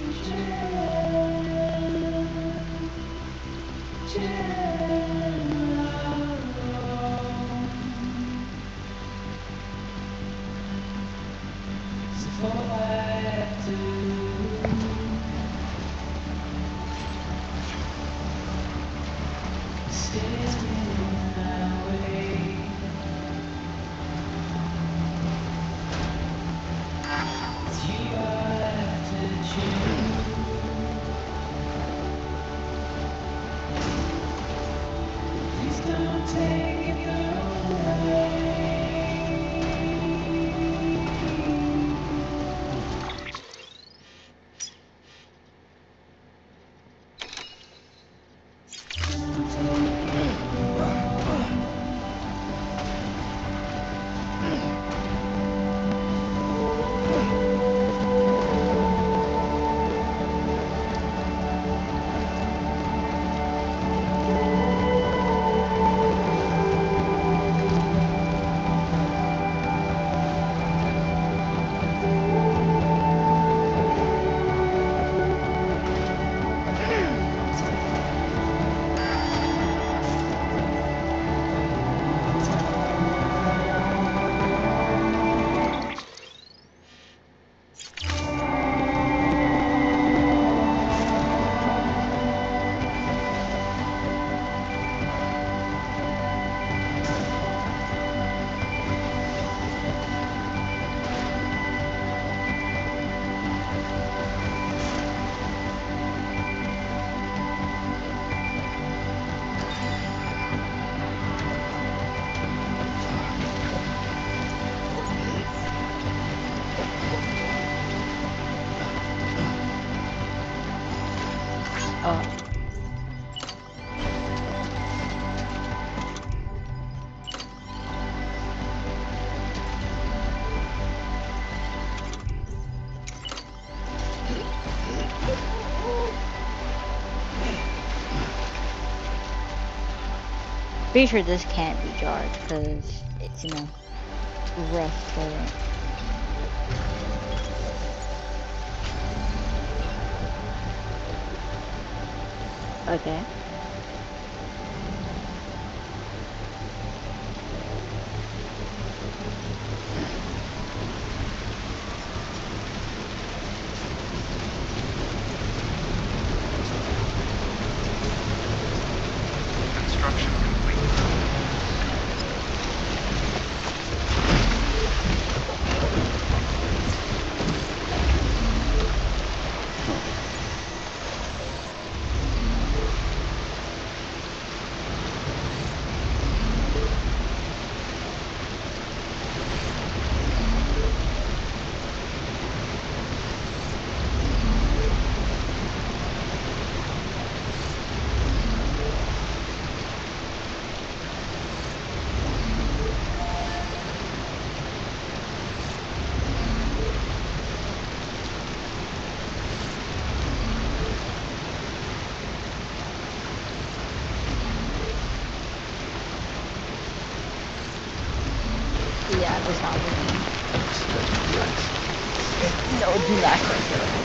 Pretty sure this can't be jarred because it's in a rough toilet. Okay. Construction complete. Yeah, that's not moving. Stretch my legs. No, do not stretch your legs.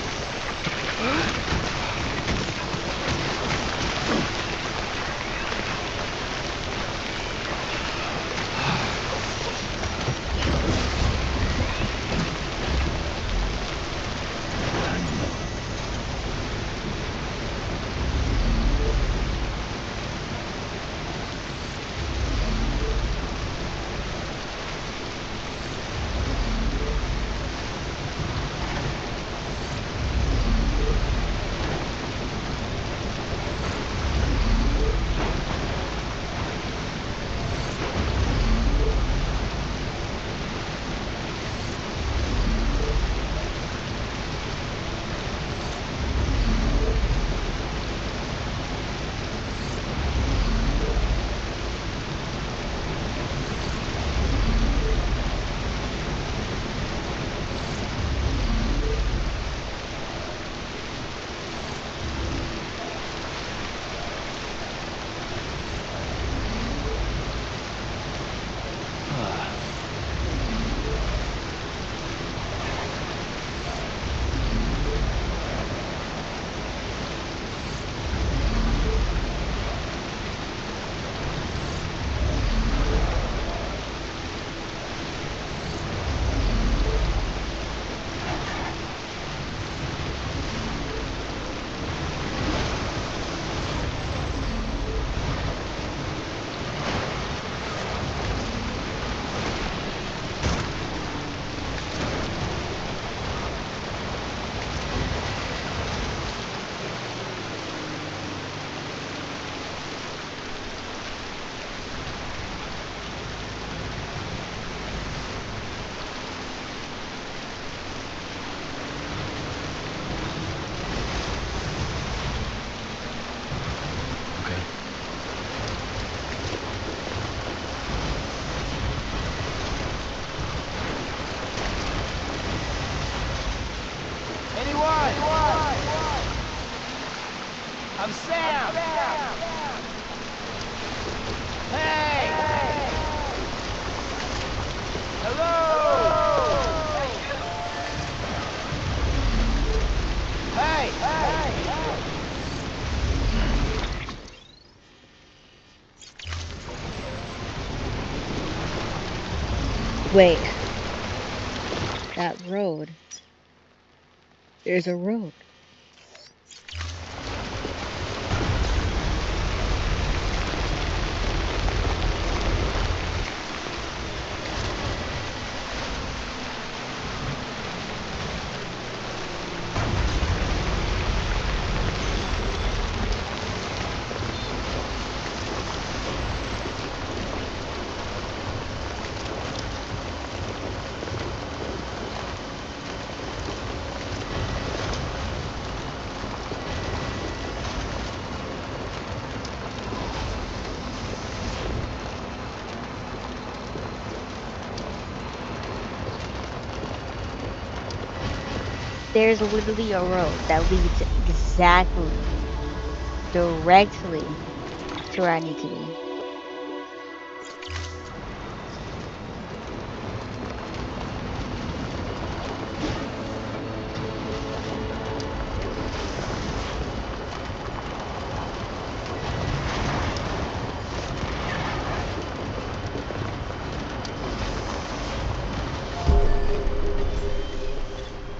I'm Sam! Hey! Hello! Hey! Wait. That road. There's a road. There's literally a road that leads exactly, directly to where I need to be.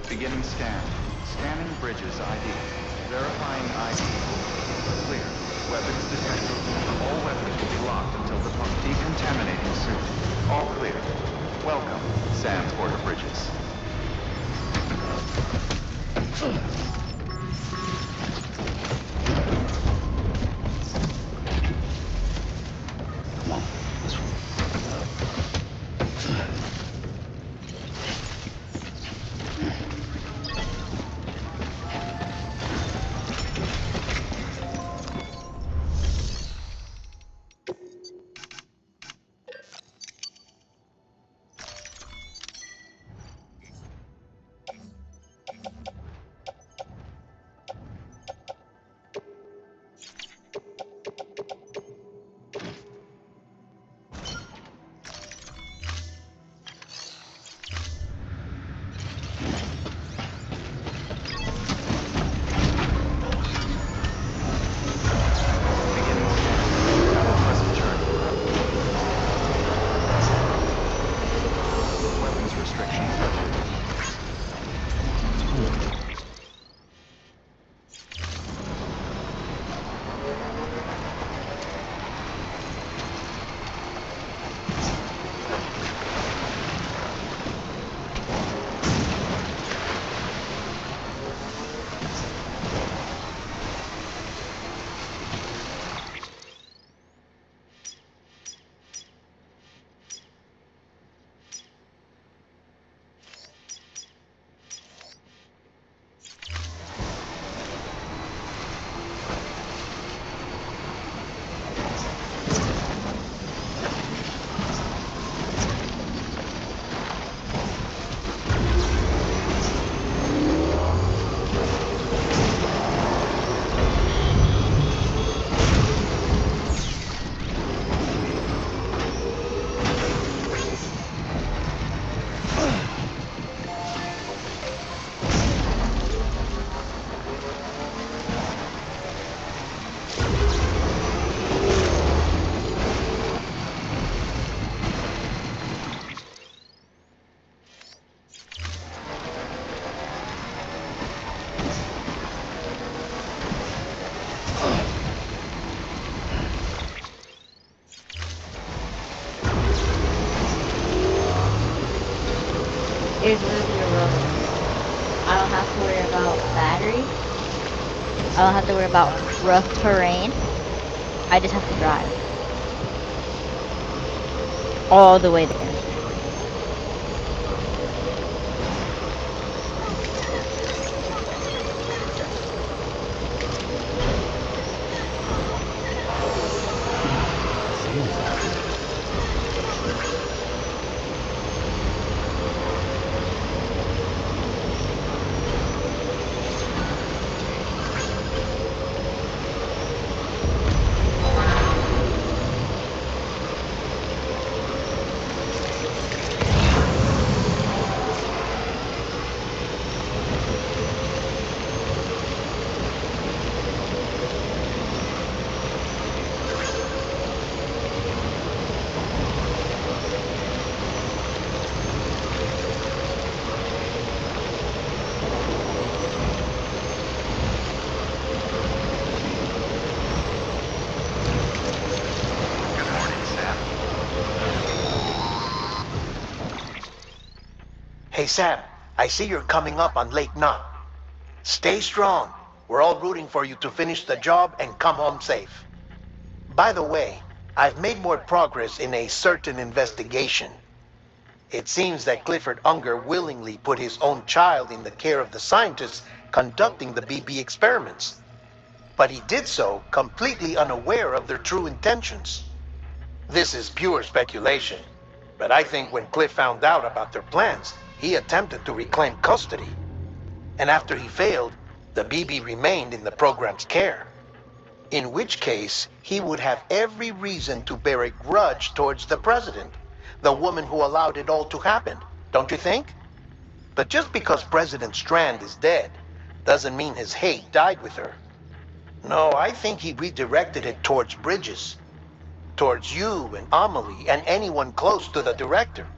Beginning scan. Scanning bridges ID. Verifying ID. Clear. Weapons detected. All weapons will be locked until decontaminating soon. All clear. Welcome, Sam's Border Bridges. Come on, let's roll. is Ruby Road. I don't have to worry about battery. I don't have to worry about rough terrain. I just have to drive all the way there. Hey, Sam, I see you're coming up on Lake Knot. Stay strong. We're all rooting for you to finish the job and come home safe. By the way, I've made more progress in a certain investigation. It seems that Clifford Unger willingly put his own child in the care of the scientists conducting the BB experiments. But he did so completely unaware of their true intentions. This is pure speculation, but I think when Cliff found out about their plans, he attempted to reclaim custody. And after he failed, the BB remained in the program's care. In which case, he would have every reason to bear a grudge towards the president, the woman who allowed it all to happen, don't you think? But just because President Strand is dead, doesn't mean his hate died with her. No, I think he redirected it towards Bridges. Towards you and Amelie and anyone close to the director.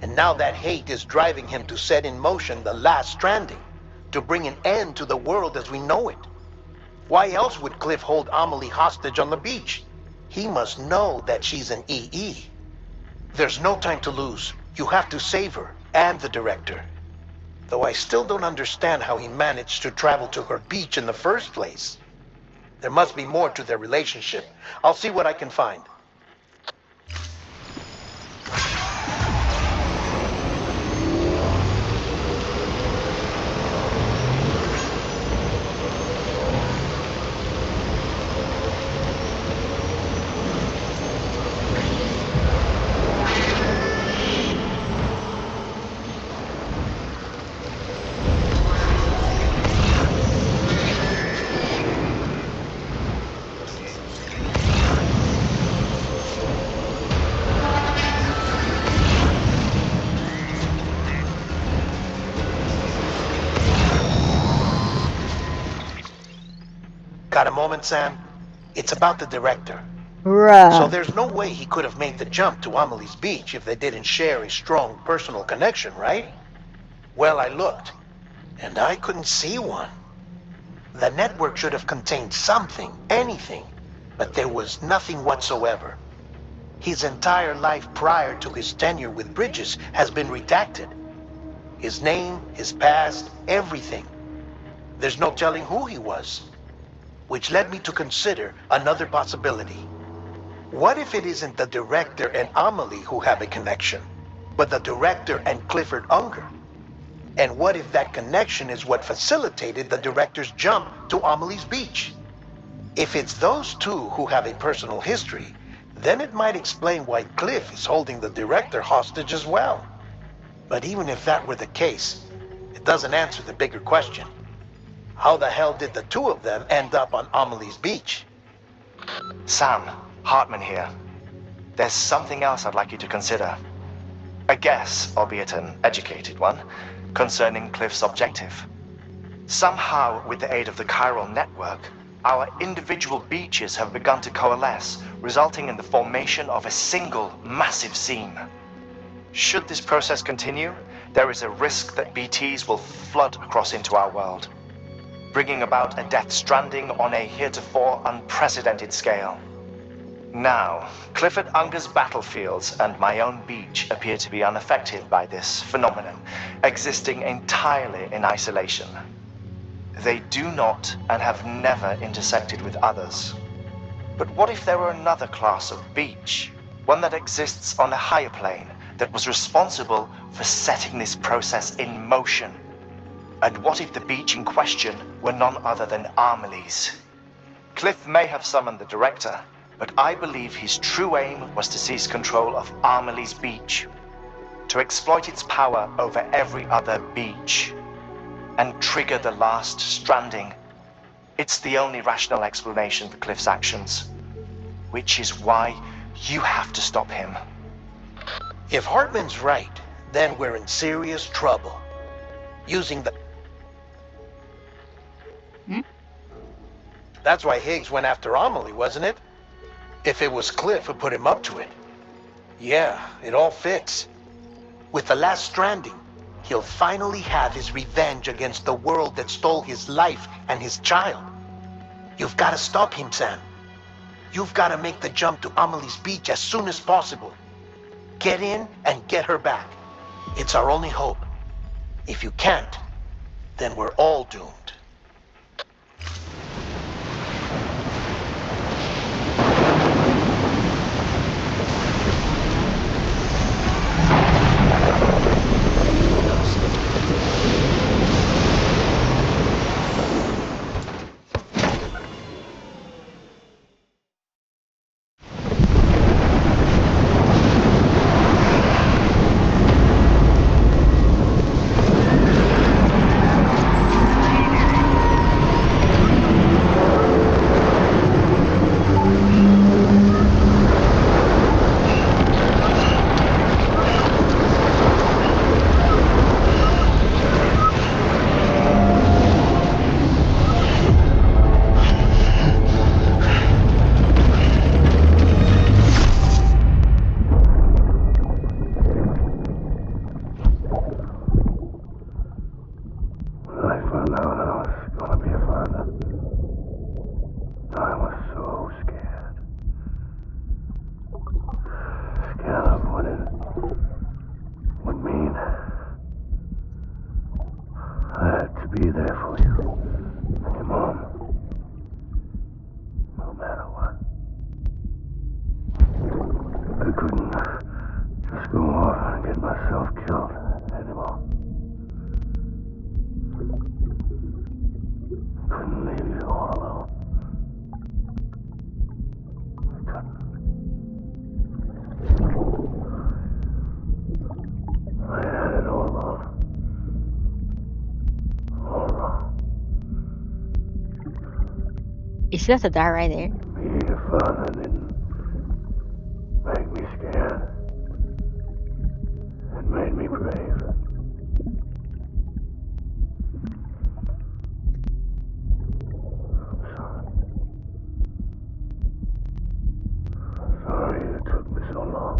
And now that hate is driving him to set in motion the last Stranding, to bring an end to the world as we know it. Why else would Cliff hold Amelie hostage on the beach? He must know that she's an EE. There's no time to lose. You have to save her, and the director. Though I still don't understand how he managed to travel to her beach in the first place. There must be more to their relationship. I'll see what I can find. Got a moment, Sam? It's about the director. Bruh. So there's no way he could have made the jump to Amelie's beach if they didn't share a strong personal connection, right? Well, I looked, and I couldn't see one. The network should have contained something, anything, but there was nothing whatsoever. His entire life prior to his tenure with Bridges has been redacted. His name, his past, everything. There's no telling who he was. Which led me to consider another possibility. What if it isn't the director and Amelie who have a connection, but the director and Clifford Unger? And what if that connection is what facilitated the director's jump to Amelie's beach? If it's those two who have a personal history, then it might explain why Cliff is holding the director hostage as well. But even if that were the case, it doesn't answer the bigger question. How the hell did the two of them end up on Amelie's beach? Sam, Hartman here. There's something else I'd like you to consider. A guess, albeit an educated one, concerning Cliff's objective. Somehow, with the aid of the chiral network, our individual beaches have begun to coalesce, resulting in the formation of a single massive seam. Should this process continue, there is a risk that BTs will flood across into our world, bringing about a death stranding on a heretofore unprecedented scale. Now, Clifford Unger's battlefields and my own beach appear to be unaffected by this phenomenon, existing entirely in isolation. They do not and have never intersected with others. But what if there were another class of beach? One that exists on a higher plane, that was responsible for setting this process in motion? And what if the beach in question were none other than Amelie's? Cliff may have summoned the director, but I believe his true aim was to seize control of Amelie's beach, to exploit its power over every other beach, and trigger the last stranding. It's the only rational explanation for Cliff's actions, which is why you have to stop him. If Hartman's right, then we're in serious trouble. Using the... That's why Higgs went after Amelie, wasn't it? If it was Cliff who put him up to it. Yeah, it all fits. With the last stranding, he'll finally have his revenge against the world that stole his life and his child. You've got to stop him, Sam. You've got to make the jump to Amelie's beach as soon as possible. Get in and get her back. It's our only hope. If you can't, then we're all doomed. Be there for you. Your mom. No matter what. I couldn't just go off and get myself killed anymore. Couldn't leave you all alone. I couldn't. I had it all wrong. Is she about to die right there? Me, your father didn't make me scared. It made me brave. I'm sorry it took me so long.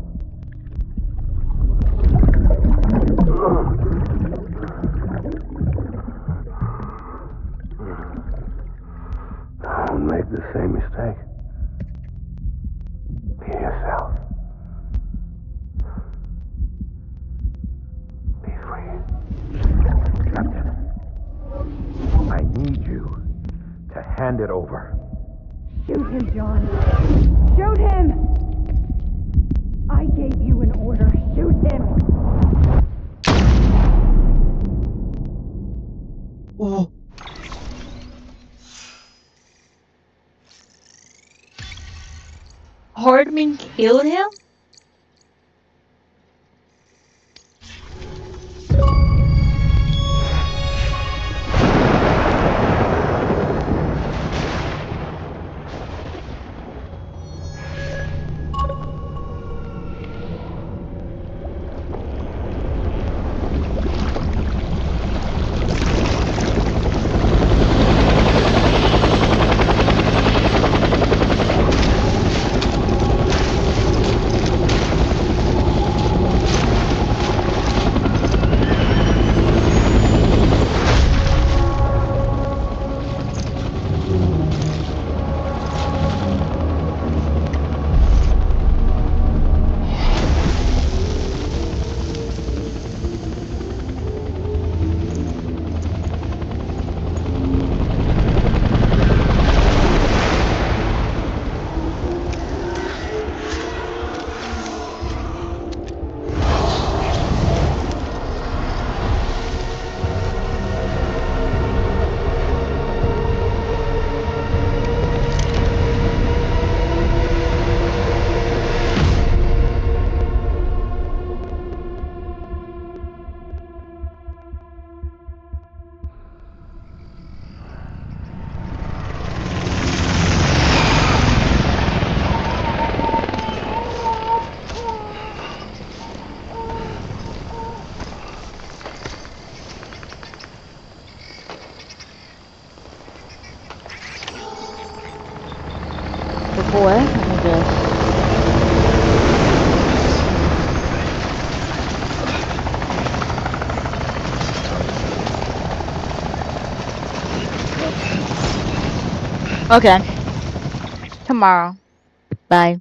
Don't make the same mistake. Be yourself. Be free. Captain, I need you to hand it over. Shoot him, John. Shoot him! I gave you an order. Shoot him! Oh. Hardman killed him? what? Let me just. Okay. Tomorrow. Bye.